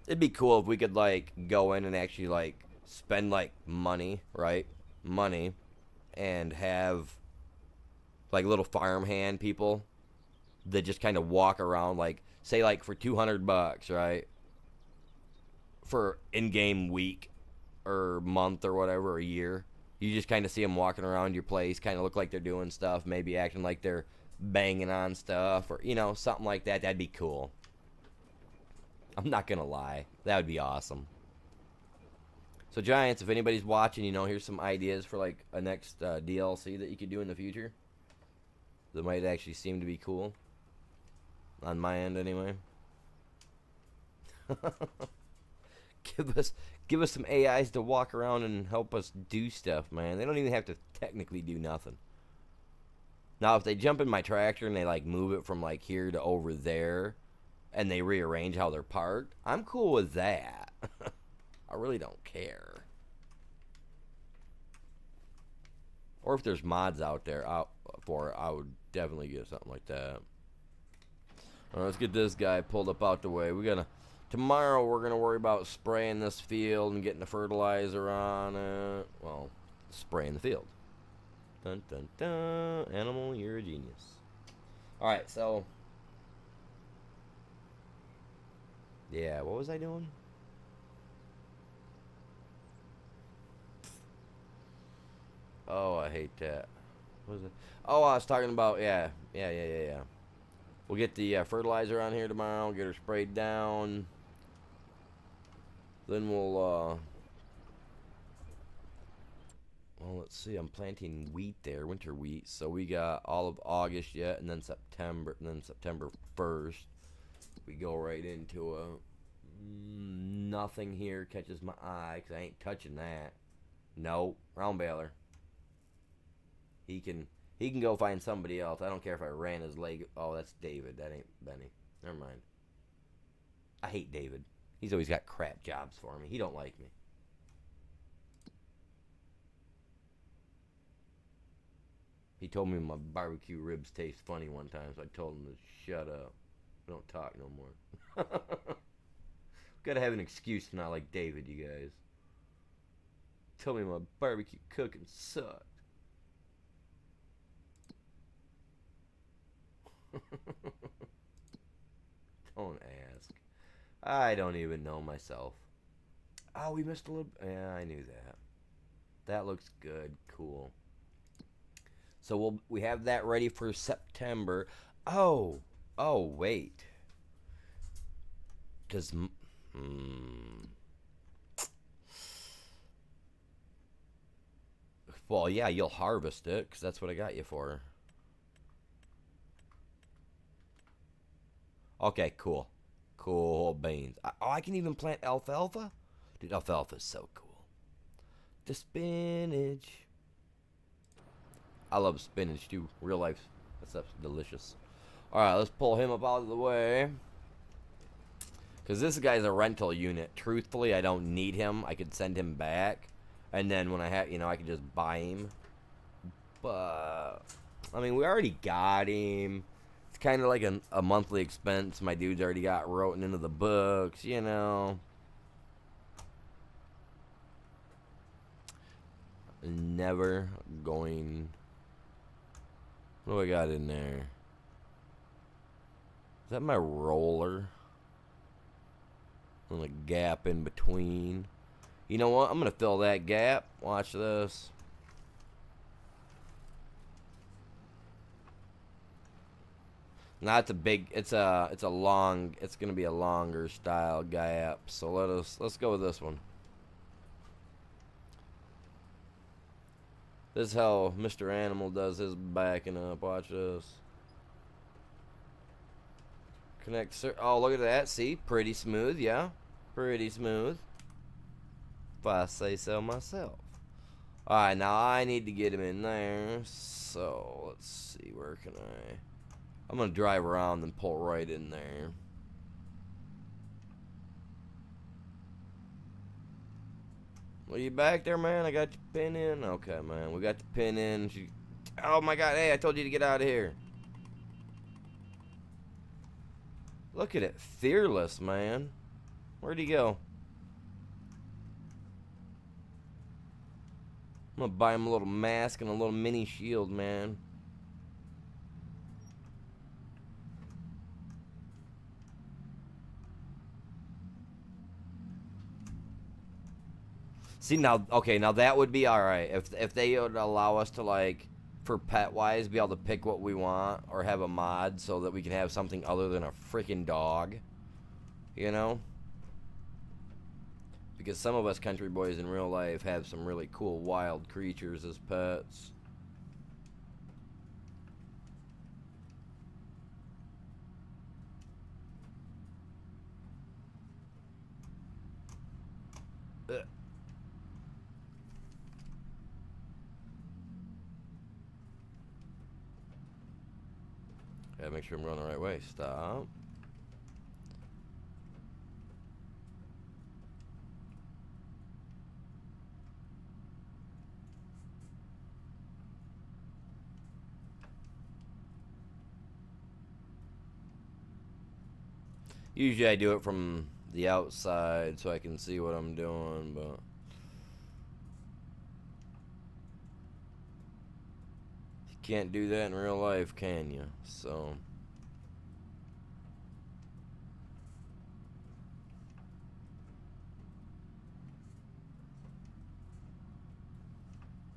It'd be cool if we could like go in and actually like spend like money, right? Money, and have like little farmhand people that just kind of walk around, like, say, like, for $200, right? For in-game week or month or whatever, or a year. You just kind of see them walking around your place, kind of look like they're doing stuff, maybe acting like they're banging on stuff, or, you know, something like that. That'd be cool. I'm not going to lie. That would be awesome. So, Giants, if anybody's watching, you know, here's some ideas for, like, a next DLC that you could do in the future that might actually seem to be cool. On my end, anyway. Give us some AIs to walk around and help us do stuff, man. They don't even have to technically do nothing. Now, if they jump in my tractor and they like move it from like here to over there, and they rearrange how they're parked, I'm cool with that. I really don't care. Or if there's mods out there for it, I would definitely get something like that. Let's get this guy pulled up out the way. Tomorrow we're gonna worry about spraying this field and getting the fertilizer on it. Well, spraying the field. Dun dun dun. Animal, you're a genius. Alright, so. Yeah, what was I doing? Oh, I hate that. What was it? Oh, I was talking about, yeah. We'll get the fertilizer on here tomorrow, get her sprayed down. Then we'll, well, let's see. I'm planting wheat there, winter wheat. So we got all of August yet, and then September 1st. We go right into a nothing here catches my eye because I ain't touching that. Nope, round baler. He can go find somebody else. I don't care if I ran his leg. Oh, that's David. That ain't Benny. Never mind. I hate David. He's always got crap jobs for me. He don't like me. He told me my barbecue ribs taste funny one time, so I told him to shut up. Don't talk no more. Gotta have an excuse to not like David, you guys. Told me my barbecue cooking sucked. Don't ask. I don't even know myself. Oh, we missed a little. Yeah, I knew that. That looks good. Cool. So we have that ready for September. Oh, wait. Does well, yeah, you'll harvest it because that's what I got you for. Okay, cool. Cool beans. I can even plant alfalfa? Dude, alfalfa is so cool. The spinach. I love spinach too. Real life. That stuff's delicious. Alright, let's pull him up out of the way. Because this guy's a rental unit. Truthfully, I don't need him. I could send him back. And then when I have, I could just buy him. But, I mean, we already got him. It's kind of like a monthly expense my dude's already got written into the books, Never going. What do I got in there? Is that my roller? And a gap in between. You know what? I'm gonna fill that gap. Watch this. Now it's a big. It's gonna be a longer style gap. So let's go with this one. This is how Mr. Animal does his backing up. Watch this. Connect, sir. Oh, look at that. See? Pretty smooth, yeah? Pretty smooth. If I say so myself. Alright, now I need to get him in there. So, let's see. Where can I... I'm going to drive around and pull right in there. Are you back there, man? I got you pin in. Okay, man. We got the pin in. Oh, my God. Hey, I told you to get out of here. Look at it. Fearless, man. Where'd he go? I'm going to buy him a little mask and a little mini shield, man. See, now, okay, now that would be alright. If they would allow us to, like, for pet-wise, be able to pick what we want or have a mod so that we can have something other than a freaking dog. Because some of us country boys in real life have some really cool wild creatures as pets. Gotta make sure I'm going the right way. Stop. Usually I do it from the outside so I can see what I'm doing, but... you can't do that in real life, can you? So...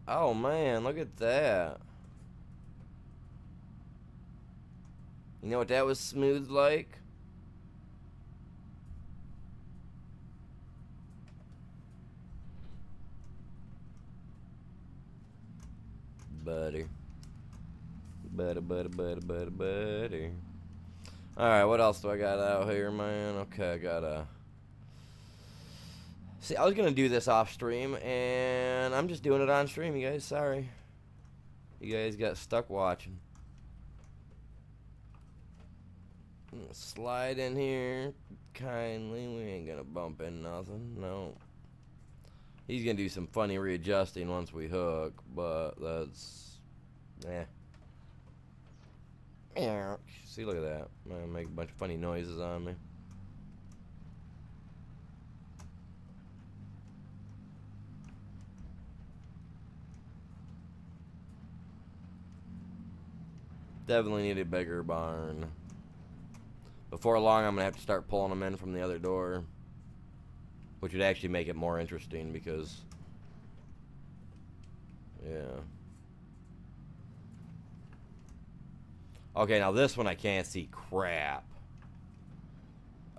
oh man, look at that. You know what that was smooth like? butter. Butter, butter, butter, butter, butter. Alright, what else do I got out here, man? Okay, I got a... See, I was going to do this off stream, and I'm just doing it on stream, you guys. Sorry. You guys got stuck watching. Slide in here kindly. We ain't going to bump in nothing. No. He's going to do some funny readjusting once we hook, but that's... Eh. See, look at that. I'm going to make a bunch of funny noises on me. Definitely need a bigger barn. Before long, I'm going to have to start pulling them in from the other door. Which would actually make it more interesting because... Yeah. Okay, now this one I can't see crap.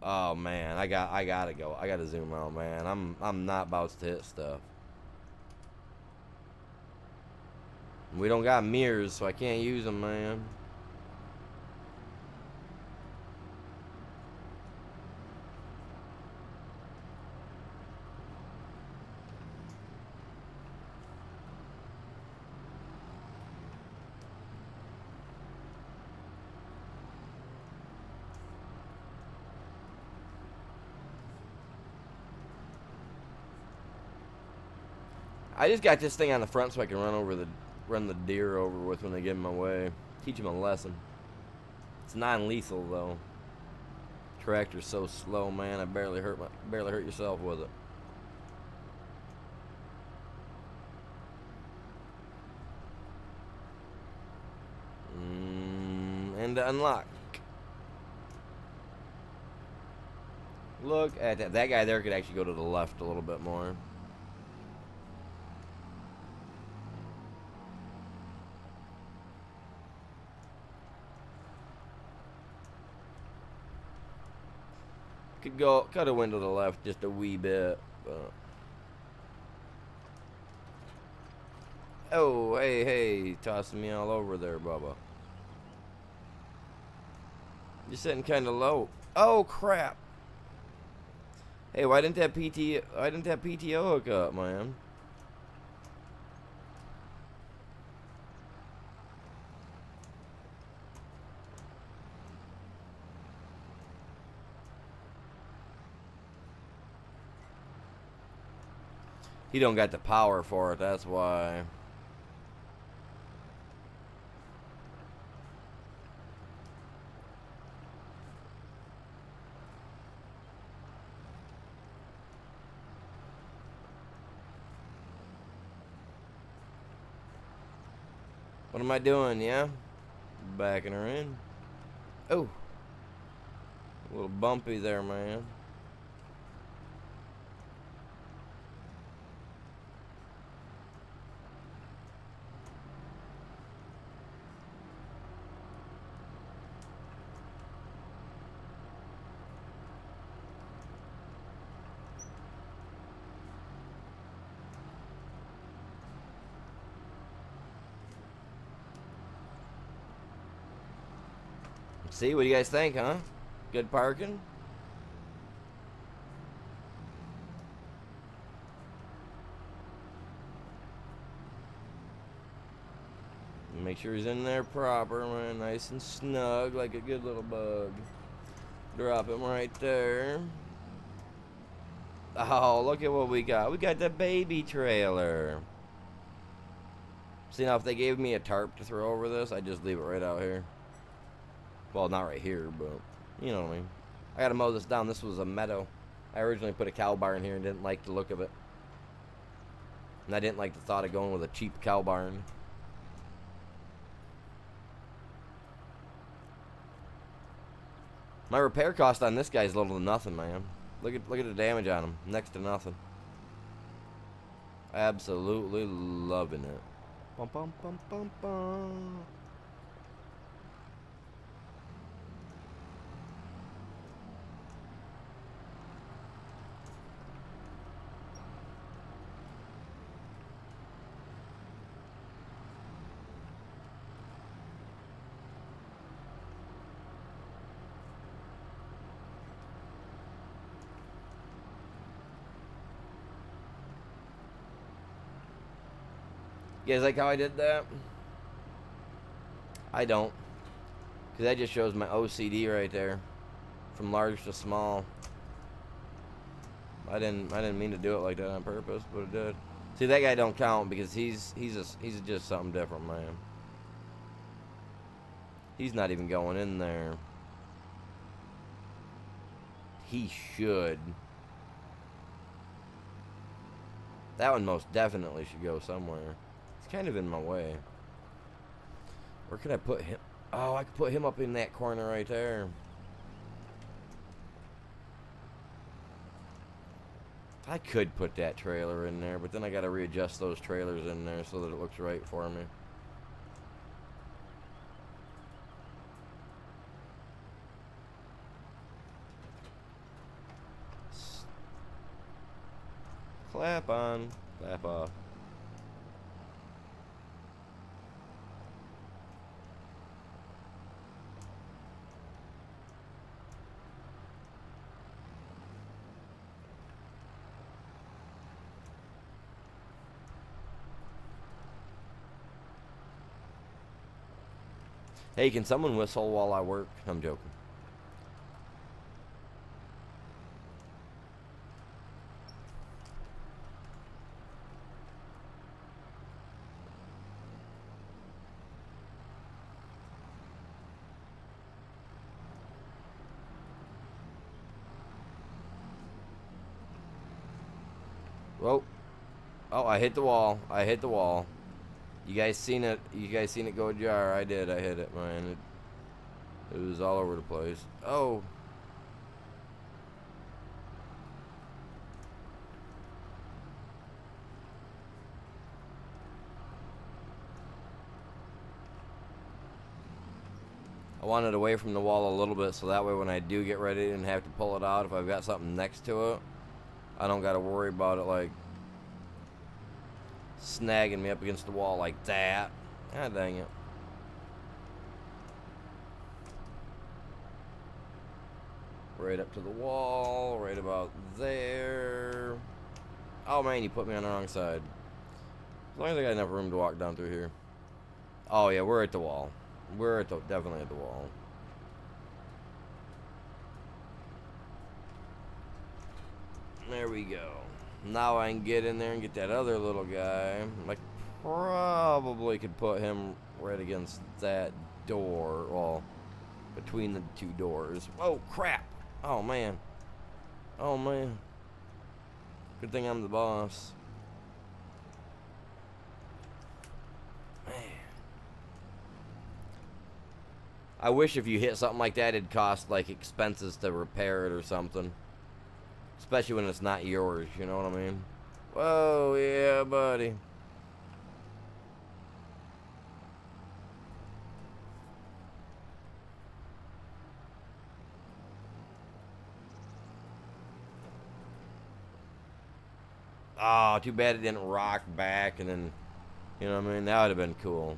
Oh man, I gotta go. I gotta zoom out, man. I'm not about to hit stuff. We don't got mirrors, so I can't use them, man. I just got this thing on the front so I can run the deer over with when they get in my way. Teach them a lesson. It's non-lethal though. Tractor's so slow, man. I barely hurt yourself with it. And to unlock. Look at that. That guy there could actually go to the left a little bit more. Could have went to the left just a wee bit, but... Oh, hey, tossing me all over there, Bubba. You're sitting kind of low. Oh, crap. Hey, why didn't that PTO hook up, man? He don't got the power for it, that's why. What am I doing, yeah? Backing her in. Oh. A little bumpy there, man. See, what do you guys think, huh? Good parking? Make sure he's in there proper, man. Nice and snug, like a good little bug. Drop him right there. Oh, look at what we got. We got the baby trailer. See, now if they gave me a tarp to throw over this, I'd just leave it right out here. Well, not right here, but you know what I mean. I gotta mow this down. This was a meadow. I originally put a cow barn here and didn't like the look of it. And I didn't like the thought of going with a cheap cow barn. My repair cost on this guy is little to nothing, man. Look at the damage on him. Next to nothing. Absolutely loving it. Bum bum bum bum bum. You guys like how I did that? I don't. Because that just shows my OCD right there. From large to small. I didn't mean to do it like that on purpose, but it did. See, that guy don't count because he's just something different, man. He's not even going in there. He should. That one most definitely should go somewhere. It's kind of in my way. Where could I put him? Oh, I could put him up in that corner right there. I could put that trailer in there, but then I gotta readjust those trailers in there so that it looks right for me. Clap on, clap off. Hey, can someone whistle while I work? I'm joking. Whoa. Oh, I hit the wall. I hit the wall. You guys seen it? You guys seen it go ajar? I did. I hit it, man. It was all over the place. Oh. I want it away from the wall a little bit so that way when I do get ready and have to pull it out, if I've got something next to it, I don't got to worry about it like snagging me up against the wall like that. God dang it. Right up to the wall, right about there. Oh man, you put me on the wrong side. As long as I got enough room to walk down through here. Oh yeah, we're at the wall. We're at the, definitely at the wall. There we go. Now I can get in there and get that other little guy. I probably could put him right against that door. Well, between the two doors. Oh, crap. Oh, man. Oh, man. Good thing I'm the boss. Man. I wish if you hit something like that, it'd cost, like, expenses to repair it or something. Especially when it's not yours, you know what I mean? Whoa, yeah, buddy. Oh, too bad it didn't rock back and then, you know what I mean? That would have been cool.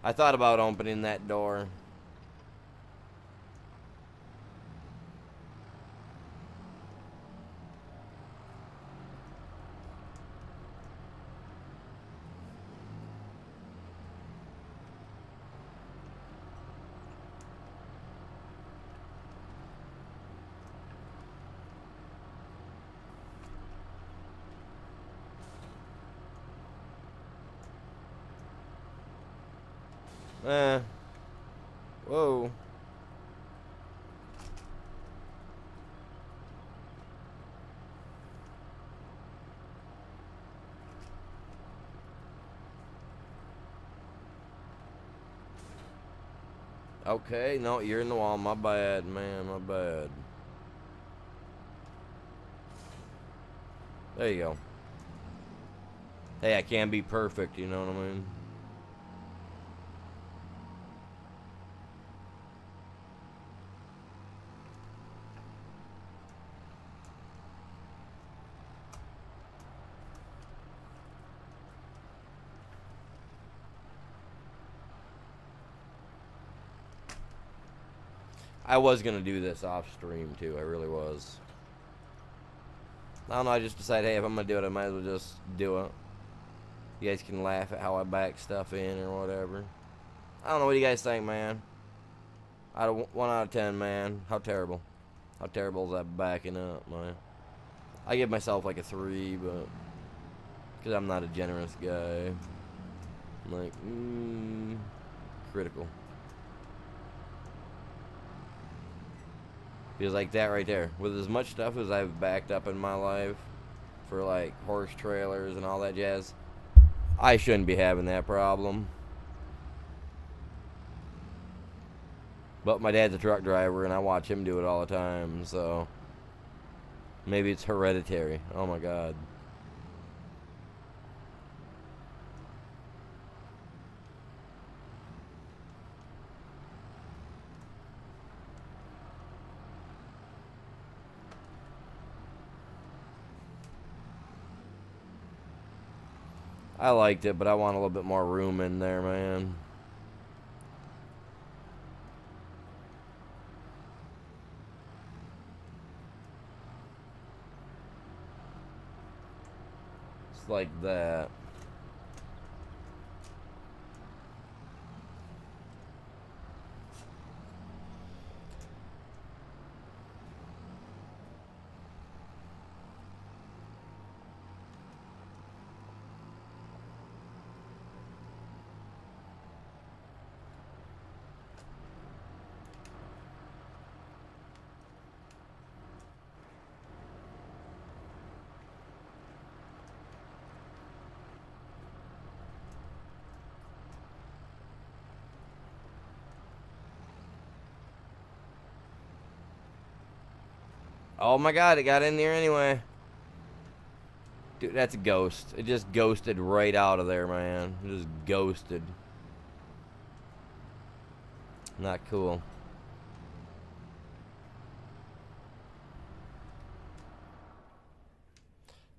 I thought about opening that door. Whoa. Okay, no, you're in the wall. My bad, man, my bad. There you go. Hey, I can't be perfect, you know what I mean? I was gonna do this off stream too, I really was. I don't know, I just decided, hey, if I'm gonna do it, I might as well just do it. You guys can laugh at how I back stuff in or whatever. I don't know, what do you guys think, man? Out of 1 out of 10, man. How terrible. How terrible is that backing up, man? I give myself like a 3, but because I'm not a generous guy. I'm like, critical. Because like that right there, with as much stuff as I've backed up in my life for like horse trailers and all that jazz, I shouldn't be having that problem. But my dad's a truck driver and I watch him do it all the time, so maybe it's hereditary. Oh my God. I liked it, but I want a little bit more room in there, man. It's like that. Oh my God, it got in there anyway. Dude, that's a ghost. It just ghosted right out of there, man. It just ghosted. Not cool.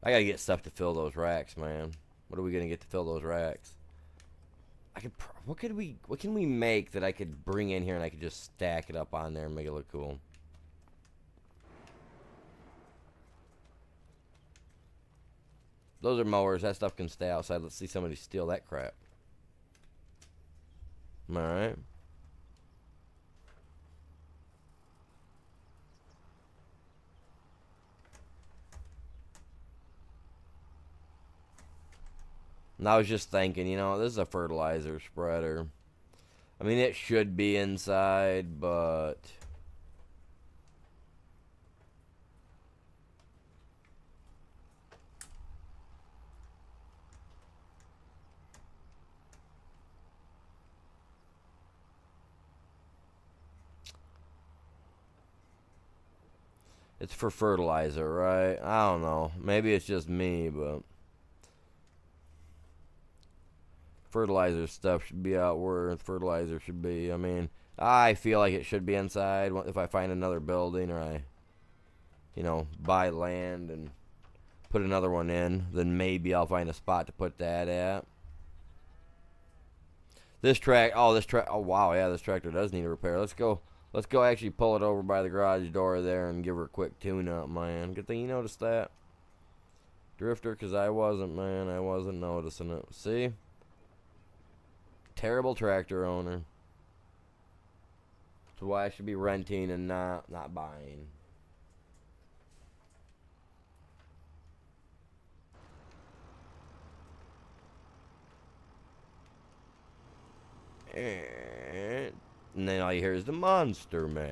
I gotta get stuff to fill those racks, man. What are we gonna get to fill those racks? What can we make that I could bring in here and I could just stack it up on there and make it look cool? Those are mowers. That stuff can stay outside. Let's see somebody steal that crap. Alright. And I was just thinking, you know, this is a fertilizer spreader. I mean, it should be inside, but it's for fertilizer, right? I don't know. Maybe it's just me, but fertilizer stuff should be out where fertilizer should be. I mean, I feel like it should be inside. If I find another building or I, you know, buy land and put another one in, then maybe I'll find a spot to put that at. Oh wow, yeah, this tractor does need a repair. Let's go actually pull it over by the garage door there and give her a quick tune-up, man. Good thing you noticed that, Drifter, because I wasn't, man. I wasn't noticing it. See? Terrible tractor owner. That's why I should be renting and not buying. And then all you hear is the monster mash.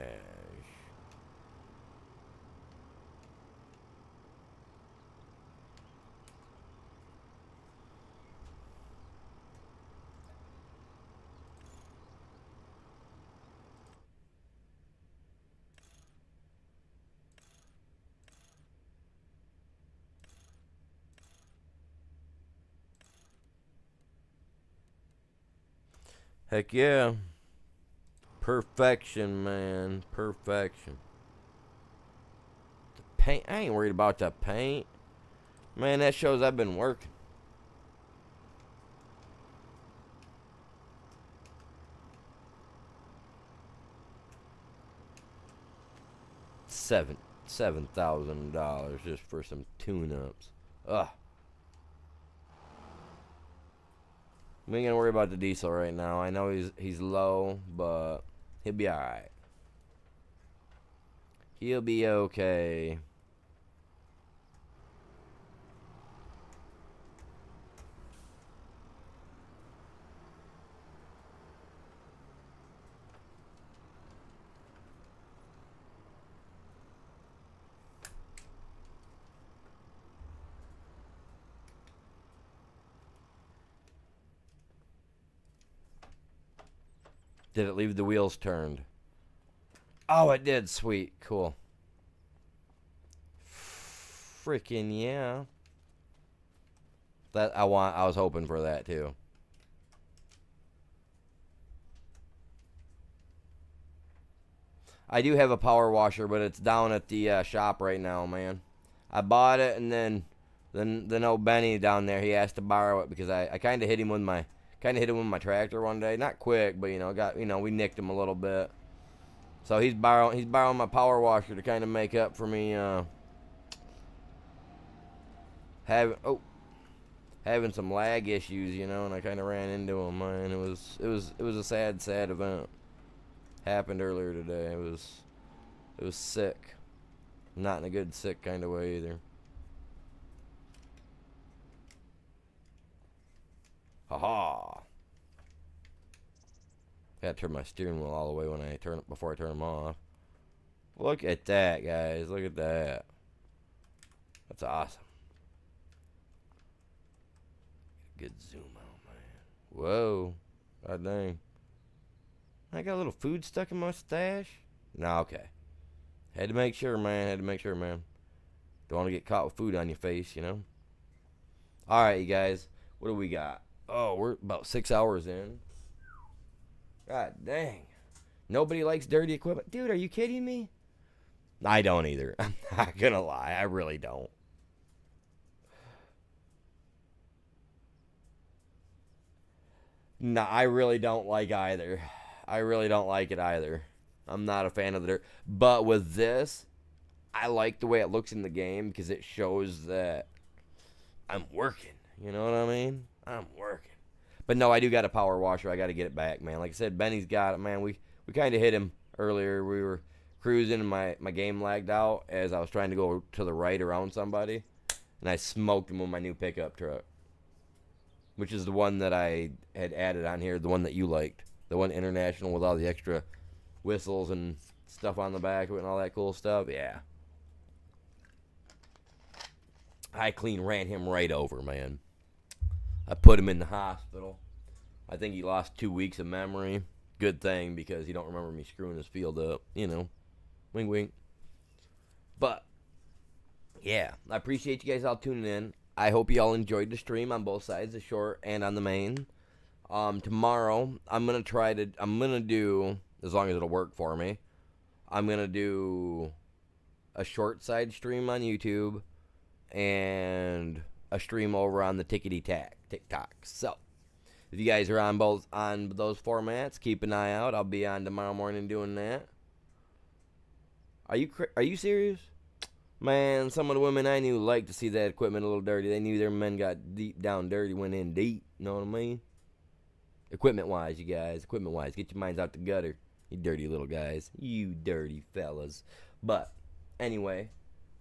Heck yeah. Perfection, man. Perfection. The paint. I ain't worried about the paint. Man, that shows I've been working. $7,000 just for some tune-ups. Ugh. We ain't gonna worry about the diesel right now. I know he's low, but he'll be alright. He'll be okay. Did it leave the wheels turned? Oh, it did. Sweet. Cool. Freaking yeah. I was hoping for that too. I do have a power washer, but it's down at the shop right now, man. I bought it, and then old Benny down there, he asked to borrow it because I kind of hit him with my tractor one day. Not quick, but we nicked him a little bit. So he's borrowing my power washer to kind of make up for me having some lag issues, and I kind of ran into him, man. It was a sad event. Happened earlier today. It was sick. Not in a good sick kind of way either. Ha. Gotta turn my steering wheel all the way before I turn them off. Look at that, guys. Look at that. That's awesome. Good zoom out, man. Whoa. God dang. I got a little food stuck in my stash? No, okay. Had to make sure, man. Don't want to get caught with food on your face, Alright, you guys. What do we got? Oh, we're about 6 hours in. God dang. Nobody likes dirty equipment. Dude, are you kidding me? I don't either. I'm not gonna lie. I really don't. No, I really don't like either. I really don't like it either. I'm not a fan of the dirt. But with this, I like the way it looks in the game because it shows that I'm working. You know what I mean? I'm working. But no, I do got a power washer. I got to get it back, man. Like I said, Benny's got it, man. We kind of hit him earlier. We were cruising and my game lagged out as I was trying to go to the right around somebody. And I smoked him with my new pickup truck. Which is the one that I had added on here. The one that you liked. The one international with all the extra whistles and stuff on the back of it and all that cool stuff. Yeah. I clean ran him right over, man. I put him in the hospital. I think he lost 2 weeks of memory. Good thing, because he don't remember me screwing his field up. Wink, wink. But, yeah. I appreciate you guys all tuning in. I hope you all enjoyed the stream on both sides, the short and on the main. Tomorrow, I'm going to do, as long as it'll work for me, I'm going to do a short side stream on YouTube and a stream over on the TikTok. So, if you guys are on those formats, keep an eye out. I'll be on tomorrow morning doing that. Are you serious? Man, some of the women I knew liked to see that equipment a little dirty. They knew their men got deep down dirty, went in deep. You know what I mean? Equipment-wise, you guys. Equipment-wise. Get your minds out the gutter. You dirty little guys. You dirty fellas. But, anyway,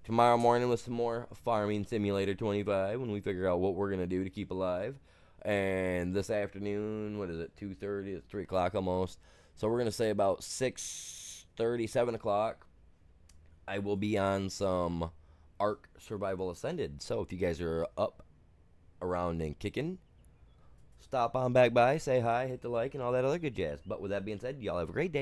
tomorrow morning with some more Farming Simulator 25 when we figure out what we're going to do to keep alive. And this afternoon, what is it, 2:30? It's 3 o'clock almost. So we're going to say about 6:30, 7 o'clock. I will be on some Ark Survival Ascended. So if you guys are up, around, and kicking, stop on back by, say hi, hit the like, and all that other good jazz. But with that being said, y'all have a great day.